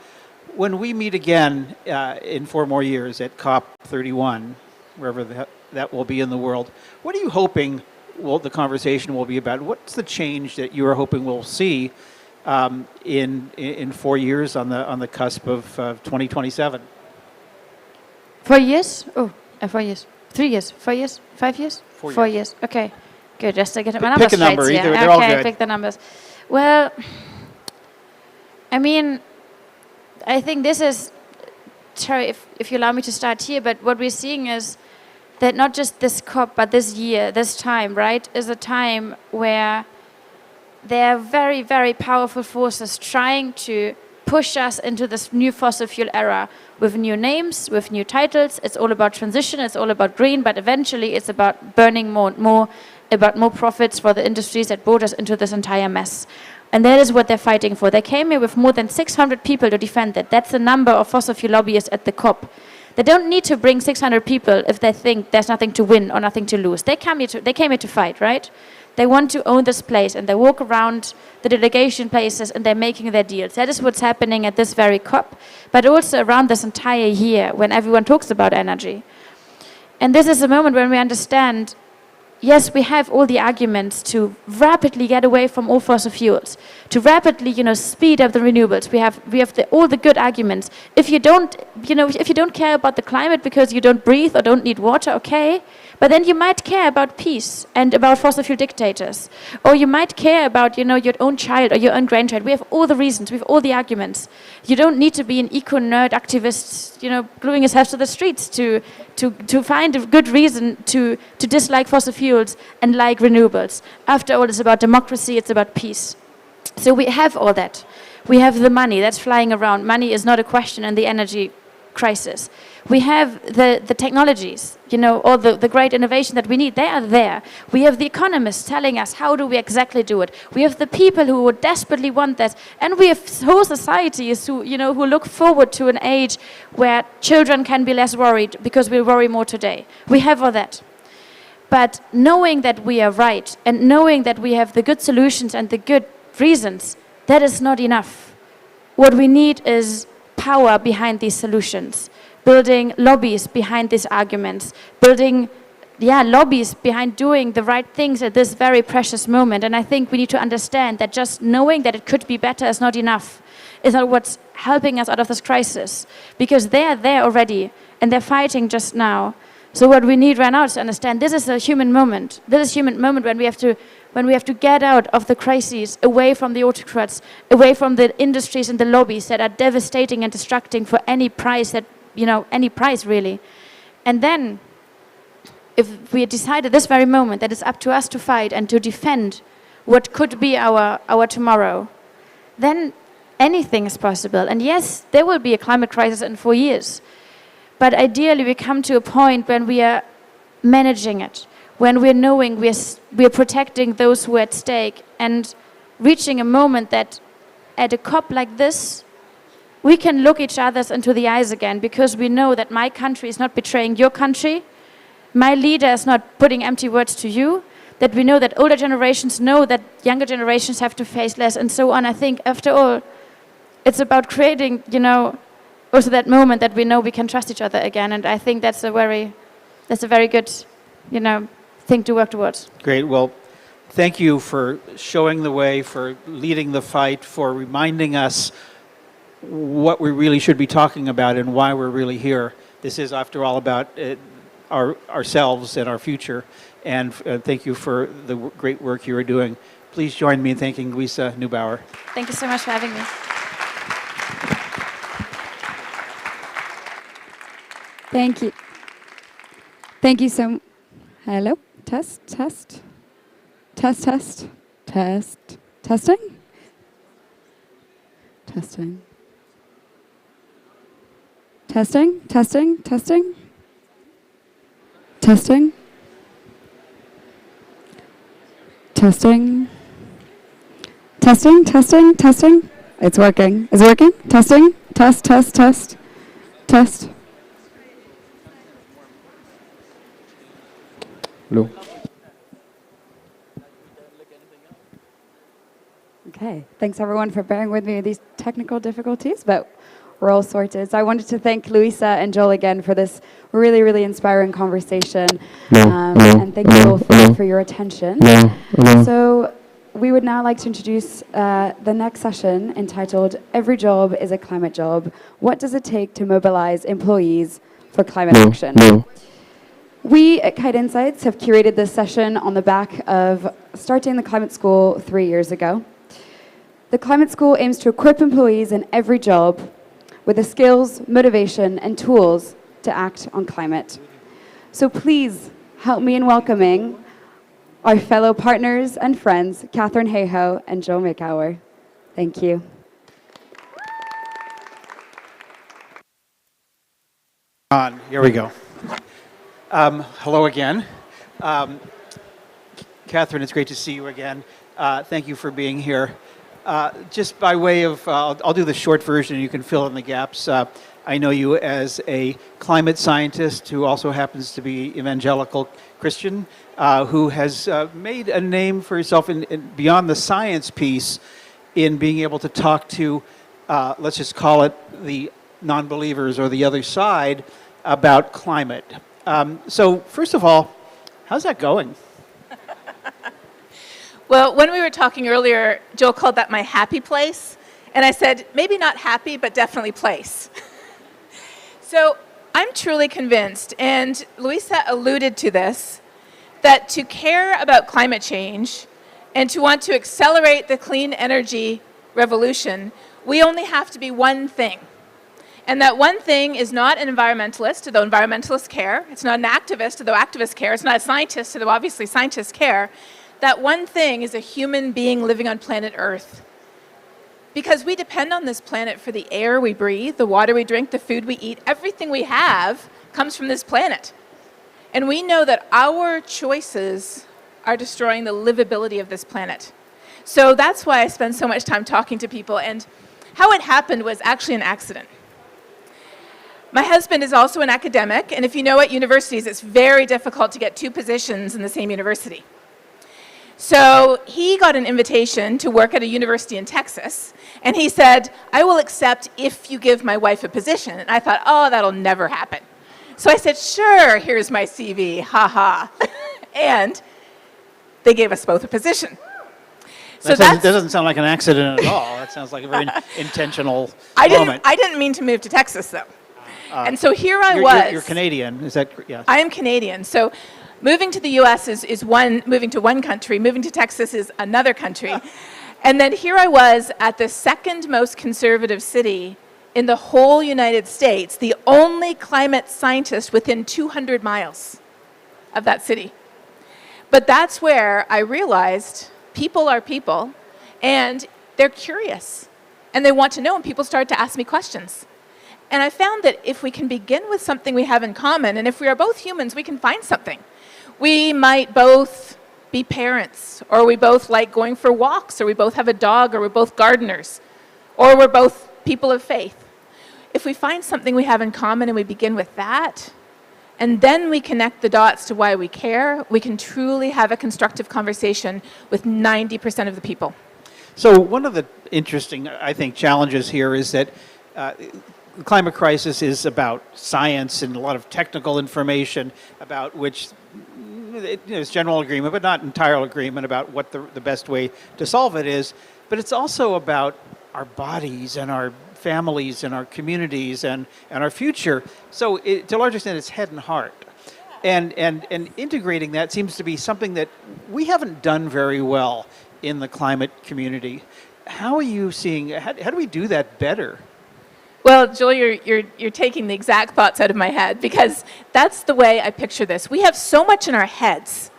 When we meet again in 4 more years at COP 31, wherever that will be in the world, what are you hoping the conversation will be about? What's the change that you are hoping we'll see in 4 years on the cusp of 2027? 4 years? Oh, 4 years. 3 years? 4 years? 5 years? 4 years. Okay, good. Just to get my Pick numbers a number. straight. Either Yeah. they're all Okay, good. pick the numbers. Well, I mean, I think this is, sorry if you allow me to start here, but what we're seeing is that not just this COP, but this year, this time, right, is a time where there are very, very powerful forces trying to push us into this new fossil fuel era with new names, with new titles. It's all about transition, it's all about green, but eventually it's about burning more, about more profits for the industries that brought us into this entire mess. And that is what they're fighting for. They came here with more than 600 people to defend it. That's the number of fossil fuel lobbyists at the COP. They don't need to bring 600 people if they think there's nothing to win or nothing to lose. They came here to fight, right? They want to own this place, and they walk around the delegation places and they're making their deals. That is what's happening at this very COP, but also around this entire year when everyone talks about energy. And this is a moment when we understand, yes, we have all the arguments to rapidly get away from all fossil fuels, to rapidly, speed up the renewables. We have all the good arguments. If you don't care about the climate because you don't breathe or don't need water, okay, but then you might care about peace and about fossil fuel dictators, or you might care about, your own child or your own grandchild. We have all the reasons. We have all the arguments. You don't need to be an eco-nerd activist, gluing yourself to the streets to find a good reason to dislike fossil fuels and like renewables. After all, it's about democracy, it's about peace. So we have all that. We have the money that's flying around. Money is not a question in the energy crisis. We have the technologies, all the great innovation that we need. They are there. We have the economists telling us how do we exactly do it. We have the people who would desperately want that. And we have whole societies who look forward to an age where children can be less worried because we worry more today. We have all that. But knowing that we are right and knowing that we have the good solutions and the good reasons, that is not enough. What we need is power behind these solutions, building lobbies behind these arguments, building lobbies behind doing the right things at this very precious moment. And I think we need to understand that just knowing that it could be better is not enough. It's not what's helping us out of this crisis, because they are there already and they're fighting just now. So what we need right now is to understand this is a human moment. This is a human moment when we have to get out of the crises, away from the autocrats, away from the industries and the lobbies that are devastating and destructing for any price any price really. And then, if we decide at this very moment that it's up to us to fight and to defend what could be our tomorrow, then anything is possible. And yes, there will be a climate crisis in 4 years. But ideally, we come to a point when we are managing it, when we're knowing we're protecting those who are at stake, and reaching a moment that at a COP like this, we can look each other into the eyes again, because we know that my country is not betraying your country, my leader is not putting empty words to you, that we know that older generations know that younger generations have to face less, and so on. I think, after all, it's about creating, also that moment that we know we can trust each other again, and I think that's a very good, thing to work towards. Great. Well, thank you for showing the way, for leading the fight, for reminding us what we really should be talking about and why we're really here. This is, after all, about ourselves and our future. And thank you for the great work you are doing. Please join me in thanking Luisa Neubauer. Thank you so much for having me. Thank you. Thank you so much. Hello? Test. Testing? Testing. It's working. Is it working? Testing. Test. Hello. Okay, thanks everyone for bearing with me with these technical difficulties, but we're all sorted. So I wanted to thank Luisa and Joel again for this really, really inspiring conversation. And thank you both for your attention. So we would now like to introduce the next session, entitled Every Job is a Climate Job. What does it take to mobilize employees, for climate action. We at Kite Insights have curated this session on the back of starting the Climate School 3 years ago. The Climate School aims to equip employees in every job with the skills, motivation, and tools to act on climate. So please help me in welcoming our fellow partners and friends, Catherine Hayhoe and Joe Mickower. Thank you. Here we go. Hello again. Catherine, it's great to see you again. Thank you for being here. Just by way of, I'll do the short version and you can fill in the gaps. I know you as a climate scientist who also happens to be evangelical Christian, who has made a name for yourself in beyond the science piece in being able to talk to, let's just call it the non-believers or the other side about climate. So first of all, how's that going? Well, when we were talking earlier, Joel called that my happy place. And I said, maybe not happy, but definitely place. So I'm truly convinced, and Luisa alluded to this, that to care about climate change and to want to accelerate the clean energy revolution, we only have to be one thing. And that one thing is not an environmentalist, although environmentalists care. It's not an activist, although activists care. It's not a scientist, although obviously scientists care. That one thing is a human being living on planet Earth. Because we depend on this planet for the air we breathe, the water we drink, the food we eat. Everything we have comes from this planet. And we know that our choices are destroying the livability of this planet. So that's why I spend so much time talking to people. And how it happened was actually an accident. My husband is also an academic, and if you know at universities, it's very difficult to get two positions in the same university. So he got an invitation to work at a university in Texas, and he said, I will accept if you give my wife a position. And I thought, oh, that'll never happen. So I said, sure, here's my CV, ha. And they gave us both a position. So that doesn't sound like an accident at all. That sounds like a very intentional moment. I didn't mean to move to Texas, though. And so here I was. You're Canadian, is that correct? Yeah. I am Canadian. So moving to the U.S. is one, moving to one country. Moving to Texas is another country. And then here I was at the second most conservative city in the whole United States, the only climate scientist within 200 miles of that city. But that's where I realized people are people, and they're curious, and they want to know, and people start to ask me questions. And I found that if we can begin with something we have in common, and if we are both humans, we can find something. We might both be parents, or we both like going for walks, or we both have a dog, or we're both gardeners, or we're both people of faith. If we find something we have in common and we begin with that, and then we connect the dots to why we care, we can truly have a constructive conversation with 90% of the people. So one of the interesting, I think, challenges here is that the climate crisis is about science and a lot of technical information about which there's general agreement, but not entire agreement about what the best way to solve it is. But it's also about our bodies and our families and our communities and our future. So to a large extent, it's head and heart. And integrating that seems to be something that we haven't done very well in the climate community. How are you seeing, how do we do that better? Well, Joel, you're taking the exact thoughts out of my head, because that's the way I picture this. We have so much in our heads.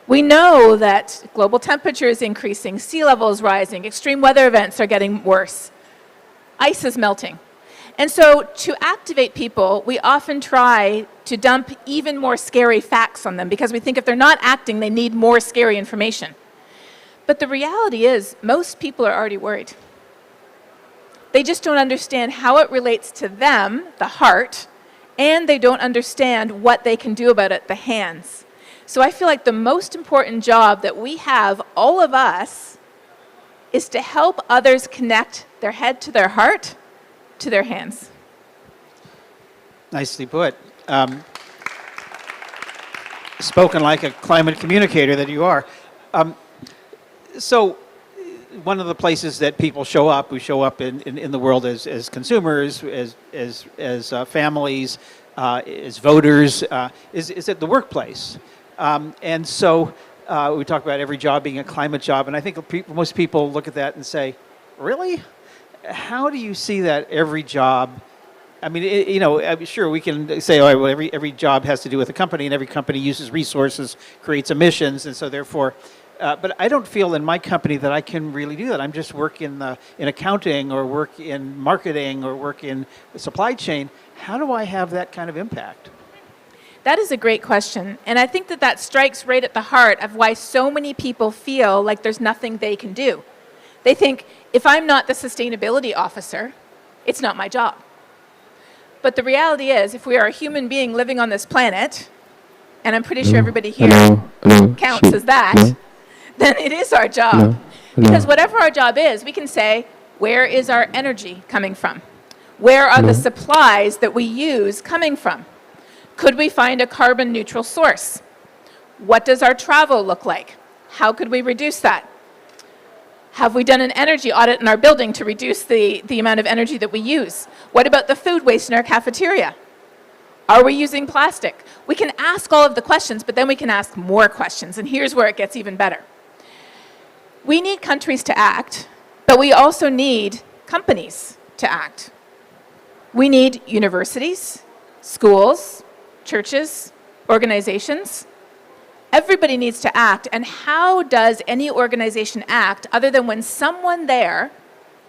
We know that global temperature is increasing, sea level is rising, extreme weather events are getting worse, ice is melting. And so to activate people, we often try to dump even more scary facts on them, because we think if they're not acting, they need more scary information. But the reality is, most people are already worried. They just don't understand how it relates to them, the heart, and they don't understand what they can do about it, the hands. So I feel like the most important job that we have, all of us, is to help others connect their head to their heart, to their hands. Nicely put. Spoken like a climate communicator that you are. So one of the places that people show up, we show up in the world as consumers, as families, as voters, is at the workplace. And so we talk about every job being a climate job, and I think most people look at that and say, really? How do you see that every job? I mean, sure, we can say, oh, well, every job has to do with a company, and every company uses resources, creates emissions, and so therefore, but I don't feel in my company that I can really do that. I'm just work in accounting, or work in marketing, or work in the supply chain. How do I have that kind of impact? That is a great question. And I think that strikes right at the heart of why so many people feel like there's nothing they can do. They think, if I'm not the sustainability officer, it's not my job. But the reality is, if we are a human being living on this planet, and I'm pretty sure everybody here counts as that, then it is our job. Because whatever our job is, we can say, where is our energy coming from? Where are the supplies that we use coming from? Could we find a carbon neutral source? What does our travel look like? How could we reduce that? Have we done an energy audit in our building to reduce the amount of energy that we use? What about the food waste in our cafeteria? Are we using plastic? We can ask all of the questions, but then we can ask more questions, and here's where it gets even better. We need countries to act, but we also need companies to act. We need universities, schools, churches, organizations. Everybody needs to act, and how does any organization act other than when someone there,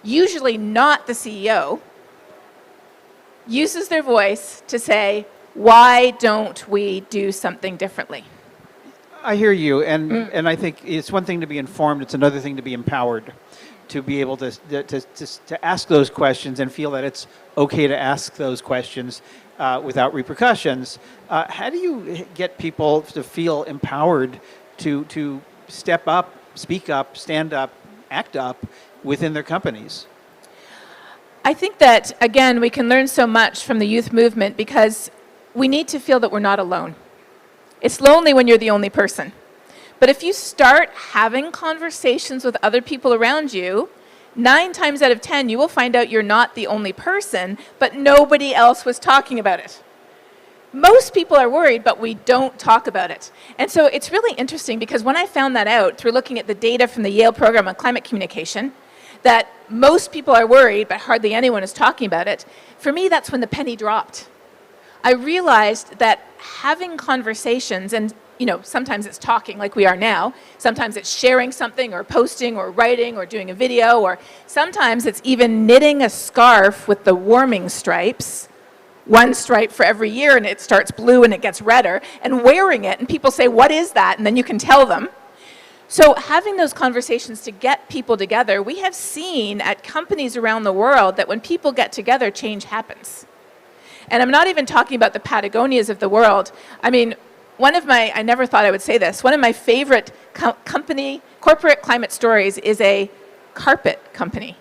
usually not the CEO, uses their voice to say, why don't we do something differently? I hear you, and I think it's one thing to be informed, it's another thing to be empowered, to be able to ask those questions and feel that it's okay to ask those questions without repercussions. How do you get people to feel empowered to step up, speak up, stand up, act up within their companies? I think that, again, we can learn so much from the youth movement because we need to feel that we're not alone. It's lonely when you're the only person. But if you start having conversations with other people around you, 9 times out of 10, you will find out you're not the only person, but nobody else was talking about it. Most people are worried, but we don't talk about it. And so it's really interesting because when I found that out through looking at the data from the Yale program on climate communication, that most people are worried, but hardly anyone is talking about it, for me, that's when the penny dropped. I realized that having conversations, and sometimes it's talking like we are now, sometimes it's sharing something or posting or writing or doing a video, or sometimes it's even knitting a scarf with the warming stripes, 1 stripe for every year, and it starts blue and it gets redder, and wearing it, and people say, what is that? And then you can tell them. So having those conversations to get people together, we have seen at companies around the world that when people get together, change happens. And I'm not even talking about the Patagonias of the world. I mean, I never thought I would say this, one of my favorite corporate climate stories is a carpet company.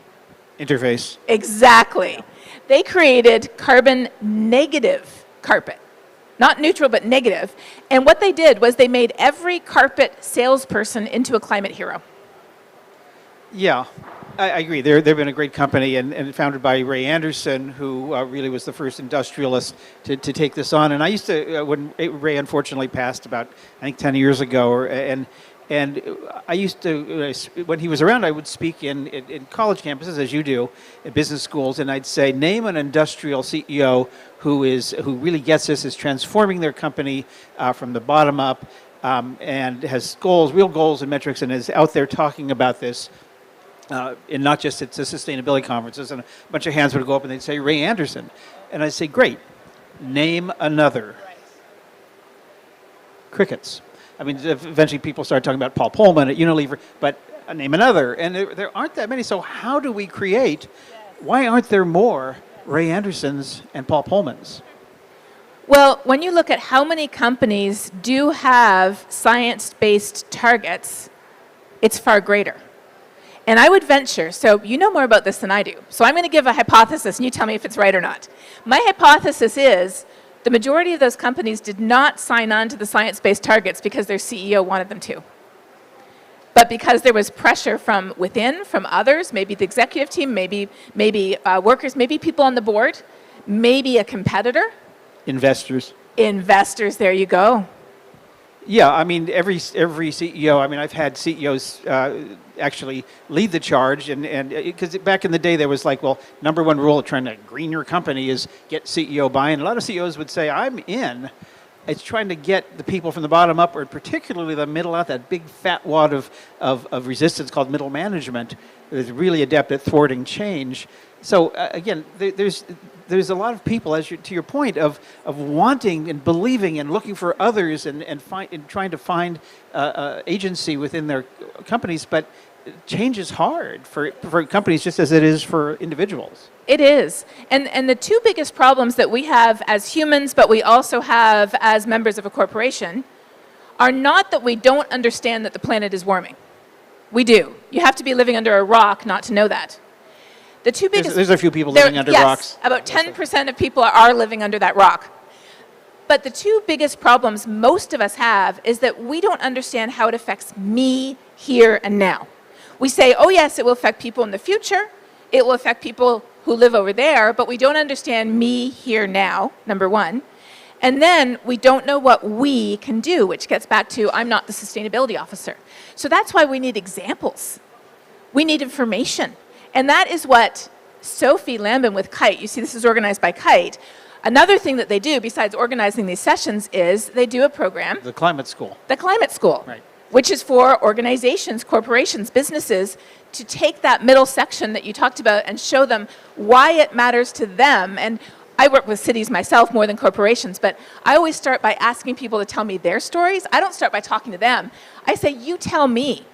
Interface. Exactly. They created carbon negative carpet. Not neutral, but negative. And what they did was they made every carpet salesperson into a climate hero. Yeah, I agree. They've been a great company and founded by Ray Anderson, who really was the first industrialist to take this on. And I used to, when Ray unfortunately passed about, I think, 10 years ago, and I used to, when he was around, I would speak in college campuses, as you do, at business schools, and I'd say, name an industrial CEO who really gets this, is transforming their company from the bottom up, and has goals, real goals and metrics, and is out there talking about this. And not just at the sustainability conferences, and a bunch of hands would go up and they'd say, Ray Anderson. And I'd say, great, name another. Crickets. I mean, eventually people started talking about Paul Polman at Unilever, but name another. And there aren't that many, so how do we create, why aren't there more Ray Andersons and Paul Polmans? Well, when you look at how many companies do have science-based targets, it's far greater. And I would venture, so you know more about this than I do, so I'm going to give a hypothesis and you tell me if it's right or not. My hypothesis is the majority of those companies did not sign on to the science-based targets because their CEO wanted them to, but because there was pressure from within, from others, maybe the executive team, maybe workers, maybe people on the board, maybe a competitor, Investors. Investors, there you go. Yeah, I mean, every CEO, I mean, I've had CEOs actually lead the charge, and because back in the day there was like, well, number one rule of trying to green your company is get CEO buy-in. A lot of CEOs would say, I'm in. It's trying to get the people from the bottom up, or particularly the middle out, that big fat wad of resistance called middle management that is really adept at thwarting change. So again, there's a lot of people, to your point, of wanting and believing and looking for others and trying to find agency within their companies, but change is hard for companies just as it is for individuals. It is. And the two biggest problems that we have as humans, but we also have as members of a corporation, are not that we don't understand that the planet is warming. We do. You have to be living under a rock not to know that. The two biggest... There's a few people living under rocks. Yes, about 10% of people are living under that rock. But the two biggest problems most of us have is that we don't understand how it affects me here and now. We say, oh yes, it will affect people in the future, it will affect people who live over there, but we don't understand me here now, number one. And then we don't know what we can do, which gets back to, I'm not the sustainability officer. So that's why we need examples. We need information. And that is what Sophie Lambin with Kite, you see this is organized by Kite. Another thing that they do, besides organizing these sessions, is they do a program. The Climate School. The Climate School. Right. Which is for organizations, corporations, businesses, to take that middle section that you talked about and show them why it matters to them. And I work with cities myself more than corporations, but I always start by asking people to tell me their stories. I don't start by talking to them. I say, you tell me.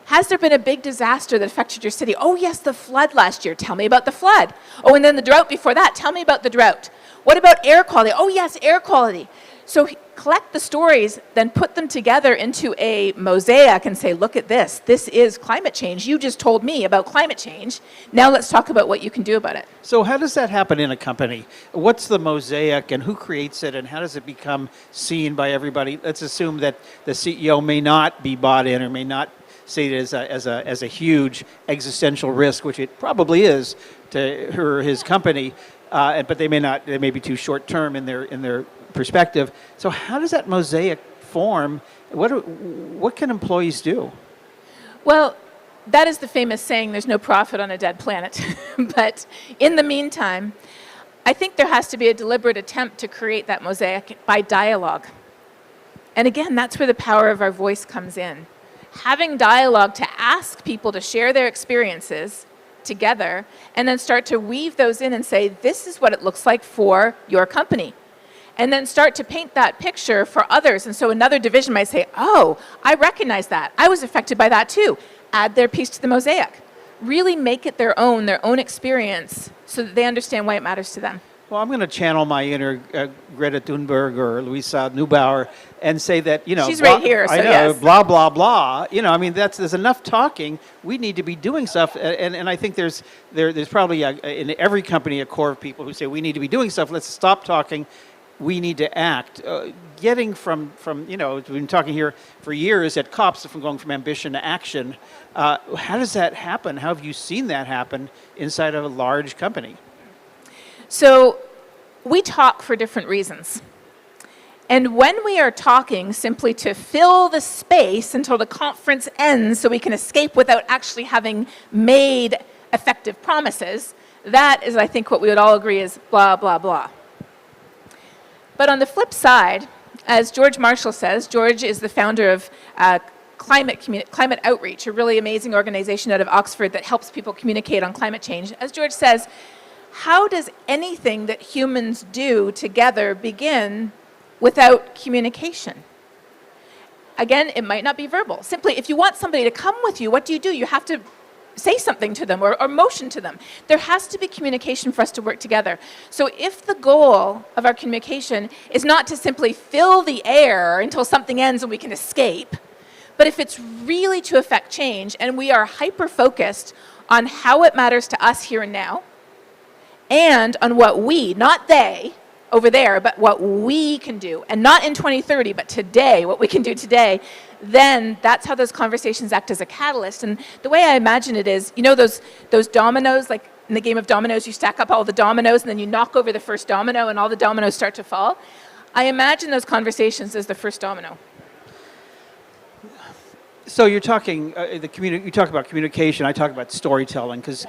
Has there been a big disaster that affected your city? Oh yes, the flood last year. Tell me about the flood. Oh, and then the drought before that. Tell me about the drought. What about air quality? Oh yes, air quality. So collect the stories, then put them together into a mosaic and say, look at this. This is climate change. You just told me about climate change. Now let's talk about what you can do about it. So how does that happen in a company? What's the mosaic and who creates it and how does it become seen by everybody? Let's assume that the CEO may not be bought in or may not see it as a huge existential risk, which it probably is to her or his company, but they may be too short term in their perspective. So how does that mosaic form? What can employees do? Well, that is the famous saying, there's no profit on a dead planet. But in the meantime, I think there has to be a deliberate attempt to create that mosaic by dialogue. And again, that's where the power of our voice comes in. Having dialogue to ask people to share their experiences together and then start to weave those in and say, this is what it looks like for your company. And then start to paint that picture for others. And so another division might say, oh, I recognize that. I was affected by that too. Add their piece to the mosaic. Really make it their own experience so that they understand why it matters to them. Well, I'm going to channel my inner Greta Thunberg or Louisa Neubauer and say that, she's right here, so yes. Blah, blah, blah. I mean, there's enough talking. We need to be doing stuff. And I think there's probably in every company a core of people who say we need to be doing stuff. Let's stop talking. We need to act. Getting from we've been talking here for years at COPS, from going from ambition to action. How does that happen? How have you seen that happen inside of a large company? So we talk for different reasons. And when we are talking simply to fill the space until the conference ends so we can escape without actually having made effective promises, that is, I think, what we would all agree is blah, blah, blah. But on the flip side, as George Marshall says, George is the founder of Climate Outreach, a really amazing organization out of Oxford that helps people communicate on climate change. As George says, how does anything that humans do together begin without communication? Again, it might not be verbal. Simply, if you want somebody to come with you, what do? You have to say something to them or motion to them. There has to be communication for us to work together. So if the goal of our communication is not to simply fill the air until something ends and we can escape, but if it's really to affect change and we are hyper-focused on how it matters to us here and now, and on what we, not they, over there, but what we can do, and not in 2030, but today, what we can do today, then that's how those conversations act as a catalyst. And the way I imagine it is, those dominoes, like in the game of dominoes, you stack up all the dominoes and then you knock over the first domino and all the dominoes start to fall. I imagine those conversations as the first domino. So you're talking you talk about communication. I talk about storytelling because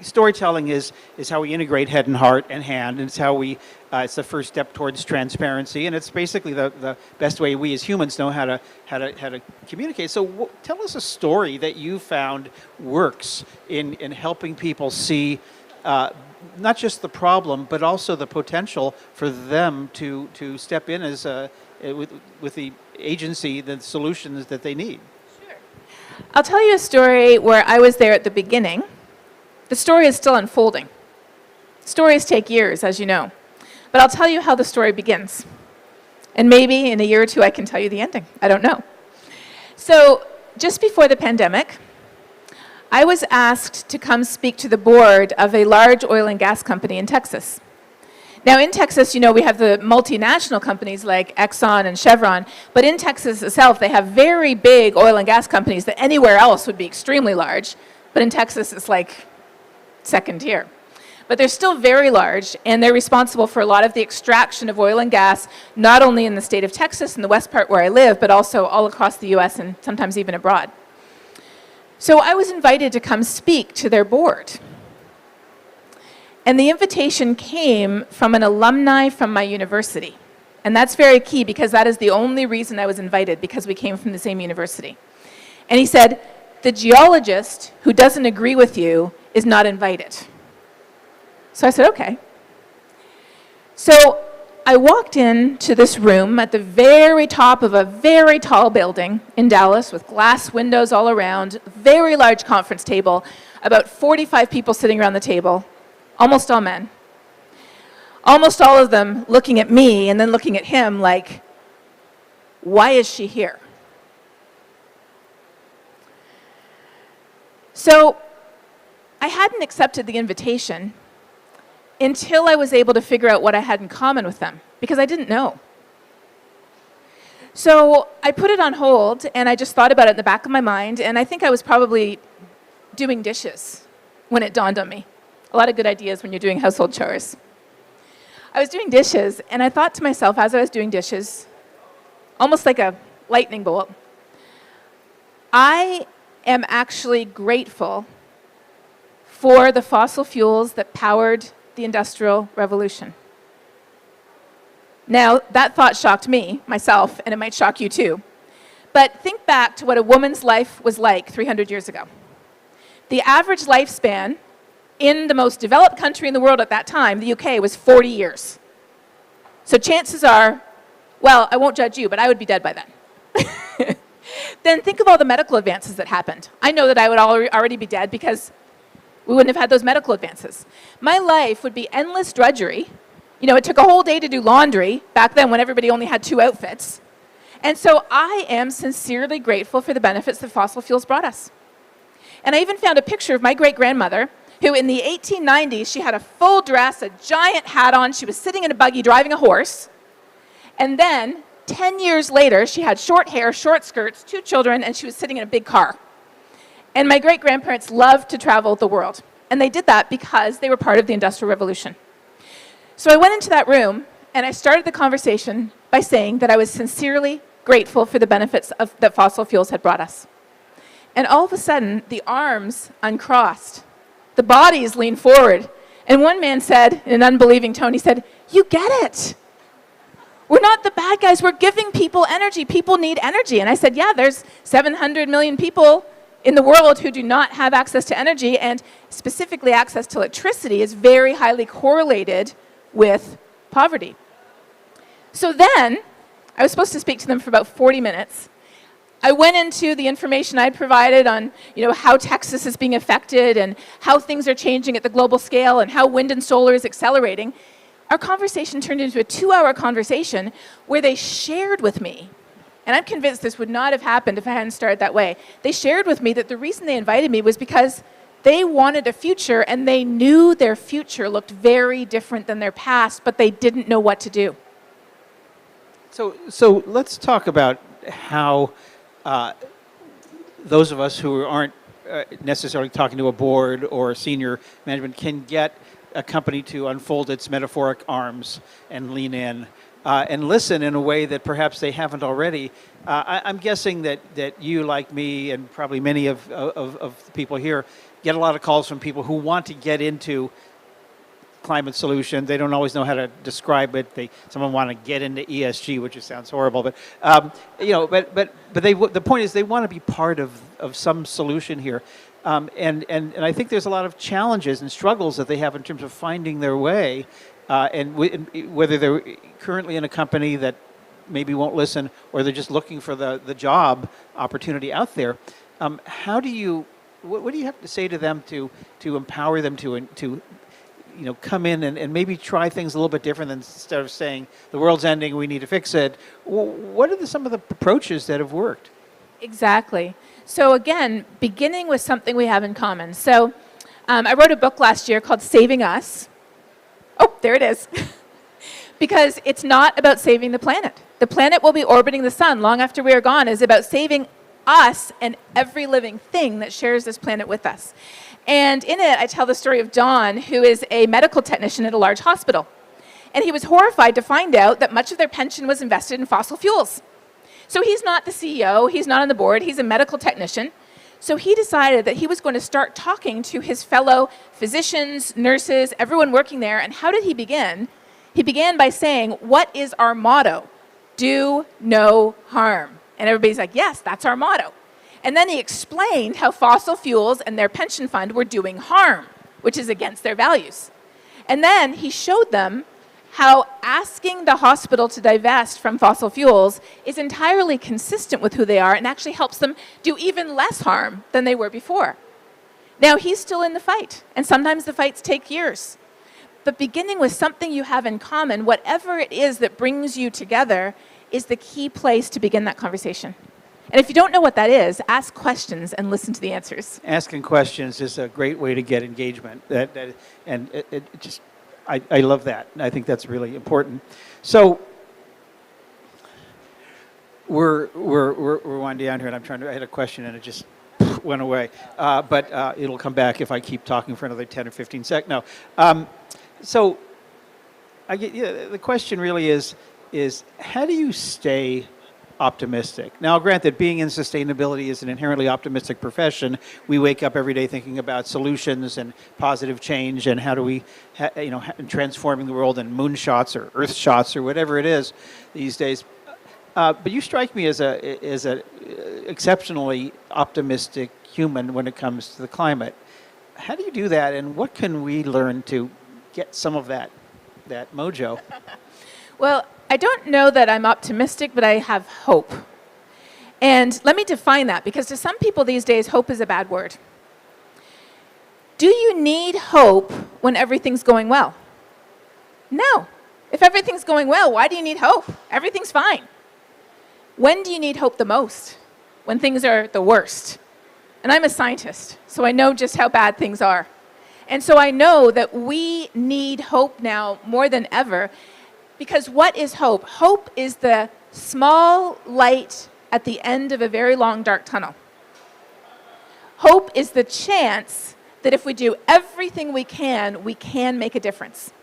storytelling is how we integrate head and heart and hand, and it's how we it's the first step towards transparency, and it's basically the best way we as humans know how to communicate. So tell us a story that you found works in helping people see not just the problem but also the potential for them to step in as with the agency, the solutions that they need. Sure. I'll tell you a story where I was there at the beginning. The story is still unfolding. Stories take years, as you know. But I'll tell you how the story begins. And maybe in a year or two I can tell you the ending. I don't know. So just before the pandemic, I was asked to come speak to the board of a large oil and gas company in Texas. Now in Texas, you know, we have the multinational companies like Exxon and Chevron, but in Texas itself, they have very big oil and gas companies that anywhere else would be extremely large, but in Texas it's like second tier. But they're still very large, and they're responsible for a lot of the extraction of oil and gas, not only in the state of Texas, in the west part where I live, but also all across the US and sometimes even abroad. So I was invited to come speak to their board. And the invitation came from an alumni from my university. And that's very key because that is the only reason I was invited, because we came from the same university. And he said, the geologist who doesn't agree with you is not invited. So I said, okay. So I walked into this room at the very top of a very tall building in Dallas with glass windows all around, very large conference table, about 45 people sitting around the table. Almost all men. Almost all of them looking at me and then looking at him like, why is she here? So I hadn't accepted the invitation until I was able to figure out what I had in common with them, because I didn't know. So I put it on hold and I just thought about it in the back of my mind, and I think I was probably doing dishes when it dawned on me. A lot of good ideas when you're doing household chores. I was doing dishes, and I thought to myself as I was doing dishes, almost like a lightning bolt, I am actually grateful for the fossil fuels that powered the Industrial Revolution. Now, that thought shocked me, myself, and it might shock you too. But think back to what a woman's life was like 300 years ago. The average lifespan in the most developed country in the world at that time, the UK, was 40 years. So chances are, well, I won't judge you, but I would be dead by then. Then think of all the medical advances that happened. I know that I would already be dead because we wouldn't have had those medical advances. My life would be endless drudgery. You know, it took a whole day to do laundry back then when everybody only had 2 outfits. And so I am sincerely grateful for the benefits that fossil fuels brought us. And I even found a picture of my great-grandmother who in the 1890s, she had a full dress, a giant hat on, she was sitting in a buggy driving a horse, and then 10 years later, she had short hair, short skirts, 2 children, and she was sitting in a big car. And my great-grandparents loved to travel the world, and they did that because they were part of the Industrial Revolution. So I went into that room, and I started the conversation by saying that I was sincerely grateful for the benefits that fossil fuels had brought us. And all of a sudden, the arms uncrossed. The bodies leaned forward. And one man said, in an unbelieving tone, he said, "You get it. We're not the bad guys. We're giving people energy. People need energy." And I said, yeah, there's 700 million people in the world who do not have access to energy, and specifically access to electricity is very highly correlated with poverty. So then, I was supposed to speak to them for about 40 minutes. I went into the information I'd provided on, how Texas is being affected and how things are changing at the global scale and how wind and solar is accelerating. Our conversation turned into a 2-hour conversation where they shared with me, and I'm convinced this would not have happened if I hadn't started that way. They shared with me that the reason they invited me was because they wanted a future and they knew their future looked very different than their past, but they didn't know what to do. So let's talk about how those of us who aren't necessarily talking to a board or senior management, can get a company to unfold its metaphoric arms and lean in and listen in a way that perhaps they haven't already. I'm guessing that you, like me, and probably many of the people here, get a lot of calls from people who want to get into climate solution. They don't always know how to describe it. Someone want to get into ESG, which just sounds horrible. But the point is they want to be part of some solution here. And I think there's a lot of challenges and struggles that they have in terms of finding their way, and whether they're currently in a company that maybe won't listen, or they're just looking for the job opportunity out there. What do you have to say to them to empower them to come in and maybe try things a little bit different than instead of saying the world's ending, we need to fix it? What are some of the approaches that have worked? Exactly. So again, beginning with something we have in common. So I wrote a book last year called Saving Us. Oh, there it is. Because it's not about saving the planet. The planet will be orbiting the sun long after we are gone. It's about saving us and every living thing that shares this planet with us. And in it, I tell the story of Don, who is a medical technician at a large hospital. And he was horrified to find out that much of their pension was invested in fossil fuels. So he's not the CEO, he's not on the board, he's a medical technician. So he decided that he was going to start talking to his fellow physicians, nurses, everyone working there. And how did he begin? He began by saying, what is our motto? Do no harm. And everybody's like, yes, that's our motto. And then he explained how fossil fuels and their pension fund were doing harm, which is against their values. And then he showed them how asking the hospital to divest from fossil fuels is entirely consistent with who they are and actually helps them do even less harm than they were before. Now, he's still in the fight, and sometimes the fights take years. But beginning with something you have in common, whatever it is that brings you together, is the key place to begin that conversation. And if you don't know what that is, ask questions and listen to the answers. Asking questions is a great way to get engagement. I love that. I think that's really important. So we're winding down here, and I had a question and it just went away. But it'll come back if I keep talking for another 10 or 15 seconds. No. So the question really is how do you stay optimistic? Now, granted, being in sustainability is an inherently optimistic profession. We wake up every day thinking about solutions and positive change and how do we, transforming the world in moonshots or earth shots or whatever it is these days. But you strike me as a exceptionally optimistic human when it comes to the climate. How do you do that, and what can we learn to get some of that mojo? Well, I don't know that I'm optimistic, but I have hope. And let me define that, because to some people these days, hope is a bad word. Do you need hope when everything's going well? No. If everything's going well, why do you need hope? Everything's fine. When do you need hope the most? When things are the worst. And I'm a scientist, so I know just how bad things are. And so I know that we need hope now more than ever. Because what is hope? Hope is the small light at the end of a very long, dark tunnel. Hope is the chance that if we do everything we can make a difference.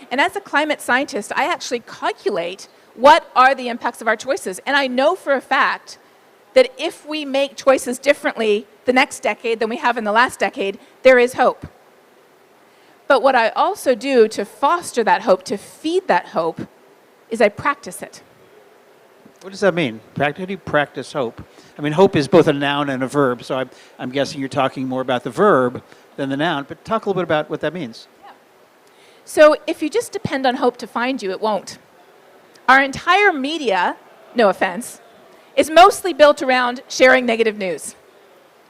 And as a climate scientist, I actually calculate what are the impacts of our choices. And I know for a fact that if we make choices differently the next decade than we have in the last decade, there is hope. But what I also do to foster that hope, to feed that hope, is I practice it. What does that mean? How do you practice hope? I mean, hope is both a noun and a verb, so I'm guessing you're talking more about the verb than the noun, but talk a little bit about what that means. Yeah. So if you just depend on hope to find you, it won't. Our entire media, no offense, is mostly built around sharing negative news.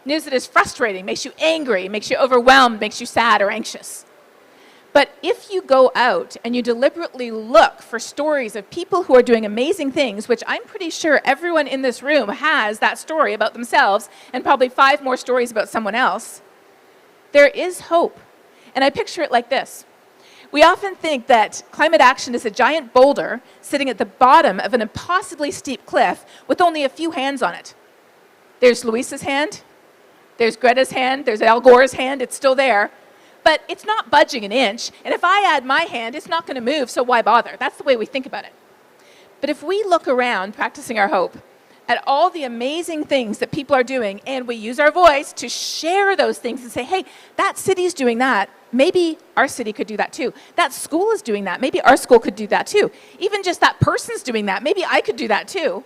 News that is frustrating, makes you angry, makes you overwhelmed, makes you sad or anxious. But if you go out and you deliberately look for stories of people who are doing amazing things, which I'm pretty sure everyone in this room has that story about themselves and probably 5 more stories about someone else, there is hope. And I picture it like this. We often think that climate action is a giant boulder sitting at the bottom of an impossibly steep cliff with only a few hands on it. There's Luisa's hand, There's Greta's hand, there's Al Gore's hand, it's still there. But it's not budging an inch. And if I add my hand, it's not going to move, so why bother? That's the way we think about it. But if we look around, practicing our hope, at all the amazing things that people are doing, and we use our voice to share those things and say, hey, that city's doing that. Maybe our city could do that too. That school is doing that. Maybe our school could do that too. Even just that person's doing that. Maybe I could do that too.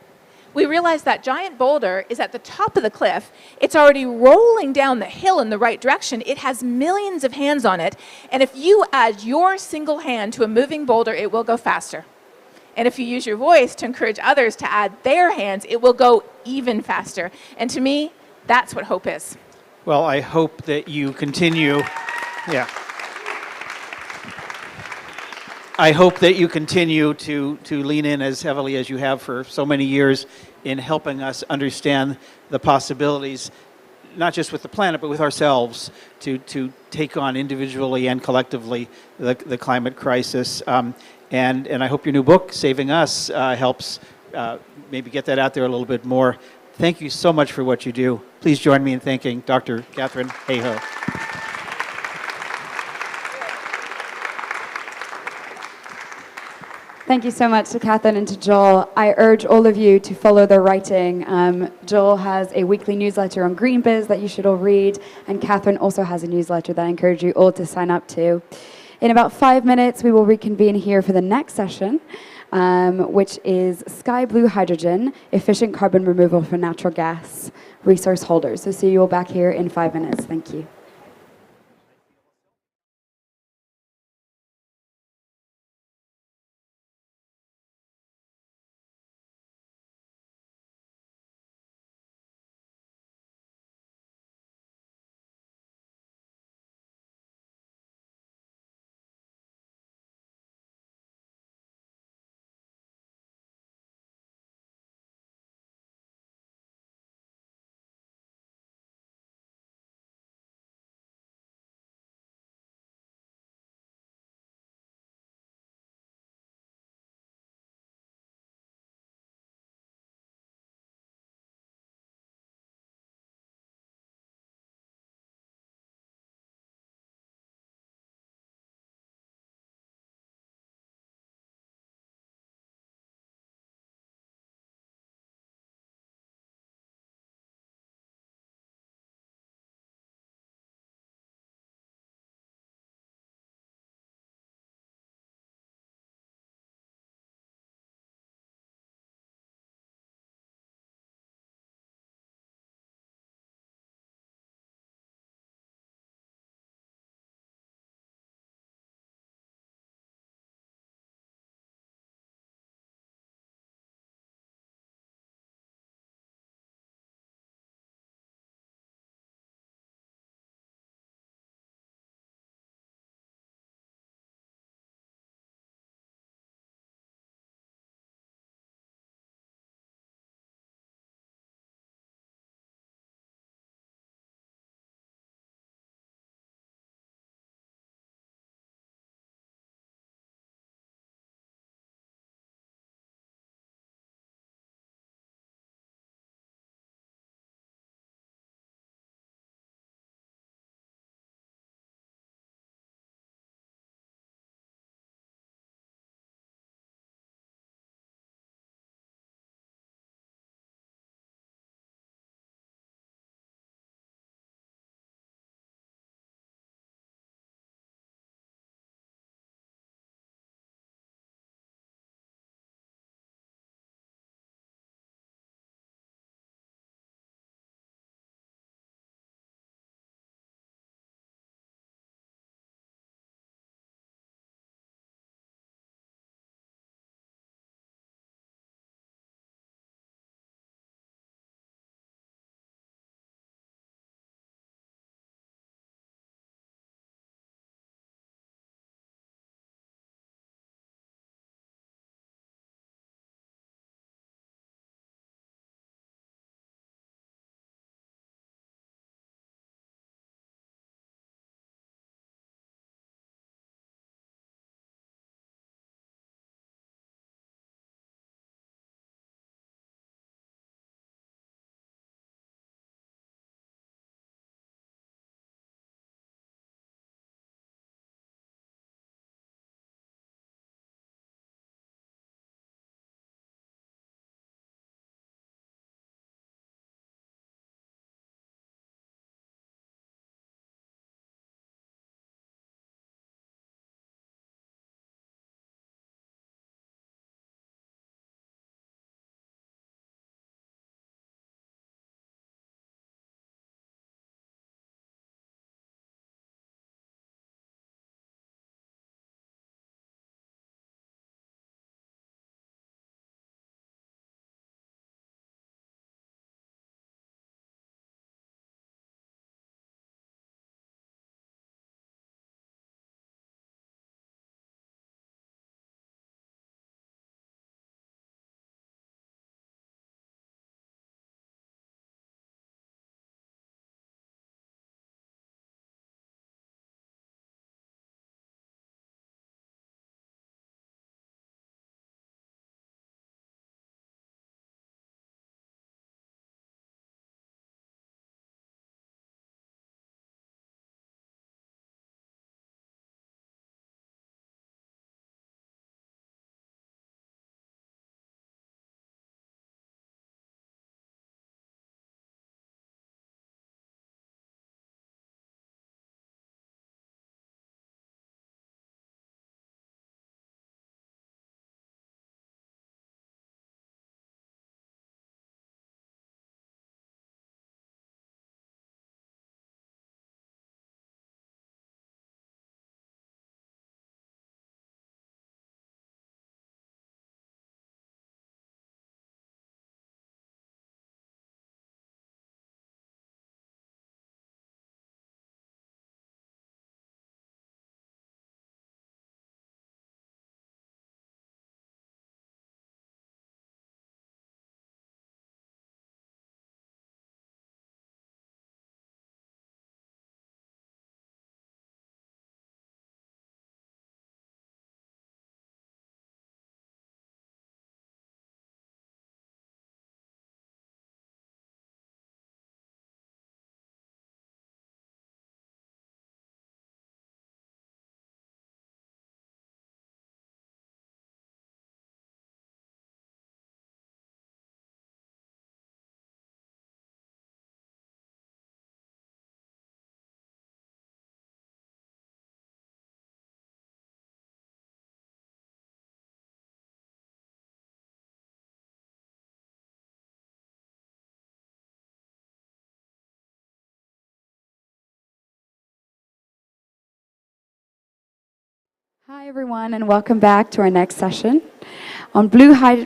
We realize that giant boulder is at the top of the cliff. It's already rolling down the hill in the right direction. It has millions of hands on it. And if you add your single hand to a moving boulder, it will go faster. And if you use your voice to encourage others to add their hands, it will go even faster. And to me, that's what hope is. Well, I hope that you continue. Yeah. I hope that you continue to lean in as heavily as you have for so many years in helping us understand the possibilities, not just with the planet, but with ourselves, to take on individually and collectively the climate crisis. And I hope your new book, Saving Us, helps maybe get that out there a little bit more. Thank you so much for what you do. Please join me in thanking Dr. Katharine Hayhoe. Thank you so much to Catherine and to Joel. I urge all of you to follow their writing. Joel has a weekly newsletter on GreenBiz that you should all read, and Catherine also has a newsletter that I encourage you all to sign up to. In about 5 minutes, we will reconvene here for the next session, which is Sky Blue Hydrogen, Efficient Carbon Removal for Natural Gas Resource Holders. So see you all back here in 5 minutes. Thank you. Hi, everyone, and welcome back to our next session on Sky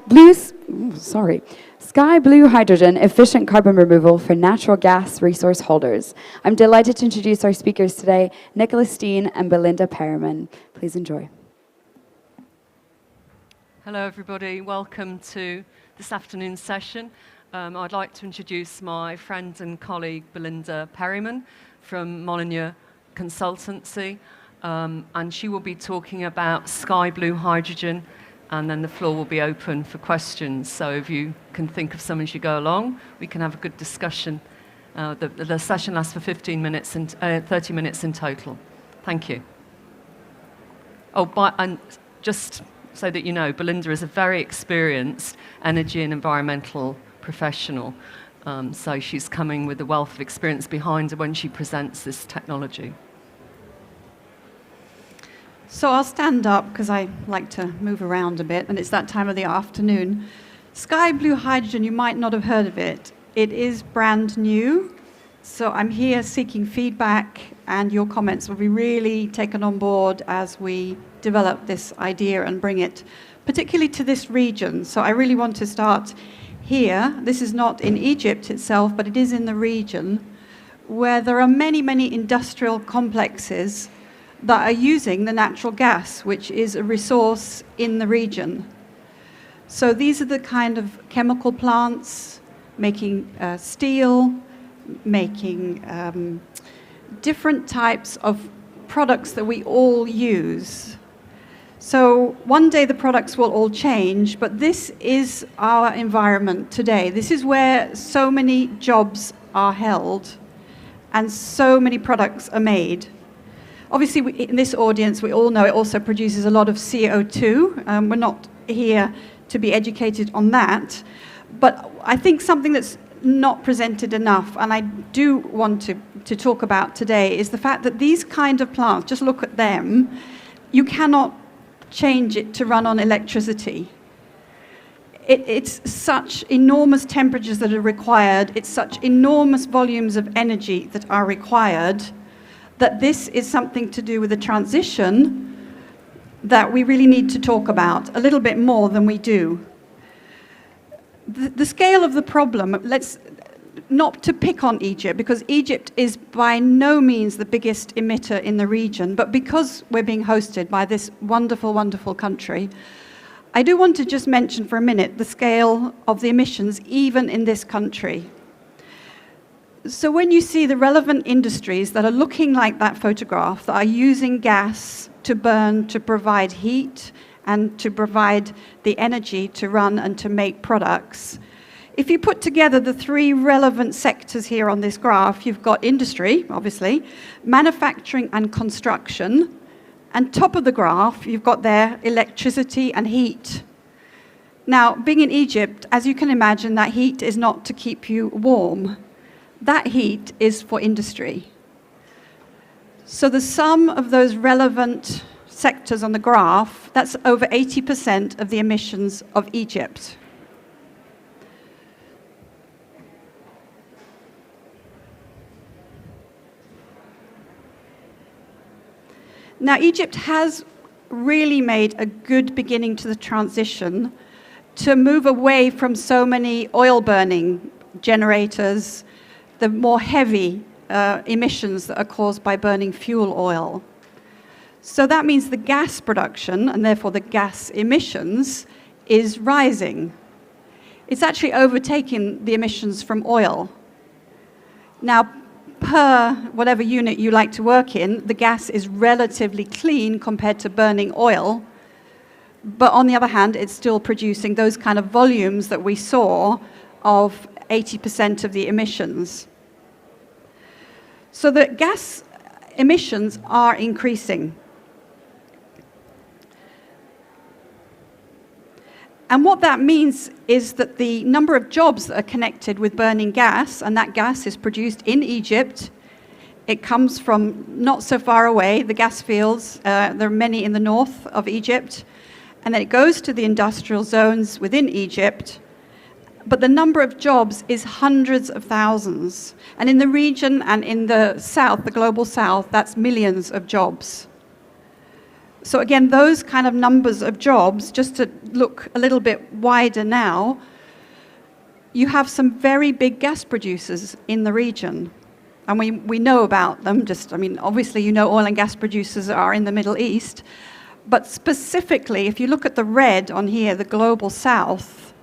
Blue Hydrogen, efficient carbon removal for natural gas resource holders. I'm delighted to introduce our speakers today, Nicholas Steen and Belinda Perriman. Please enjoy. Hello, everybody. Welcome to this afternoon's session. I'd like to introduce my friend and colleague, Belinda Perriman from Molyneux Consultancy. And she will be talking about Sky Blue Hydrogen, and then the floor will be open for questions. So if you can think of some as you go along, we can have a good discussion. The session lasts for 15 minutes and 30 minutes in total. Thank you. And just so that you know, Belinda is a very experienced energy and environmental professional. So she's coming with a wealth of experience behind her when she presents this technology. So I'll stand up because I like to move around a bit, and it's that time of the afternoon. Sky Blue Hydrogen, you might not have heard of it. It is brand new, so I'm here seeking feedback, and your comments will be really taken on board as we develop this idea and bring it particularly to this region. So I really want to start here. This is not in Egypt itself, but it is in the region where there are many, many industrial complexes that are using the natural gas, which is a resource in the region. So these are the kind of chemical plants making steel, making different types of products that we all use. So one day the products will all change, but this is our environment today. This is where so many jobs are held and so many products are made. Obviously, in this audience, we all know it also produces a lot of CO2. We're not here to be educated on that. But I think something that's not presented enough, and I do want to talk about today, is the fact that these kind of plants, just look at them, you cannot change it to run on electricity. It's such enormous temperatures that are required, it's such enormous volumes of energy that are required, that this is something to do with the transition that we really need to talk about a little bit more than we do. The scale of the problem, let's not to pick on Egypt, because Egypt is by no means the biggest emitter in the region, but because we're being hosted by this wonderful, wonderful country, I do want to just mention for a minute the scale of the emissions even in this country. So when you see the relevant industries that are looking like that photograph, that are using gas to burn, to provide heat, and to provide the energy to run and to make products, if you put together the three relevant sectors here on this graph, you've got industry, obviously, manufacturing and construction, and top of the graph, you've got there electricity and heat. Now, being in Egypt, as you can imagine, that heat is not to keep you warm. That heat is for industry. So the sum of those relevant sectors on the graph, that's over 80% of the emissions of Egypt. Now, Egypt has really made a good beginning to the transition to move away from so many oil-burning generators, the more heavy emissions that are caused by burning fuel oil. So that means the gas production, and therefore the gas emissions, is rising. It's actually overtaking the emissions from oil. Now, per whatever unit you like to work in, the gas is relatively clean compared to burning oil. But on the other hand, it's still producing those kind of volumes that we saw of 80% of the emissions. So the gas emissions are increasing. And what that means is that the number of jobs that are connected with burning gas, and that gas is produced in Egypt, it comes from not so far away, the gas fields, there are many in the north of Egypt, and then it goes to the industrial zones within Egypt, but the number of jobs is hundreds of thousands. And in the region and in the south, the global south, that's millions of jobs. So again, those kind of numbers of jobs, just to look a little bit wider now, you have some very big gas producers in the region. And we know about them. Obviously you know oil and gas producers are in the Middle East. But specifically, if you look at the red on here, the global south,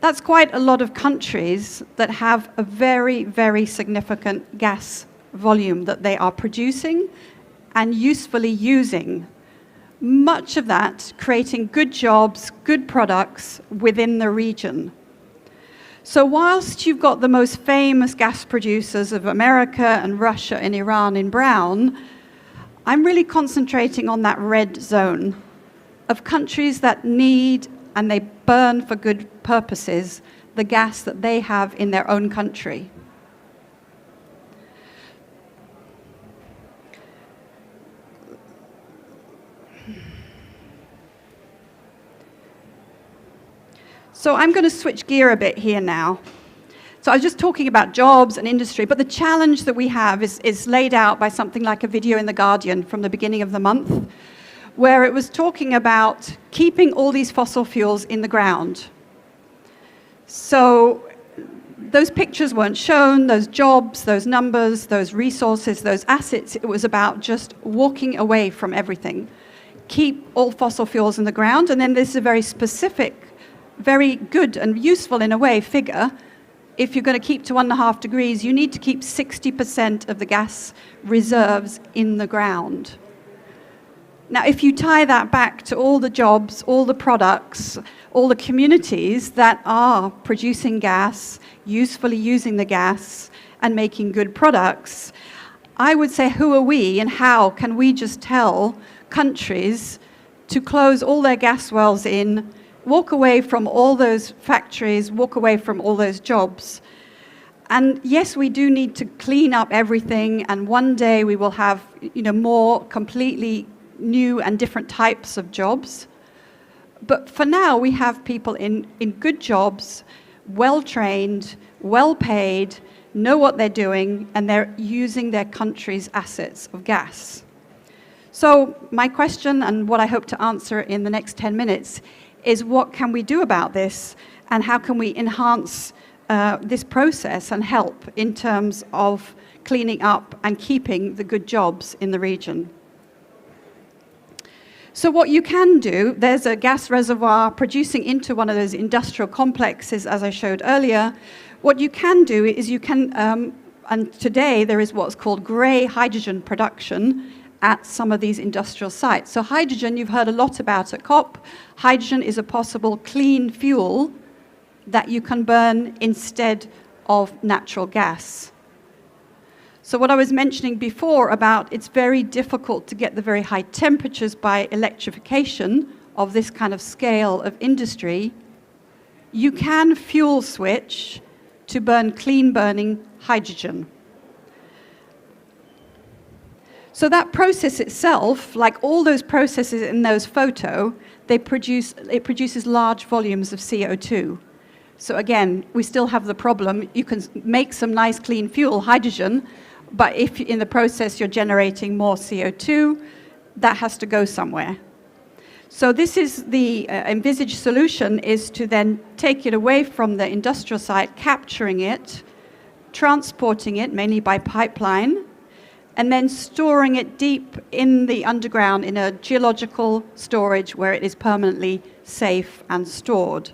that's quite a lot of countries that have a very, very significant gas volume that they are producing and usefully using. Much of that creating good jobs, good products within the region. So whilst you've got the most famous gas producers of America and Russia and Iran in brown, I'm really concentrating on that red zone of countries that need and they burn for good purposes the gas that they have in their own country. So I'm going to switch gear a bit here now. So I was just talking about jobs and industry, but the challenge that we have is laid out by something like a video in The Guardian from the beginning of the month, where it was talking about keeping all these fossil fuels in the ground. So those pictures weren't shown, those jobs, those numbers, those resources, those assets. It was about just walking away from everything. Keep all fossil fuels in the ground, and then there's a very specific, very good and useful in a way figure. If you're going to keep to 1.5 degrees, you need to keep 60% of the gas reserves in the ground. Now, if you tie that back to all the jobs, all the products, all the communities that are producing gas, usefully using the gas, and making good products, I would say, who are we and how can we just tell countries to close all their gas wells in, walk away from all those factories, walk away from all those jobs? And yes, we do need to clean up everything, and one day we will have, more completely new and different types of jobs. But for now, we have people in good jobs, well-trained, well-paid, know what they're doing, and they're using their country's assets of gas. So my question, and what I hope to answer in the next 10 minutes, is what can we do about this, and how can we enhance this process and help in terms of cleaning up and keeping the good jobs in the region. So what you can do, there's a gas reservoir producing into one of those industrial complexes, as I showed earlier. What you can do is you can, and today there is what's called grey hydrogen production at some of these industrial sites. So hydrogen, you've heard a lot about at COP. Hydrogen is a possible clean fuel that you can burn instead of natural gas. So what I was mentioning before about it's very difficult to get the very high temperatures by electrification of this kind of scale of industry, you can fuel switch to burn clean burning hydrogen. So that process itself, like all those processes in those photos, it produces large volumes of CO2. So again, we still have the problem. You can make some nice clean fuel, hydrogen, but if in the process you're generating more CO2, that has to go somewhere. So this is the envisaged solution, is to then take it away from the industrial site, capturing it, transporting it mainly by pipeline, and then storing it deep in the underground in a geological storage where it is permanently safe and stored.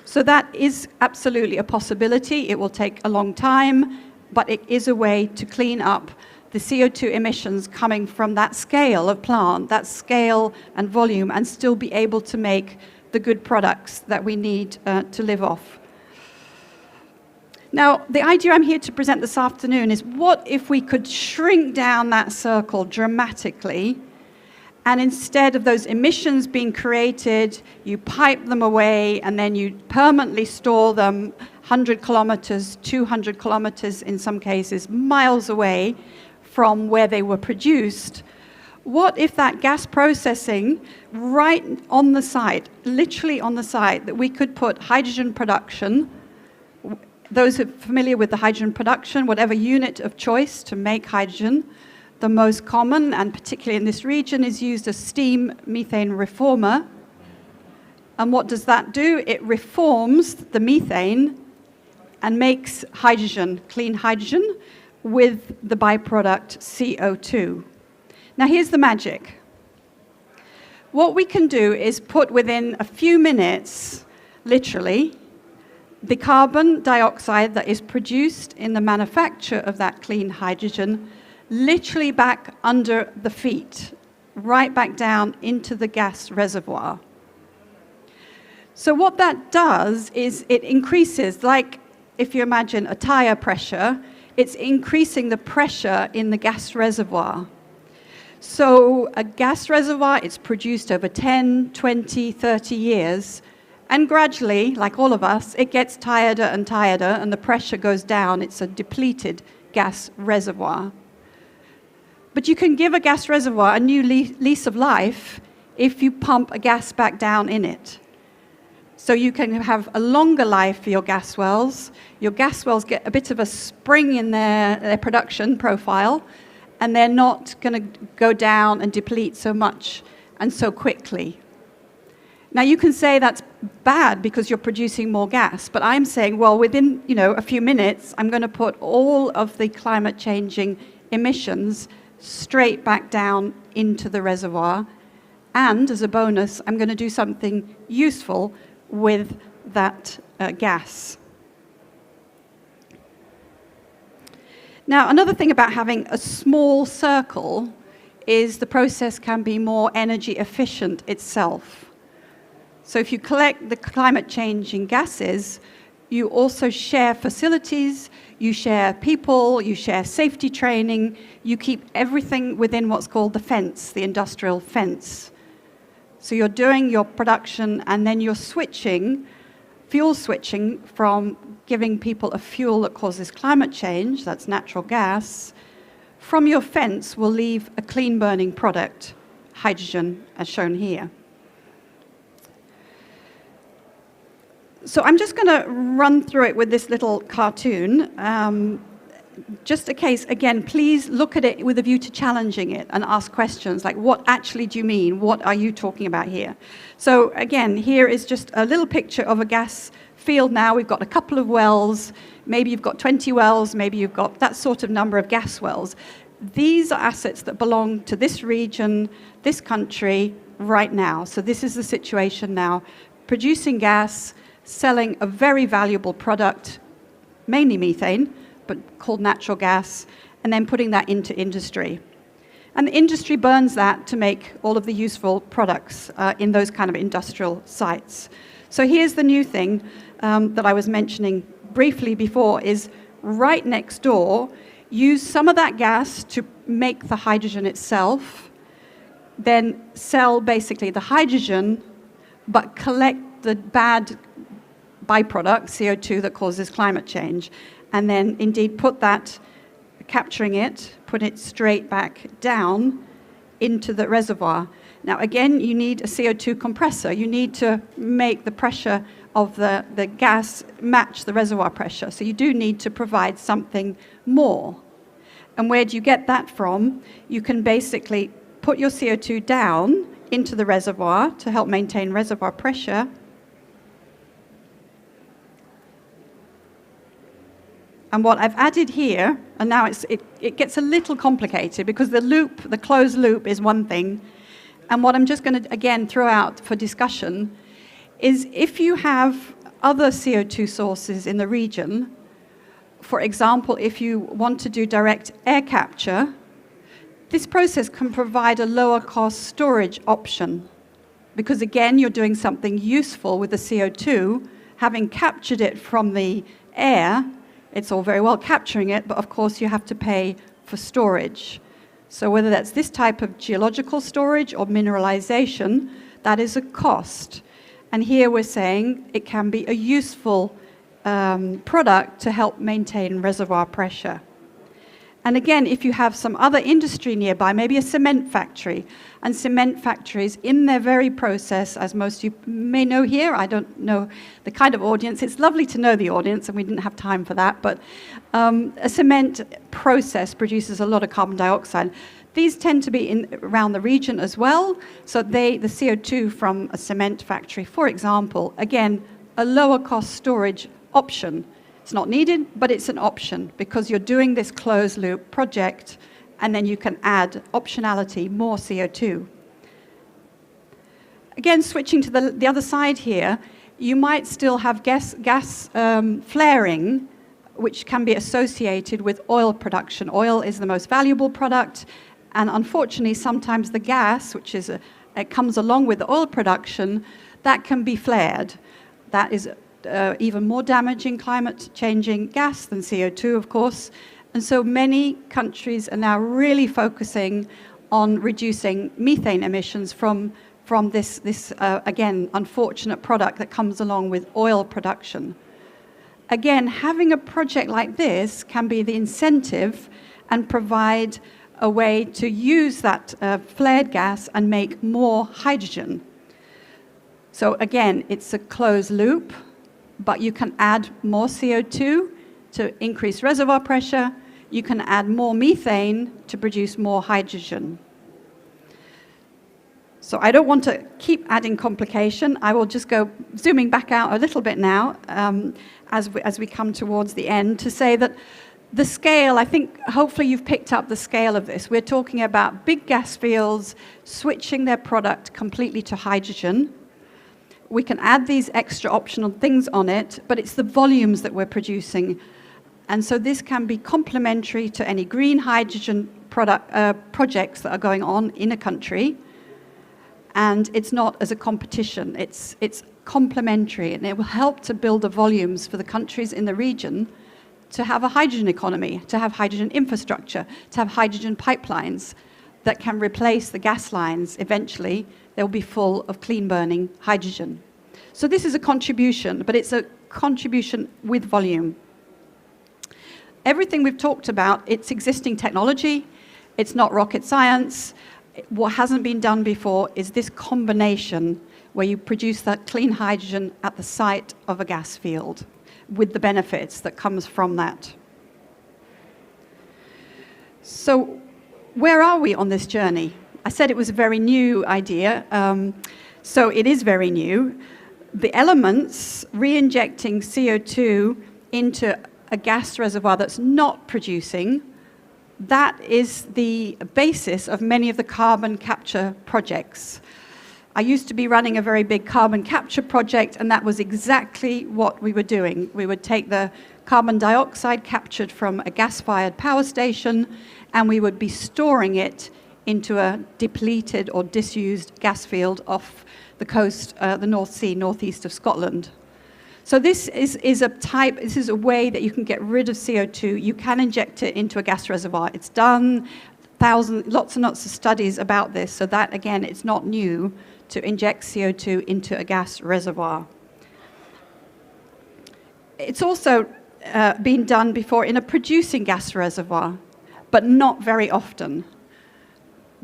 So that is absolutely a possibility. It will take a long time, but it is a way to clean up the CO2 emissions coming from that scale of plant, that scale and volume, and still be able to make the good products that we need to live off. Now, the idea I'm here to present this afternoon is what if we could shrink down that circle dramatically, and instead of those emissions being created, you pipe them away and then you permanently store them 100 kilometers, 200 kilometers in some cases, miles away from where they were produced. What if that gas processing right on the site, literally on the site, that we could put hydrogen production, those who are familiar with the hydrogen production, whatever unit of choice to make hydrogen, The most common, and particularly in this region, is used as steam methane reformer. And what does that do? It reforms the methane and makes hydrogen, clean hydrogen, with the byproduct CO2. Now here's the magic. What we can do is put within a few minutes, literally, the carbon dioxide that is produced in the manufacture of that clean hydrogen literally back under the feet, right back down into the gas reservoir. So what that does is it increases, like if you imagine a tire pressure, it's increasing the pressure in the gas reservoir. So a gas reservoir, it's produced over 10, 20, 30 years, and gradually, like all of us, it gets tireder and tireder, and the pressure goes down. It's a depleted gas reservoir. But you can give a gas reservoir a new lease of life if you pump a gas back down in it. So you can have a longer life for your gas wells. Your gas wells get a bit of a spring in their production profile, and they're not going to go down and deplete so much and so quickly. Now you can say that's bad because you're producing more gas, but I'm saying, well, within a few minutes, I'm going to put all of the climate changing emissions straight back down into the reservoir, and as a bonus, I'm going to do something useful with that gas. Now, another thing about having a small circle is the process can be more energy efficient itself. So if you collect the climate changing gases, you also share facilities, you share people, you share safety training, you keep everything within what's called the fence, the industrial fence. So you're doing your production and then you're switching, fuel switching from giving people a fuel that causes climate change, that's natural gas, from your fence will leave a clean burning product, hydrogen, as shown here. So I'm just going to run through it with this little cartoon. Just a case, again, please look at it with a view to challenging it and ask questions like, what actually do you mean? What are you talking about here? So again, here is just a little picture of a gas field now. We've got a couple of wells. Maybe you've got 20 wells. Maybe you've got that sort of number of gas wells. These are assets that belong to this region, this country, right now. So this is the situation now. Producing gas, selling a very valuable product, mainly methane, but called natural gas, and then putting that into industry. And the industry burns that to make all of the useful products in those kind of industrial sites. So here's the new thing that I was mentioning briefly before is right next door, use some of that gas to make the hydrogen itself, then sell basically the hydrogen, but collect the bad byproduct, CO2, that causes climate change, and then indeed put that, capturing it, put it straight back down into the reservoir. Now again, you need a CO2 compressor. You need to make the pressure of the gas match the reservoir pressure. So you do need to provide something more. And where do you get that from? You can basically put your CO2 down into the reservoir to help maintain reservoir pressure. And what I've added here, and now it gets a little complicated because the closed loop is one thing. And what I'm just going to, again, throw out for discussion is if you have other CO2 sources in the region, for example, if you want to do direct air capture, this process can provide a lower cost storage option. Because again, you're doing something useful with the CO2, having captured it from the air. It's all very well capturing it, but of course you have to pay for storage. So whether that's this type of geological storage or mineralization, that is a cost. And here we're saying it can be a useful product to help maintain reservoir pressure. And again, if you have some other industry nearby, maybe a cement factory, and cement factories in their very process, as most of you may know here, I don't know the kind of audience, it's lovely to know the audience, and we didn't have time for that, but a cement process produces a lot of carbon dioxide. These tend to be around the region as well, so the CO2 from a cement factory, for example, again, a lower cost storage option. It's not needed, but it's an option because you're doing this closed loop project and then you can add optionality, more CO2. Again, switching to the other side here, you might still have gas flaring, which can be associated with oil production. Oil is the most valuable product, and unfortunately, sometimes the gas, which is it comes along with the oil production, that can be flared. That is even more damaging climate-changing gas than CO2, of course. And so many countries are now really focusing on reducing methane emissions from this again, unfortunate product that comes along with oil production. Again, having a project like this can be the incentive and provide a way to use that flared gas and make more hydrogen. So again, it's a closed loop, but you can add more CO2 to increase reservoir pressure. You can add more methane to produce more hydrogen. So I don't want to keep adding complication. I will just go zooming back out a little bit now as we come towards the end to say that the scale, I think hopefully you've picked up the scale of this. We're talking about big gas fields switching their product completely to hydrogen. We can add these extra optional things on it, but it's the volumes that we're producing. And so this can be complementary to any green hydrogen projects that are going on in a country. And it's not as a competition, it's complementary, and it will help to build the volumes for the countries in the region to have a hydrogen economy, to have hydrogen infrastructure, to have hydrogen pipelines that can replace the gas lines eventually. They'll be full of clean burning hydrogen. So this is a contribution, but it's a contribution with volume. Everything we've talked about, it's existing technology, it's not rocket science. What hasn't been done before is this combination where you produce that clean hydrogen at the site of a gas field with the benefits that comes from that. So where are we on this journey? I said it was a very new idea, so it is very new. The elements re-injecting CO2 into a gas reservoir that's not producing, that is the basis of many of the carbon capture projects. I used to be running a very big carbon capture project, and that was exactly what we were doing. We would take the carbon dioxide captured from a gas-fired power station, and we would be storing it into a depleted or disused gas field off the coast, the North Sea, northeast of Scotland. So this is a way that you can get rid of CO2. You can inject it into a gas reservoir. It's done, lots and lots of studies about this, so that, again, it's not new to inject CO2 into a gas reservoir. It's also been done before in a producing gas reservoir, but not very often.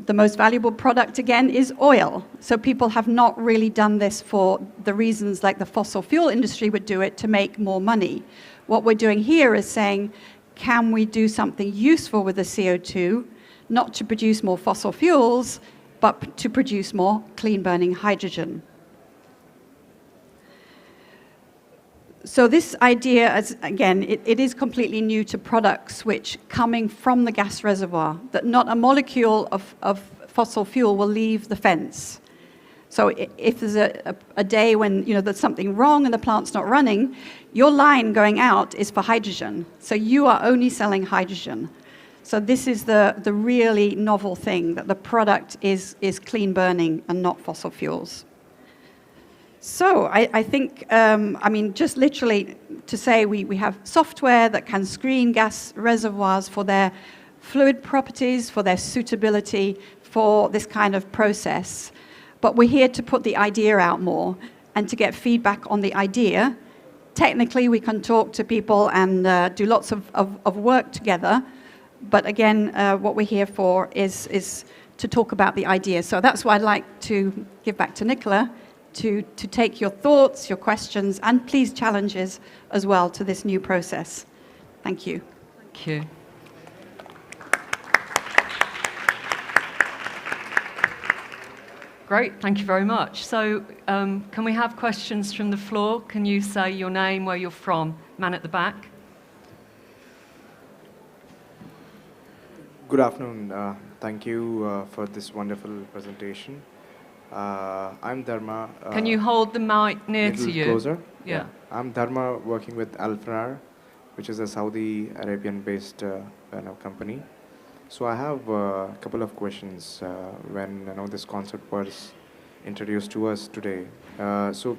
The most valuable product, again, is oil. So people have not really done this for the reasons like the fossil fuel industry would do it to make more money. What we're doing here is saying, can we do something useful with the CO2, not to produce more fossil fuels, but to produce more clean-burning hydrogen? So this idea, again, it is completely new to product switch coming from the gas reservoir, that not a molecule of fossil fuel will leave the fence. So if there's a day when there's something wrong and the plant's not running, your line going out is for hydrogen. So you are only selling hydrogen. So this is the really novel thing, that the product is clean burning and not fossil fuels. So I think, just literally to say we have software that can screen gas reservoirs for their fluid properties, for their suitability for this kind of process. But we're here to put the idea out more and to get feedback on the idea. Technically, we can talk to people and do lots of work together. But again, what we're here for is to talk about the idea. So that's why I'd like to give back to Nicola to take your thoughts, your questions, and please challenges as well to this new process. Thank you. Thank you. Great, thank you very much. So can we have questions from the floor? Can you say your name, where you're from? Man at the back. Good afternoon. Thank you for this wonderful presentation. I'm Dharma. Can you hold the mic near to you? Closer? Yeah. I'm Dharma, working with Alfrar, which is a Saudi Arabian-based company. So I have a couple of questions when this concept was introduced to us today. So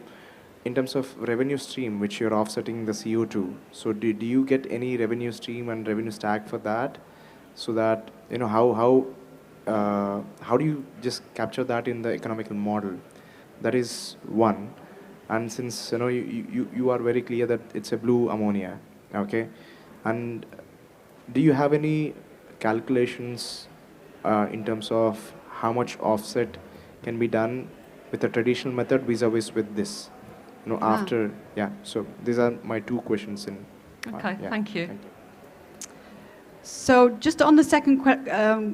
in terms of revenue stream, which you're offsetting the CO2, so do you get any revenue stream and revenue stack for that? So that, how do you just capture that in the economical model? That is one. And since you are very clear that it's a blue ammonia, okay? And do you have any calculations in terms of how much offset can be done with a traditional method vis-a-vis with this? After, so these are my two questions. Okay, thank you. So just on the second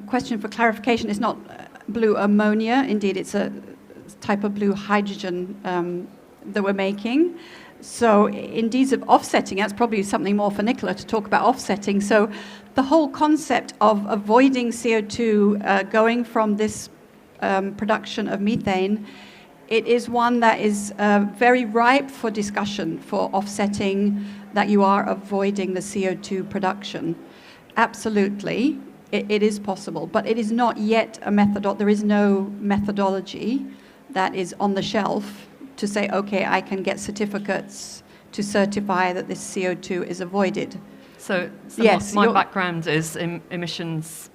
question for clarification, it's not blue ammonia. Indeed, it's a type of blue hydrogen that we're making. So indeed of offsetting, that's probably something more for Nicola to talk about offsetting. So the whole concept of avoiding CO2 going from this production of methane, it is one that is very ripe for discussion, for offsetting that you are avoiding the CO2 production. Absolutely, it is possible, but it is not yet a method. There is no methodology that is on the shelf to say, okay, I can get certificates to certify that this CO2 is avoided. So yes, my background is emissions,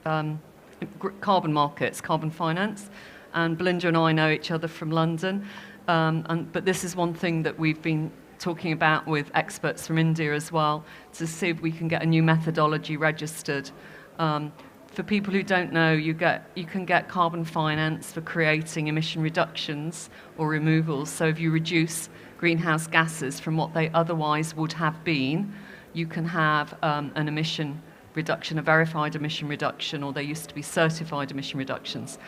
carbon markets, carbon finance, and Belinda and I know each other from London, but this is one thing that we've been talking about with experts from India as well, to see if we can get a new methodology registered. For people who don't know, you can get carbon finance for creating emission reductions or removals. So if you reduce greenhouse gases from what they otherwise would have been, you can have an emission reduction, a verified emission reduction, or they used to be certified emission reductions.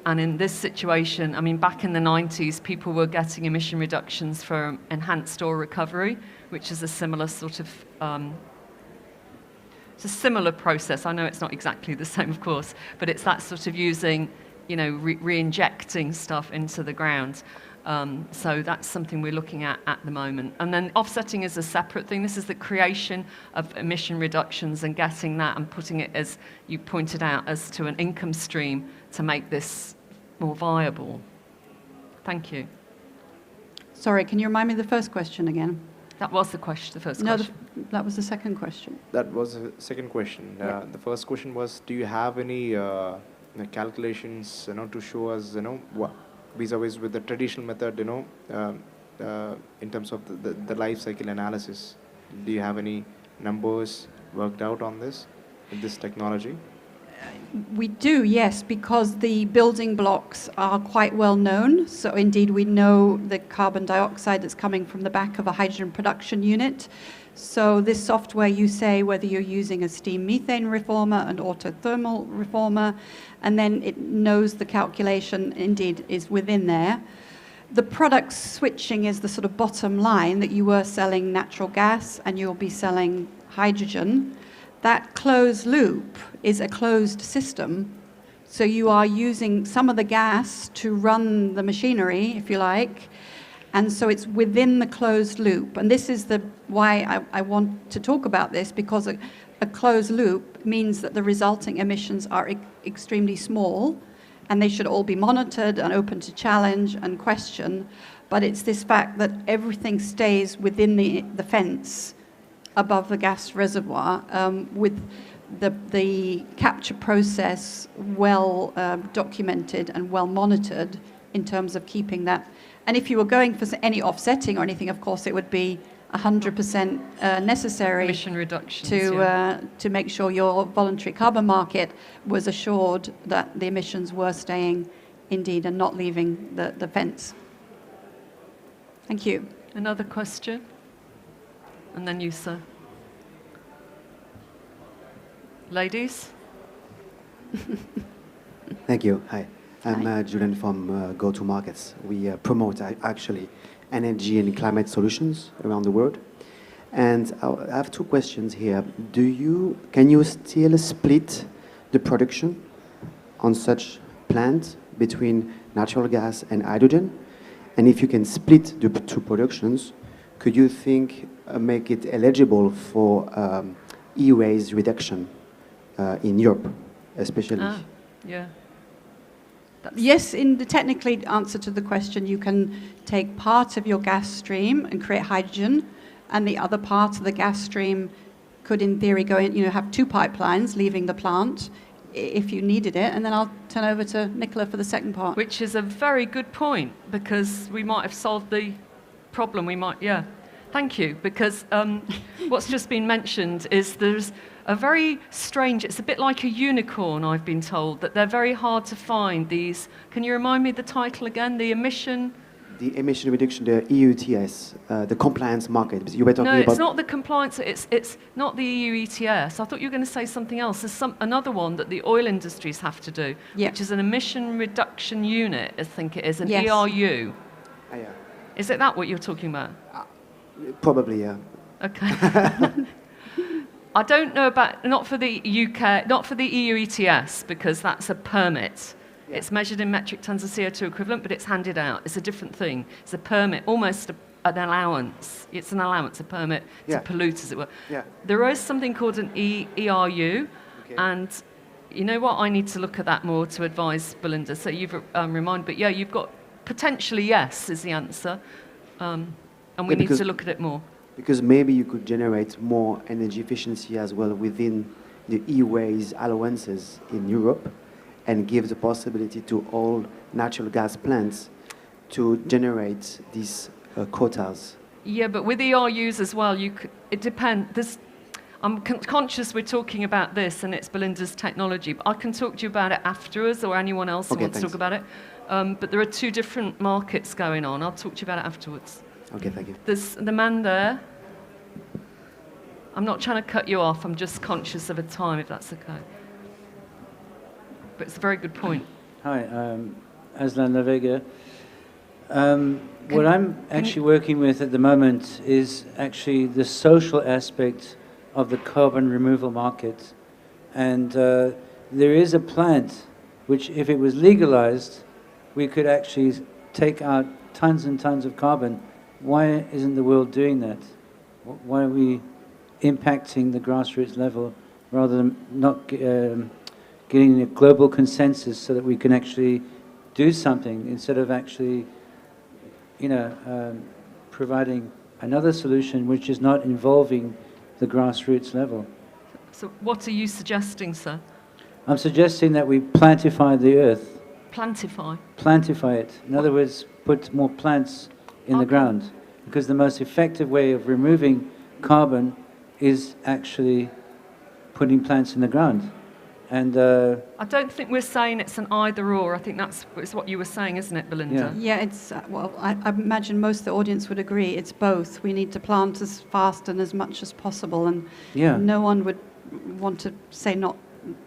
And in this situation, I mean, back in the 90s, people were getting emission reductions for enhanced oil recovery, which is a similar sort of, it's a similar process. I know it's not exactly the same, of course, but it's that sort of using, re-injecting stuff into the ground. So that's something we're looking at the moment. And then offsetting is a separate thing. This is the creation of emission reductions and getting that and putting it, as you pointed out, as to an income stream to make this more viable. Thank you. Sorry, can you remind me the first question again? That was the question, the first question. No, that was the second question. That was the second question. Yeah. The first question was, do you have any calculations, to show us, what vis-a-vis with the traditional method, in terms of the life cycle analysis? Do you have any numbers worked out on this, with this technology? We do, yes, because the building blocks are quite well known. So indeed, we know the carbon dioxide that's coming from the back of a hydrogen production unit. So this software, you say whether you're using a steam methane reformer, an autothermal reformer, and then it knows the calculation indeed is within there. The product switching is the sort of bottom line, that you were selling natural gas and you'll be selling hydrogen. That closed loop is a closed system. So you are using some of the gas to run the machinery, if you like. And so it's within the closed loop. And this is why I want to talk about this, because a closed loop means that the resulting emissions are extremely small, and they should all be monitored and open to challenge and question. But it's this fact that everything stays within the fence above the gas reservoir, with the capture process well documented and well monitored in terms of keeping that. And if you were going for any offsetting or anything, of course, it would be 100% necessary Emission reductions, to make sure your voluntary carbon market was assured that the emissions were staying indeed and not leaving the fence. Thank you. Another question? And then you, sir. Ladies? Thank you. Hi. I'm Julian from Go2Markets. We promote actually energy and climate solutions around the world. And I have two questions here. Can you still split the production on such plants between natural gas and hydrogen? And if you can split the two productions, could you make it eligible for e-waste reduction in Europe, especially? Yeah. Yes, in the technically answer to the question, you can take part of your gas stream and create hydrogen, and the other part of the gas stream could, in theory, go in, have two pipelines leaving the plant if you needed it. And then I'll turn over to Nicola for the second part. Which is a very good point, because we might have solved the problem. Thank you, because what's just been mentioned is there's a very strange, it's a bit like a unicorn, I've been told, that they're very hard to find, these. Can you remind me the title again? The emission reduction, the EU ETS, the compliance market. You were talking about... No, it's not the compliance, it's not the EU ETS. I thought you were going to say something else. There's another one that the oil industries have to do, which is an emission reduction unit, I think it is, an ERU. Yeah. Is it that what you're talking about? Probably, yeah. Okay. I don't know about, not for the UK, not for the EU ETS, because that's a permit. Yeah. It's measured in metric tons of CO2 equivalent, but it's handed out. It's a different thing. It's a permit, almost an allowance. It's an allowance, a permit to pollute, as it were. Yeah. There is something called an ERU, and you know what? I need to look at that more to advise Belinda. So you've reminded, but you've got potentially yes is the answer, and we need to look at it more. Because maybe you could generate more energy efficiency as well within the e-waste allowances in Europe and give the possibility to all natural gas plants to generate these quotas. Yeah, but with ERUs as well, it depends. I'm conscious we're talking about this and it's Belinda's technology, but I can talk to you about it afterwards, or anyone else who wants to talk about it. But there are two different markets going on. I'll talk to you about it afterwards. Okay, thank you. There's the man there. I'm not trying to cut you off. I'm just conscious of a time, if that's okay. But it's a very good point. Hi, Aslan Lavega. What I'm actually working with at the moment is actually the social aspect of the carbon removal market. And there is a plant which, if it was legalized, we could actually take out tons and tons of carbon. Why isn't the world doing that? Why are we impacting the grassroots level rather than not getting a global consensus so that we can actually do something instead of actually, providing another solution which is not involving the grassroots level? So what are you suggesting, sir? I'm suggesting that we plantify the earth. Plantify? Plantify it. In other words, put more plants in the ground. Because the most effective way of removing carbon is actually putting plants in the ground. And I don't think we're saying it's an either or. I think that's what you were saying, isn't it, Belinda? Yeah, it's, I imagine most of the audience would agree. It's both. We need to plant as fast and as much as possible, and no one would want to say not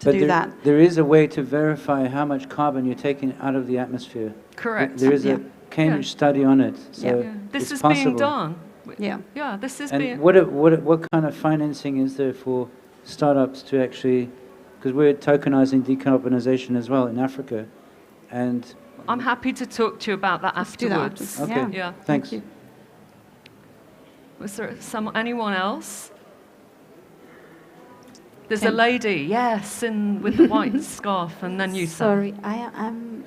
to do that. There is a way to verify how much carbon you're taking out of the atmosphere. Correct. There is a Cambridge study on it. So This is possible. being done. Yeah, this is and being... what kind of financing is there for startups to actually... Because we're tokenizing decarbonisation as well in Africa, and... I'm happy to talk to you about that afterwards. Okay, yeah. Thanks. Thank you. Was there anyone else? There's a lady, yes, with the white scarf, and then you, sir. Sorry, I'm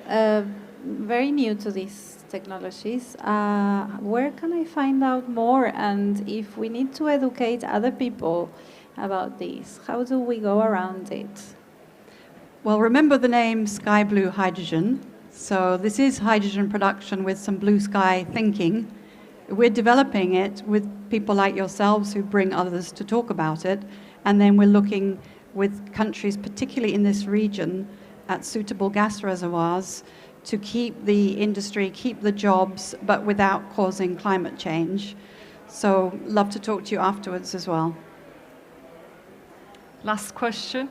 very new to these technologies. Where can I find out more? And if we need to educate other people about this, how do we go around it? Well, remember the name Sky Blue Hydrogen. So this is hydrogen production with some blue sky thinking. We're developing it with people like yourselves who bring others to talk about it, and then we're looking with countries, particularly in this region, at suitable gas reservoirs to keep the industry, keep the jobs, but without causing climate change. So love to talk to you afterwards as well. Last question.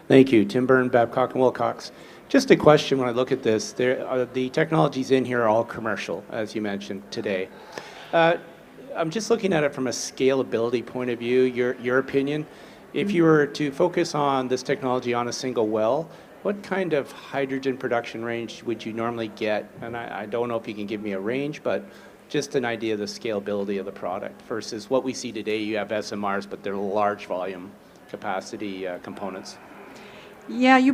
Thank you. Tim Byrne, Babcock and Wilcox. Just a question when I look at this. The technologies in here are all commercial, as you mentioned today. I'm just looking at it from a scalability point of view, your opinion. If you were to focus on this technology on a single well, what kind of hydrogen production range would you normally get? And I don't know if you can give me a range, but just an idea of the scalability of the product versus what we see today. You have SMRs, but they're large volume capacity components. Yeah, you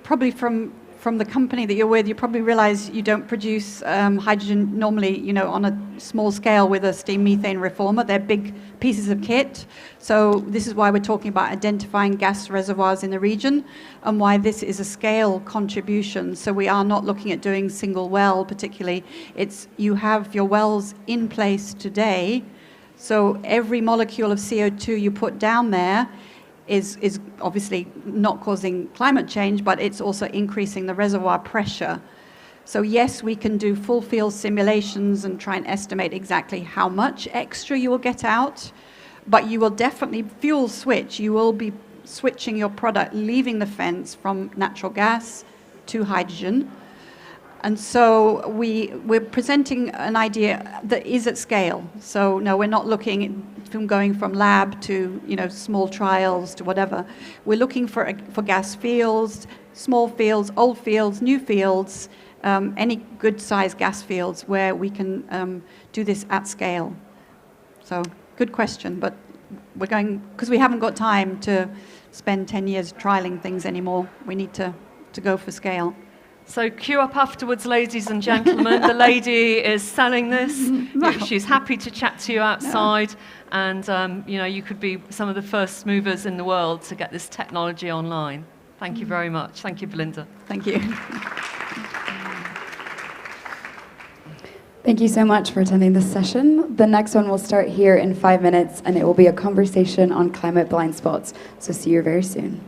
probably from the company that you're with, you probably realize you don't produce hydrogen normally, on a small scale with a steam methane reformer. They're big pieces of kit. So this is why we're talking about identifying gas reservoirs in the region and why this is a scale contribution. So we are not looking at doing single well particularly. It's you have your wells in place today. So every molecule of CO2 you put down there is obviously not causing climate change, but it's also increasing the reservoir pressure. So yes, we can do full field simulations and try and estimate exactly how much extra you will get out, but you will definitely fuel switch. You will be switching your product, leaving the fence from natural gas to hydrogen. And so we're presenting an idea that is at scale. So no, we're not looking from going from lab to small trials to whatever. We're looking for gas fields, small fields, old fields, new fields, any good sized gas fields where we can do this at scale. So good question, but we're going, because we haven't got time to spend 10 years trialing things anymore. We need to go for scale. So queue up afterwards, ladies and gentlemen. The lady is selling this. No. She's happy to chat to you outside. And, you could be some of the first movers in the world to get this technology online. Thank you very much. Thank you, Belinda. Thank you. Thank you so much for attending this session. The next one will start here in 5 minutes, and it will be a conversation on climate blind spots. So see you very soon.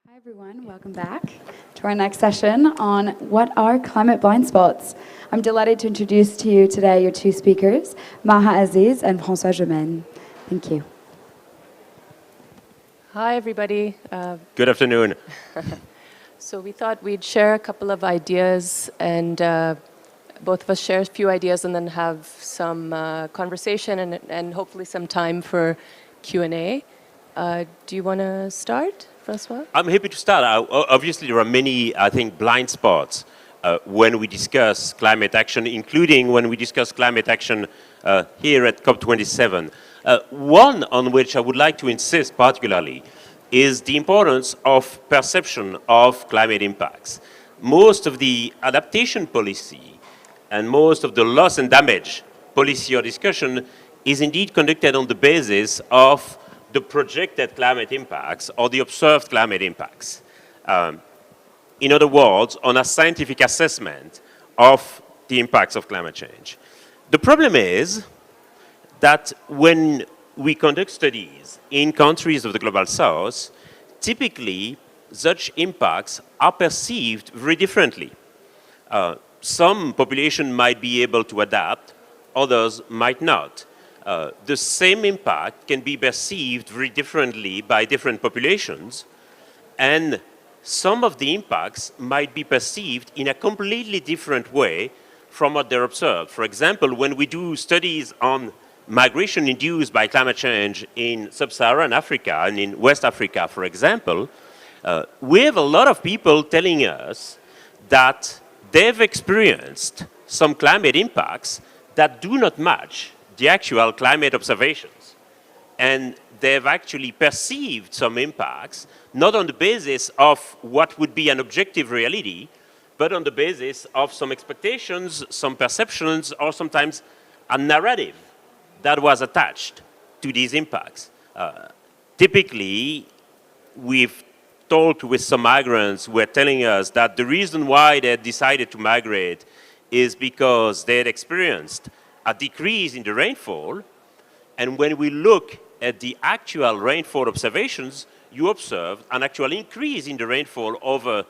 Hi everyone, welcome back to our next session on what are climate blind spots. I'm delighted to introduce to you today your two speakers, Maha Aziz and François Germain. Thank you. Hi everybody. Good afternoon. So we thought we'd share a couple of ideas and both of us share a few ideas and then have some conversation and hopefully some time for Q&A. Do you want to start, François? I'm happy to start. Obviously, there are many, I think, blind spots when we discuss climate action, including when we discuss climate action here at COP27. One on which I would like to insist particularly is the importance of perception of climate impacts. Most of the adaptation policy and most of the loss and damage policy or discussion is indeed conducted on the basis of the projected climate impacts or the observed climate impacts. In other words, on a scientific assessment of the impacts of climate change. The problem is that when we conduct studies in countries of the Global South, typically such impacts are perceived very differently. Some population might be able to adapt, others might not. The same impact can be perceived very differently by different populations, and some of the impacts might be perceived in a completely different way from what they're observed. For example, when we do studies on migration induced by climate change in sub-Saharan Africa and in West Africa, for example, we have a lot of people telling us that they've experienced some climate impacts that do not match the actual climate observations. And they've actually perceived some impacts, not on the basis of what would be an objective reality, but on the basis of some expectations, some perceptions, or sometimes a narrative that was attached to these impacts. Typically, we've talked with some migrants who were telling us that the reason why they decided to migrate is because they had experienced a decrease in the rainfall. And when we look at the actual rainfall observations, you observe an actual increase in the rainfall over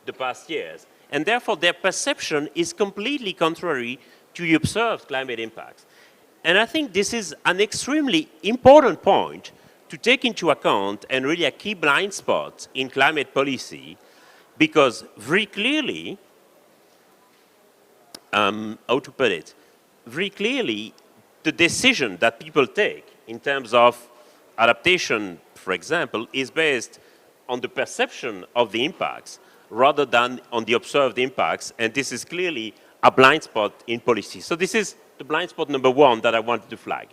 the past years. And therefore, their perception is completely contrary to the observed climate impacts. And I think this is an extremely important point to take into account and really a key blind spot in climate policy, because very clearly, how to put it, very clearly the decision that people take in terms of adaptation, for example, is based on the perception of the impacts rather than on the observed impacts, and this is clearly a blind spot in policy. So this is the blind spot number one that I wanted to flag.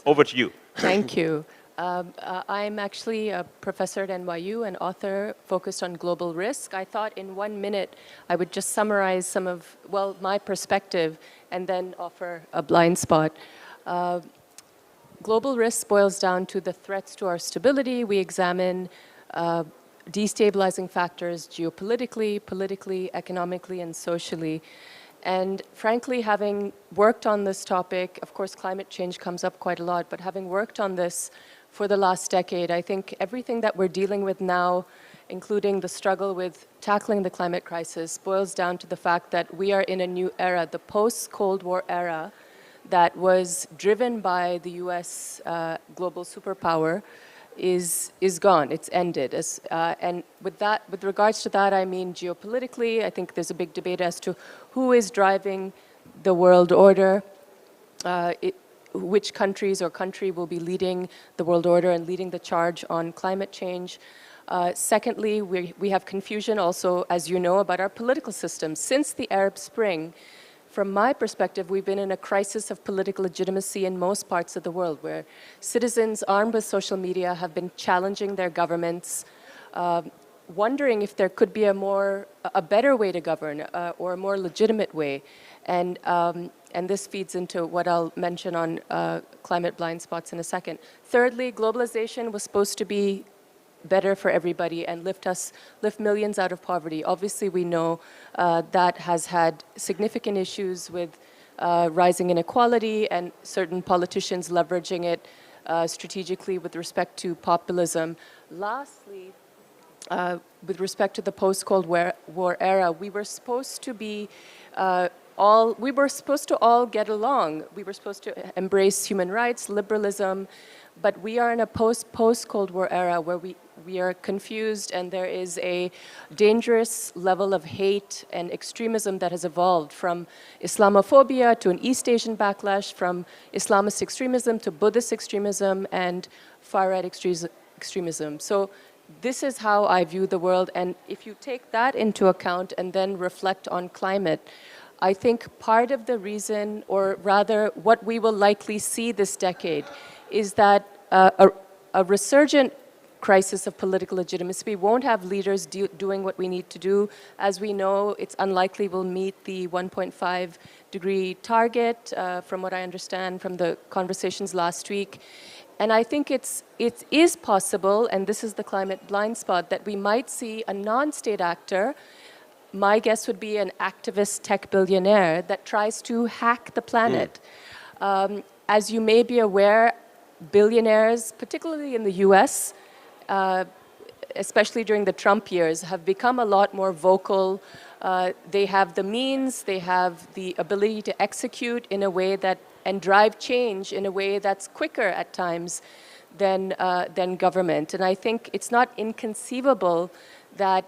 Over to you. Thank you. I'm actually a professor at NYU and author focused on global risk. I thought in 1 minute I would just summarize some of, well, my perspective and then offer a blind spot. Global risk boils down to the threats to our stability. We examine destabilizing factors geopolitically, politically, economically, and socially. And frankly, having worked on this topic, of course, climate change comes up quite a lot, but having worked on this for the last decade, I think everything that we're dealing with now, including the struggle with tackling the climate crisis, boils down to the fact that we are in a new era, the post-Cold War era that was driven by the US global superpower is gone, it's ended. And with regards to that, I mean geopolitically, I think there's a big debate as to who is driving the world order, which countries or country will be leading the world order and leading the charge on climate change. Secondly, we have confusion also, as you know, about our political system. Since the Arab Spring, from my perspective, we've been in a crisis of political legitimacy in most parts of the world, where citizens armed with social media have been challenging their governments, wondering if there could be a better way to govern or a more legitimate way. And this feeds into what I'll mention on climate blind spots in a second. Thirdly, globalization was supposed to be better for everybody and lift millions out of poverty. Obviously, we know that has had significant issues with rising inequality and certain politicians leveraging it strategically with respect to populism. Lastly, with respect to the post-Cold War era, we were supposed to be we were supposed to all get along. We were supposed to embrace human rights, liberalism, but we are in a post-Cold War era where we are confused, and there is a dangerous level of hate and extremism that has evolved from Islamophobia to an East Asian backlash, from Islamist extremism to Buddhist extremism and far-right extremism. So this is how I view the world, and if you take that into account and then reflect on climate, I think part of the reason, or rather what we will likely see this decade, is that a resurgent crisis of political legitimacy. We won't have leaders doing what we need to do. As we know, it's unlikely we'll meet the 1.5 degree target, from what I understand from the conversations last week. And I think it is possible, and this is the climate blind spot, that we might see a non-state actor. My guess would be an activist tech billionaire that tries to hack the planet. As you may be aware, billionaires, particularly in the US, especially during the Trump years, have become a lot more vocal. They have the means, they have the ability to execute in a way that, and drive change in a way that's quicker at times than government. And I think it's not inconceivable that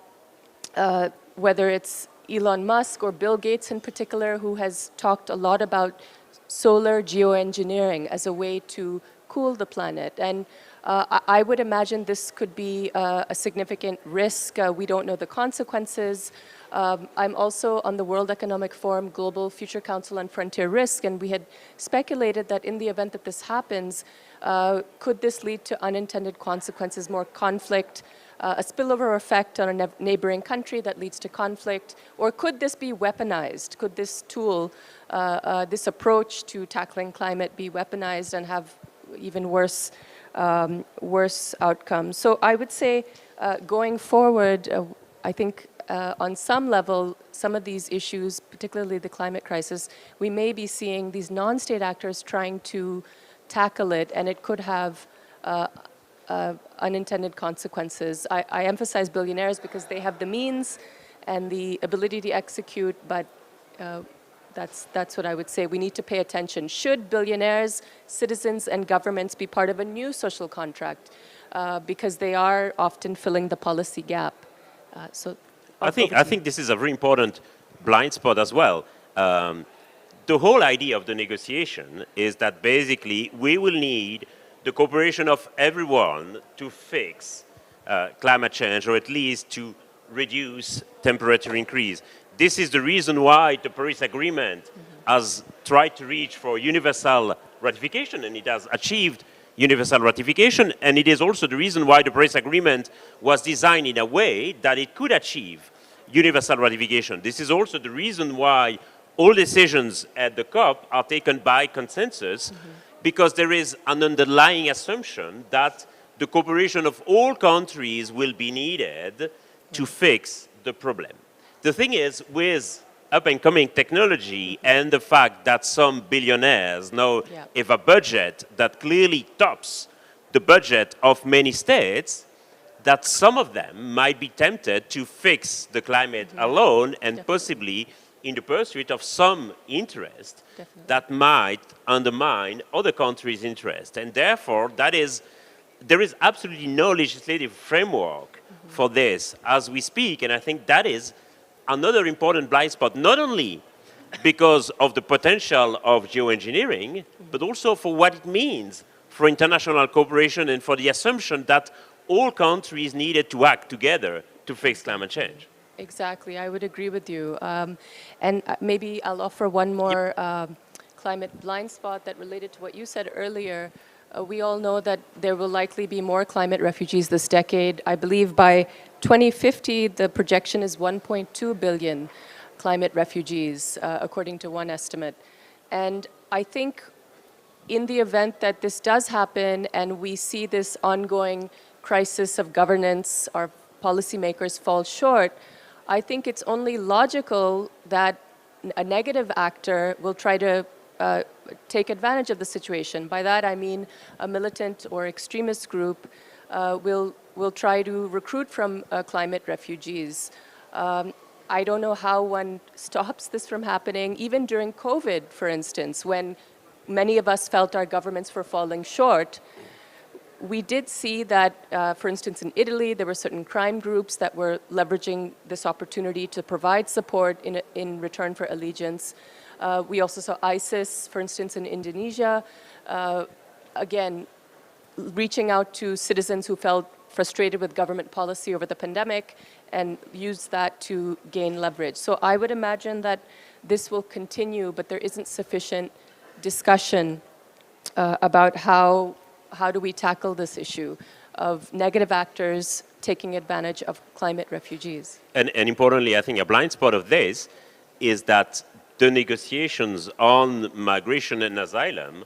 whether it's Elon Musk or Bill Gates in particular, who has talked a lot about solar geoengineering as a way to cool the planet. And I would imagine this could be a significant risk. We don't know the consequences. I'm also on the World Economic Forum Global Future Council on Frontier Risk, and we had speculated that in the event that this happens, could this lead to unintended consequences, more conflict, a spillover effect on a neighboring country that leads to conflict, or could this be weaponized? Could this tool, this approach to tackling climate be weaponized and have even worse outcomes? So I would say going forward, I think on some level, some of these issues, particularly the climate crisis, we may be seeing these non-state actors trying to tackle it, and it could have unintended consequences. I emphasize billionaires because they have the means and the ability to execute, but that's what I would say. We need to pay attention. Should billionaires, citizens, and governments be part of a new social contract? Because they are often filling the policy gap. I think this is a very important blind spot as well. The whole idea of the negotiation is that basically we will need the cooperation of everyone to fix climate change, or at least to reduce temperature increase. This is the reason why the Paris Agreement has tried to reach for universal ratification, and it has achieved universal ratification, and it is also the reason why the Paris Agreement was designed in a way that it could achieve universal ratification. This is also the reason why all decisions at the COP are taken by consensus, because there is an underlying assumption that the cooperation of all countries will be needed to fix the problem. The thing is, with up-and-coming technology and the fact that some billionaires now have a budget that clearly tops the budget of many states, that some of them might be tempted to fix the climate alone and possibly in the pursuit of some interest that might undermine other countries' interest. And therefore, there is absolutely no legislative framework for this as we speak. And I think that is another important blind spot, not only because of the potential of geoengineering, but also for what it means for international cooperation and for the assumption that all countries needed to act together to fix climate change. Exactly, I would agree with you. And maybe I'll offer one more climate blind spot that related to what you said earlier. We all know that there will likely be more climate refugees this decade. I believe by 2050, the projection is 1.2 billion climate refugees, according to one estimate. And I think in the event that this does happen and we see this ongoing crisis of governance, our policymakers fall short, I think it's only logical that a negative actor will try to take advantage of the situation. By that I mean a militant or extremist group will will try to recruit from climate refugees. I don't know how one stops this from happening, even during COVID, for instance, when many of us felt our governments were falling short. We did see that, for instance, in Italy, there were certain crime groups that were leveraging this opportunity to provide support in return for allegiance. We also saw ISIS, for instance, in Indonesia, again, reaching out to citizens who felt frustrated with government policy over the pandemic and used that to gain leverage. So I would imagine that this will continue, but there isn't sufficient discussion about how do we tackle this issue of negative actors taking advantage of climate refugees. And importantly, I think a blind spot of this is that the negotiations on migration and asylum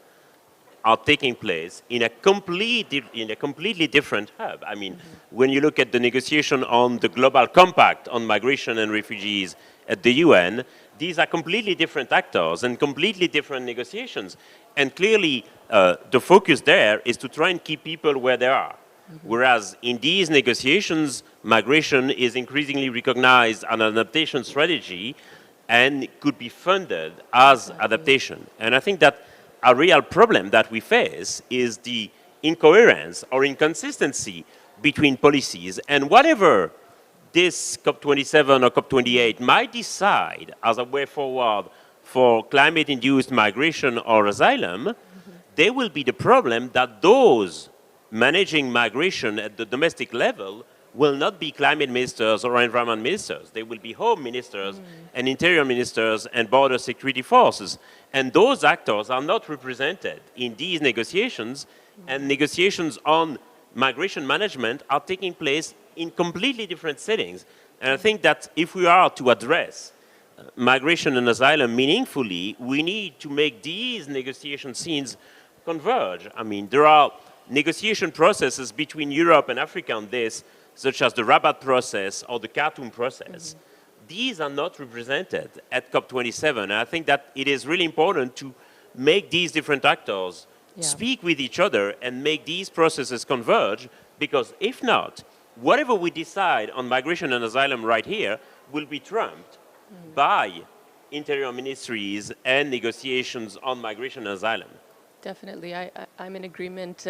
are taking place in a completely different hub. I mean, when you look at the negotiation on the Global Compact on migration and refugees at the UN, these are completely different actors and completely different negotiations. And clearly, the focus there is to try and keep people where they are. Whereas in these negotiations, migration is increasingly recognized as an adaptation strategy and could be funded as adaptation. And I think that a real problem that we face is the incoherence or inconsistency between policies, and whatever this COP27 or COP28 might decide as a way forward for climate-induced migration or asylum, there will be the problem that those managing migration at the domestic level will not be climate ministers or environment ministers. They will be home ministers and interior ministers and border security forces. And those actors are not represented in these negotiations, and negotiations on migration management are taking place in completely different settings. And I think that if we are to address migration and asylum meaningfully, we need to make these negotiation scenes converge. I mean, there are negotiation processes between Europe and Africa on this, such as the Rabat process or the Khartoum process. These are not represented at COP27. And I think that it is really important to make these different actors speak with each other and make these processes converge, because if not, whatever we decide on migration and asylum right here will be trumped by interior ministries and negotiations on migration and asylum. Definitely, I'm in agreement.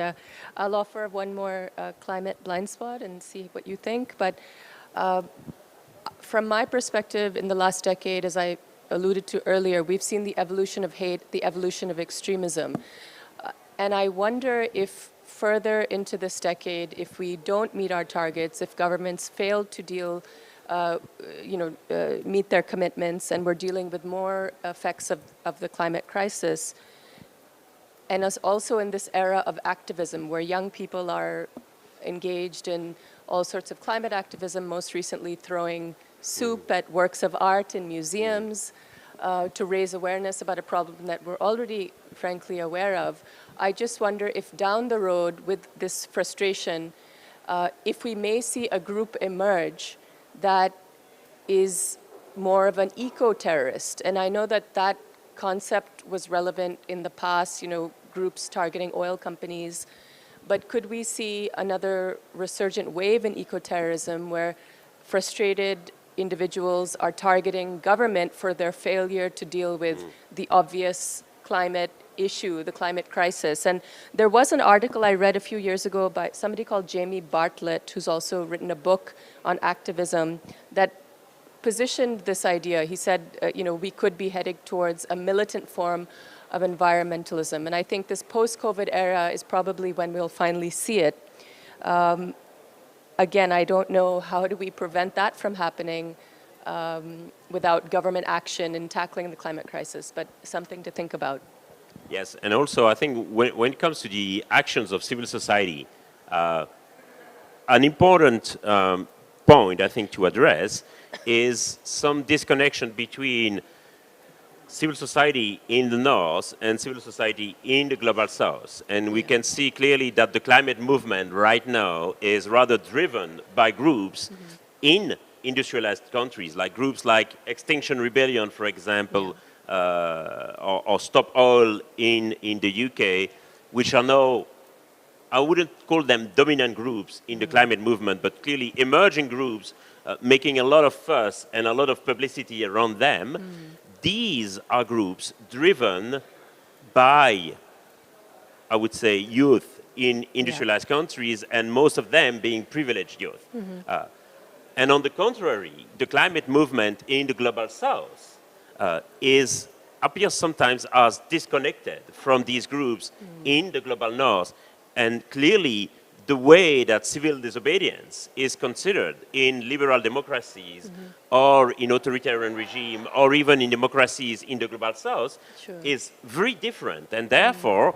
I'll offer one more climate blind spot and see what you think. But from my perspective, in the last decade, as I alluded to earlier, we've seen the evolution of hate, the evolution of extremism. And I wonder if further into this decade, if we don't meet our targets, if governments fail to deal, meet their commitments, and we're dealing with more effects of the climate crisis, and us also in this era of activism where young people are engaged in all sorts of climate activism, most recently throwing soup at works of art in museums to raise awareness about a problem that we're already, frankly, aware of. I just wonder if down the road with this frustration, if we may see a group emerge that is more of an eco-terrorist. And I know that that concept was relevant in the past, groups targeting oil companies, but could we see another resurgent wave in eco-terrorism where frustrated individuals are targeting government for their failure to deal with the obvious climate issue, the climate crisis? And there was an article I read a few years ago by somebody called Jamie Bartlett, who's also written a book on activism, that positioned this idea. He said, we could be heading towards a militant form of environmentalism. And I think this post-COVID era is probably when we'll finally see it. Again, I don't know how do we prevent that from happening without government action in tackling the climate crisis, but something to think about. Yes, and also I think when it comes to the actions of civil society, an important point I think to address is some disconnection between civil society in the north and civil society in the global south. And we can see clearly that the climate movement right now is rather driven by groups in industrialized countries, like groups like Extinction Rebellion, for example, or Stop Oil in the UK, which are now I wouldn't call them dominant groups in the climate movement, but clearly emerging groups making a lot of fuss and a lot of publicity around them. These are groups driven by, I would say, youth in industrialized countries, and most of them being privileged youth. And on the contrary, the climate movement in the global south appears sometimes as disconnected from these groups in the global north. And clearly, the way that civil disobedience is considered in liberal democracies or in authoritarian regime or even in democracies in the global south is very different. And therefore,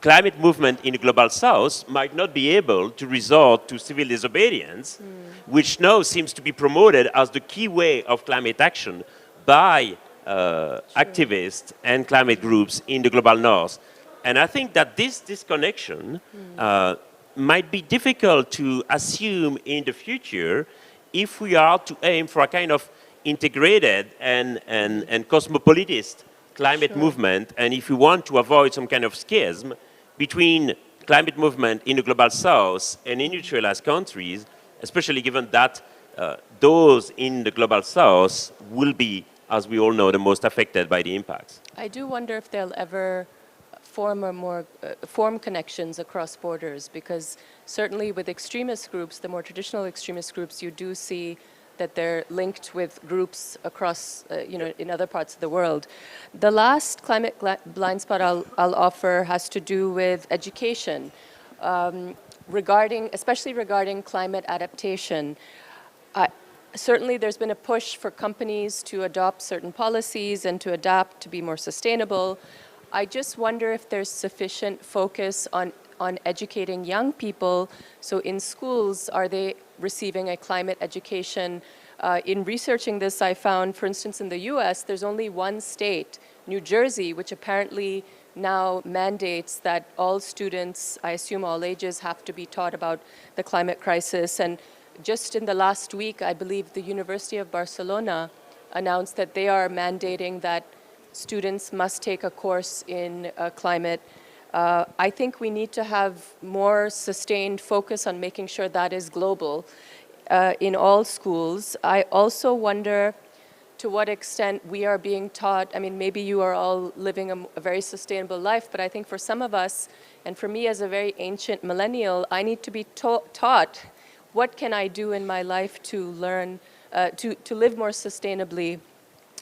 climate movement in the global south might not be able to resort to civil disobedience, which now seems to be promoted as the key way of climate action by activists and climate groups in the global north. And I think that this disconnection might be difficult to assume in the future if we are to aim for a kind of integrated and cosmopolitist climate movement, and if we want to avoid some kind of schism between climate movement in the global south and industrialized countries, especially given that those in the global south will be, as we all know, the most affected by the impacts. I do wonder if they'll ever form connections across borders, because certainly with extremist groups, the more traditional extremist groups, you do see that they're linked with groups across, in other parts of the world. The last climate blind spot I'll offer has to do with education, especially regarding climate adaptation. Certainly there's been a push for companies to adopt certain policies and to adapt to be more sustainable. I just wonder if there's sufficient focus on educating young people. So in schools, are they receiving a climate education? In researching this, I found, for instance, in the US, there's only one state, New Jersey, which apparently now mandates that all students, I assume all ages, have to be taught about the climate crisis. And just in the last week, I believe the University of Barcelona announced that they are mandating that students must take a course in climate. I think we need to have more sustained focus on making sure that is global in all schools. I also wonder to what extent we are being taught. I mean, maybe you are all living a very sustainable life, but I think for some of us, and for me as a very ancient millennial, I need to be taught what can I do in my life to learn, to live more sustainably.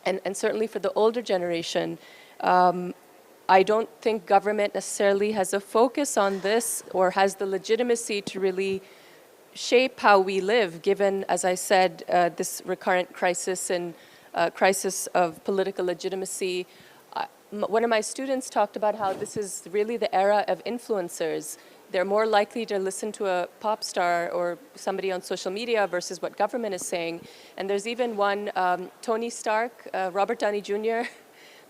And certainly for the older generation, I don't think government necessarily has a focus on this or has the legitimacy to really shape how we live, given, as I said, this recurrent crisis and crisis of political legitimacy. One of my students talked about how this is really the era of influencers. They're more likely to listen to a pop star or somebody on social media versus what government is saying. And there's even one, Tony Stark, Robert Downey Jr.,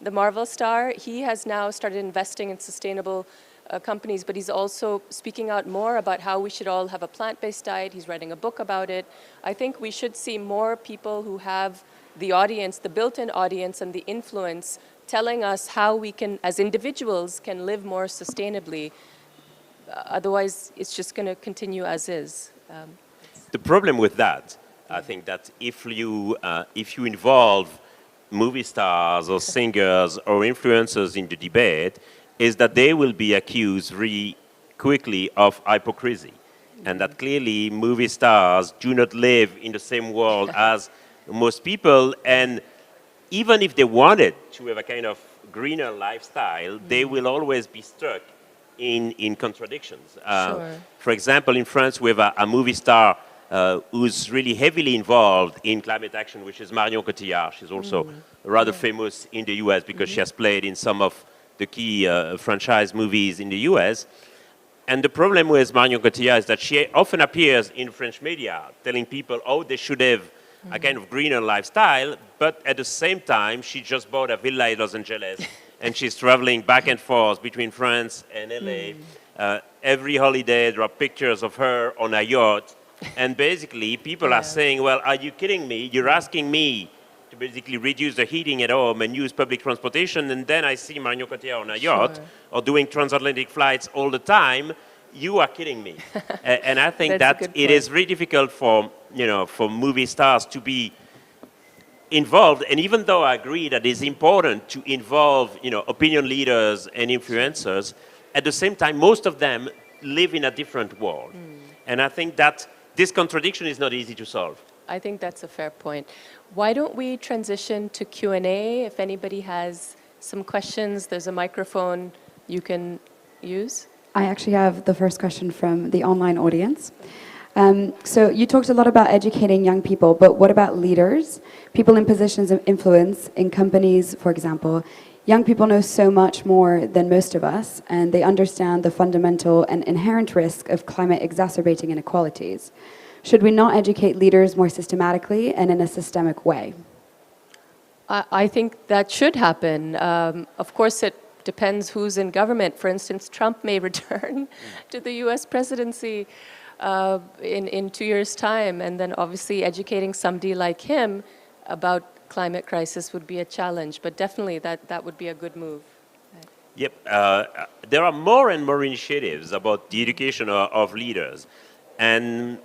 the Marvel star. He has now started investing in sustainable companies, but he's also speaking out more about how we should all have a plant-based diet. He's writing a book about it. I think we should see more people who have the audience, the built-in audience and the influence, telling us how we can, as individuals, can live more sustainably. Otherwise, it's just going to continue as is. The problem with that, I think that if you involve movie stars or singers or influencers in the debate, is that they will be accused very quickly of hypocrisy. And that clearly movie stars do not live in the same world as most people. And even if they wanted to have a kind of greener lifestyle, they will always be stuck in contradictions. For example, in France, we have a movie star who's really heavily involved in climate action, which is Marion Cotillard. She's also rather famous in the US because she has played in some of the key franchise movies in the US. And the problem with Marion Cotillard is that she often appears in French media telling people, oh, they should have a kind of greener lifestyle, but at the same time, she just bought a villa in Los Angeles and she's traveling back and forth between France and LA. Every holiday, there are pictures of her on a yacht. And basically, people are saying, well, are you kidding me? You're asking me to basically reduce the heating at home and use public transportation, and then I see Marion Cotillard on a yacht or doing transatlantic flights all the time, you are kidding me. And I think that it is very difficult for, for movie stars to be involved. And even though I agree that it's important to involve, opinion leaders and influencers, at the same time, most of them live in a different world. And I think that this contradiction is not easy to solve. I think that's a fair point. Why don't we transition to Q&A? If anybody has some questions, there's a microphone you can use. I actually have the first question from the online audience. So you talked a lot about educating young people, but what about leaders, people in positions of influence in companies, for example? Young people know so much more than most of us, and they understand the fundamental and inherent risk of climate exacerbating inequalities. Should we not educate leaders more systematically and in a systemic way? I think that should happen. Of course, it depends who's in government. For instance, Trump may return to the US presidency in 2 years' time, and then obviously educating somebody like him about climate crisis would be a challenge, but definitely that would be a good move. Yep, there are more and more initiatives about the education of leaders. And,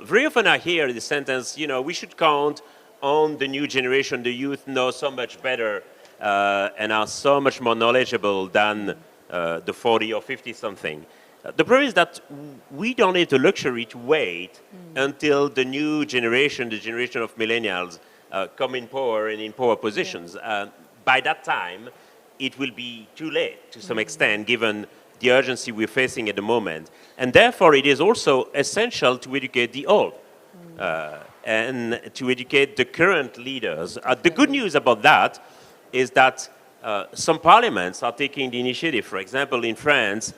very often I hear the sentence, we should count on the new generation. The youth know so much better and are so much more knowledgeable than the 40 or 50 something. The problem is that we don't have the luxury to wait until the new generation, the generation of millennials, come in power and in power positions. By that time, it will be too late to some extent, given the urgency we're facing at the moment. And therefore, it is also essential to educate the old and to educate the current leaders. The good news about that is that some parliaments are taking the initiative. For example, in France,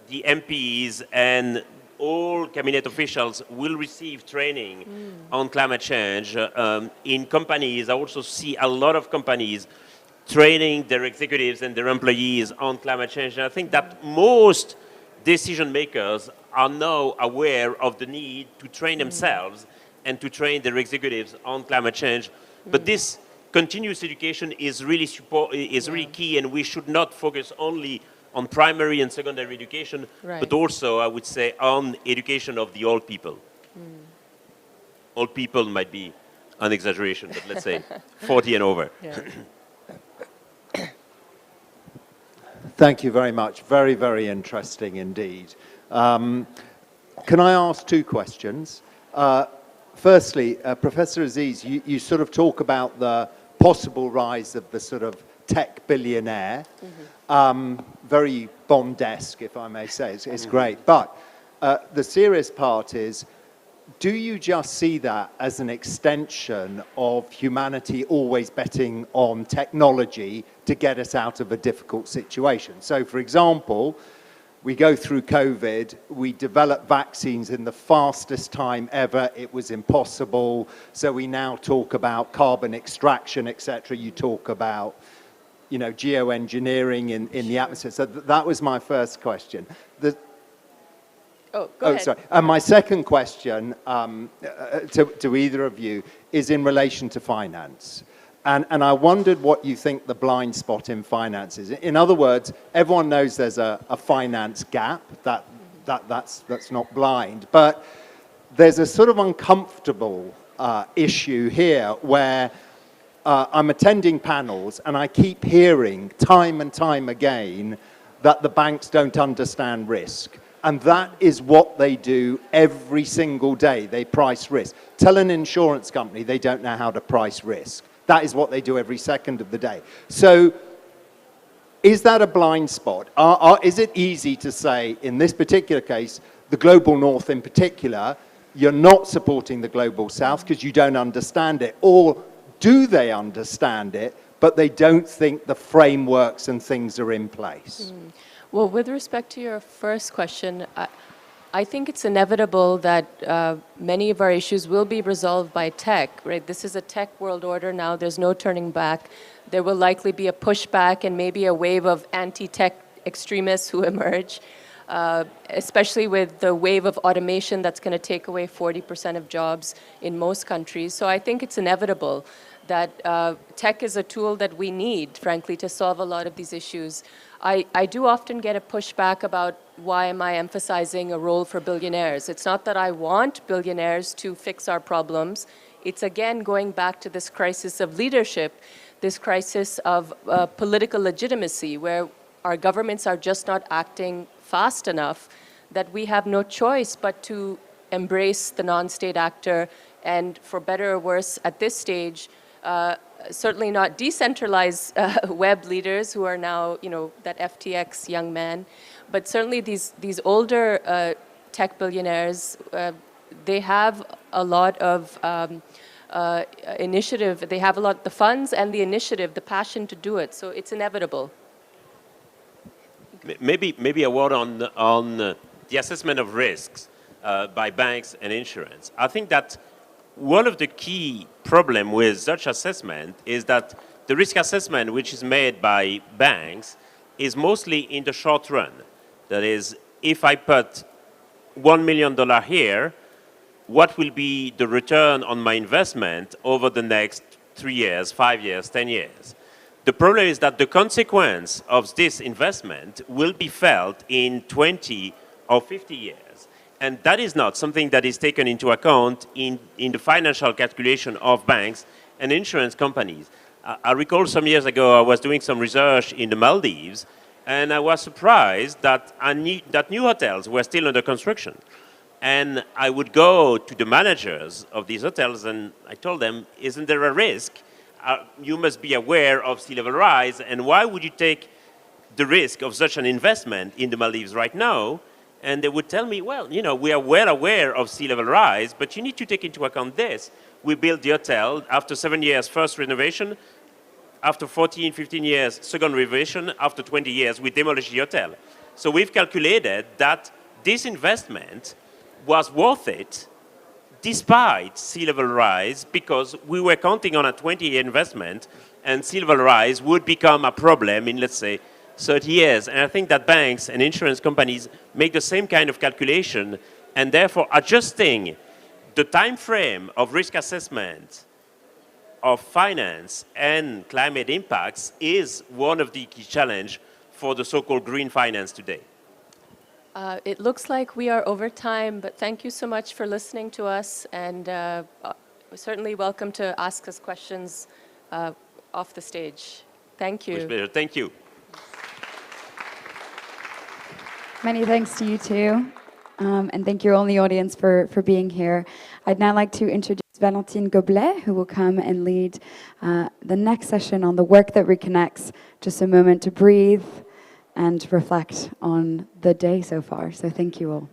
the MPs and all cabinet officials will receive training on climate change. In companies, I also see a lot of companies training their executives and their employees on climate change. And I think that most decision makers are now aware of the need to train themselves and to train their executives on climate change. But this continuous education is really key, and we should not focus only on primary and secondary education, but also, I would say, on education of the old people. Old people might be an exaggeration, but let's say 40 and over. Thank you very much. Very, very interesting indeed. Can I ask two questions? Firstly, Professor Aziz, you sort of talk about the possible rise of the sort of tech billionaire. Very Bond-esque, if I may say. It's great. But the serious part is, do you just see that as an extension of humanity always betting on technology to get us out of a difficult situation? So, for example, we go through COVID, we develop vaccines in the fastest time ever. It was impossible. So we now talk about carbon extraction, etc. You talk about, geoengineering in the atmosphere. So that was my first question. Go ahead. Sorry. And my second question to either of you is in relation to finance. And I wondered what you think the blind spot in finance is. In other words, everyone knows there's a finance gap. That's not blind. But there's a sort of uncomfortable issue here where I'm attending panels and I keep hearing time and time again that the banks don't understand risk. And that is what they do every single day. They price risk. Tell an insurance company they don't know how to price risk. That is what they do every second of the day. So is that a blind spot? Is it easy to say, in this particular case, the global north in particular, you're not supporting the global south because you don't understand it? Or do they understand it, but they don't think the frameworks and things are in place? Well, with respect to your first question, I think it's inevitable that many of our issues will be resolved by tech, right? This is a tech world order now. There's no turning back. There will likely be a pushback and maybe a wave of anti-tech extremists who emerge. especially with the wave of automation that's going to take away 40% of jobs in most countries. So I think it's inevitable that tech is a tool that we need, frankly, to solve a lot of these issues. I do often get a pushback about why am I emphasizing a role for billionaires. It's not that I want billionaires to fix our problems. It's again going back to this crisis of leadership, this crisis of political legitimacy, where our governments are just not acting fast enough, that we have no choice but to embrace the non-state actor and, for better or worse, at this stage, certainly not decentralized web leaders who are now, that FTX young man, but certainly these older tech billionaires, they have a lot of initiative. They have the funds and the initiative, the passion to do it. So it's inevitable. Maybe a word on the assessment of risks by banks and insurance. I think that one of the key problems with such assessment is that the risk assessment which is made by banks is mostly in the short run. That is, if I put $1 million here, what will be the return on my investment over the next 3 years, 5 years, 10 years? The problem is that the consequence of this investment will be felt in 20 or 50 years. And that is not something that is taken into account in the financial calculation of banks and insurance companies. I recall some years ago I was doing some research in the Maldives, and I was surprised that new hotels were still under construction. And I would go to the managers of these hotels and I told them, isn't there a risk? You must be aware of sea level rise, and why would you take the risk of such an investment in the Maldives right now? And they would tell me, well, we are well aware of sea level rise, but you need to take into account this. We built the hotel after 7 years, first renovation. After 14, 15 years, second renovation. After 20 years, we demolished the hotel. So we've calculated that this investment was worth it despite sea level rise, because we were counting on a 20-year investment, and sea level rise would become a problem in, let's say, 30 years. And I think that banks and insurance companies make the same kind of calculation, and therefore adjusting the time frame of risk assessment of finance and climate impacts is one of the key challenges for the so-called green finance today. It looks like we are over time, but thank you so much for listening to us, and we're certainly welcome to ask us questions off the stage. Thank you. With pleasure. Thank you. Many thanks to you too. And thank you all in the audience for being here. I'd now like to introduce Valentine Goblet, who will come and lead the next session on the work that reconnects. Just a moment to breathe and reflect on the day so far. So thank you all.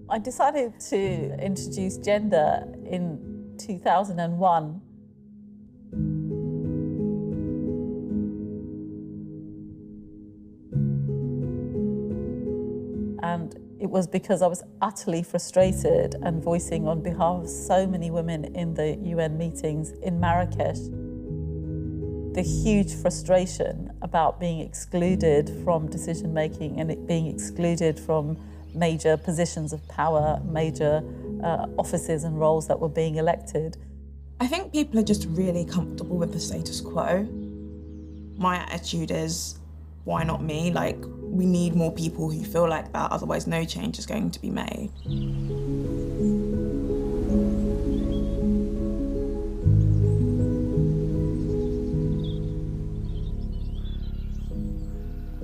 I decided to introduce gender in 2001. And it was because I was utterly frustrated and voicing on behalf of so many women in the UN meetings in Marrakesh the huge frustration about being excluded from decision making and it being excluded from major positions of power, major offices and roles that were being elected. I think people are just really comfortable with the status quo. My attitude is, why not me? Like, we need more people who feel like that, otherwise no change is going to be made.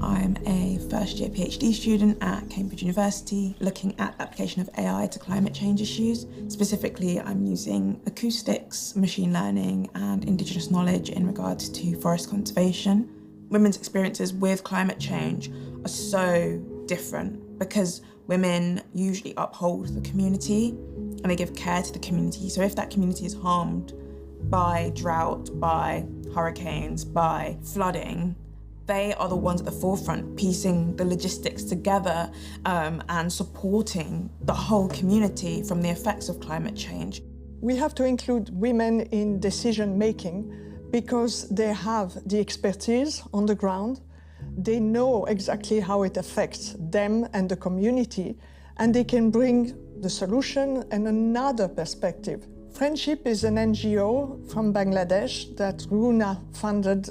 I'm a first-year PhD student at Cambridge University, looking at the application of AI to climate change issues. Specifically, I'm using acoustics, machine learning, and Indigenous knowledge in regards to forest conservation. Women's experiences with climate change are so different because women usually uphold the community and they give care to the community. So if that community is harmed by drought, by hurricanes, by flooding, they are the ones at the forefront piecing the logistics together and supporting the whole community from the effects of climate change. We have to include women in decision making because they have the expertise on the ground. They know exactly how it affects them and the community, and they can bring the solution and another perspective. Friendship is an NGO from Bangladesh that Runa funded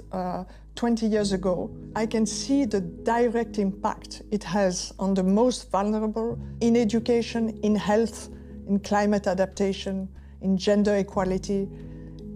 20 years ago. I can see the direct impact it has on the most vulnerable in education, in health, in climate adaptation, in gender equality.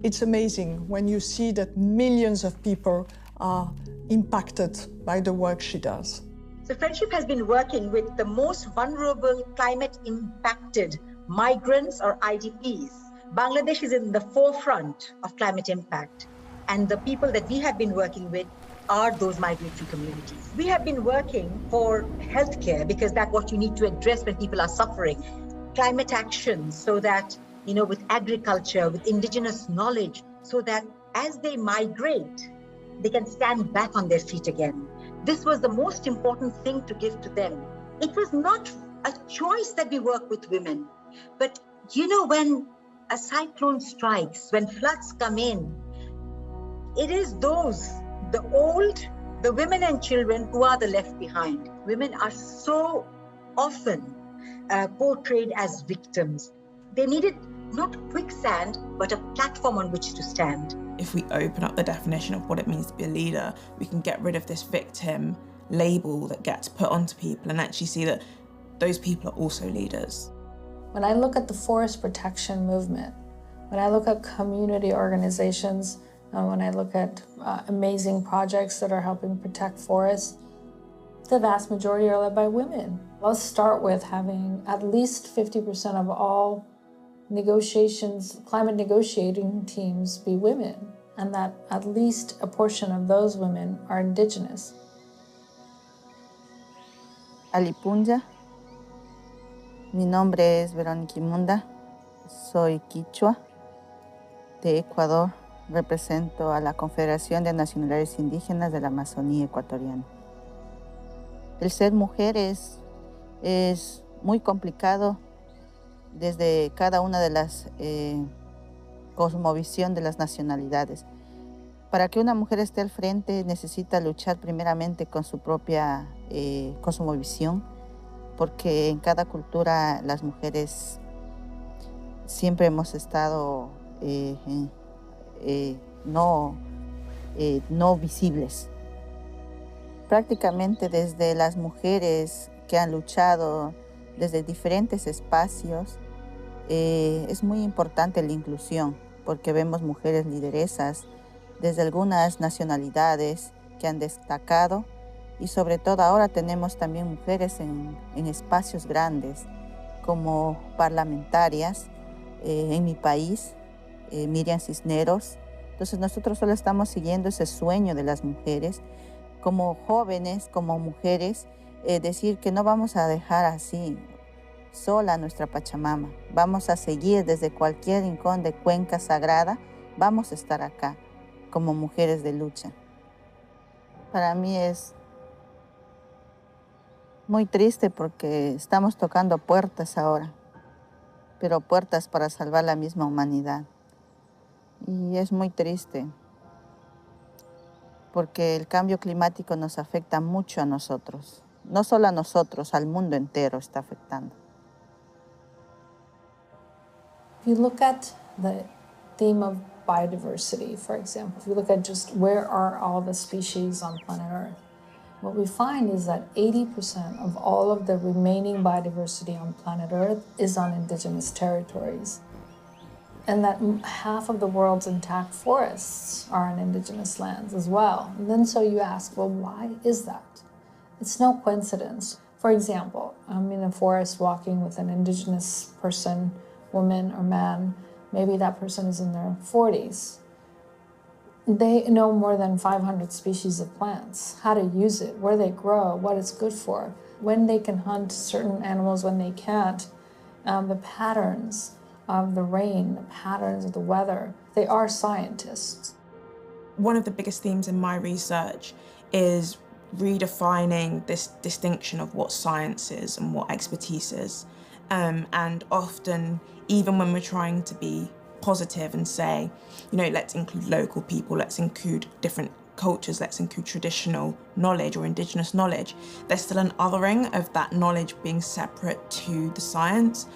It's amazing when you see that millions of people are impacted by the work she does. So Friendship has been working with the most vulnerable climate-impacted migrants or IDPs. Bangladesh is in the forefront of climate impact, and the people that we have been working with are those migratory communities. We have been working for healthcare because that's what you need to address when people are suffering. Climate action, so that, with agriculture, with indigenous knowledge, so that as they migrate, they can stand back on their feet again. This was the most important thing to give to them. It was not a choice that we work with women, but when a cyclone strikes, when floods come in, it is those, the old, the women and children who are the left behind. Women are so often portrayed as victims. They needed not quicksand, but a platform on which to stand. If we open up the definition of what it means to be a leader, we can get rid of this victim label that gets put onto people and actually see that those people are also leaders. When I look at the forest protection movement, when I look at community organizations, when I look at amazing projects that are helping protect forests, the vast majority are led by women. Let's start with having at least 50% of all negotiations, climate negotiating teams be women, and that at least a portion of those women are indigenous. Alipunja. Mi nombre es Verónica Imunda. Soy quichua de Ecuador. Represento a la Confederación de Nacionalidades Indígenas de la Amazonía Ecuatoriana. El ser mujer es muy complicado desde cada una de las cosmovisión de las nacionalidades. Para que una mujer esté al frente necesita luchar primeramente con su propia cosmovisión, porque en cada cultura las mujeres siempre hemos estado no visibles. prácticamente desde las mujeres que han luchado desde diferentes espacios, es muy importante la inclusión, porque vemos mujeres lideresas desde algunas nacionalidades que han destacado, y sobre todo ahora tenemos también mujeres en espacios grandes como parlamentarias en mi país, Miriam Cisneros. Entonces nosotros solo estamos siguiendo ese sueño de las mujeres, como jóvenes, como mujeres, decir que no vamos a dejar así sola a nuestra Pachamama. Vamos a seguir desde cualquier rincón de Cuenca Sagrada, vamos a estar acá como mujeres de lucha. Para mí es muy triste porque estamos tocando puertas ahora, pero puertas para salvar la misma humanidad. Y es muy triste porque el cambio climático nos afecta mucho a nosotros. No solo a nosotros, al mundo entero está afectando. If you look at the theme of biodiversity, for example, if you look at just where are all the species on planet Earth, what we find is that 80% of all of the remaining biodiversity on planet Earth is on indigenous territories. And that half of the world's intact forests are on indigenous lands as well. And then so you ask, well, why is that? It's no coincidence. For example, I'm in a forest walking with an indigenous person, woman or man. Maybe that person is in their 40s. They know more than 500 species of plants, how to use it, where they grow, what it's good for, when they can hunt certain animals, when they can't, the patterns of the rain, the patterns of the weather. They are scientists. One of the biggest themes in my research is redefining this distinction of what science is and what expertise is. And often, even when we're trying to be positive and say, you know, let's include local people, let's include different cultures, let's include traditional knowledge or indigenous knowledge, there's still an othering of that knowledge being separate to the science.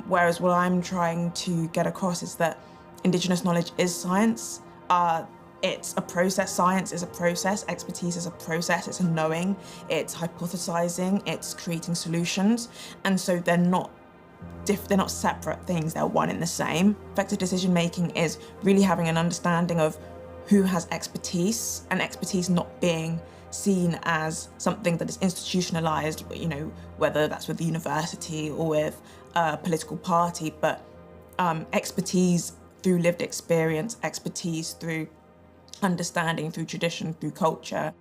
Whereas what I'm trying to get across is that indigenous knowledge is science. It's a process. Science is a process. Expertise is a process. It's a knowing. It's hypothesizing. It's creating solutions. And so they're not separate things. They're one and the same. Effective decision making is really having an understanding of who has expertise, and expertise not being seen as something that is institutionalized, you know, whether that's with the university or with a political party, but expertise through lived experience, expertise through understanding, through tradition, through culture.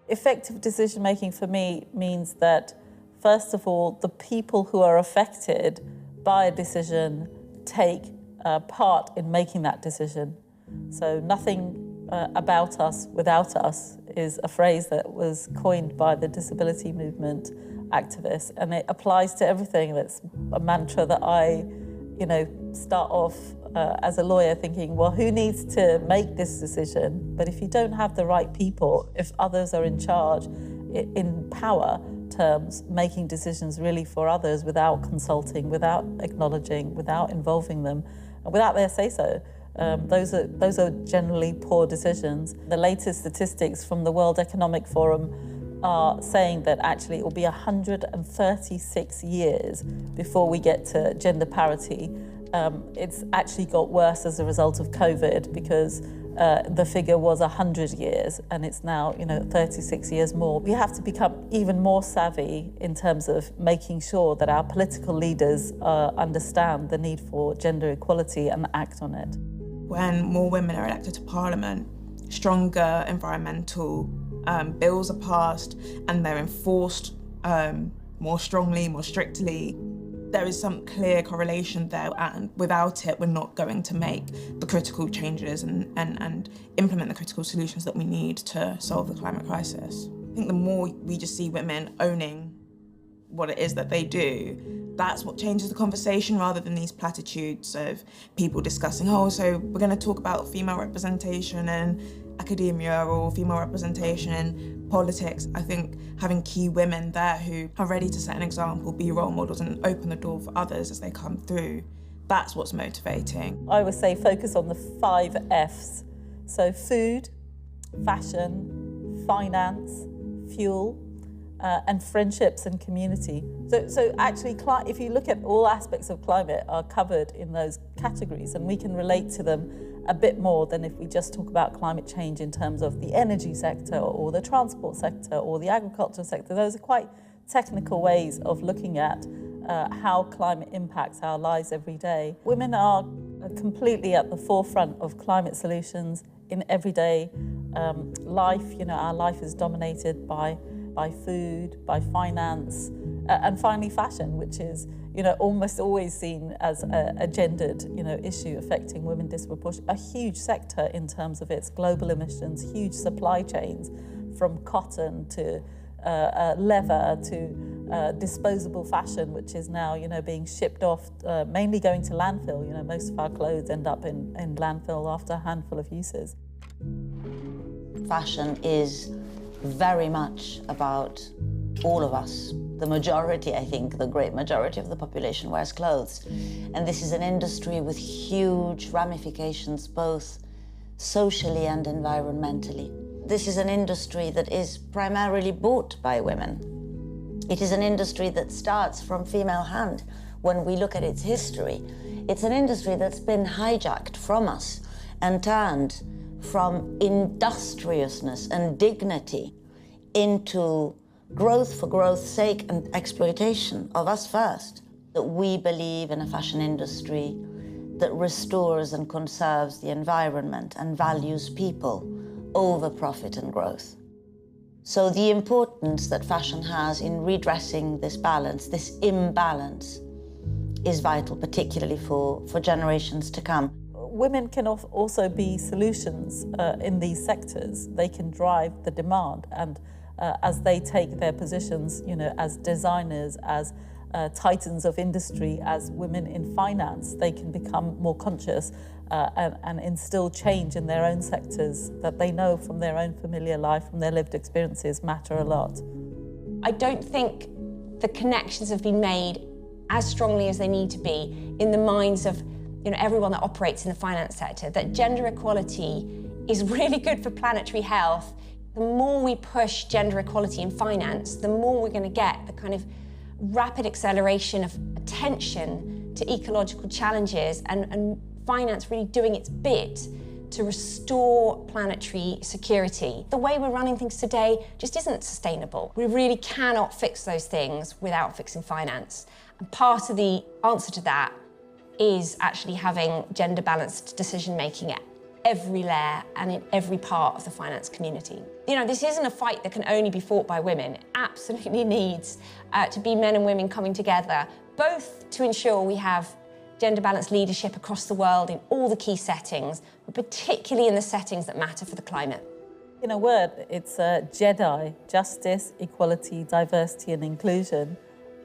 Effective decision making for me means that, first of all, the people who are affected by a decision take part in making that decision. So nothing about us without us is a phrase that was coined by the disability movement activists, and it applies to everything. That's a mantra that I, you know, start off as a lawyer thinking, well, who needs to make this decision? But if you don't have the right people, if others are in charge, in power terms, making decisions really for others without consulting, without acknowledging, without involving them, and without their say-so, those are generally poor decisions. The latest statistics from the World Economic Forum are saying that actually it will be 136 years before we get to gender parity. It's actually got worse as a result of COVID because the figure was 100 years and it's now, you know, 36 years more. We have to become even more savvy in terms of making sure that our political leaders understand the need for gender equality and act on it. When more women are elected to Parliament, stronger environmental bills are passed and they're enforced more strongly, more strictly. There is some clear correlation there, and without it, we're not going to make the critical changes and implement the critical solutions that we need to solve the climate crisis. I think the more we just see women owning what it is that they do, that's what changes the conversation, rather than these platitudes of people discussing, oh, so we're going to talk about female representation in academia or female representation in politics. I think having key women there who are ready to set an example, be role models and open the door for others as they come through, that's what's motivating. I would say focus on the 5 Fs. So food, fashion, finance, fuel, and friendships and community. So actually, if you look at all aspects of climate are covered in those categories, and we can relate to them a bit more than if we just talk about climate change in terms of the energy sector or the transport sector or the agriculture sector. Those are quite technical ways of looking at how climate impacts our lives every day. Women are completely at the forefront of climate solutions in everyday life. You know, our life is dominated by food, by finance, and finally fashion, which is, you know, almost always seen as a gendered, you know, issue affecting women disproportionately. A huge sector in terms of its global emissions, huge supply chains, from cotton to leather to disposable fashion, which is now, you know, being shipped off, mainly going to landfill. You know, most of our clothes end up in landfill after a handful of uses. Fashion is very much about all of us. The majority, I think, the great majority of the population wears clothes. And this is an industry with huge ramifications, both socially and environmentally. This is an industry that is primarily bought by women. It is an industry that starts from female hand. When we look at its history, it's an industry that's been hijacked from us and turned from industriousness and dignity into growth for growth's sake and exploitation of us first. That we believe in a fashion industry that restores and conserves the environment and values people over profit and growth. So the importance that fashion has in redressing this balance, this imbalance, is vital, particularly for generations to come. Women can also be solutions in these sectors. They can drive the demand, and as they take their positions, you know, as designers, as titans of industry, as women in finance, they can become more conscious and instill change in their own sectors that they know from their own familiar life, from their lived experiences, matter a lot. I don't think the connections have been made as strongly as they need to be in the minds of, you know, everyone that operates in the finance sector, that gender equality is really good for planetary health. The more we push gender equality in finance, the more we're going to get the kind of rapid acceleration of attention to ecological challenges and finance really doing its bit to restore planetary security. The way we're running things today just isn't sustainable. We really cannot fix those things without fixing finance. And part of the answer to that is actually having gender-balanced decision-making at every layer and in every part of the finance community. You know, this isn't a fight that can only be fought by women. It absolutely needs to be men and women coming together, both to ensure we have gender-balanced leadership across the world in all the key settings, but particularly in the settings that matter for the climate. In a word, it's JEDI, justice, equality, diversity and inclusion,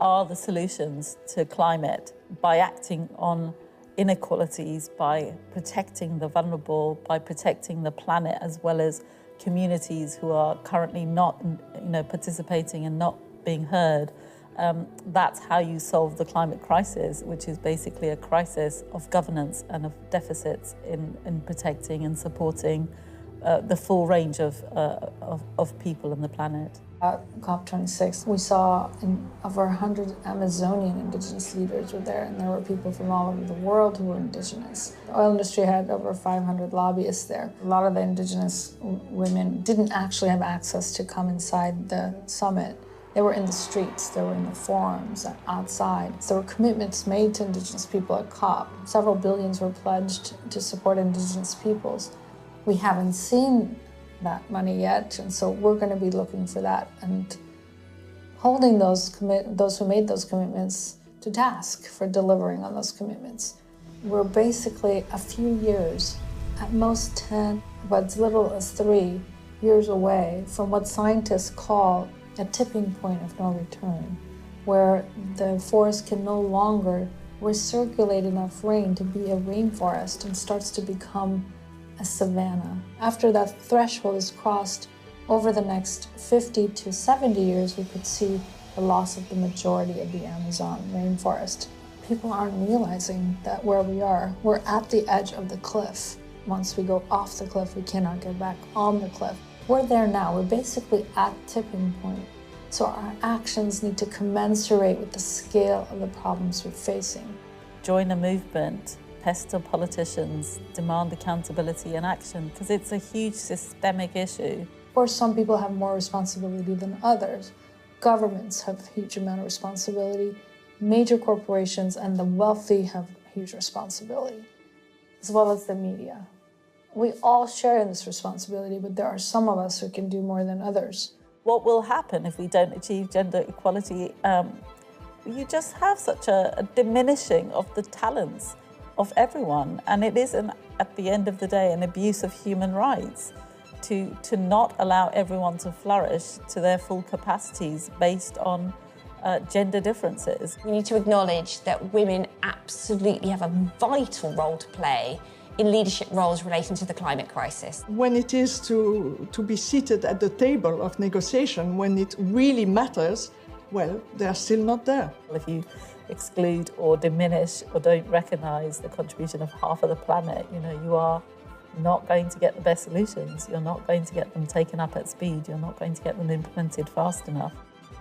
are the solutions to climate by acting on inequalities, by protecting the vulnerable, by protecting the planet, as well as communities who are currently not, you know, participating and not being heard. That's how you solve the climate crisis, which is basically a crisis of governance and of deficits in protecting and supporting the full range of people on the planet. At COP26, we saw over 100 Amazonian indigenous leaders were there, and there were people from all over the world who were indigenous. The oil industry had over 500 lobbyists there. A lot of the indigenous women didn't actually have access to come inside the summit. They were in the streets, they were in the forums, outside. So there were commitments made to indigenous people at COP. Several billions were pledged to support indigenous peoples. We haven't seen that money yet, and so we're going to be looking for that and holding those who made those commitments to task for delivering on those commitments. We're basically a few years, at most 10, but as little as 3 years away from what scientists call a tipping point of no return, where the forest can no longer recirculate enough rain to be a rainforest and starts to become a savanna. After that threshold is crossed, over the next 50 to 70 years, we could see the loss of the majority of the Amazon rainforest. People aren't realizing that where we are, we're at the edge of the cliff. Once we go off the cliff, we cannot get back on the cliff. We're there now. We're basically at tipping point. So our actions need to commensurate with the scale of the problems we're facing. Join a movement, pester politicians, demand accountability and action, because it's a huge systemic issue. Of course, some people have more responsibility than others. Governments have a huge amount of responsibility. Major corporations and the wealthy have huge responsibility, as well as the media. We all share in this responsibility, but there are some of us who can do more than others. What will happen if we don't achieve gender equality? You just have such a diminishing of the talents of everyone, and it is, at the end of the day, an abuse of human rights to not allow everyone to flourish to their full capacities based on gender differences. We need to acknowledge that women absolutely have a vital role to play in leadership roles relating to the climate crisis. When it is to be seated at the table of negotiation, when it really matters, well, they are still not there. If you exclude or diminish or don't recognise the contribution of half of the planet, you are not going to get the best solutions. You're not going to get them taken up at speed. You're not going to get them implemented fast enough.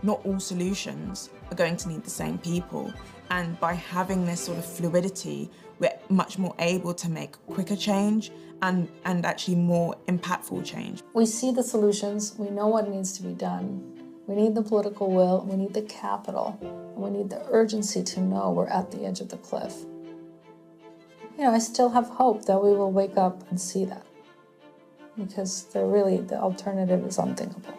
Not all solutions are going to need the same people. And by having this sort of fluidity, we're much more able to make quicker change and actually more impactful change. We see the solutions, we know what needs to be done. We need the political will, we need the capital, and we need the urgency to know we're at the edge of the cliff. I still have hope that we will wake up and see that, because the alternative is unthinkable.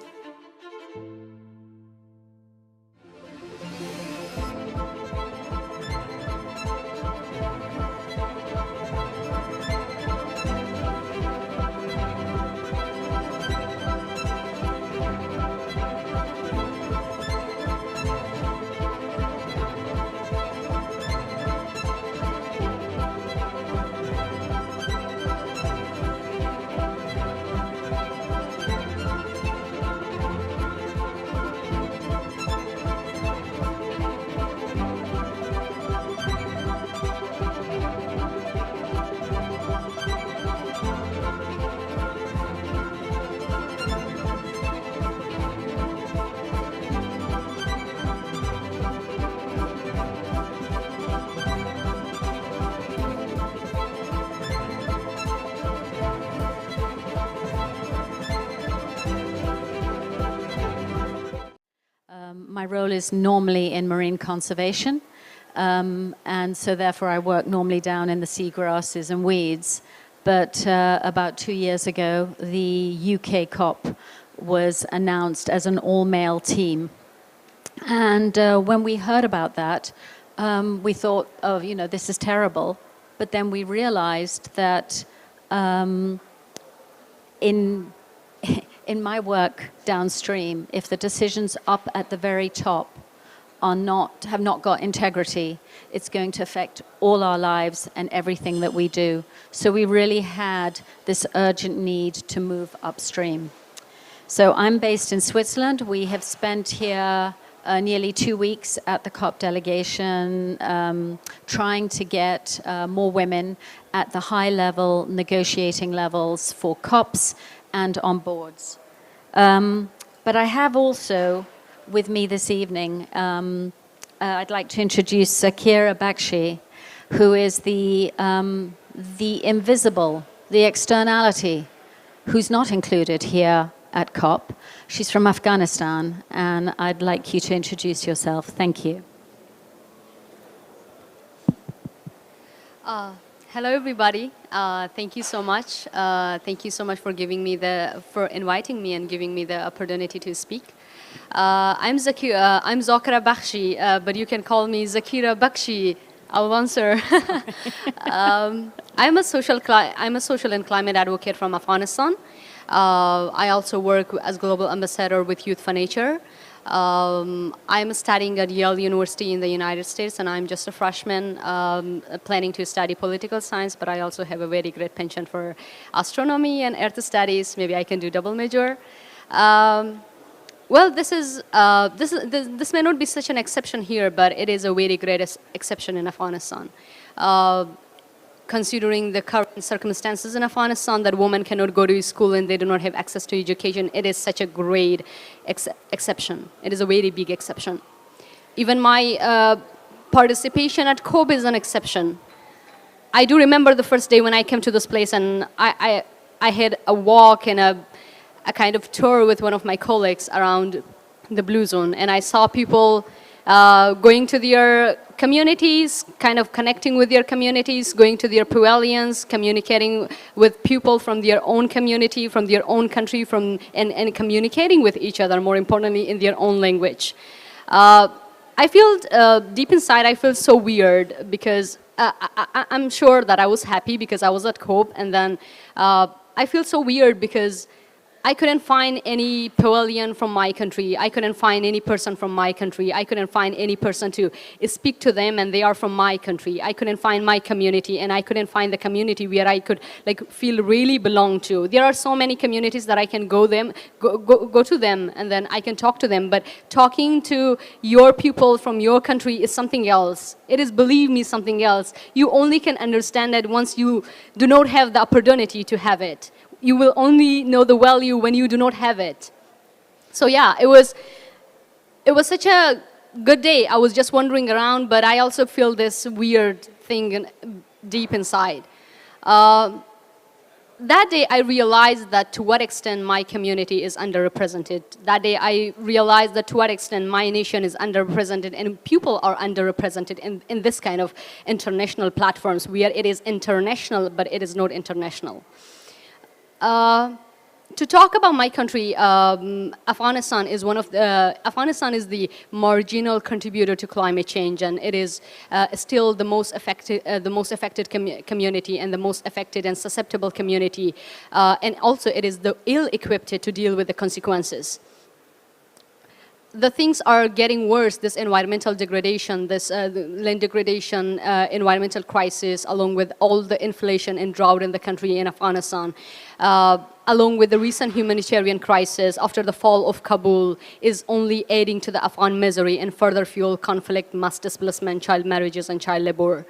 My role is normally in marine conservation, and so therefore I work normally down in the seagrasses and weeds. But about 2 years ago, the UK COP was announced as an all-male team. And when we heard about that, we thought, oh, this is terrible. But then we realized that in my work downstream, if the decisions up at the very top have not got integrity, it's going to affect all our lives and everything that we do. So we really had this urgent need to move upstream. So I'm based in Switzerland. We have spent here nearly 2 weeks at the COP delegation, trying to get more women at the high-level negotiating levels for COPs and on boards. But I have also, with me this evening, I'd like to introduce Zakira Bakshi, who is the invisible, the externality, who's not included here at COP. She's from Afghanistan, and I'd like you to introduce yourself. Thank you. Hello, everybody. Thank you so much. Thank you so much for inviting me and giving me the opportunity to speak. I'm Zakira Bakshi, but you can call me Zakira Bakshi. I'll answer. I'm a social and climate advocate from Afghanistan. I also work as global ambassador with Youth for Nature. I'm studying at Yale University in the United States, and I'm just a freshman planning to study political science, but I also have a very great penchant for astronomy and earth studies. Maybe I can do double major. Well, this may not be such an exception here, but it is a very great exception in Afghanistan. considering the current circumstances in Afghanistan, that women cannot go to school and they do not have access to education, it is such a great exception. It is a very big exception. Even my participation at COBE is an exception. I do remember the first day when I came to this place, and I had a walk and a kind of tour with one of my colleagues around the Blue Zone, and I saw people going to their communities, kind of connecting with their communities, going to their pavilions, communicating with people from their own community, from their own country, and communicating with each other, more importantly, in their own language. I feel, deep inside, I feel so weird because I'm sure that I was happy because I was at COPE, and then I feel so weird because I couldn't find any pavilion from my country. I couldn't find any person from my country. I couldn't find any person to speak to them, and they are from my country. I couldn't find my community, and I couldn't find the community where I could feel really belong to. There are so many communities that I can go to them, and then I can talk to them. But talking to your people from your country is something else. It is, believe me, something else. You only can understand it once you do not have the opportunity to have it. You will only know the value when you do not have it. So yeah, it was such a good day. I was just wandering around, but I also feel this weird thing deep inside. That day I realized that to what extent my community is underrepresented. That day I realized that to what extent my nation is underrepresented and people are underrepresented in this kind of international platforms where it is international, but it is not international. To talk about my country, Afghanistan is the marginal contributor to climate change, and it is still the most affected community and the most affected and susceptible community, and also it is the ill-equipped to deal with the consequences. The things are getting worse, this environmental degradation, this land degradation, environmental crisis, along with all the inflation and drought in the country in Afghanistan, along with the recent humanitarian crisis after the fall of Kabul, is only adding to the Afghan misery and further fuel conflict, mass displacement, child marriages, and child labor.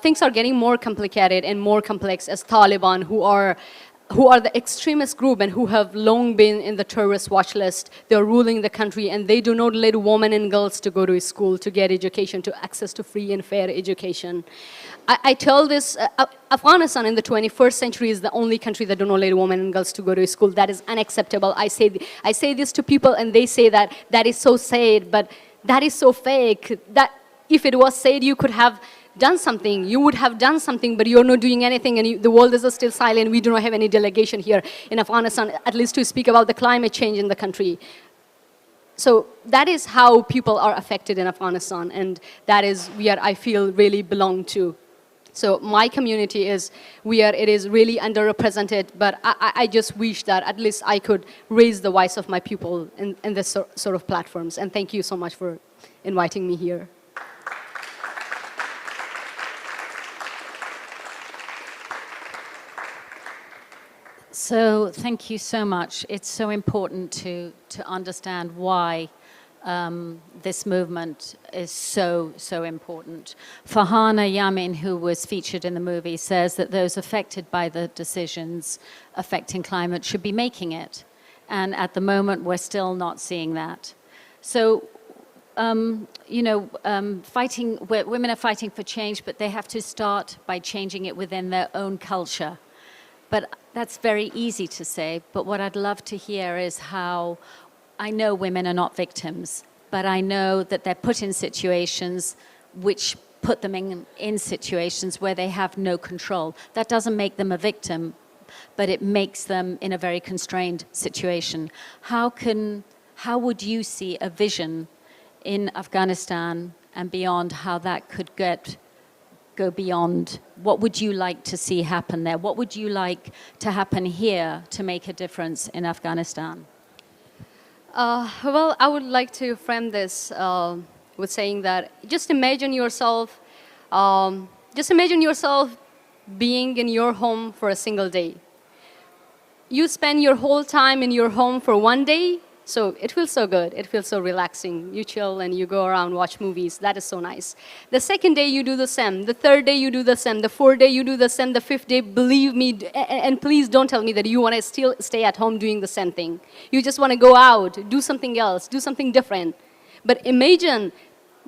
Things are getting more complicated and more complex as Taliban, who are the extremist group and who have long been in the terrorist watch list. They're ruling the country, and they do not let women and girls to go to school, to get education, to access to free and fair education. I tell this, Afghanistan in the 21st century is the only country that do not let women and girls to go to school. That is unacceptable. I say this to people, and they say that is so sad, but that is so fake. That if it was said, you could have done something, you would have done something, but you're not doing anything, and the world is still silent. We do not have any delegation here in Afghanistan, at least to speak about the climate change in the country. So that is how people are affected in Afghanistan, and that is where I feel really belong to. So my community is where it is really underrepresented, but I just wish that at least I could raise the voice of my people in this sort of platforms. And thank you so much for inviting me here. So thank you so much. It's so important to understand why this movement is so important. Farhana Yamin, who was featured in the movie, says that those affected by the decisions affecting climate should be making it. And at the moment, we're still not seeing that. So, women are fighting for change, but they have to start by changing it within their own culture. But that's very easy to say, but what I'd love to hear is how I know women are not victims, but I know that they're put in situations which put them in situations where they have no control. That doesn't make them a victim, but it makes them in a very constrained situation. How would you see a vision in Afghanistan and beyond, how that could go beyond? What would you like to see happen there? What would you like to happen here to make a difference in Afghanistan? Well, I would like to frame this with saying that just imagine yourself being in your home for a single day. You spend your whole time in your home for one day, So it feels so good. It feels so relaxing. You chill and you go around, watch movies. That is so nice. The second day you do the same. The third day you do the same. The fourth day you do the same. The fifth day, believe me, and please don't tell me that you want to still stay at home doing the same thing. You just want to go out, do something else, do something different. But imagine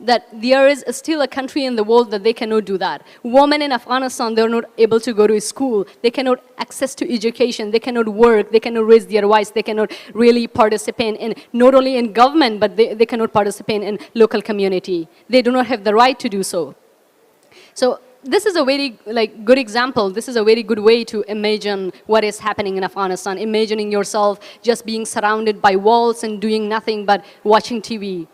that there is still a country in the world that they cannot do that. Women in Afghanistan, they're not able to go to school. They cannot access to education. They cannot work. They cannot raise their voice. They cannot really participate in, not only in government, but they cannot participate in local community. They do not have the right to do so. So this is a very good example. This is a very good way to imagine what is happening in Afghanistan. Imagining yourself just being surrounded by walls and doing nothing but watching TV.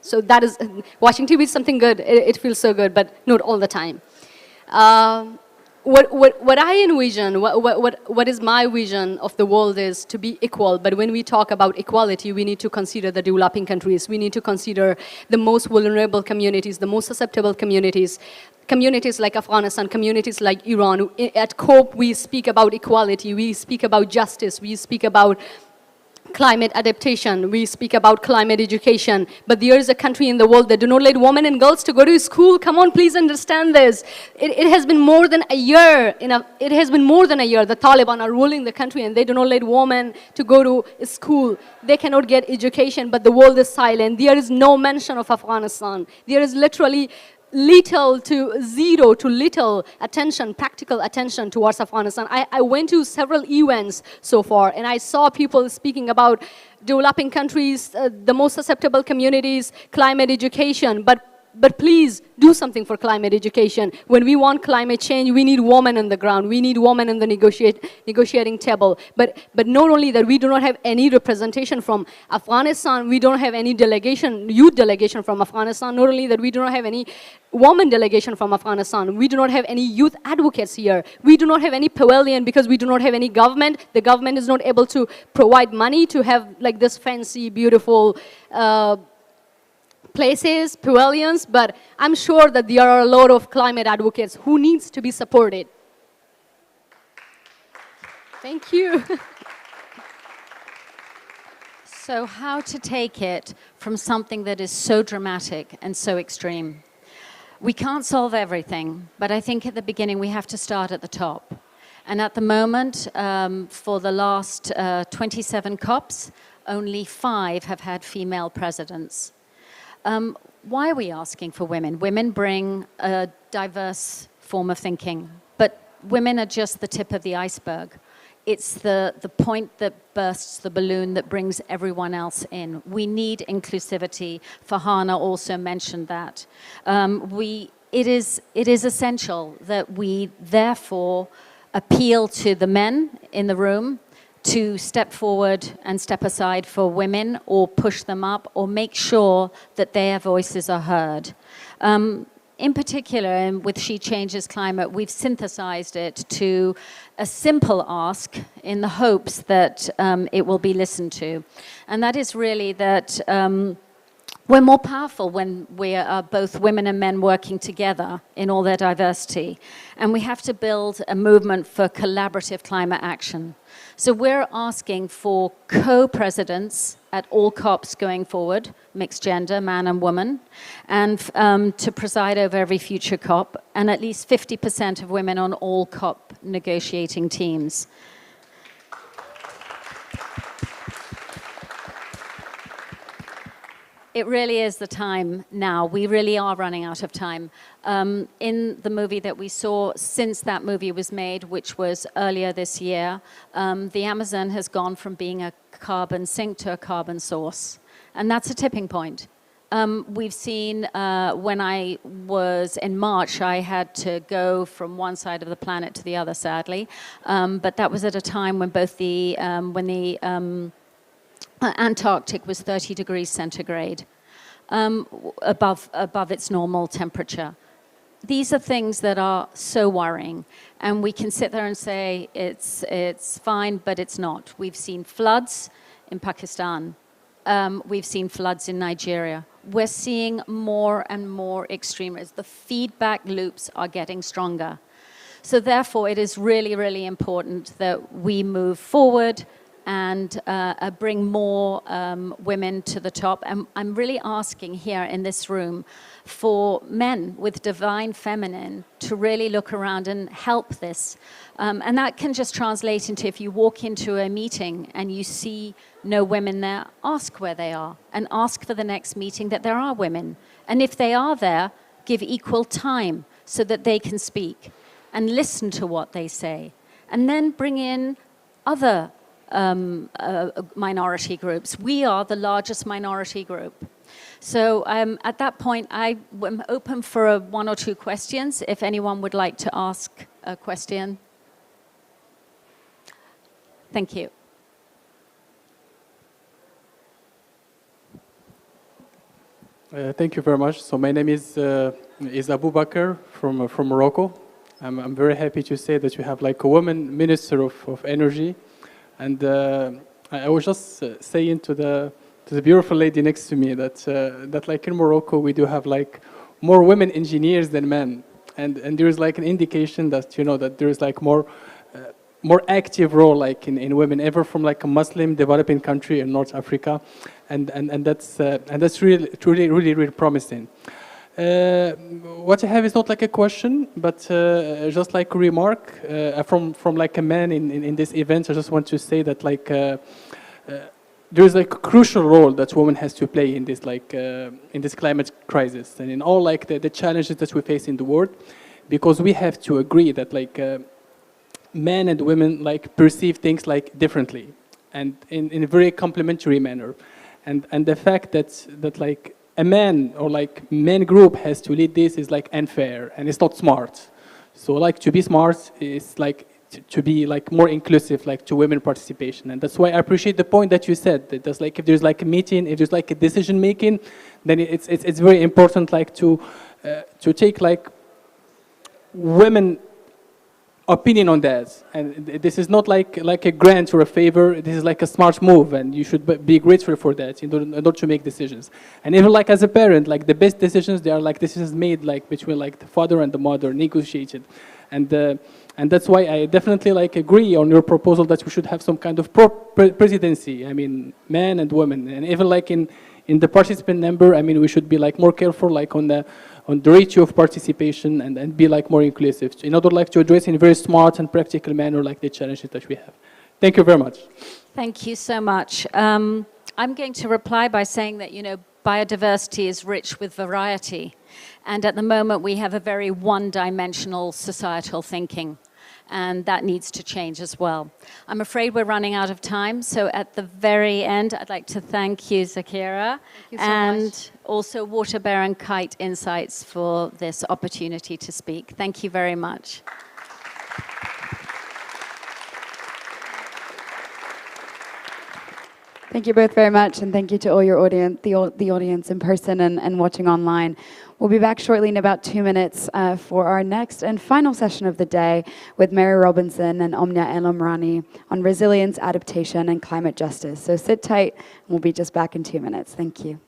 So that is, watching TV is something good. It feels so good, but not all the time. What I envision, what is my vision of the world is to be equal. But when we talk about equality, we need to consider the developing countries. We need to consider the most vulnerable communities, the most susceptible communities. Communities like Afghanistan, communities like Iran. At COPE, we speak about equality. We speak about justice. We speak about climate adaptation, we speak about climate education, but there is a country in the world that do not let women and girls to go to school. Come on, please understand this. It has been more than a year. It has been more than a year. The Taliban are ruling the country and they do not let women to go to school. They cannot get education, but the world is silent. There is no mention of Afghanistan. There is literally little to zero to little attention, practical attention towards Afghanistan. I went to several events so far and I saw people speaking about developing countries, the most susceptible communities, climate education, but please do something for climate education. When we want climate change, we need women on the ground. We need women on the negotiating table. But not only that, we do not have any representation from Afghanistan. We don't have any delegation, youth delegation from Afghanistan. Not only that, we do not have any woman delegation from Afghanistan. We do not have any youth advocates here. We do not have any pavilion because we do not have any government. The government is not able to provide money to have like this fancy, beautiful places, pavilions, but I'm sure that there are a lot of climate advocates who needs to be supported. Thank you. So how to take it from something that is so dramatic and so extreme? We can't solve everything, but I think at the beginning we have to start at the top. And at the moment, for the last 27 COPs, only 5 have had female presidents. Why are we asking for women? Women bring a diverse form of thinking, but women are just the tip of the iceberg. It's the point that bursts the balloon that brings everyone else in. We need inclusivity. Farhana also mentioned that. It is essential that we therefore appeal to the men in the room to step forward and step aside for women or push them up or make sure that their voices are heard. In particular, and with She Changes Climate, we've synthesized it to a simple ask in the hopes that it will be listened to. And that is really that we're more powerful when we are both women and men working together in all their diversity. And we have to build a movement for collaborative climate action. So we're asking for co-presidents at all COPs going forward, mixed gender, man and woman, and to preside over every future COP, and at least 50% of women on all COP negotiating teams. It really is the time now. We really are running out of time. In the movie that we saw, since that movie was made, which was earlier this year, the Amazon has gone from being a carbon sink to a carbon source. And that's a tipping point. We've seen when I was in March, I had to go from one side of the planet to the other, sadly. But that was at a time when both Antarctic was 30 degrees centigrade above its normal temperature. These are things that are so worrying, and we can sit there and say it's fine, but it's not. We've seen floods in Pakistan. We've seen floods in Nigeria. We're seeing more and more extremes. The feedback loops are getting stronger. So therefore, it is really, really important that we move forward and bring more women to the top. And I'm really asking here in this room for men with divine feminine to really look around and help this. And that can just translate into, if you walk into a meeting and you see no women there, ask where they are and ask for the next meeting that there are women. And if they are there, give equal time so that they can speak and listen to what they say. And then bring in other minority groups. We are the largest minority group. So at that point, I am open for one or two questions, if anyone would like to ask a question. Thank you. Thank you very much. So my name is Abu Bakr from Morocco. I'm very happy to say that you have like a woman minister of energy, and I was just saying to the beautiful lady next to me that like in Morocco we do have like more women engineers than men, and there is like an indication that that there is like more active role like in women ever from like a Muslim developing country in North Africa, and that's really promising. What I have is not like a question, but just like a remark from like a man in this event. I just want to say that like there is like a crucial role that women has to play in this like in this climate crisis and in all like the challenges that we face in the world, because we have to agree that like men and women like perceive things like differently and in a very complementary manner, and the fact that like a man or like men group has to lead this is like unfair and it's not smart. So like to be smart is like to be like more inclusive like to women participation, and that's why I appreciate the point that you said that there's like if there's like a meeting, if there's like a decision making, then it's very important like to take like women opinion on that, and this is not like a grant or a favor. This is like a smart move, and you should be grateful for that in order to make decisions. And even like as a parent, like the best decisions, they are like decisions made like between like the father and the mother, negotiated, and that's why I definitely like agree on your proposal that we should have some kind of presidency. I mean, men and women, and even like in the participant number. I mean, we should be like more careful like on the ratio of participation and be like more inclusive in order like to address in a very smart and practical manner like the challenges that we have. Thank you very much. Thank you so much. I'm going to reply by saying that biodiversity is rich with variety, and at the moment we have a very one-dimensional societal thinking, and that needs to change as well. I'm afraid we're running out of time, so at the very end, I'd like to thank you, Zakira, and also Water Baron Kite Insights for this opportunity to speak. Thank you very much. Thank you both very much, and thank you to all your audience, the audience in person and watching online. We'll be back shortly in about 2 minutes for our next and final session of the day with Mary Robinson and Omnia El-Omrani on resilience, adaptation, and climate justice. So sit tight, and we'll be just back in 2 minutes. Thank you.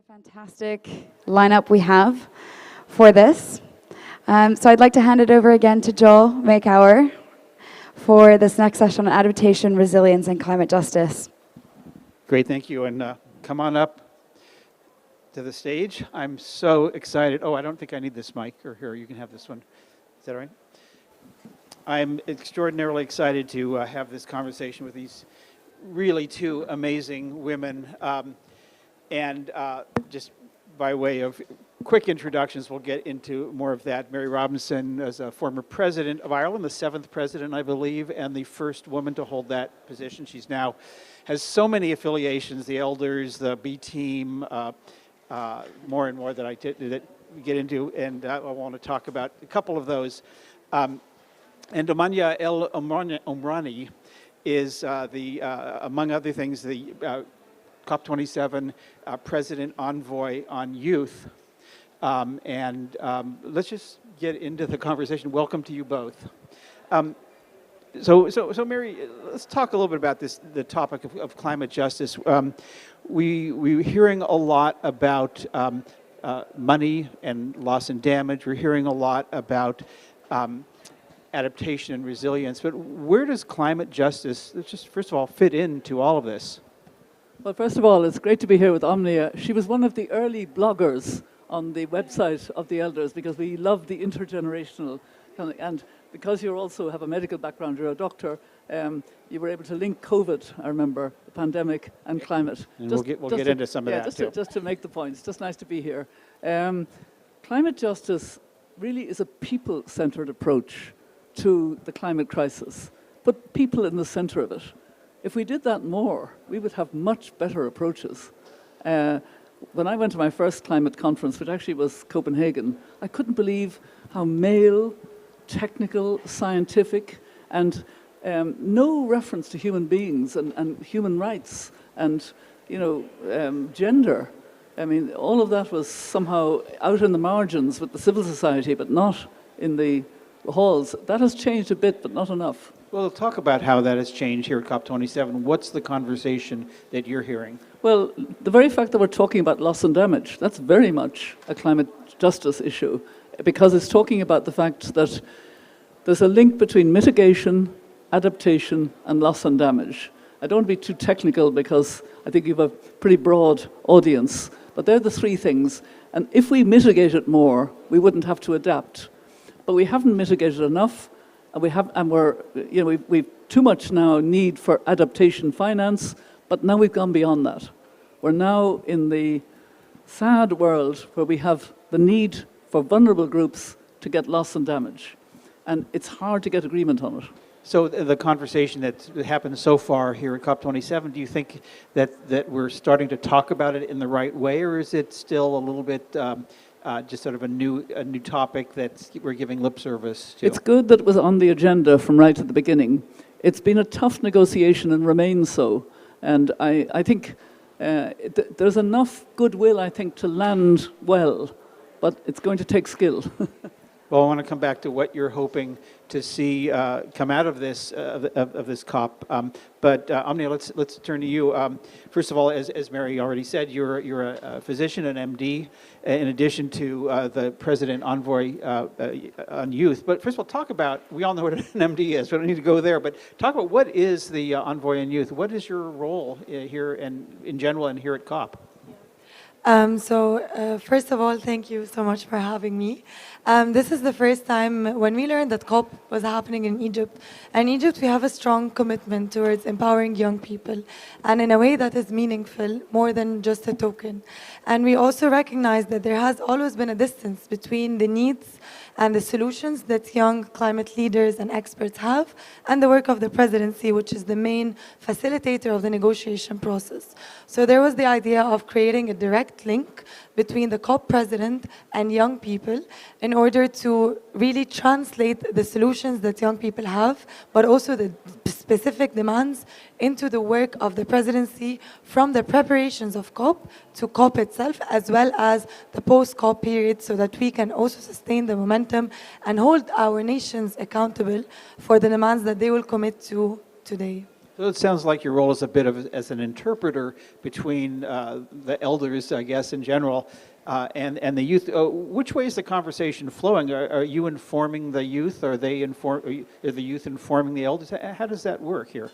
Fantastic lineup we have for this. So I'd like to hand it over again to Joel Makauer for this next session on adaptation, resilience, and climate justice. Great, thank you. And come on up to the stage. I'm so excited. Oh, I don't think I need this mic, or here, you can have this one. Is that all right? I'm extraordinarily excited to have this conversation with these really two amazing women. And just by way of quick introductions, we'll get into more of that. Mary Robinson is a former president of Ireland, the 7th president, I believe, and the first woman to hold that position. She's now has so many affiliations, the Elders, the B Team, more and more that that we get into, and I want to talk about a couple of those. And Omania El Omrani is among other things, the COP27 President Envoy on Youth. Let's just get into the conversation. Welcome to you both. So Mary, let's talk a little bit about the topic of climate justice. We're hearing a lot about money and loss and damage. We're hearing a lot about adaptation and resilience. But where does climate justice, just first of all, fit into all of this? Well, first of all, it's great to be here with Omnia. She was one of the early bloggers on the website of the Elders because we love the intergenerational kind of, and because you also have a medical background, you're a doctor, you were able to link COVID, I remember, the pandemic and climate. And we'll get into some of that too. Just to make the point, it's just nice to be here. Climate justice really is a people-centered approach to the climate crisis. Put people in the center of it. If we did that more, we would have much better approaches. When I went to my first climate conference, which actually was Copenhagen, I couldn't believe how male, technical, scientific, and no reference to human beings and human rights and gender. I mean, all of that was somehow out in the margins with the civil society, but not in the halls. That has changed a bit, but not enough. Well, talk about how that has changed here at COP27. What's the conversation that you're hearing? Well, the very fact that we're talking about loss and damage, that's very much a climate justice issue, because it's talking about the fact that there's a link between mitigation, adaptation, and loss and damage. I don't want to be too technical because I think you have a pretty broad audience, but they're the three things. And if we mitigate it more, we wouldn't have to adapt. But we haven't mitigated enough. We've too much now need for adaptation finance, but now we've gone beyond that. We're now in the sad world where we have the need for vulnerable groups to get loss and damage. And it's hard to get agreement on it. So the conversation that's happened so far here at COP27, do you think that we're starting to talk about it in the right way, or is it still a little bit just sort of a new topic that we're giving lip service to? It's good that it was on the agenda from right at the beginning. It's been a tough negotiation and remains so. And I think there's enough goodwill, I think, to land well, but it's going to take skill. Well, I want to come back to what you're hoping to see come out of this COP. But Omnia, let's turn to you. First of all, as Mary already said, you're a physician, an MD, in addition to the President Envoy on Youth. But first of all, talk about, we all know what an MD is, we don't need to go there, but talk about what is the Envoy on Youth? What is your role here and in general and here at COP? First of all, thank you so much for having me. This is the first time when we learned that COP was happening in Egypt. And in Egypt, we have a strong commitment towards empowering young people, and in a way that is meaningful, more than just a token. And we also recognize that there has always been a distance between the needs and the solutions that young climate leaders and experts have, and the work of the presidency, which is the main facilitator of the negotiation process. So there was the idea of creating a direct link between the COP president and young people in order to really translate the solutions that young people have, but also the specific demands into the work of the presidency, from the preparations of COP to COP itself, as well as the post-COP period, so that we can also sustain the momentum and hold our nations accountable for the demands that they will commit to today. So it sounds like your role is a bit of as an interpreter between the elders, I guess, in general, and the youth. Which way is the conversation flowing? Are you informing the youth? Are the youth informing the elders? How does that work here?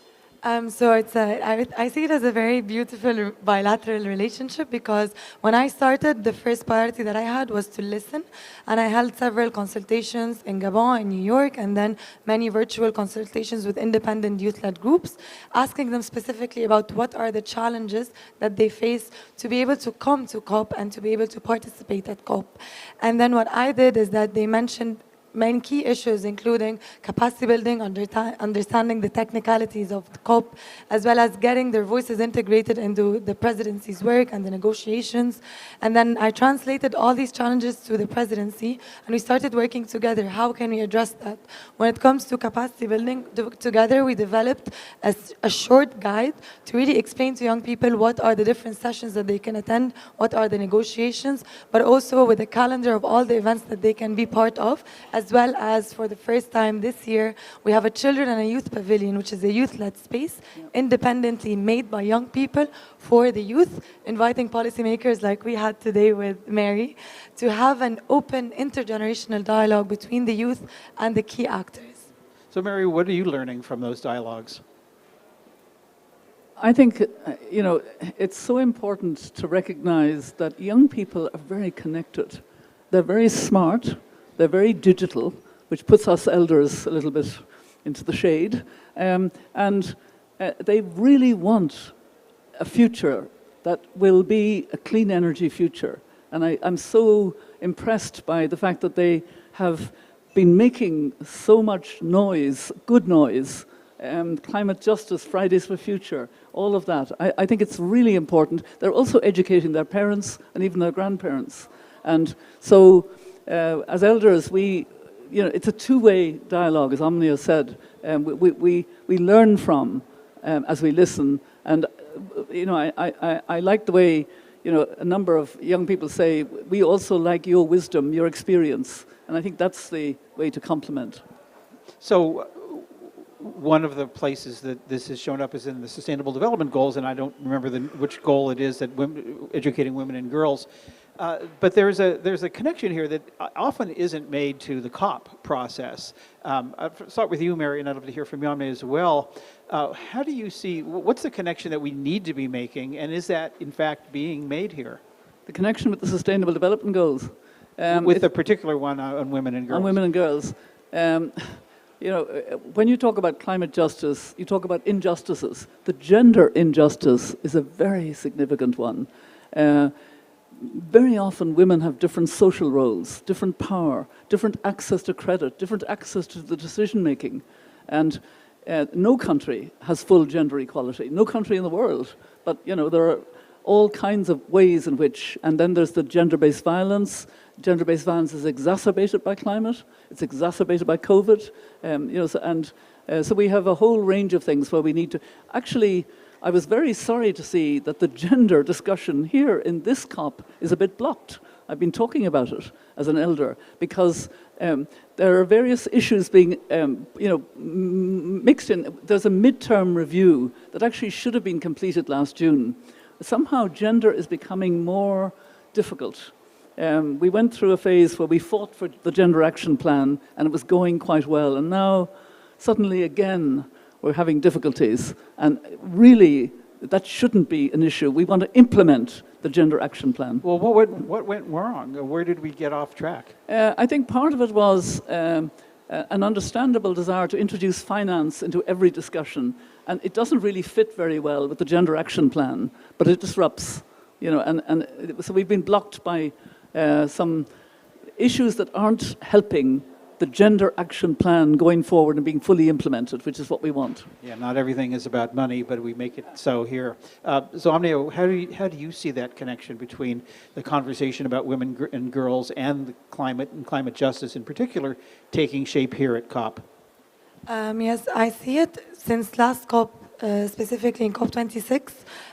So I see it as a very beautiful bilateral relationship, because when I started, the first priority that I had was to listen, and I held several consultations in Gabon, in New York, and then many virtual consultations with independent youth-led groups, asking them specifically about what are the challenges that they face to be able to come to COP and to be able to participate at COP. And then what I did is that they mentioned main key issues, including capacity building, understanding the technicalities of the COP, as well as getting their voices integrated into the presidency's work and the negotiations. And then I translated all these challenges to the presidency, and we started working together. How can we address that? When it comes to capacity building, together we developed a short guide to really explain to young people what are the different sessions that they can attend, what are the negotiations, but also with a calendar of all the events that they can be part of, as well as for the first time this year, we have a children and a youth pavilion, which is a youth-led space, independently made by young people for the youth, inviting policymakers like we had today with Mary, to have an open intergenerational dialogue between the youth and the key actors. So Mary, what are you learning from those dialogues? I think, it's so important to recognize that young people are very connected. They're very smart. They're very digital, which puts us elders a little bit into the shade. And they really want a future that will be a clean energy future. And I'm so impressed by the fact that they have been making so much noise, good noise, climate justice, Fridays for Future, all of that. I think it's really important. They're also educating their parents and even their grandparents. And so, as elders, it's a two-way dialogue, as Omnia said. We learn from as we listen, and I like the way a number of young people say, we also like your wisdom, your experience, and I think that's the way to complement. So, one of the places that this has shown up is in the Sustainable Development Goals, and I don't remember which goal it is that educating women and girls. But there's a connection here that often isn't made to the COP process. I'll start with you, Mary, and I'd love to hear from Yamne as well. How do you see, what's the connection that we need to be making, and is that in fact being made here? The connection with the Sustainable Development Goals. With the particular one on women and girls. On women and girls. When you talk about climate justice, you talk about injustices. The gender injustice is a very significant one. Very often women have different social roles, different power, different access to credit, different access to the decision making. And no country has full gender equality, no country in the world. But there are all kinds of ways in which, and then there's the gender-based violence. Gender-based violence is exacerbated by climate, it's exacerbated by COVID. So we have a whole range of things where we need to, actually, I was very sorry to see that the gender discussion here in this COP is a bit blocked. I've been talking about it as an elder because there are various issues being, mixed in. There's a midterm review that actually should have been completed last June. Somehow gender is becoming more difficult. We went through a phase where we fought for the Gender Action Plan and it was going quite well. And now, suddenly again, we're having difficulties. And really, that shouldn't be an issue. We want to implement the Gender Action Plan. Well, what went wrong? Where did we get off track? I think part of it was an understandable desire to introduce finance into every discussion. And it doesn't really fit very well with the Gender Action Plan, but it disrupts. So we've been blocked by some issues that aren't helping the Gender Action Plan going forward and being fully implemented, which is what we want. Yeah, not everything is about money, but we make it so here. So Omnia, how do you see that connection between the conversation about women and girls and the climate and climate justice in particular taking shape here at COP? Yes, I see it since last COP. specifically in COP26,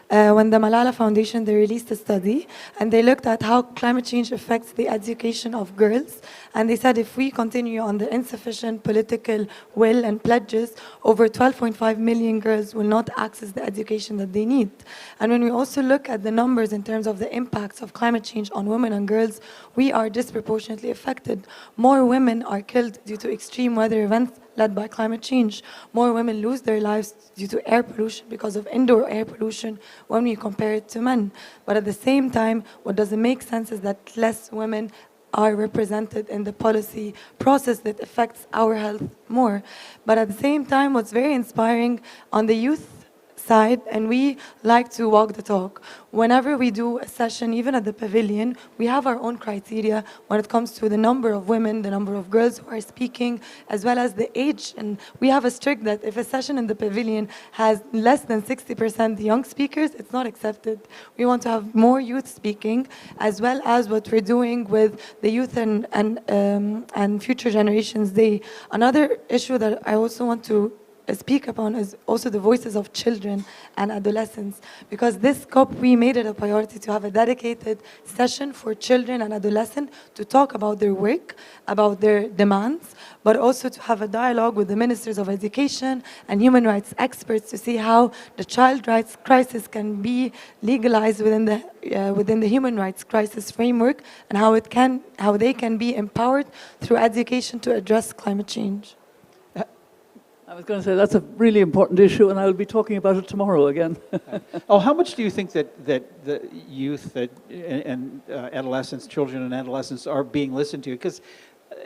when the Malala Foundation, they released a study, and they looked at how climate change affects the education of girls. And they said if we continue on the insufficient political will and pledges, over 12.5 million girls will not access the education that they need. And when we also look at the numbers in terms of the impacts of climate change on women and girls, we are disproportionately affected. More women are killed due to extreme weather events led by climate change. More women lose their lives due to air pollution because of indoor air pollution when we compare it to men. But at the same time, what doesn't make sense is that less women are represented in the policy process that affects our health more. But at the same time, what's very inspiring on the youth side, and we like to walk the talk. Whenever we do a session, even at the pavilion, we have our own criteria when it comes to the number of women, the number of girls who are speaking, as well as the age. And we have a strict that if a session in the pavilion has less than 60% young speakers, it's not accepted. We want to have more youth speaking, as well as what we're doing with the Youth and Future Generations Day. Another issue that I also want to speak upon is also the voices of children and adolescents, because this COP, we made it a priority to have a dedicated session for children and adolescents to talk about their work, about their demands, but also to have a dialogue with the ministers of education and human rights experts to see how the child rights crisis can be legalized within the human rights crisis framework, and how they can be empowered through education to address climate change. I was going to say that's a really important issue, and I will be talking about it tomorrow again. Oh, how much do you think that the youth and adolescents, children and adolescents, are being listened to? Because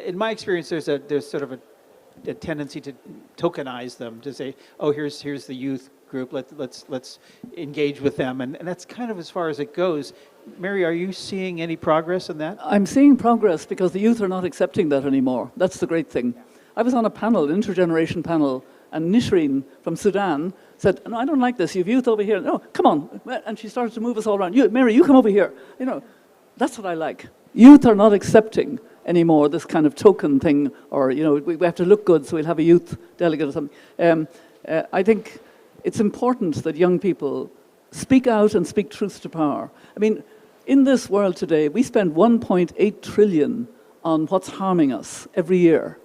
in my experience, there's sort of a tendency to tokenize them, to say, oh, here's the youth group, let's engage with them, and that's kind of as far as it goes. Mary, are you seeing any progress in that? I'm seeing progress because the youth are not accepting that anymore. That's the great thing. I was on a panel, an intergeneration panel, and Nishreen from Sudan said, no, I don't like this. You have youth over here. No, come on. And she started to move us all around. Mary, you come over here. You know, that's what I like. Youth are not accepting anymore this kind of token thing, or, you know, we have to look good, so we'll have a youth delegate or something. I think it's important that young people speak out and speak truth to power. I mean, in this world today, we spend 1.8 trillion on what's harming us every year.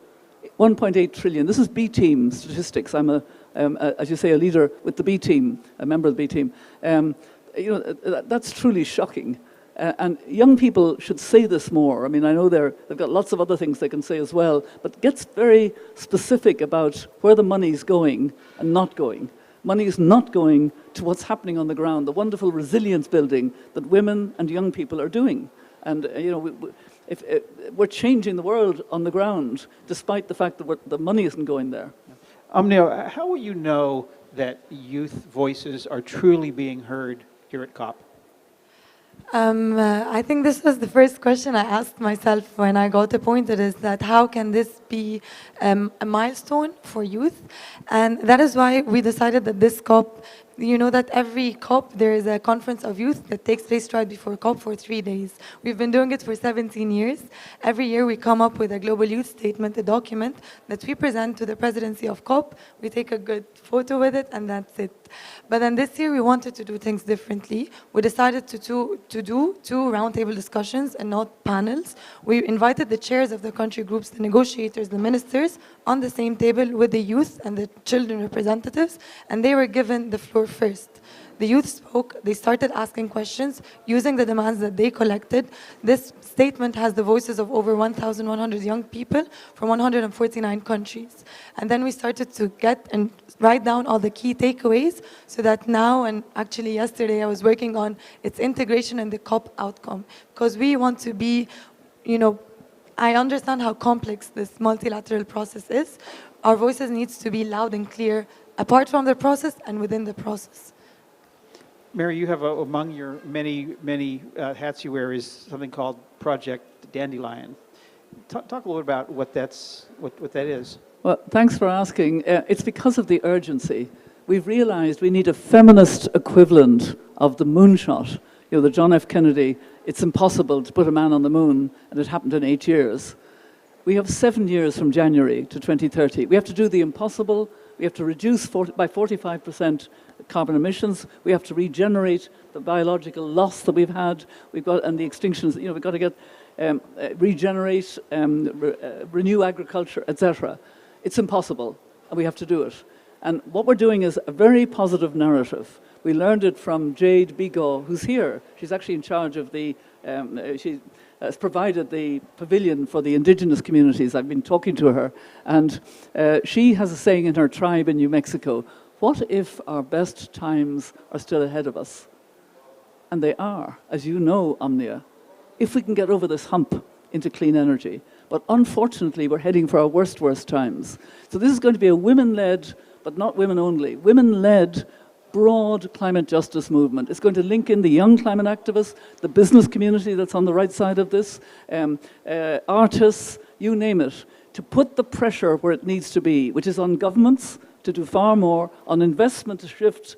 1.8 trillion. This is B team statistics. I'm as you say, a leader with the B team, a member of the B team. You know, that's truly shocking. And young people should say this more. I mean, I know they've got lots of other things they can say as well, but gets very specific about where the money's going and not going. Money is not going to what's happening on the ground, the wonderful resilience building that women and young people are doing. And, you know, if we're changing the world on the ground, despite the fact that the money isn't going there. Omnio, how will you know that youth voices are truly being heard here at COP? I think this was the first question I asked myself when I got appointed, is that how can this be a milestone for youth? And that is why we decided that this COP, you know that every COP there is a conference of youth that takes place right before COP for 3 days. We've been doing it for 17 years. Every year we come up with a global youth statement, a document that we present to the presidency of COP. We take a good photo with it, and that's it. But then this year we wanted to do things differently. We decided to do two roundtable discussions and not panels. We invited the chairs of the country groups, the negotiators, the ministers, on the same table with the youth and the children representatives, and they were given the floor first. The youth spoke, they started asking questions using the demands that they collected. This statement has the voices of over 1,100 young people from 149 countries. And then we started to get and write down all the key takeaways, so that now, and actually yesterday I was working on its integration in the COP outcome. Because we want to be, you know, I understand how complex this multilateral process is. Our voices needs to be loud and clear, apart from the process and within the process. Mary, you have among your many hats you wear is something called Project Dandelion. Talk a little about what that is. Well, thanks for asking. It's because of the urgency. We've realized we need a feminist equivalent of the moonshot. You know, the John F. Kennedy, it's impossible to put a man on the moon, and it happened in 8 years. We have 7 years from January to 2030. We have to do the impossible. We have to reduce by 45% carbon emissions. We have to regenerate the biological loss that we've had. We've got, and the extinctions, you know, we've got to get, regenerate, renew agriculture, etc. It's impossible, and we have to do it. And what we're doing is a very positive narrative. We learned it from Jade Bigot, who's here. She's actually in charge of the, she has provided the pavilion for the indigenous communities. I've been talking to her, and she has a saying in her tribe in New Mexico, what if our best times are still ahead of us? And they are, as you know, Omnia, if we can get over this hump into clean energy. But unfortunately, we're heading for our worst times. So this is going to be a women-led, but not women only, women-led, broad climate justice movement. It's going to link in the young climate activists, the business community that's on the right side of this, artists, you name it, to put the pressure where it needs to be, which is on governments to do far more, on investment to shift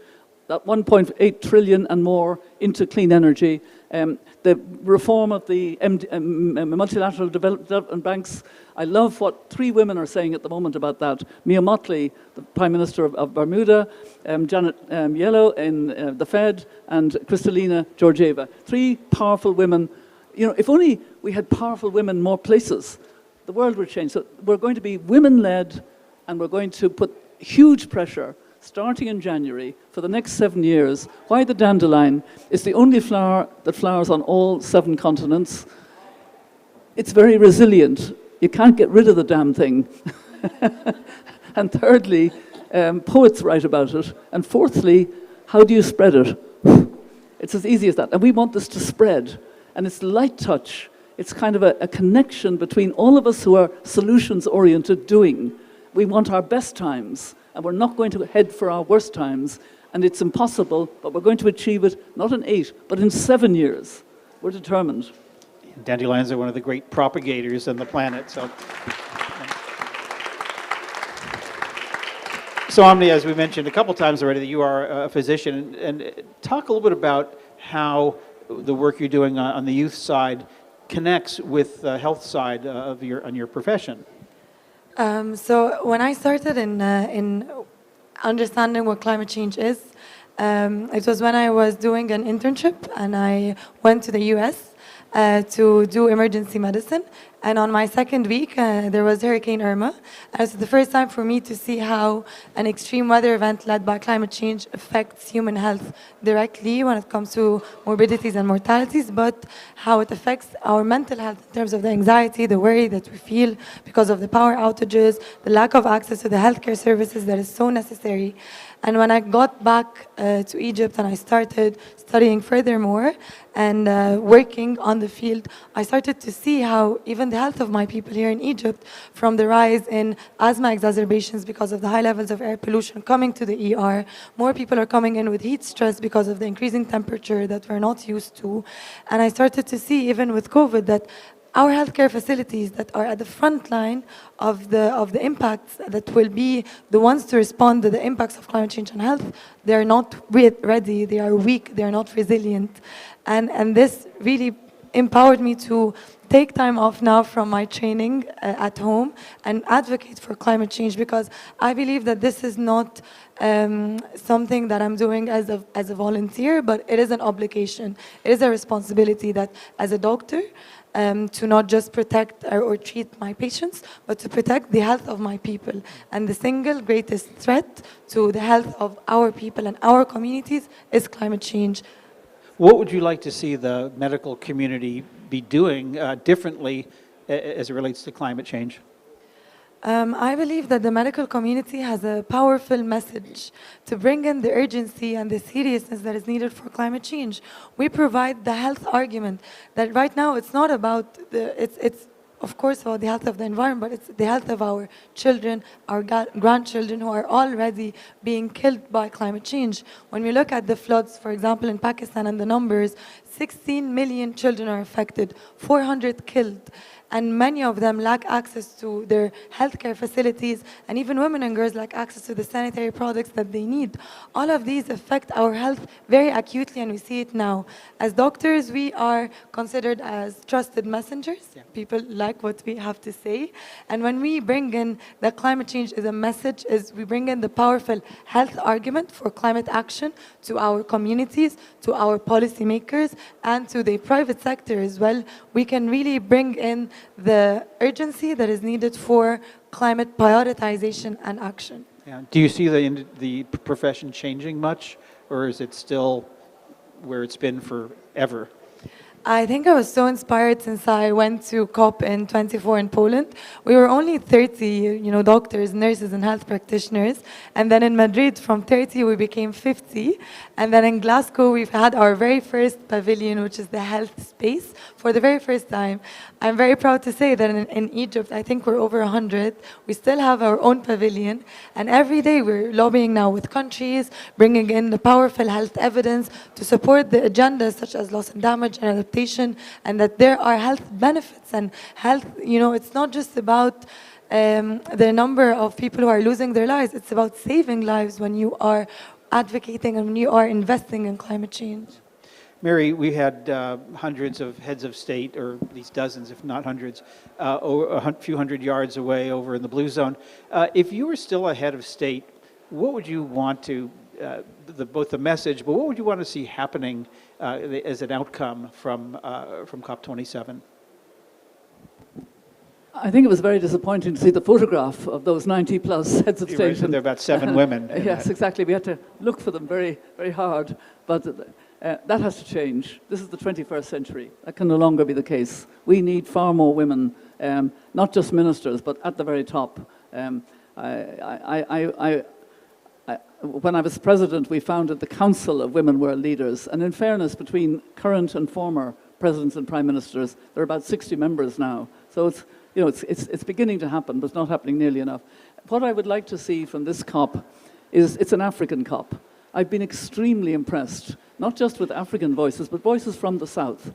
that 1.8 trillion and more into clean energy, the reform of the multilateral development banks. I love what 3 women are saying at the moment about that. Mia Mottley, the Prime Minister of Bermuda, Janet Yellen in the Fed, and Kristalina Georgieva. 3 powerful women. You know, if only we had powerful women in more places, the world would change. So we're going to be women-led, and we're going to put huge pressure starting in January for the next 7 years. Why the dandelion? It's the only flower that flowers on all 7 continents. It's very resilient. You can't get rid of the damn thing. And thirdly, poets write about it. And fourthly, how do you spread it? It's as easy as that. And we want this to spread. And it's light touch. It's kind of a connection between all of us who are solutions-oriented doing. We want our best times, and we're not going to head for our worst times. And it's impossible, but we're going to achieve it not in 8, but in 7 years. We're determined. Dandelions are one of the great propagators on the planet. So Omnia, as we mentioned a couple times already, that you are a physician, and talk a little bit about how the work you're doing on the youth side connects with the health side of your profession. So when I started in understanding what climate change is, it was when I was doing an internship, and I went to the US to do emergency medicine. And on my second week, there was Hurricane Irma. And it was the first time for me to see how an extreme weather event led by climate change affects human health directly when it comes to morbidities and mortalities, but how it affects our mental health in terms of the anxiety, the worry that we feel because of the power outages, the lack of access to the healthcare services that is so necessary. And when I got back to Egypt and I started studying furthermore and working on the field, I started to see how even the health of my people here in Egypt, from the rise in asthma exacerbations because of the high levels of air pollution coming to the ER, more people are coming in with heat stress because of the increasing temperature that we're not used to. And I started to see, even with COVID, that our healthcare facilities that are at the front line of the impacts that will be the ones to respond to the impacts of climate change on health, they are not ready, they are weak, they are not resilient. And this really empowered me to take time off now from my training at home and advocate for climate change, because I believe that this is not something that I'm doing as a volunteer, but it is an obligation. It is a responsibility that as a doctor, to not just protect or treat my patients, but to protect the health of my people. And the single greatest threat to the health of our people and our communities is climate change. What would you like to see the medical community be doing differently as it relates to climate change? I believe that the medical community has a powerful message to bring in the urgency and the seriousness that is needed for climate change. We provide the health argument that right now it's not about it's of course about the health of the environment, but it's the health of our children, our grandchildren who are already being killed by climate change. When we look at the floods, for example, in Pakistan and the numbers, 16 million children are affected, 400 killed. and many of them lack access to their healthcare facilities, and even women and girls lack access to the sanitary products that they need. All of these affect our health very acutely, and we see it now. As doctors, we are considered as trusted messengers. People like what we have to say. And when we bring in that climate change is a message, is we bring in the powerful health argument for climate action to our communities, to our policymakers, and to the private sector as well, we can really bring in the urgency that is needed for climate prioritization and action. Yeah. Do you see the profession changing much, or is it still where it's been forever? I think I was so inspired since I went to COP in 24 in Poland. We were only 30, doctors, nurses, and health practitioners. And then in Madrid, from 30, we became 50. And then in Glasgow, we've had our very first pavilion, which is the health space, for the very first time. I'm very proud to say that in Egypt, I think we're over 100. We still have our own pavilion. And every day, we're lobbying now with countries, bringing in the powerful health evidence to support the agendas such as loss and damage and adaptation, and that there are health benefits and health, it's not just about the number of people who are losing their lives, it's about saving lives when you are advocating and when you are investing in climate change. Mary, we had hundreds of heads of state, or at least dozens, if not hundreds, a few hundred yards away over in the blue zone. If you were still a head of state, what would you want to, both the message, but what would you want to see happening as an outcome from COP27? I think it was very disappointing to see the photograph of those 90-plus heads of state. There are about 7 women. Yes, exactly. We had to look for them very, very hard. But that has to change. This is the 21st century. That can no longer be the case. We need far more women, not just ministers, but at the very top. When I was president, we founded the Council of Women World Leaders. And in fairness, between current and former presidents and prime ministers, there are about 60 members now. So it's beginning to happen, but it's not happening nearly enough. What I would like to see from this COP is it's an African COP. I've been extremely impressed, not just with African voices, but voices from the South.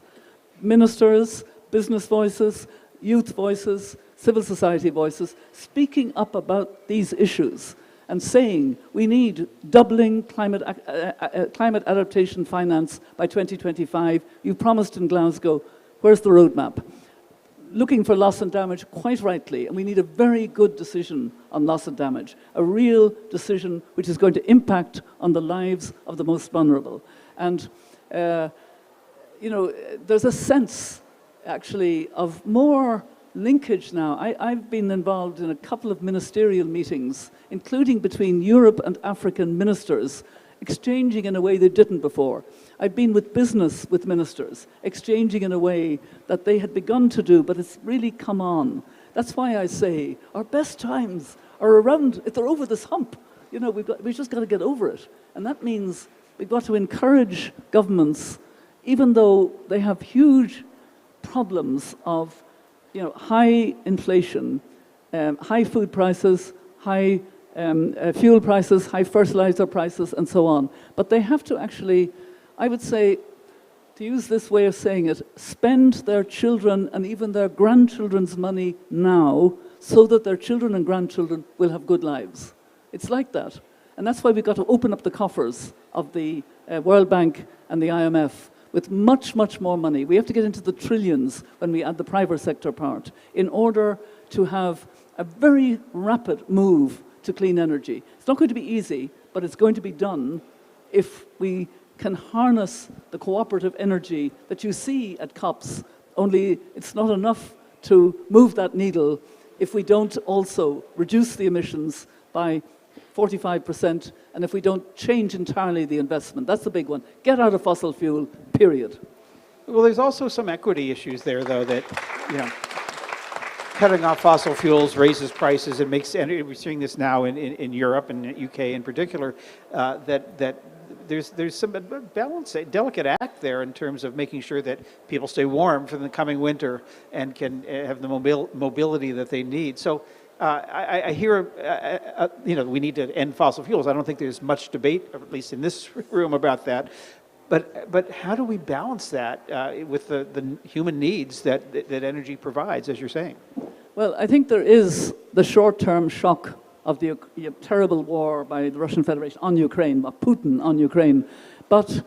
Ministers, business voices, youth voices, civil society voices, speaking up about these issues and saying we need doubling climate adaptation finance by 2025. You promised in Glasgow. Where's the roadmap? Looking for loss and damage, quite rightly, and we need a very good decision on loss and damage, a real decision which is going to impact on the lives of the most vulnerable. And, there's a sense, actually, of more linkage now. I've been involved in a couple of ministerial meetings, including between Europe and African ministers, exchanging in a way they didn't before. I've been with business with ministers, exchanging in a way that they had begun to do, but it's really come on. That's why I say our best times are around, if they're over this hump, we've just got to get over it. And that means we've got to encourage governments, even though they have huge problems of high inflation, high food prices, high fuel prices, high fertilizer prices, and so on. But they have to actually, I would say, to use this way of saying it, spend their children and even their grandchildren's money now so that their children and grandchildren will have good lives. It's like that. And that's why we've got to open up the coffers of the World Bank and the IMF with much, much more money. We have to get into the trillions when we add the private sector part in order to have a very rapid move to clean energy. It's not going to be easy, but it's going to be done if we can harness the cooperative energy that you see at COPs. Only it's not enough to move that needle if we don't also reduce the emissions by 45%, and if we don't change entirely the investment. That's the big one. Get out of fossil fuel, period. Well, there's also some equity issues there, though, that, cutting off fossil fuels raises prices and makes, and we're seeing this now in Europe and the UK in particular, that there's some balance, a delicate act there in terms of making sure that people stay warm for the coming winter and can have the mobility that they need. So I hear, we need to end fossil fuels. I don't think there's much debate, at least in this room, about that. But how do we balance that with the human needs that energy provides, as you're saying? Well, I think there is the short-term shock of the terrible war by the Russian Federation on Ukraine, by Putin on Ukraine. But,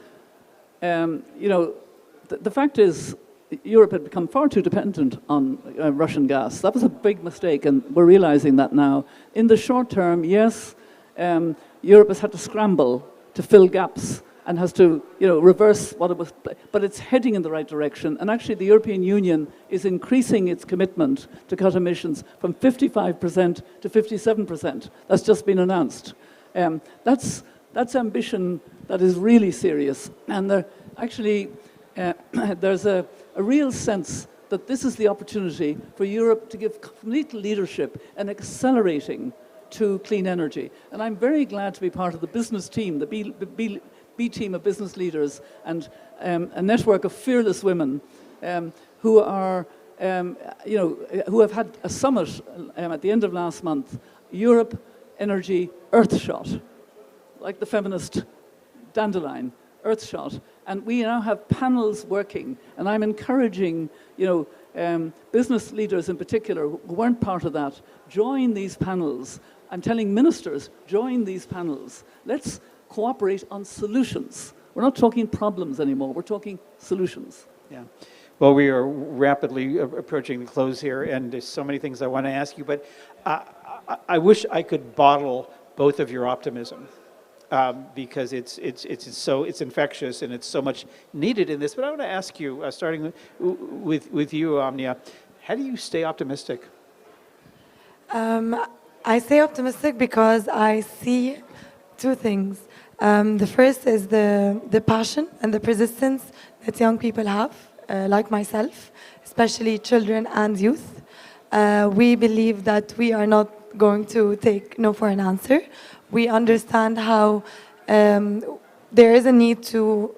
the fact is, Europe had become far too dependent on Russian gas. That was a big mistake, and we're realizing that now. In the short term, yes, Europe has had to scramble to fill gaps and has to, reverse what it was, but it's heading in the right direction. And actually, the European Union is increasing its commitment to cut emissions from 55% to 57%. That's just been announced. That's ambition that is really serious. And there's a real sense that this is the opportunity for Europe to give complete leadership and accelerating to clean energy. And I'm very glad to be part of the business team, the B team of business leaders, and a network of fearless women who are, who have had a summit at the end of last month, Europe Energy Earthshot, like the feminist dandelion, Earthshot. And we now have panels working, and I'm encouraging, business leaders in particular who weren't part of that, join these panels. I'm telling ministers, join these panels. Let's cooperate on solutions. We're not talking problems anymore, we're talking solutions. Yeah. Well, we are rapidly approaching the close here, and there's so many things I want to ask you, but I wish I could bottle both of your optimism. Because it's infectious and it's so much needed in this. But I want to ask you, starting with you, Omnia, how do you stay optimistic? I stay optimistic because I see two things. The first is the passion and the persistence that young people have, like myself, especially children and youth. We believe that we are not going to take no for an answer. We understand how there is a need to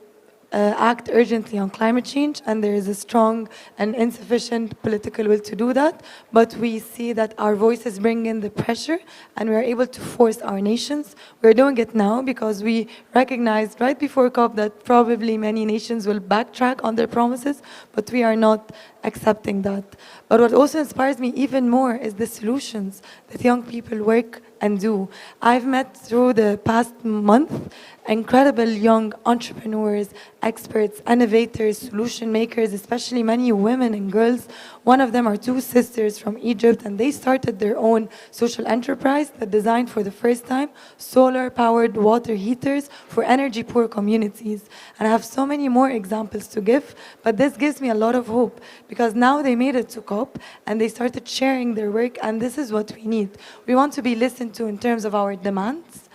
act urgently on climate change, and there is a strong and insufficient political will to do that. But we see that our voices bring in the pressure, and we are able to force our nations. We're doing it now because we recognized right before COP that probably many nations will backtrack on their promises, but we are not accepting that. But what also inspires me even more is the solutions that young people work and do. I've met through the past month incredible young entrepreneurs, experts, innovators, solution makers, especially many women and girls. One of them are two sisters from Egypt, and they started their own social enterprise that designed for the first time solar-powered water heaters for energy-poor communities. And I have so many more examples to give, but this gives me a lot of hope because now they made it to COP and they started sharing their work, and this is what we need. We want to be listened to in terms of our demands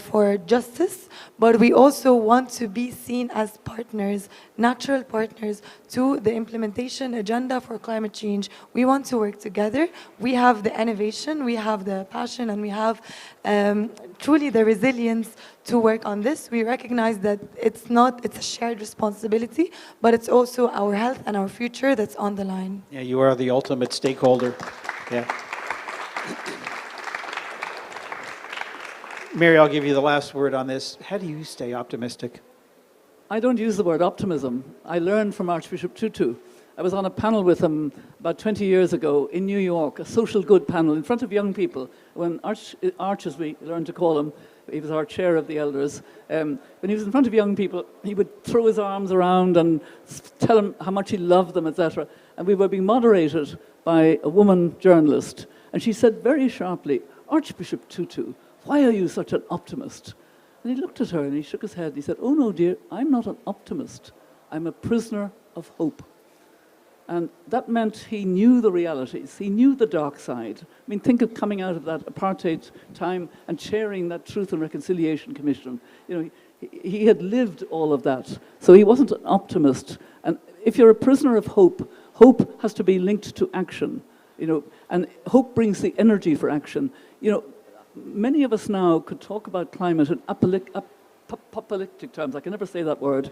for justice, but we also want to be seen as partners, natural partners to the implementation agenda for climate change. We want to work together. We have the innovation, we have the passion, and we have truly the resilience to work on this. We recognize that it's a shared responsibility, but it's also our health and our future that's on the line. Yeah, you are the ultimate stakeholder. Yeah. Mary, I'll give you the last word on this. How do you stay optimistic? I don't use the word optimism. I learned from Archbishop Tutu. I was on a panel with him about 20 years ago in New York, a social good panel in front of young people. When Arch, as we learned to call him, he was our chair of the elders. When he was in front of young people, he would throw his arms around and tell them how much he loved them, etc. And we were being moderated by a woman journalist. And she said very sharply, "Archbishop Tutu, why are you such an optimist?" And he looked at her and he shook his head. He said, "Oh no, dear, I'm not an optimist. I'm a prisoner of hope." And that meant he knew the realities. He knew the dark side. I mean, think of coming out of that apartheid time and chairing that Truth and Reconciliation Commission. You know, he had lived all of that. So he wasn't an optimist. And if you're a prisoner of hope, hope has to be linked to action. You know, and hope brings the energy for action. You know, many of us now could talk about climate in apocalyptic terms. I can never say that word.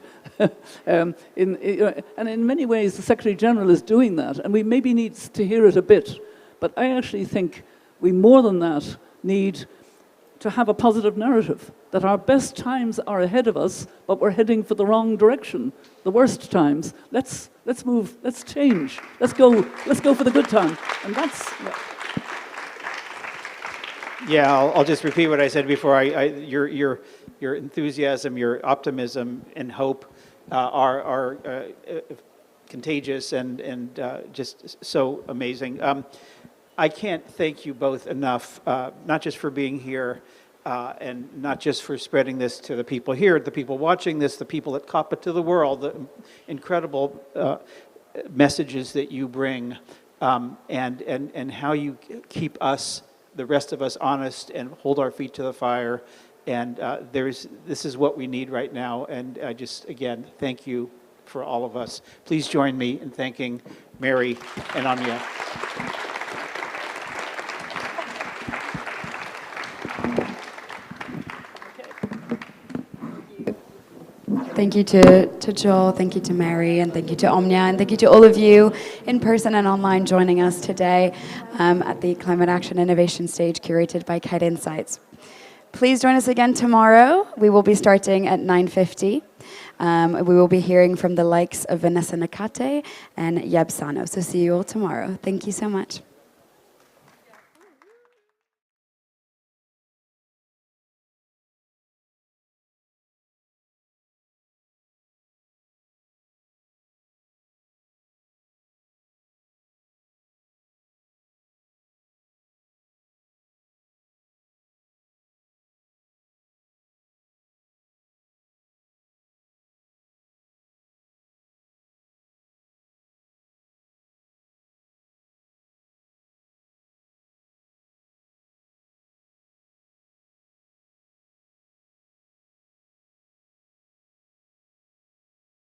And in many ways, the Secretary General is doing that, and we maybe need to hear it a bit. But I actually think we, more than that, need to have a positive narrative, that our best times are ahead of us, but we're heading for the wrong direction, the worst times. Let's move, let's change, let's go for the good time. And that's... Yeah, I'll just repeat what I said before. Your enthusiasm, your optimism and hope are contagious and just so amazing. I can't thank you both enough, not just for being here and not just for spreading this to the people here, the people watching this, the people at COP, but to the world, the incredible messages that you bring and how you keep us, the rest of us, honest and hold our feet to the fire. And this is what we need right now. And I just, again, thank you for all of us. Please join me in thanking Mary and Anya. Thank you to Joel, thank you to Mary, and thank you to Omnia, and thank you to all of you in person and online joining us today at the Climate Action Innovation Stage curated by Kite Insights. Please join us again tomorrow. We will be starting at 9:50. We will be hearing from the likes of Vanessa Nakate and Yeb Sano. So see you all tomorrow. Thank you so much.